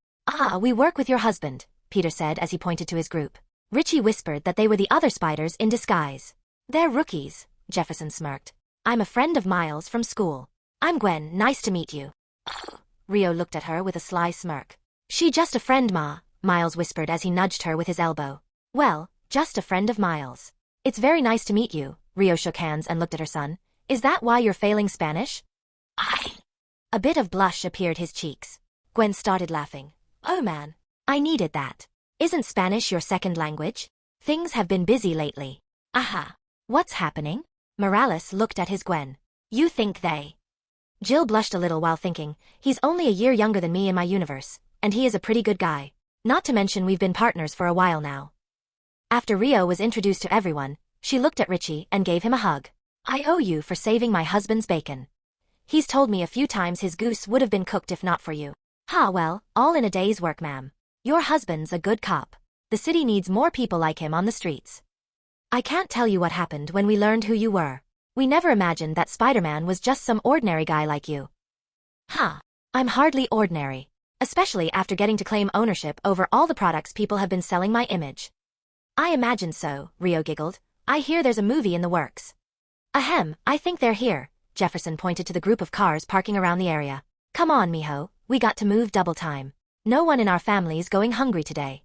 We work with your husband, Peter said as he pointed to his group. Richie whispered that they were the other spiders in disguise. They're rookies, Jefferson smirked. I'm a friend of Miles from school. I'm Gwen, nice to meet you. Rio looked at her with a sly smirk. She just a friend, Ma, Miles whispered as he nudged her with his elbow. Well, just a friend of Miles. It's very nice to meet you, Rio shook hands and looked at her son. Is that why you're failing Spanish? A bit of blush appeared his cheeks. Gwen started laughing. Oh man, I needed that. Isn't Spanish your second language? Things have been busy lately. What's happening? Morales looked at his Gwen. You think they... Jill blushed a little while thinking, he's only a year younger than me in my universe, and he is a pretty good guy. Not to mention we've been partners for a while now. After Rio was introduced to everyone, she looked at Richie and gave him a hug. I owe you for saving my husband's bacon. He's told me a few times his goose would have been cooked if not for you. Well, all in a day's work, ma'am. Your husband's a good cop. The city needs more people like him on the streets. I can't tell you what happened when we learned who you were. We never imagined that Spider-Man was just some ordinary guy like you. I'm hardly ordinary. Especially after getting to claim ownership over all the products people have been selling my image. I imagine so, Rio giggled. I hear there's a movie in the works. I think they're here. Jefferson pointed to the group of cars parking around the area. Come on, mijo, we got to move double time. No one in our family's going hungry today.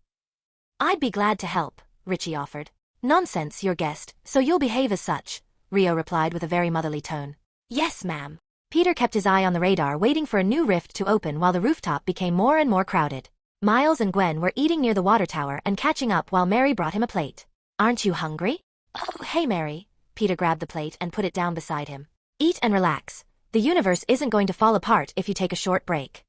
I'd be glad to help, Richie offered. Nonsense, your guest, so you'll behave as such, Rio replied with a very motherly tone. Yes, ma'am. Peter kept his eye on the radar waiting for a new rift to open while the rooftop became more and more crowded. Miles and Gwen were eating near the water tower and catching up while Mary brought him a plate. Aren't you hungry? Oh, hey Mary. Peter grabbed the plate and put it down beside him. Eat and relax. The universe isn't going to fall apart if you take a short break.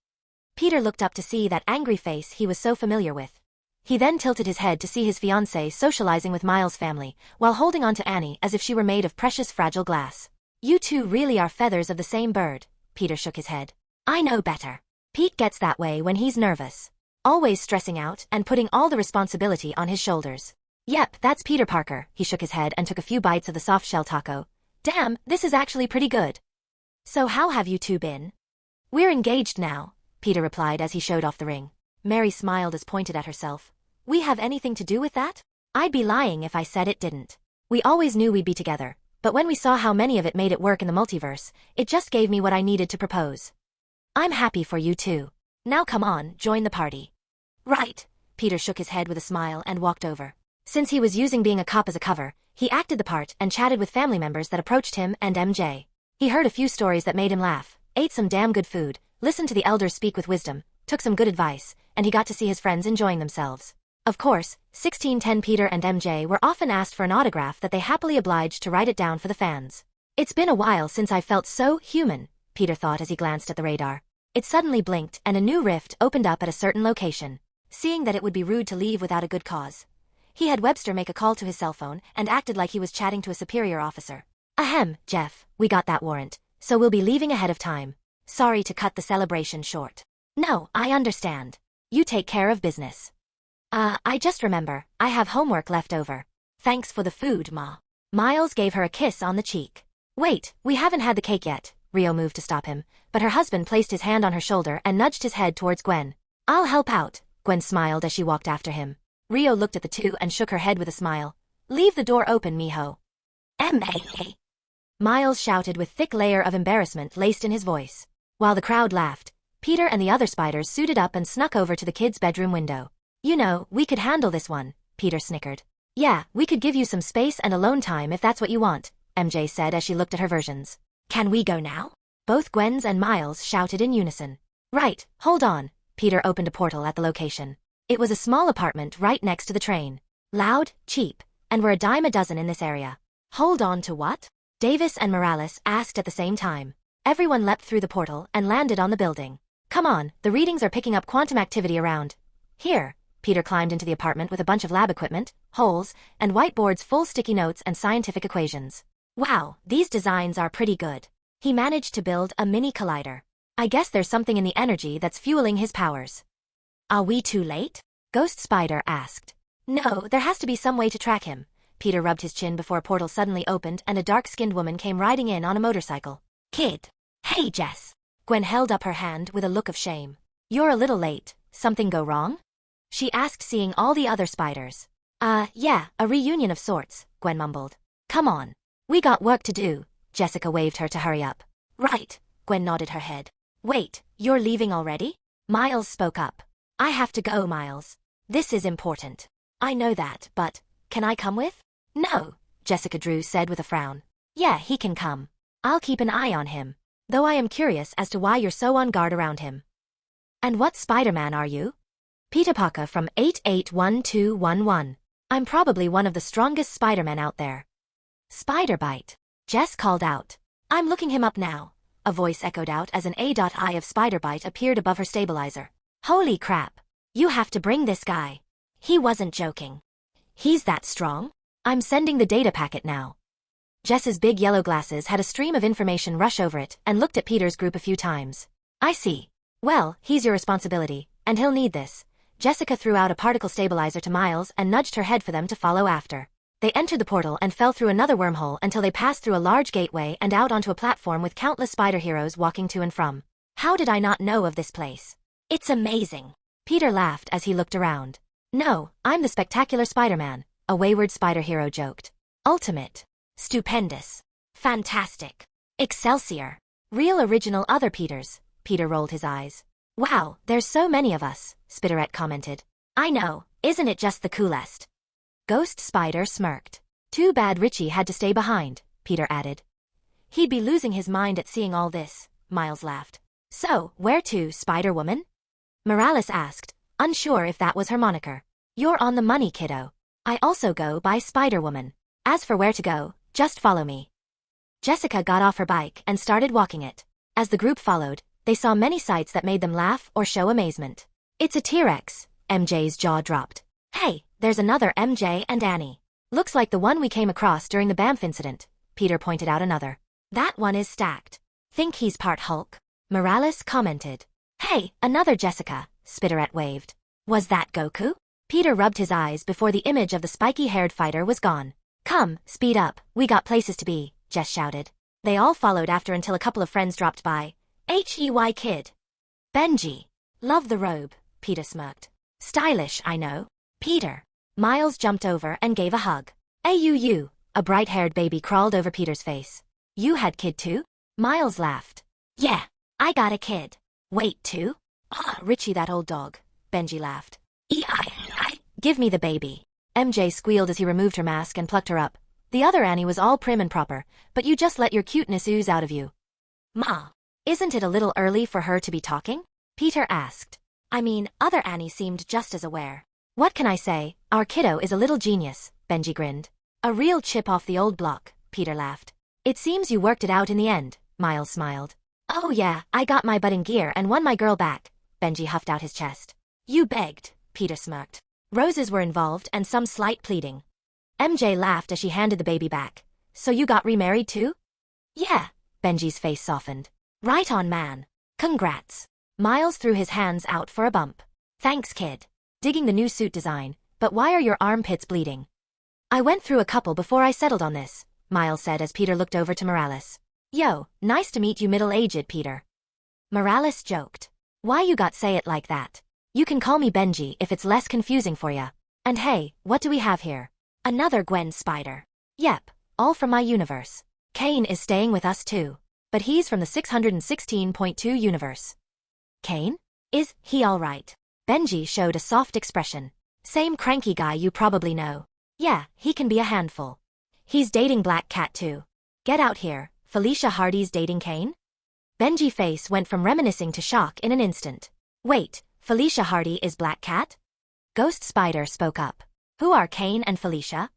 Peter looked up to see that angry face he was so familiar with. He then tilted his head to see his fiancée socializing with Miles' family, while holding on to Annie as if she were made of precious fragile glass. You two really are feathers of the same bird, Peter shook his head. I know better. Pete gets that way when he's nervous. Always stressing out and putting all the responsibility on his shoulders. Yep, that's Peter Parker, he shook his head and took a few bites of the soft shell taco. Damn, this is actually pretty good. So how have you two been? We're engaged now, Peter replied as he showed off the ring. Mary smiled as pointed at herself. We have anything to do with that? I'd be lying if I said it didn't. We always knew we'd be together, but when we saw how many of it made it work in the multiverse, it just gave me what I needed to propose. I'm happy for you too. Now come on, join the party. Right. Peter shook his head with a smile and walked over. Since he was using being a cop as a cover, he acted the part and chatted with family members that approached him and MJ. He heard a few stories that made him laugh, ate some damn good food, listened to the elders speak with wisdom, took some good advice, and he got to see his friends enjoying themselves. Of course, 1610 Peter and MJ were often asked for an autograph that they happily obliged to write it down for the fans. It's been a while since I felt so human, Peter thought as he glanced at the radar. It suddenly blinked and a new rift opened up at a certain location. Seeing that it would be rude to leave without a good cause, he had Webster make a call to his cell phone and acted like he was chatting to a superior officer. Jeff, we got that warrant, so we'll be leaving ahead of time. Sorry to cut the celebration short. No, I understand. You take care of business. I just remember, I have homework left over. Thanks for the food, Ma. Miles gave her a kiss on the cheek. Wait, we haven't had the cake yet. Rio moved to stop him, but her husband placed his hand on her shoulder and nudged his head towards Gwen. I'll help out, Gwen smiled as she walked after him. Rio looked at the two and shook her head with a smile. Leave the door open, mijo. M.A. Miles shouted with thick layer of embarrassment laced in his voice. While the crowd laughed, Peter and the other spiders suited up and snuck over to the kids' bedroom window. You know, we could handle this one, Peter snickered. Yeah, we could give you some space and alone time if that's what you want, MJ said as she looked at her versions. Can we go now? Both Gwen's and Miles shouted in unison. Right, hold on. Peter opened a portal at the location. It was a small apartment right next to the train. Loud, cheap, and we're a dime a dozen in this area. Hold on to what? Davis and Morales asked at the same time. Everyone leapt through the portal and landed on the building. Come on, the readings are picking up quantum activity around. Here. Peter climbed into the apartment with a bunch of lab equipment, holes, and whiteboards full sticky notes and scientific equations. Wow, these designs are pretty good. He managed to build a mini collider. I guess there's something in the energy that's fueling his powers. Are we too late? Ghost Spider asked. No, there has to be some way to track him. Peter rubbed his chin before a portal suddenly opened and a dark-skinned woman came riding in on a motorcycle. Kid. Hey, Jess. Gwen held up her hand with a look of shame. You're a little late. Something go wrong? She asked, seeing all the other spiders. Yeah, a reunion of sorts, Gwen mumbled. Come on. We got work to do. Jessica waved her to hurry up. Right. Gwen nodded her head. Wait, you're leaving already? Miles spoke up. I have to go, Miles. This is important. I know that, but can I come with? No, Jessica Drew said with a frown. Yeah, he can come. I'll keep an eye on him. Though I am curious as to why you're so on guard around him. And what Spider-Man are you? Peter Parker from 881211. I'm probably one of the strongest Spider-Men out there. Spider-Bite. Jess called out. I'm looking him up now. A voice echoed out as an eye of Spider-Bite appeared above her stabilizer. Holy crap. You have to bring this guy. He wasn't joking. He's that strong? I'm sending the data packet now. Jess's big yellow glasses had a stream of information rush over it and looked at Peter's group a few times. I see. Well, he's your responsibility, and he'll need this. Jessica threw out a particle stabilizer to Miles and nudged her head for them to follow after. They entered the portal and fell through another wormhole until they passed through a large gateway and out onto a platform with countless spider heroes walking to and from. How did I not know of this place? It's amazing. Peter laughed as he looked around. No, I'm the spectacular Spider-Man, a wayward spider hero joked. Ultimate. Stupendous. Fantastic. Excelsior. Real original other Peters. Peter rolled his eyes. Wow, there's so many of us, Spitterette commented. I know, isn't it just the coolest? Ghost Spider smirked. Too bad Richie had to stay behind, Peter added. He'd be losing his mind at seeing all this, Miles laughed. So, where to, Spider-Woman? Morales asked, unsure if that was her moniker. You're on the money, kiddo. I also go by Spider-Woman. As for where to go, just follow me. Jessica got off her bike and started walking it. As the group followed, they saw many sights that made them laugh or show amazement. It's a T-Rex. MJ's jaw dropped. Hey, there's another MJ and Annie. Looks like the one we came across during the Banff incident. Peter pointed out another. That one is stacked. Think he's part Hulk? Morales commented. Hey, another Jessica, Spitterette waved. Was that Goku? Peter rubbed his eyes before the image of the spiky-haired fighter was gone. Come, speed up, we got places to be, Jess shouted. They all followed after until a couple of friends dropped by. Hey kid. Benji. Love the robe, Peter smirked. Stylish, I know. Peter. Miles jumped over and gave a hug. Ayuu, a bright-haired baby crawled over Peter's face. You had kid too? Miles laughed. Yeah, I got a kid. Wait, two? Ah, Richie, that old dog. Benji laughed. Give me the baby. MJ squealed as he removed her mask and plucked her up. The other Annie was all prim and proper, but you just let your cuteness ooze out of you. Ma, isn't it a little early for her to be talking? Peter asked. I mean, other Annie seemed just as aware. What can I say, our kiddo is a little genius, Benji grinned. A real chip off the old block, Peter laughed. It seems you worked it out in the end, Miles smiled. Oh yeah, I got my butt in gear and won my girl back, Benji huffed out his chest. You begged, Peter smirked. Roses were involved and some slight pleading. MJ laughed as she handed the baby back. So you got remarried too? Yeah, Benji's face softened. Right on, man. Congrats. Miles threw his hands out for a bump. Thanks, kid. Digging the new suit design, but why are your armpits bleeding? I went through a couple before I settled on this, Miles said as Peter looked over to Morales. Yo, nice to meet you middle-aged Peter. Morales joked. Why you got say it like that? You can call me Benji if it's less confusing for ya. And hey, what do we have here? Another Gwen Spider. Yep, all from my universe. Kane is staying with us too. But he's from the 616.2 universe. Kane? Is he alright? Benji showed a soft expression. Same cranky guy you probably know. Yeah, he can be a handful. He's dating Black Cat too. Get out here, Felicia Hardy's dating Kane? Benji's face went from reminiscing to shock in an instant. Wait, Felicia Hardy is Black Cat? Ghost Spider spoke up. Who are Kane and Felicia?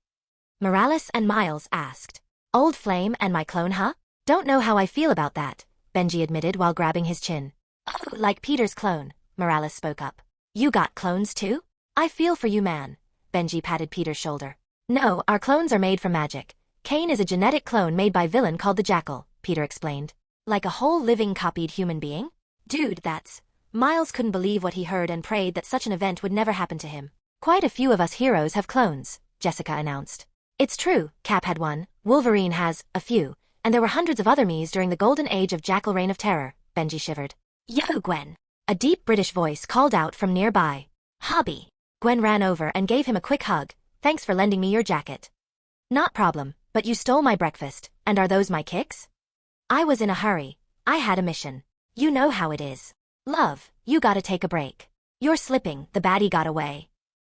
Morales and Miles asked. Old Flame and my clone, huh? Don't know how I feel about that, Benji admitted while grabbing his chin. Oh, like Peter's clone, Morales spoke up. You got clones too? I feel for you, man. Benji patted Peter's shoulder. No, our clones are made from magic. Kane is a genetic clone made by a villain called the Jackal, Peter explained. Like a whole living copied human being? Dude, that's... Miles couldn't believe what he heard and prayed that such an event would never happen to him. Quite a few of us heroes have clones, Jessica announced. It's true, Cap had one, Wolverine has a few, and there were hundreds of other me's during the golden age of Jackal Reign of Terror, Benji shivered. Yo, Gwen. A deep British voice called out from nearby. Hobby. Gwen ran over and gave him a quick hug. Thanks for lending me your jacket. Not problem, but you stole my breakfast, and are those my kicks? I was in a hurry. I had a mission. You know how it is. Love, you gotta take a break. You're slipping, the baddie got away.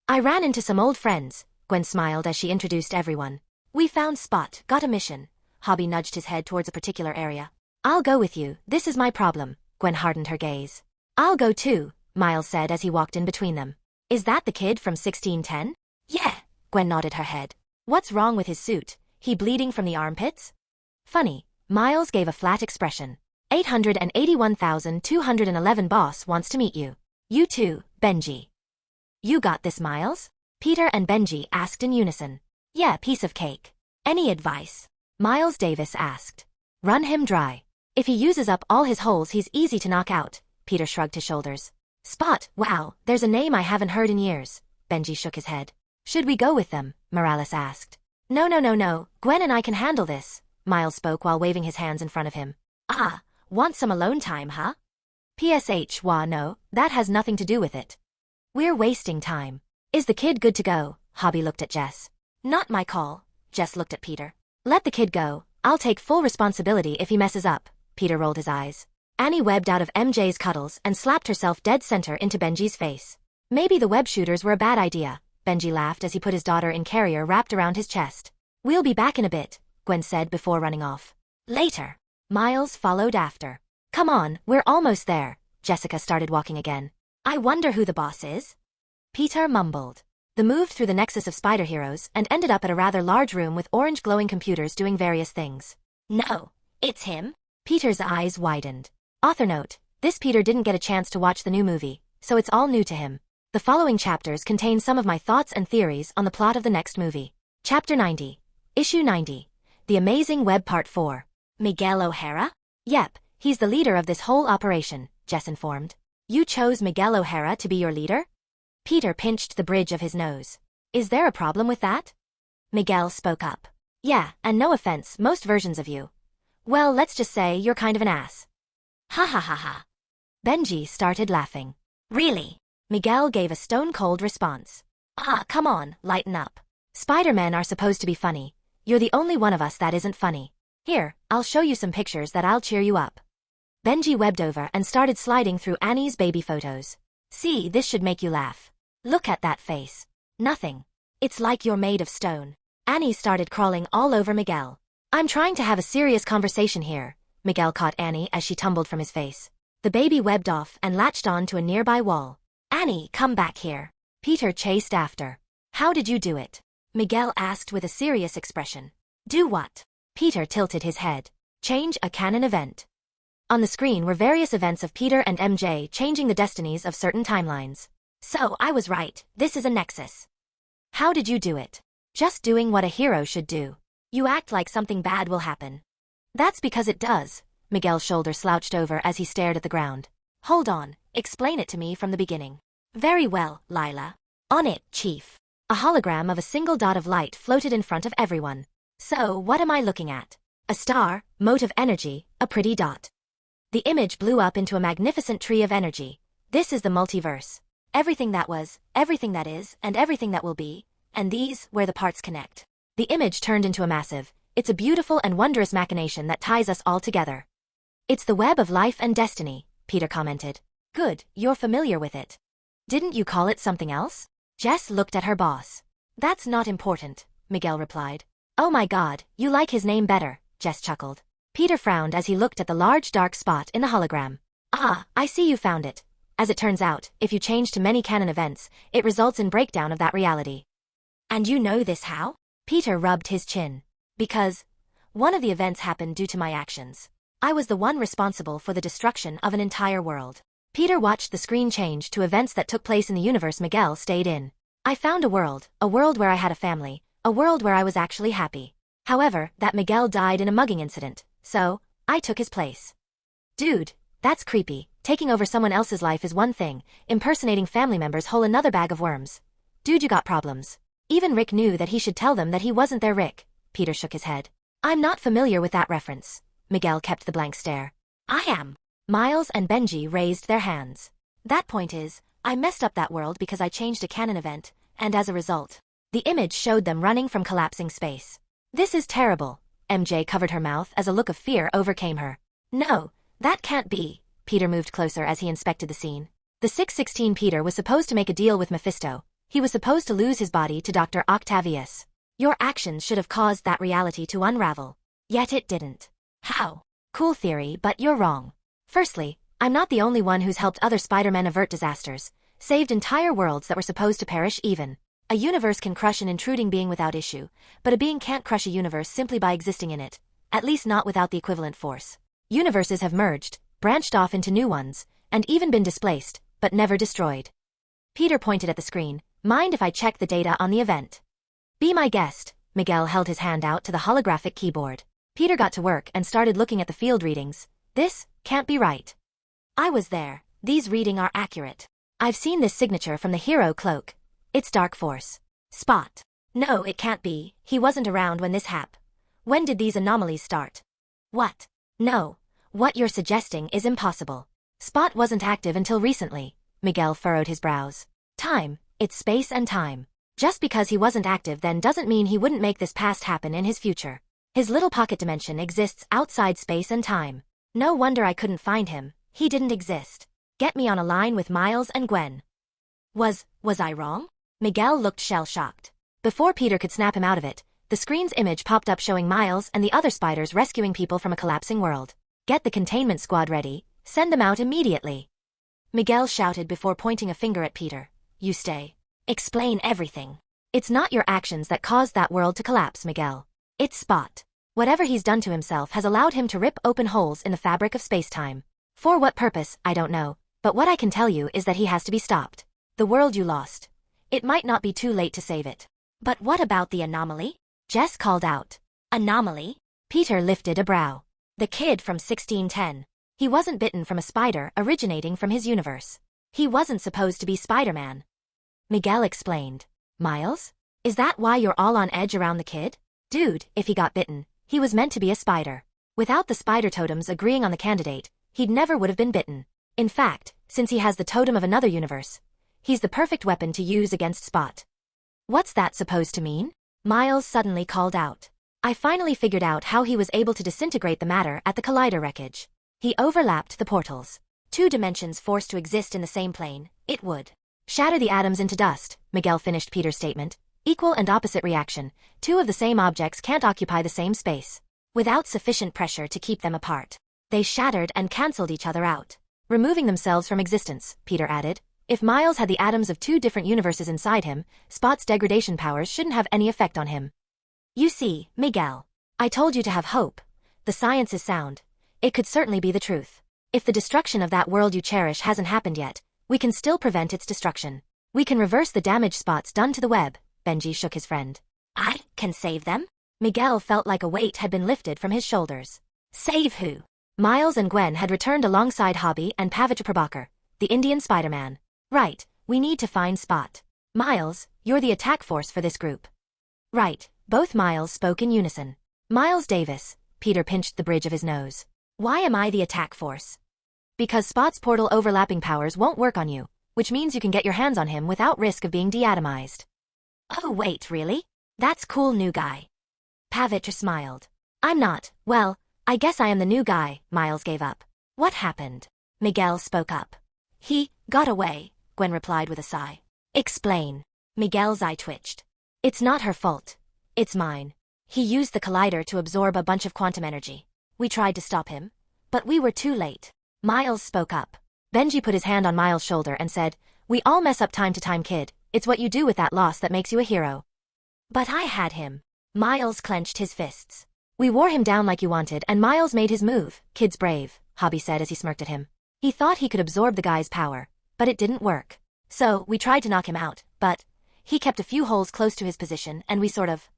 I ran into some old friends, Gwen smiled as she introduced everyone. We found Spot, got a mission. Hobby nudged his head towards a particular area. I'll go with you, this is my problem, Gwen hardened her gaze. I'll go too, Miles said as he walked in between them. Is that the kid from 1610? Yeah, Gwen nodded her head. What's wrong with his suit? He bleeding from the armpits? Funny, Miles gave a flat expression. 881,211 boss wants to meet you. You too, Benji. You got this, Miles? Peter and Benji asked in unison. Yeah, piece of cake. Any advice? Miles Davis asked. Run him dry. If he uses up all his holes he's easy to knock out, Peter shrugged his shoulders. Spot, wow, there's a name I haven't heard in years. Benji shook his head. Should we go with them? Morales asked. No, Gwen and I can handle this, Miles spoke while waving his hands in front of him. Ah, want some alone time, huh? PSH, no, that has nothing to do with it. We're wasting time. Is the kid good to go? Hobby looked at Jess. Not my call. Jess looked at Peter. Let the kid go. I'll take full responsibility if he messes up. Peter rolled his eyes. Annie webbed out of MJ's cuddles and slapped herself dead center into Benji's face. Maybe the web shooters were a bad idea, Benji laughed as he put his daughter in carrier wrapped around his chest. We'll be back in a bit, Gwen said before running off. Later. Miles followed after. Come on, we're almost there. Jessica started walking again. I wonder who the boss is? Peter mumbled. They moved through the nexus of spider heroes and ended up at a rather large room with orange glowing computers doing various things. No, it's him? Peter's eyes widened. Author note, this Peter didn't get a chance to watch the new movie, so it's all new to him. The following chapters contain some of my thoughts and theories on the plot of the next movie. Chapter 90. Issue 90. The Amazing Web Part 4. Miguel O'Hara? Yep, he's the leader of this whole operation, Jess informed. You chose Miguel O'Hara to be your leader? Peter pinched the bridge of his nose. Is there a problem with that? Miguel spoke up. Yeah, and no offense, most versions of you. Well, let's just say you're kind of an ass. Ha ha ha ha. Benji started laughing. Really? Miguel gave a stone-cold response. Ah, come on, lighten up. Spider-Men are supposed to be funny. You're the only one of us that isn't funny. Here, I'll show you some pictures that'll cheer you up. Benji webbed over and started sliding through Annie's baby photos. See, this should make you laugh. Look at that face. Nothing. It's like you're made of stone. Annie started crawling all over Miguel. I'm trying to have a serious conversation here. Miguel caught Annie as she tumbled from his face. The baby webbed off and latched on to a nearby wall. Annie, come back here. Peter chased after. How did you do it? Miguel asked with a serious expression. Do what? Peter tilted his head. Change a canon event. On the screen were various events of Peter and MJ changing the destinies of certain timelines. So, I was right, this is a nexus. How did you do it? Just doing what a hero should do. You act like something bad will happen. That's because it does. Miguel's shoulder slouched over as he stared at the ground. Hold on, explain it to me from the beginning. Very well, Lila. On it, Chief. A hologram of a single dot of light floated in front of everyone. So, what am I looking at? A star, mote of energy, a pretty dot. The image blew up into a magnificent tree of energy. This is the multiverse. Everything that was, everything that is, and everything that will be, and these, where the parts connect. The image turned into a massive, it's a beautiful and wondrous machination that ties us all together. It's the web of life and destiny, Peter commented. Good, you're familiar with it. Didn't you call it something else? Jess looked at her boss. That's not important, Miguel replied. Oh my god, you like his name better, Jess chuckled. Peter frowned as he looked at the large dark spot in the hologram. Ah, I see you found it. As it turns out, if you change to many canon events, it results in breakdown of that reality. And you know this how? Peter rubbed his chin. Because one of the events happened due to my actions. I was the one responsible for the destruction of an entire world. Peter watched the screen change to events that took place in the universe Miguel stayed in. I found a world where I had a family, a world where I was actually happy. However, that Miguel died in a mugging incident, so I took his place. Dude, that's creepy. Taking over someone else's life is one thing, impersonating family members whole another bag of worms. Dude, you got problems. Even Rick knew that he should tell them that he wasn't their Rick. Peter shook his head. I'm not familiar with that reference. Miguel kept the blank stare. I am. Miles and Benji raised their hands. That point is, I messed up that world because I changed a canon event, and as a result, the image showed them running from collapsing space. This is terrible. MJ covered her mouth as a look of fear overcame her. No, that can't be. Peter moved closer as he inspected the scene. The 616 Peter was supposed to make a deal with Mephisto. He was supposed to lose his body to Dr. Octavius. Your actions should have caused that reality to unravel. Yet it didn't. How? Cool theory, but you're wrong. Firstly, I'm not the only one who's helped other Spider-Men avert disasters, saved entire worlds that were supposed to perish even. A universe can crush an intruding being without issue, but a being can't crush a universe simply by existing in it, at least not without the equivalent force. Universes have merged, branched off into new ones, and even been displaced, but never destroyed. Peter pointed at the screen. Mind if I check the data on the event? Be my guest. Miguel held his hand out to the holographic keyboard. Peter got to work and started looking at the field readings. This can't be right. I was there. These readings are accurate. I've seen this signature from the hero cloak. It's Dark Force. Spot. No, it can't be. He wasn't around when this happened. When did these anomalies start? What? No. What you're suggesting is impossible. Spot wasn't active until recently. Miguel furrowed his brows. Time. It's space and time. Just because he wasn't active then doesn't mean he wouldn't make this past happen in his future. His little pocket dimension exists outside space and time. No wonder I couldn't find him. He didn't exist. Get me on a line with Miles and Gwen. Was I wrong? Miguel looked shell-shocked. Before Peter could snap him out of it, the screen's image popped up showing Miles and the other spiders rescuing people from a collapsing world. Get the containment squad ready. Send them out immediately. Miguel shouted before pointing a finger at Peter. You stay. Explain everything. It's not your actions that caused that world to collapse, Miguel. It's Spot. Whatever he's done to himself has allowed him to rip open holes in the fabric of space-time. For what purpose, I don't know, but what I can tell you is that he has to be stopped. The world you lost. It might not be too late to save it. But what about the anomaly? Jess called out. Anomaly? Peter lifted a brow. The kid from 1610. He wasn't bitten from a spider originating from his universe. He wasn't supposed to be Spider-Man. Miguel explained. Miles? Is that why you're all on edge around the kid? Dude, if he got bitten, he was meant to be a spider. Without the spider totems agreeing on the candidate, he'd never would have been bitten. In fact, since he has the totem of another universe, he's the perfect weapon to use against Spot. What's that supposed to mean? Miles suddenly called out. I finally figured out how he was able to disintegrate the matter at the collider wreckage. He overlapped the portals. Two dimensions forced to exist in the same plane, it would shatter the atoms into dust. Miguel finished Peter's statement. Equal and opposite reaction. Two of the same objects can't occupy the same space. Without sufficient pressure to keep them apart. They shattered and cancelled each other out. Removing themselves from existence, Peter added. If Miles had the atoms of two different universes inside him, Spot's degradation powers shouldn't have any effect on him. You see, Miguel. I told you to have hope. The science is sound. It could certainly be the truth. If the destruction of that world you cherish hasn't happened yet, we can still prevent its destruction. We can reverse the damage Spot's done to the web. Benji shook his friend. I can save them? Miguel felt like a weight had been lifted from his shoulders. Save who? Miles and Gwen had returned alongside Hobby and Pavitra Prabhakar, the Indian Spider-Man. Right, we need to find Spot. Miles, you're the attack force for this group. Right, both Miles spoke in unison. Miles Davis, Peter pinched the bridge of his nose. Why am I the attack force? Because Spot's portal overlapping powers won't work on you, which means you can get your hands on him without risk of being deatomized. Oh wait, really? That's cool, new guy. Pavitra smiled. I'm not. Well, I guess I am the new guy. Miles gave up. What happened? Miguel spoke up. He got away, Gwen replied with a sigh. Explain. Miguel's eye twitched. It's not her fault. It's mine. He used the collider to absorb a bunch of quantum energy. We tried to stop him, but we were too late. Miles spoke up. Benji put his hand on Miles' shoulder and said, "We all mess up time to time, kid. It's what you do with that loss that makes you a hero." But I had him. Miles clenched his fists. We wore him down like you wanted, and Miles made his move. Kid's brave, Hobby said as he smirked at him. He thought he could absorb the guy's power, but it didn't work. So, we tried to knock him out, but he kept a few holes close to his position and we sort of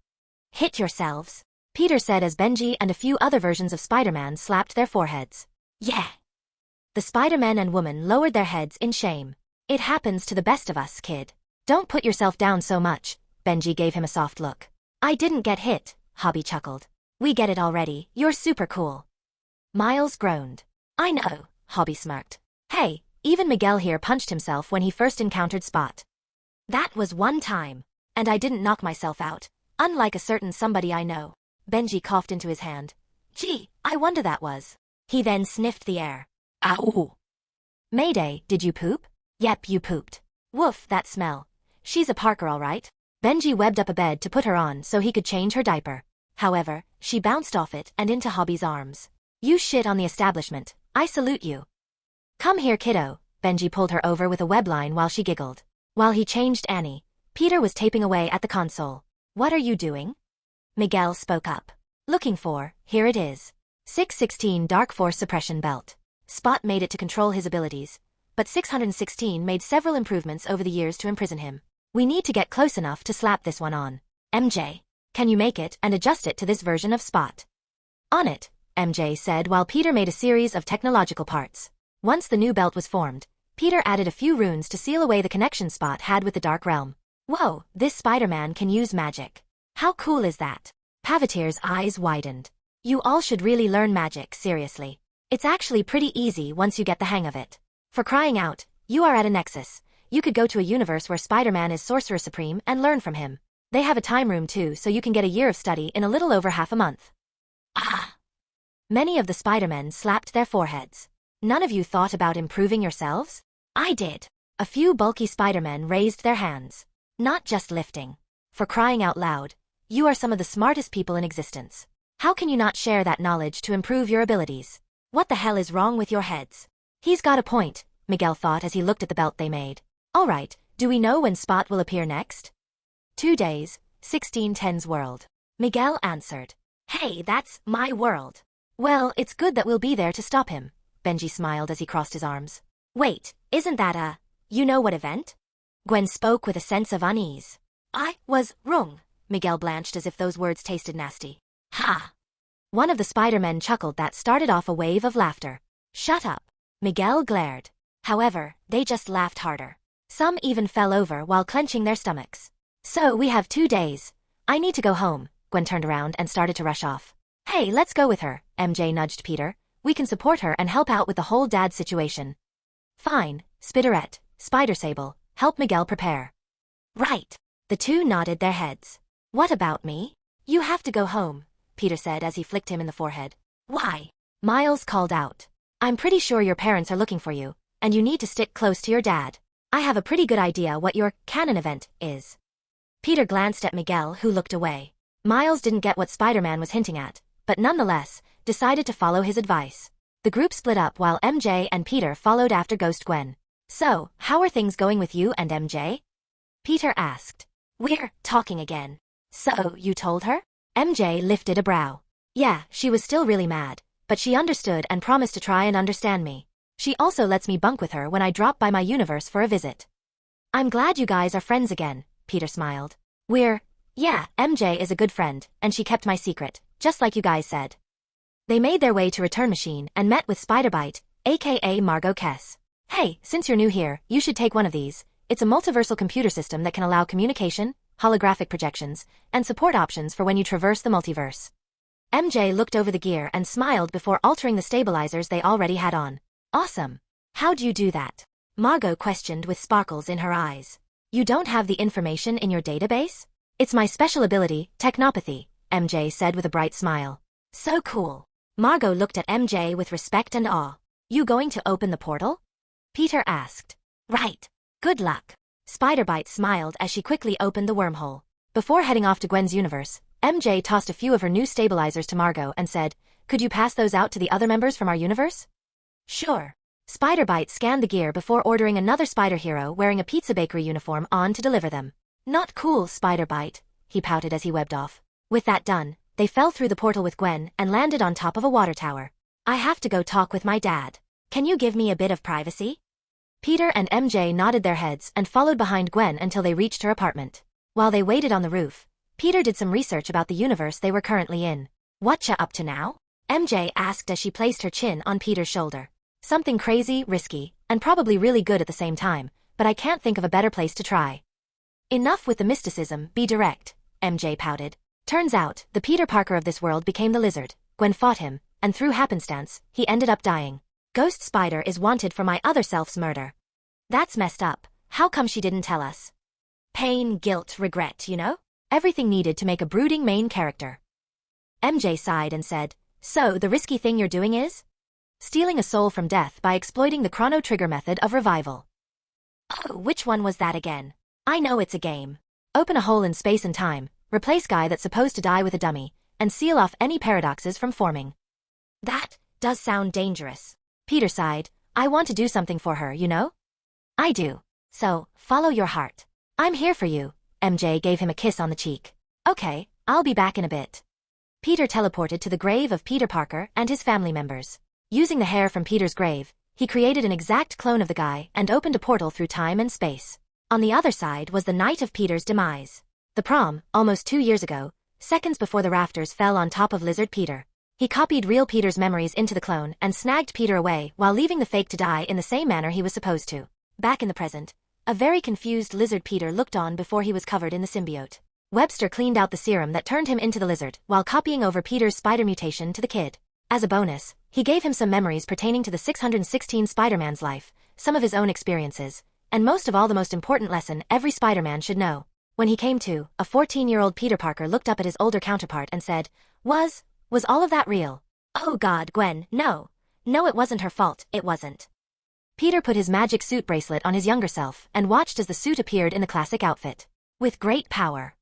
hit yourselves, Peter said as Benji and a few other versions of Spider-Man slapped their foreheads. Yeah. The Spider-Man and woman lowered their heads in shame. It happens to the best of us, kid. Don't put yourself down so much. Benji gave him a soft look. I didn't get hit, Hobby chuckled. We get it already, you're super cool. Miles groaned. I know, Hobby smirked. Hey, even Miguel here punched himself when he first encountered Spot. That was one time. And I didn't knock myself out, unlike a certain somebody I know. Benji coughed into his hand. Gee, I wonder that was. He then sniffed the air. Ow. Mayday, did you poop? Yep, you pooped. Woof, that smell. She's a Parker all right. Benji webbed up a bed to put her on so he could change her diaper. However, she bounced off it and into Hobby's arms. You shit on the establishment. I salute you. Come here, kiddo. Benji pulled her over with a web line while she giggled. While he changed Annie, Peter was taping away at the console. What are you doing? Miguel spoke up. Looking for, here it is. 616 Dark Force Suppression Belt. Spot made it to control his abilities, but 616 made several improvements over the years to imprison him. We need to get close enough to slap this one on. MJ, can you make it and adjust it to this version of Spot? On it, MJ said while Peter made a series of technological parts. Once the new belt was formed, Peter added a few runes to seal away the connection Spot had with the Dark Realm. Whoa, this Spider-Man can use magic. How cool is that? Pavitier's eyes widened. You all should really learn magic, seriously. It's actually pretty easy once you get the hang of it. For crying out, you are at a nexus. You could go to a universe where Spider-Man is Sorcerer Supreme and learn from him. They have a time room too, so you can get a year of study in a little over half a month. Ah! Many of the Spider-Men slapped their foreheads. None of you thought about improving yourselves? I did. A few bulky Spider-Men raised their hands. Not just lifting. For crying out loud, you are some of the smartest people in existence. How can you not share that knowledge to improve your abilities? What the hell is wrong with your heads? He's got a point, Miguel thought as he looked at the belt they made. Alright, do we know when Spot will appear next? 2 days, 1610's world. Miguel answered. Hey, that's my world. Well, it's good that we'll be there to stop him. Benji smiled as he crossed his arms. Wait, isn't that a, you know what event? Gwen spoke with a sense of unease. I was wrong. Miguel blanched as if those words tasted nasty. Ha! One of the Spider-Men chuckled that started off a wave of laughter. Shut up. Miguel glared. However, they just laughed harder. Some even fell over while clenching their stomachs. So we have 2 days. I need to go home. Gwen turned around and started to rush off. Hey, let's go with her, MJ nudged Peter. We can support her and help out with the whole dad situation. Fine, Spiderette, Spider-Sable, help Miguel prepare. Right. The two nodded their heads. What about me? You have to go home, Peter said as he flicked him in the forehead. Why? Miles called out. I'm pretty sure your parents are looking for you, and you need to stick close to your dad. I have a pretty good idea what your canon event is. Peter glanced at Miguel, who looked away. Miles didn't get what Spider-Man was hinting at, but nonetheless, decided to follow his advice. The group split up while MJ and Peter followed after Ghost Gwen. So, how are things going with you and MJ? Peter asked. We're talking again. So, you told her? MJ lifted a brow. Yeah, she was still really mad, but she understood and promised to try and understand me. She also lets me bunk with her when I drop by my universe for a visit. I'm glad you guys are friends again, Peter smiled. Yeah, MJ is a good friend, and she kept my secret, just like you guys said. They made their way to Return Machine and met with Spider-Bite, aka Margot Kess. Hey, since you're new here, you should take one of these. It's a multiversal computer system that can allow communication, holographic projections, and support options for when you traverse the multiverse. MJ looked over the gear and smiled before altering the stabilizers they already had on. Awesome. How'd you do that? Margot questioned with sparkles in her eyes. You don't have the information in your database? It's my special ability, technopathy, MJ said with a bright smile. So cool. Margot looked at MJ with respect and awe. You going to open the portal? Peter asked. Right. Good luck. Spider-Bite smiled as she quickly opened the wormhole. Before heading off to Gwen's universe, MJ tossed a few of her new stabilizers to Margot and said, "Could you pass those out to the other members from our universe?" "Sure." Spider-Bite scanned the gear before ordering another spider hero wearing a pizza bakery uniform on to deliver them. "Not cool, Spider-Bite," he pouted as he webbed off. With that done, they fell through the portal with Gwen and landed on top of a water tower. "I have to go talk with my dad. Can you give me a bit of privacy?" Peter and MJ nodded their heads and followed behind Gwen until they reached her apartment. While they waited on the roof, Peter did some research about the universe they were currently in. "Whatcha up to now?" MJ asked as she placed her chin on Peter's shoulder. "Something crazy, risky, and probably really good at the same time, but I can't think of a better place to try." "Enough with the mysticism, be direct," MJ pouted. "Turns out, the Peter Parker of this world became the Lizard. Gwen fought him, and through happenstance, he ended up dying. Ghost Spider is wanted for my other self's murder." "That's messed up. How come she didn't tell us?" "Pain, guilt, regret, you know? Everything needed to make a brooding main character." MJ sighed and said, "So, the risky thing you're doing is?" "Stealing a soul from death by exploiting the chrono trigger method of revival." "Oh, which one was that again?" "I know it's a game. Open a hole in space and time, replace guy that's supposed to die with a dummy, and seal off any paradoxes from forming." "That does sound dangerous." Peter sighed. "I want to do something for her, you know?" "I do. So, follow your heart." "I'm here for you." MJ gave him a kiss on the cheek. "Okay, I'll be back in a bit." Peter teleported to the grave of Peter Parker and his family members. Using the hair from Peter's grave, he created an exact clone of the guy and opened a portal through time and space. On the other side was the night of Peter's demise. The prom, almost 2 years ago, seconds before the rafters fell on top of Lizard Peter. He copied real Peter's memories into the clone and snagged Peter away while leaving the fake to die in the same manner he was supposed to. Back in the present, a very confused Lizard Peter looked on before he was covered in the symbiote. Webster cleaned out the serum that turned him into the lizard while copying over Peter's spider mutation to the kid. As a bonus, he gave him some memories pertaining to the 616 Spider-Man's life, some of his own experiences, and most of all the most important lesson every Spider-Man should know. When he came to, a 14-year-old Peter Parker looked up at his older counterpart and said, Was all of that real?" "Oh God, Gwen, no. No, it wasn't her fault, it wasn't." Peter put his magic suit bracelet on his younger self and watched as the suit appeared in the classic outfit. With great power.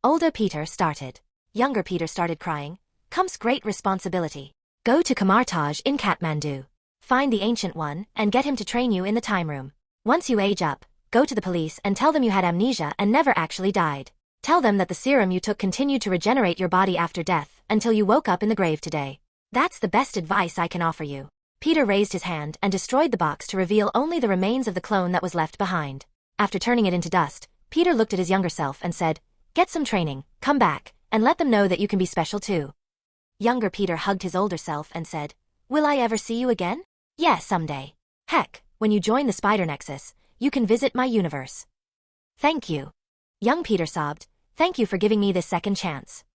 Older Peter started. Younger Peter started crying. "Comes great responsibility. Go to Kamartaj in Kathmandu. Find the Ancient One and get him to train you in the time room. Once you age up, go to the police and tell them you had amnesia and never actually died. Tell them that the serum you took continued to regenerate your body after death until you woke up in the grave today. That's the best advice I can offer you." Peter raised his hand and destroyed the box to reveal only the remains of the clone that was left behind. After turning it into dust, Peter looked at his younger self and said, "Get some training, come back, and let them know that you can be special too." Younger Peter hugged his older self and said, "Will I ever see you again?" "Yeah, someday. Heck, when you join the Spider Nexus, you can visit my universe." "Thank you." Young Peter sobbed, "Thank you for giving me this second chance.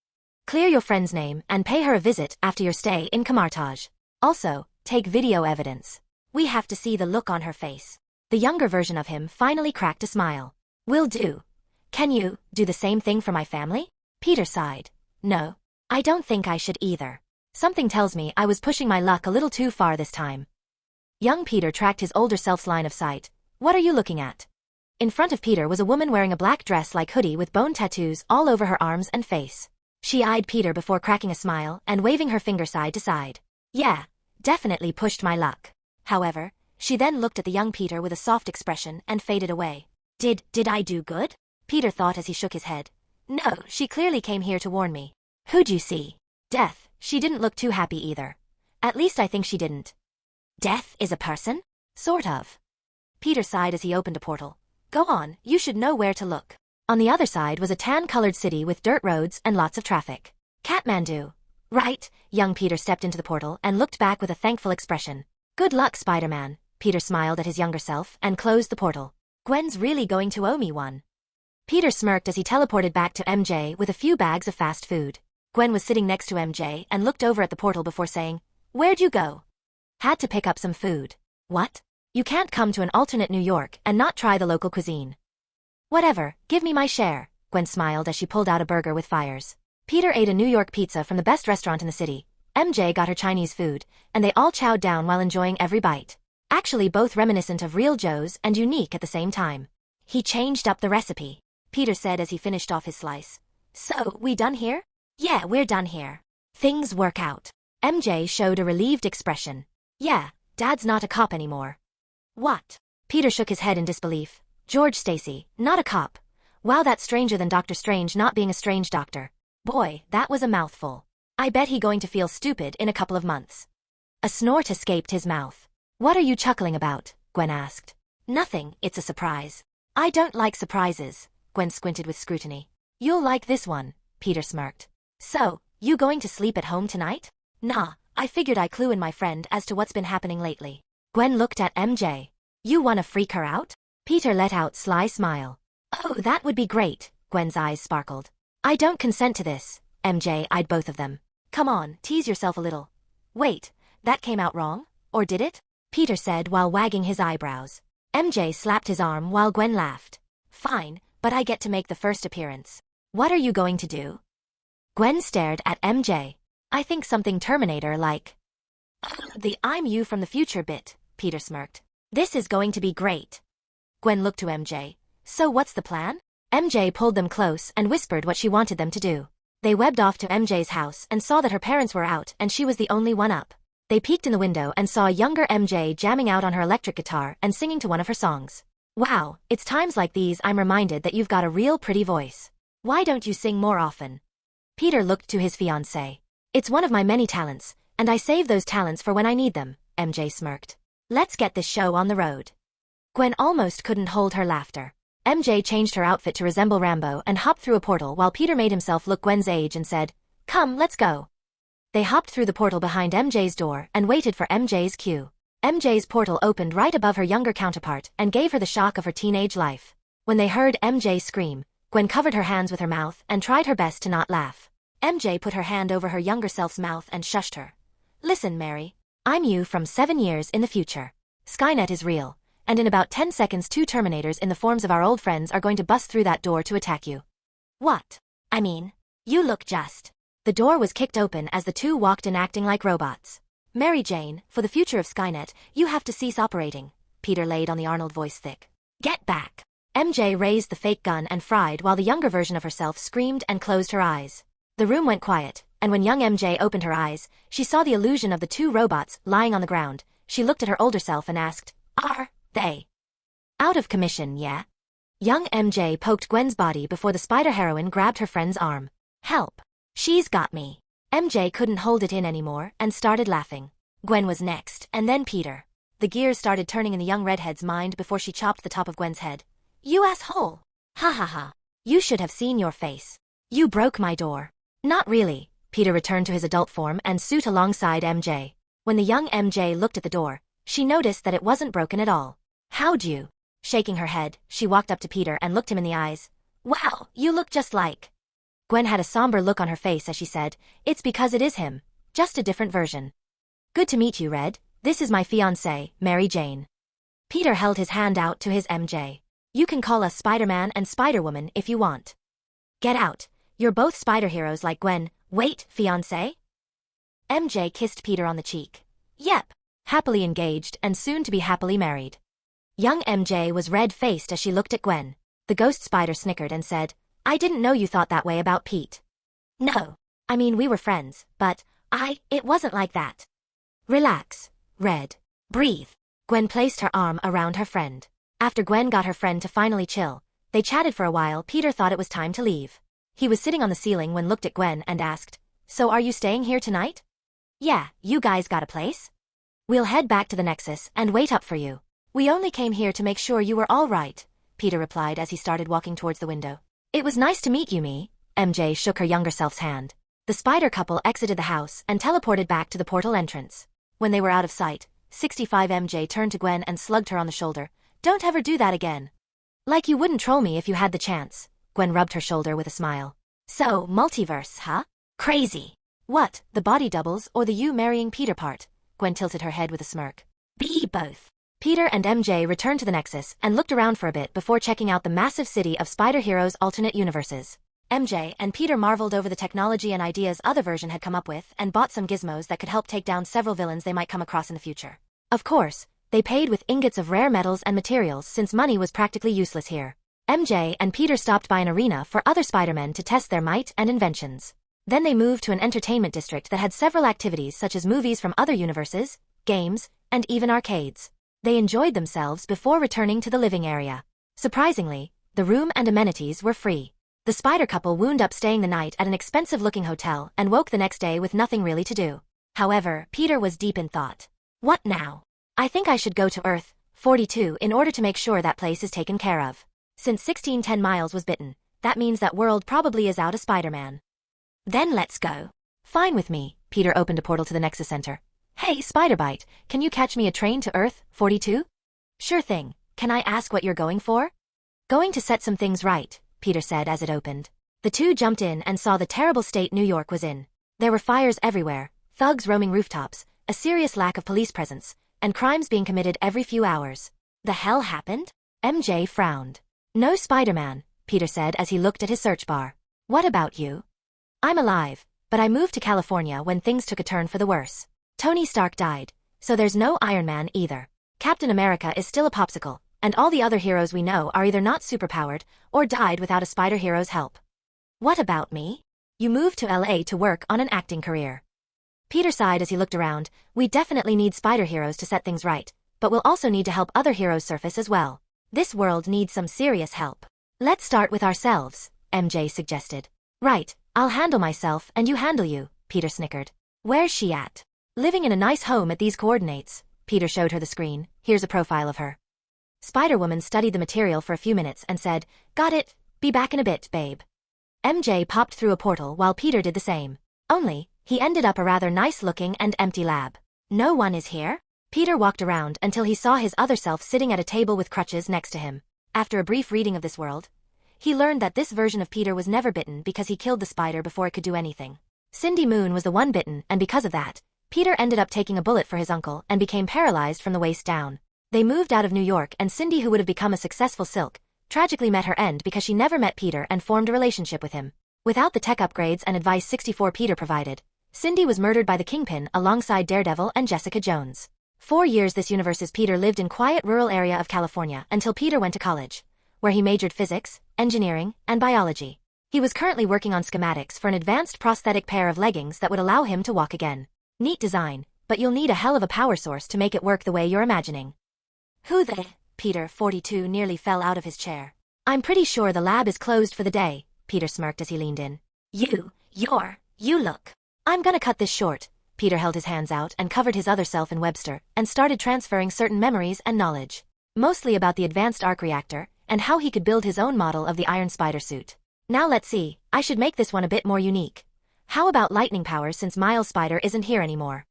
Clear your friend's name and pay her a visit after your stay in Kamartaj. Also, take video evidence. We have to see the look on her face." The younger version of him finally cracked a smile. "Will do. Can you do the same thing for my family?" Peter sighed. "No. I don't think I should either. Something tells me I was pushing my luck a little too far this time." Young Peter tracked his older self's line of sight. "What are you looking at?" In front of Peter was a woman wearing a black dress-like hoodie with bone tattoos all over her arms and face. She eyed Peter before cracking a smile and waving her finger side to side. "Yeah, definitely pushed my luck." However, she then looked at the young Peter with a soft expression and faded away. Did I do good?" Peter thought as he shook his head. "No, she clearly came here to warn me." "Who'd you see?" "Death. She didn't look too happy either. At least I think she didn't." "Death is a person?" "Sort of." Peter sighed as he opened a portal. "Go on, you should know where to look." On the other side was a tan-colored city with dirt roads and lots of traffic. "Kathmandu." "Right." Young Peter stepped into the portal and looked back with a thankful expression. "Good luck, Spider-Man." Peter smiled at his younger self and closed the portal. "Gwen's really going to owe me one." Peter smirked as he teleported back to MJ with a few bags of fast food. Gwen was sitting next to MJ and looked over at the portal before saying, "Where'd you go?" "Had to pick up some food." "What?" "You can't come to an alternate New York and not try the local cuisine." "Whatever, give me my share." Gwen smiled as she pulled out a burger with fires. Peter ate a New York pizza from the best restaurant in the city. MJ got her Chinese food, and they all chowed down while enjoying every bite. Actually both reminiscent of real Joes and unique at the same time. He changed up the recipe, Peter said as he finished off his slice. So, we done here? Yeah, we're done here. Things work out. MJ showed a relieved expression. Yeah, Dad's not a cop anymore. What? Peter shook his head in disbelief. George Stacy, not a cop. Wow, that's stranger than Dr. Strange not being a strange doctor. Boy, that was a mouthful. I bet he going to feel stupid in a couple of months. A snort escaped his mouth. What are you chuckling about? Gwen asked. Nothing, it's a surprise. I don't like surprises, Gwen squinted with scrutiny. You'll like this one, Peter smirked. So, you going to sleep at home tonight? Nah, I figured I'd clue in my friend as to what's been happening lately. Gwen looked at MJ. You wanna freak her out? Peter let out sly smile. Oh, that would be great, Gwen's eyes sparkled. I don't consent to this, MJ eyed both of them. Come on, tease yourself a little. Wait, that came out wrong, or did it? Peter said while wagging his eyebrows. MJ slapped his arm while Gwen laughed. Fine, but I get to make the first appearance. What are you going to do? Gwen stared at MJ. I think something Terminator-like. The I'm you from the future bit, Peter smirked. This is going to be great. Gwen looked to MJ. So what's the plan? MJ pulled them close and whispered what she wanted them to do. They webbed off to MJ's house and saw that her parents were out and she was the only one up. They peeked in the window and saw younger MJ jamming out on her electric guitar and singing to one of her songs. Wow, it's times like these I'm reminded that you've got a real pretty voice. Why don't you sing more often? Peter looked to his fiancée. It's one of my many talents, and I save those talents for when I need them, MJ smirked. Let's get this show on the road. Gwen almost couldn't hold her laughter. MJ changed her outfit to resemble Rambo and hopped through a portal while Peter made himself look Gwen's age and said, Come, let's go. They hopped through the portal behind MJ's door and waited for MJ's cue. MJ's portal opened right above her younger counterpart and gave her the shock of her teenage life. When they heard MJ scream, Gwen covered her hands with her mouth and tried her best to not laugh. MJ put her hand over her younger self's mouth and shushed her. Listen, Mary. I'm you from 7 years in the future. Skynet is real, and in about 10 seconds 2 Terminators in the forms of our old friends are going to bust through that door to attack you. What? I mean, you look just. The door was kicked open as the two walked in acting like robots. Mary Jane, for the future of Skynet, you have to cease operating, Peter laid on the Arnold voice thick. Get back. MJ raised the fake gun and fried while the younger version of herself screamed and closed her eyes. The room went quiet, and when young MJ opened her eyes, she saw the illusion of the 2 robots lying on the ground. She looked at her older self and asked, Are they out of commission, yeah? Young MJ poked Gwen's body before the spider heroine grabbed her friend's arm. Help. She's got me. MJ couldn't hold it in anymore and started laughing. Gwen was next, and then Peter. The gears started turning in the young redhead's mind before she chopped the top of Gwen's head. You asshole. Ha ha ha. You should have seen your face. You broke my door. Not really. Peter returned to his adult form and suit alongside MJ. When the young MJ looked at the door, she noticed that it wasn't broken at all. How'd you? Shaking her head, she walked up to Peter and looked him in the eyes. Wow, you look just like. Gwen had a somber look on her face as she said, It's because it is him. Just a different version. Good to meet you, Red. This is my fiancée, Mary Jane. Peter held his hand out to his MJ. You can call us Spider-Man and Spider-Woman if you want. Get out. You're both spider heroes like Gwen. Wait, fiancé? MJ kissed Peter on the cheek. Yep. Happily engaged and soon to be happily married. Young MJ was red-faced as she looked at Gwen. The ghost spider snickered and said, I didn't know you thought that way about Pete. No. I mean, we were friends, but it wasn't like that. Relax, Red. Breathe. Gwen placed her arm around her friend. After Gwen got her friend to finally chill, they chatted for a while. Peter thought it was time to leave. He was sitting on the ceiling when looked at Gwen and asked, So are you staying here tonight? Yeah, you guys got a place? We'll head back to the Nexus and wait up for you. We only came here to make sure you were all right, Peter replied as he started walking towards the window. It was nice to meet you, me. MJ shook her younger self's hand. The spider couple exited the house and teleported back to the portal entrance. When they were out of sight, 65 MJ turned to Gwen and slugged her on the shoulder. Don't ever do that again. Like you wouldn't troll me if you had the chance. Gwen rubbed her shoulder with a smile. So, multiverse, huh? Crazy. What, the body doubles or the you marrying Peter part? Gwen tilted her head with a smirk. Be both. Peter and MJ returned to the Nexus and looked around for a bit before checking out the massive city of Spider Heroes' alternate universes. MJ and Peter marveled over the technology and ideas other version had come up with and bought some gizmos that could help take down several villains they might come across in the future. Of course, They paid with ingots of rare metals and materials since money was practically useless here. MJ and Peter stopped by an arena for other Spider-Men to test their might and inventions. Then they moved to an entertainment district that had several activities such as movies from other universes, games, and even arcades. They enjoyed themselves before returning to the living area. Surprisingly, the room and amenities were free. The Spider couple wound up staying the night at an expensive-looking hotel and woke the next day with nothing really to do. However, Peter was deep in thought. What now? I think I should go to Earth 42 in order to make sure that place is taken care of. Since 1610 Miles was bitten, that means that world probably is out of Spider-Man. Then let's go. Fine with me. Peter opened a portal to the Nexus Center. Hey, Spider-Bite, can you catch me a train to Earth 42? Sure thing. Can I ask what you're going for? Going to set some things right, Peter said as it opened. The two jumped in and saw the terrible state New York was in. There were fires everywhere, thugs roaming rooftops, a serious lack of police presence, and crimes being committed every few hours. The hell happened? MJ frowned. No Spider-Man, Peter said as he looked at his search bar. What about you? I'm alive, but I moved to California when things took a turn for the worse. Tony Stark died, so there's no Iron Man either. Captain America is still a popsicle, and all the other heroes we know are either not superpowered or died without a spider hero's help. What about me? You moved to LA to work on an acting career. Peter sighed as he looked around. We definitely need spider heroes to set things right, but we'll also need to help other heroes surface as well. This world needs some serious help. Let's start with ourselves, MJ suggested. Right, I'll handle myself and you handle you, Peter snickered. Where's she at? Living in a nice home at these coordinates. Peter showed her the screen. Here's a profile of her. Spider-Woman studied the material for a few minutes and said, Got it, be back in a bit, babe. MJ popped through a portal while Peter did the same. Only, he ended up a rather nice-looking and empty lab. No one is here? Peter walked around until he saw his other self sitting at a table with crutches next to him. After a brief reading of this world, he learned that this version of Peter was never bitten because he killed the spider before it could do anything. Cindy Moon was the one bitten, and because of that, Peter ended up taking a bullet for his uncle and became paralyzed from the waist down. They moved out of New York, and Cindy, who would have become a successful Silk, tragically met her end because she never met Peter and formed a relationship with him. Without the tech upgrades and advice 64 Peter provided, Cindy was murdered by the Kingpin alongside Daredevil and Jessica Jones. 4 years this universe's Peter lived in quiet rural area of California until Peter went to college, where he majored physics, engineering, and biology. He was currently working on schematics for an advanced prosthetic pair of leggings that would allow him to walk again. Neat design, but you'll need a hell of a power source to make it work the way you're imagining. Who the? Peter, 42, nearly fell out of his chair. I'm pretty sure the lab is closed for the day, Peter smirked as he leaned in. You look. I'm gonna cut this short. Peter held his hands out and covered his other self in Webster and started transferring certain memories and knowledge. Mostly about the advanced arc reactor and how he could build his own model of the Iron Spider suit. Now let's see, I should make this one a bit more unique. How about lightning powers since Miles Spider isn't here anymore?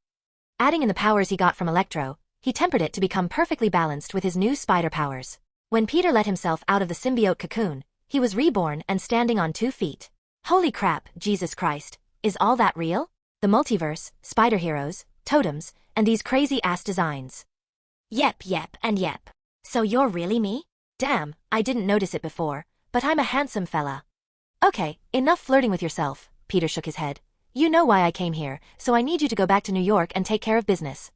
Adding in the powers he got from Electro, he tempered it to become perfectly balanced with his new spider powers. When Peter let himself out of the symbiote cocoon, he was reborn and standing on 2 feet. Holy crap, Jesus Christ, is all that real? The multiverse, spider heroes, totems, and these crazy-ass designs. Yep, and yep. So you're really me? Damn, I didn't notice it before, but I'm a handsome fella. Okay, enough flirting with yourself, Peter shook his head. You know why I came here, so I need you to go back to New York and take care of business.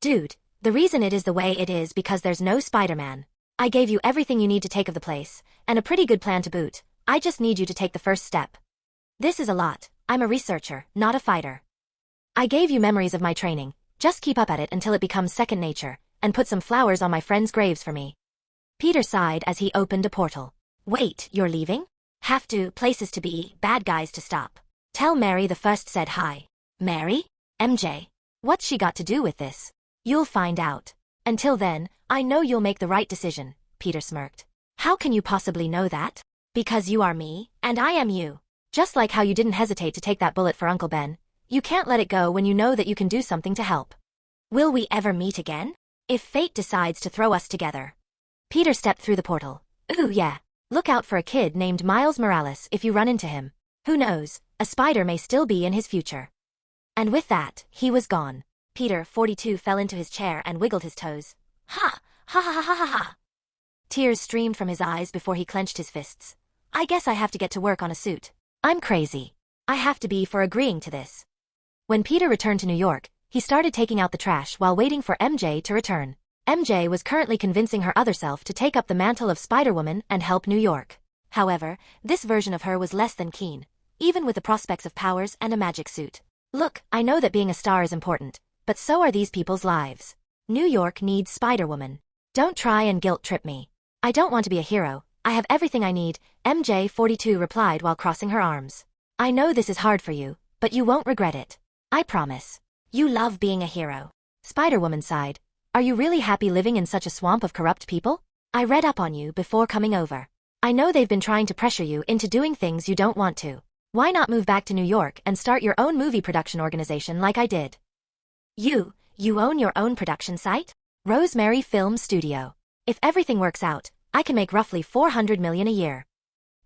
Dude, the reason it is the way it is because there's no Spider-Man. I gave you everything you need to take of the place, and a pretty good plan to boot. I just need you to take the first step. This is a lot. I'm a researcher, not a fighter. I gave you memories of my training. Just keep up at it until it becomes second nature, and put some flowers on my friends' graves for me. Peter sighed as he opened a portal. Wait, you're leaving? Have to, places to be, bad guys to stop. Tell Mary the first said hi. Mary? MJ. What's she got to do with this? You'll find out. Until then, I know you'll make the right decision, Peter smirked. How can you possibly know that? Because you are me, and I am you. Just like how you didn't hesitate to take that bullet for Uncle Ben, you can't let it go when you know that you can do something to help. Will we ever meet again? If fate decides to throw us together. Peter stepped through the portal. Ooh yeah. Look out for a kid named Miles Morales if you run into him. Who knows, a spider may still be in his future. And with that, he was gone. Peter, 42, fell into his chair and wiggled his toes. Ha! Ha ha ha ha ha ha! Tears streamed from his eyes before he clenched his fists. I guess I have to get to work on a suit. I'm crazy. I have to be for agreeing to this. When Peter returned to New York, He started taking out the trash while waiting for MJ to return. MJ was currently convincing her other self to take up the mantle of Spider-Woman and help New York. However, this version of her was less than keen, even with the prospects of powers and a magic suit. Look, I know that being a star is important, but so are these people's lives. New York needs Spider-Woman. Don't try and guilt-trip me. I don't want to be a hero. I have everything I need, MJ42 replied while crossing her arms. I know this is hard for you, but you won't regret it. I promise. You love being a hero. Spider-Woman sighed. Are you really happy living in such a swamp of corrupt people? I read up on you before coming over. I know they've been trying to pressure you into doing things you don't want to. Why not move back to New York and start your own movie production organization like I did? You own your own production site? Rosemary Film Studio. If everything works out, I can make roughly $400 million a year.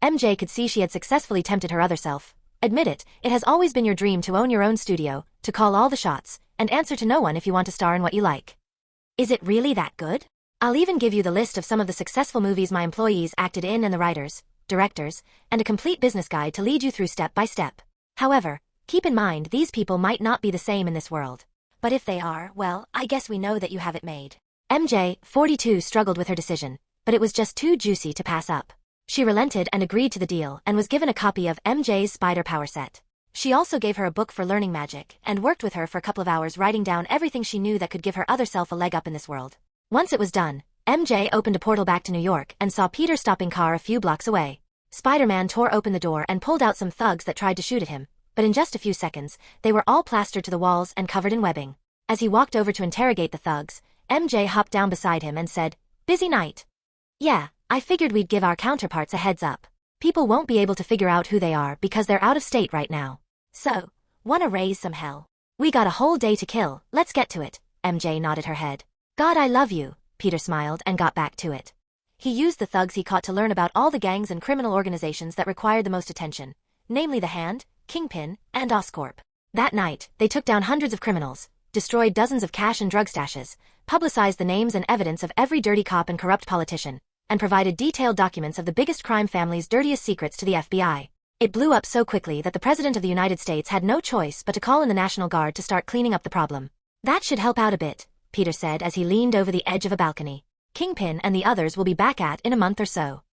MJ could see she had successfully tempted her other self. Admit it, it has always been your dream to own your own studio, to call all the shots, and answer to no one if you want to star in what you like. Is it really that good? I'll even give you the list of some of the successful movies my employees acted in and the writers, directors, and a complete business guide to lead you through step by step. However, keep in mind these people might not be the same in this world. But if they are, well, I guess we know that you have it made. MJ42 struggled with her decision, but it was just too juicy to pass up. She relented and agreed to the deal and was given a copy of MJ's Spider Power set. She also gave her a book for learning magic and worked with her for a couple of hours writing down everything she knew that could give her other self a leg up in this world. Once it was done, MJ opened a portal back to New York and saw Peter stopping car a few blocks away. Spider-Man tore open the door and pulled out some thugs that tried to shoot at him, but in just a few seconds, they were all plastered to the walls and covered in webbing. As he walked over to interrogate the thugs, MJ hopped down beside him and said, "Busy night?" "Yeah, I figured we'd give our counterparts a heads up. People won't be able to figure out who they are because they're out of state right now. So, wanna raise some hell? We got a whole day to kill, let's get to it." MJ nodded her head. "God, I love you," Peter smiled and got back to it. He used the thugs he caught to learn about all the gangs and criminal organizations that required the most attention, namely the Hand, Kingpin, and Oscorp. That night, they took down hundreds of criminals, destroyed dozens of cash and drug stashes, publicized the names and evidence of every dirty cop and corrupt politician, and provided detailed documents of the biggest crime family's dirtiest secrets to the FBI. It blew up so quickly that the President of the United States had no choice but to call in the National Guard to start cleaning up the problem. "That should help out a bit," Peter said as he leaned over the edge of a balcony. "Kingpin and the others will be back in a month or so.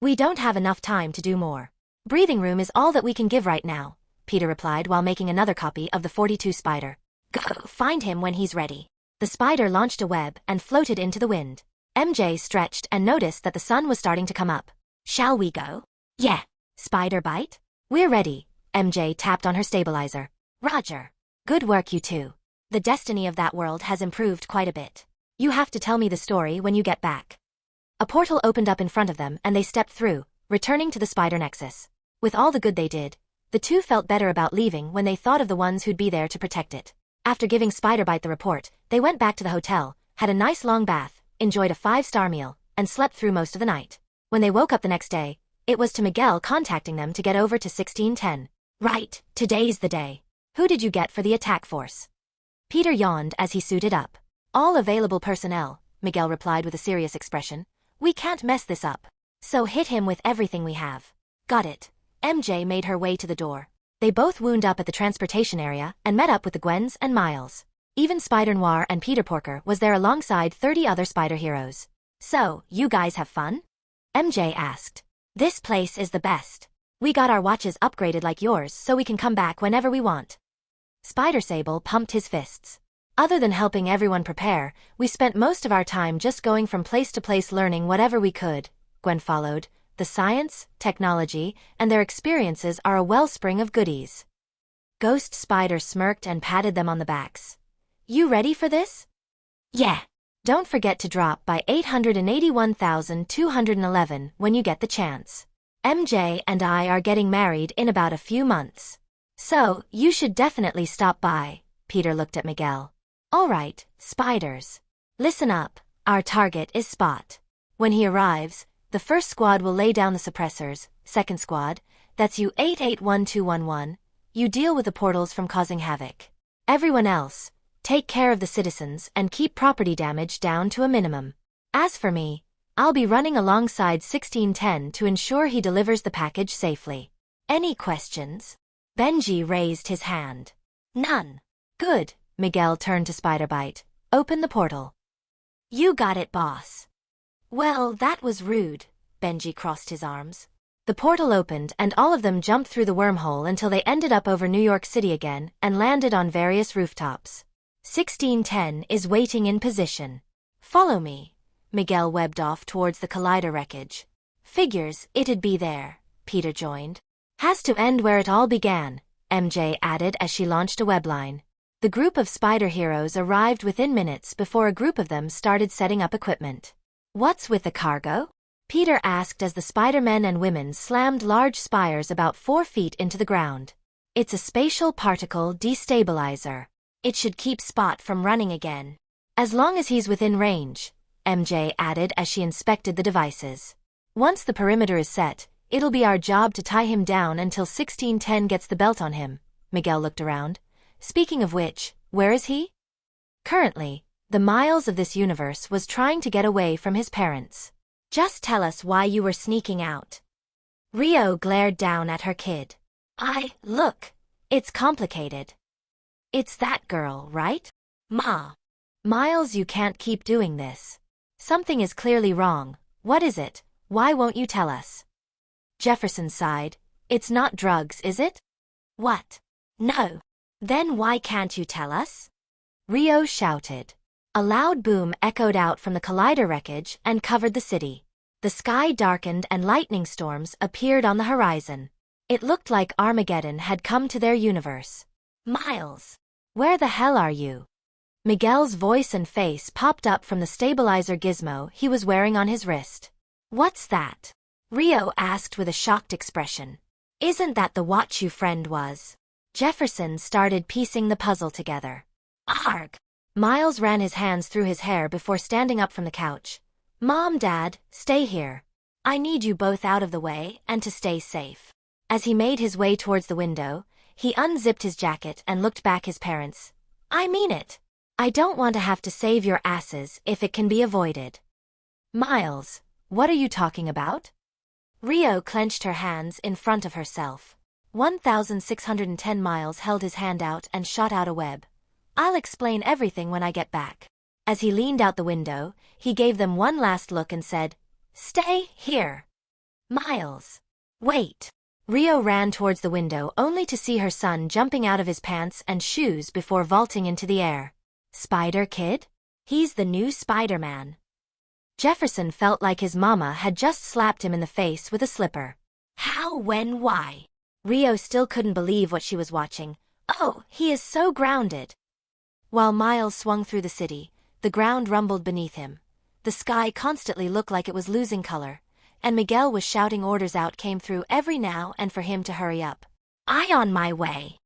We don't have enough time to do more. Breathing room is all that we can give right now," Peter replied while making another copy of the 42 Spider. "Go find him when he's ready." The spider launched a web and floated into the wind. MJ stretched and noticed that the sun was starting to come up. "Shall we go?" "Yeah." "Spider bite?" "We're ready." MJ tapped on her stabilizer. "Roger. Good work, you two. The destiny of that world has improved quite a bit. You have to tell me the story when you get back." A portal opened up in front of them and they stepped through, returning to the Spider Nexus. With all the good they did, the two felt better about leaving when they thought of the ones who'd be there to protect it. After giving Spider-Bite the report, they went back to the hotel, had a nice long bath, enjoyed a 5-star meal, and slept through most of the night. When they woke up the next day, it was to Miguel contacting them to get over to 1610. "Right, today's the day. Who did you get for the attack force?" Peter yawned as he suited up. "All available personnel," Miguel replied with a serious expression. "We can't mess this up. So hit him with everything we have." "Got it." MJ made her way to the door. They both wound up at the transportation area and met up with the Gwens and Miles. Even Spider Noir and Peter Porker was there alongside 30 other spider heroes. "So, you guys have fun?" MJ asked. "This place is the best. We got our watches upgraded like yours so we can come back whenever we want." Spider Sable pumped his fists. "Other than helping everyone prepare, we spent most of our time just going from place to place learning whatever we could," Gwen followed. "The science, technology, and their experiences are a wellspring of goodies." Ghost Spider smirked and patted them on the backs. "You ready for this?" "Yeah." "Don't forget to drop by 881,211 when you get the chance. MJ and I are getting married in about a few months. So, you should definitely stop by." Peter looked at Miguel. "All right, spiders. Listen up, our target is Spot. When he arrives, the first squad will lay down the suppressors, second squad, that's you 881211, you deal with the portals from causing havoc. Everyone else, take care of the citizens and keep property damage down to a minimum. As for me, I'll be running alongside 1610 to ensure he delivers the package safely. Any questions?" Benji raised his hand. "None." "Good," Miguel turned to Spiderbite. Open the portal. You got it, boss. Well, that was rude. Benji crossed his arms. The portal opened and all of them jumped through the wormhole until they ended up over New York City again and landed on various rooftops. 1610 is waiting in position. Follow me. Miguel webbed off towards the collider wreckage. Figures it'd be there, Peter joined. Has to end where it all began, MJ added as she launched a webline. The group of spider heroes arrived within minutes before a group of them started setting up equipment. What's with the cargo? Peter asked as the Spider-Men and women slammed large spires about 4 feet into the ground. It's a spatial particle destabilizer. It should keep Spot from running again. As long as he's within range, MJ added as she inspected the devices. Once the perimeter is set, it'll be our job to tie him down until 1610 gets the belt on him. Miguel looked around. Speaking of which, where is he? Currently, the Miles of this universe was trying to get away from his parents. Just tell us why you were sneaking out. Rio glared down at her kid. Look, it's complicated. It's that girl, right? Ma. Miles, you can't keep doing this. Something is clearly wrong. What is it? Why won't you tell us? Jefferson sighed. It's not drugs, is it? What? No. Then why can't you tell us? Rio shouted. A loud boom echoed out from the collider wreckage and covered the city. The sky darkened and lightning storms appeared on the horizon. It looked like Armageddon had come to their universe. Miles, where the hell are you? Miguel's voice and face popped up from the stabilizer gizmo he was wearing on his wrist. What's that? Rio asked with a shocked expression. Isn't that the watch you friend was? Jefferson started piecing the puzzle together. Arg! Miles ran his hands through his hair before standing up from the couch. Mom, Dad, stay here. I need you both out of the way and to stay safe. As he made his way towards the window, he unzipped his jacket and looked back his parents. I mean it. I don't want to have to save your asses if it can be avoided. Miles, what are you talking about? Rio clenched her hands in front of herself. 1,610 Miles held his hand out and shot out a web. I'll explain everything when I get back. As he leaned out the window, he gave them one last look and said, Stay here. Miles. Wait. Rio ran towards the window only to see her son jumping out of his pants and shoes before vaulting into the air. Spider Kid? He's the new Spider-Man. Jefferson felt like his mama had just slapped him in the face with a slipper. How, when, why? Rio still couldn't believe what she was watching. Oh, he is so grounded. While Miles swung through the city, the ground rumbled beneath him. The sky constantly looked like it was losing color, and Miguel was shouting orders out came through every now and for him to hurry up. I on my way.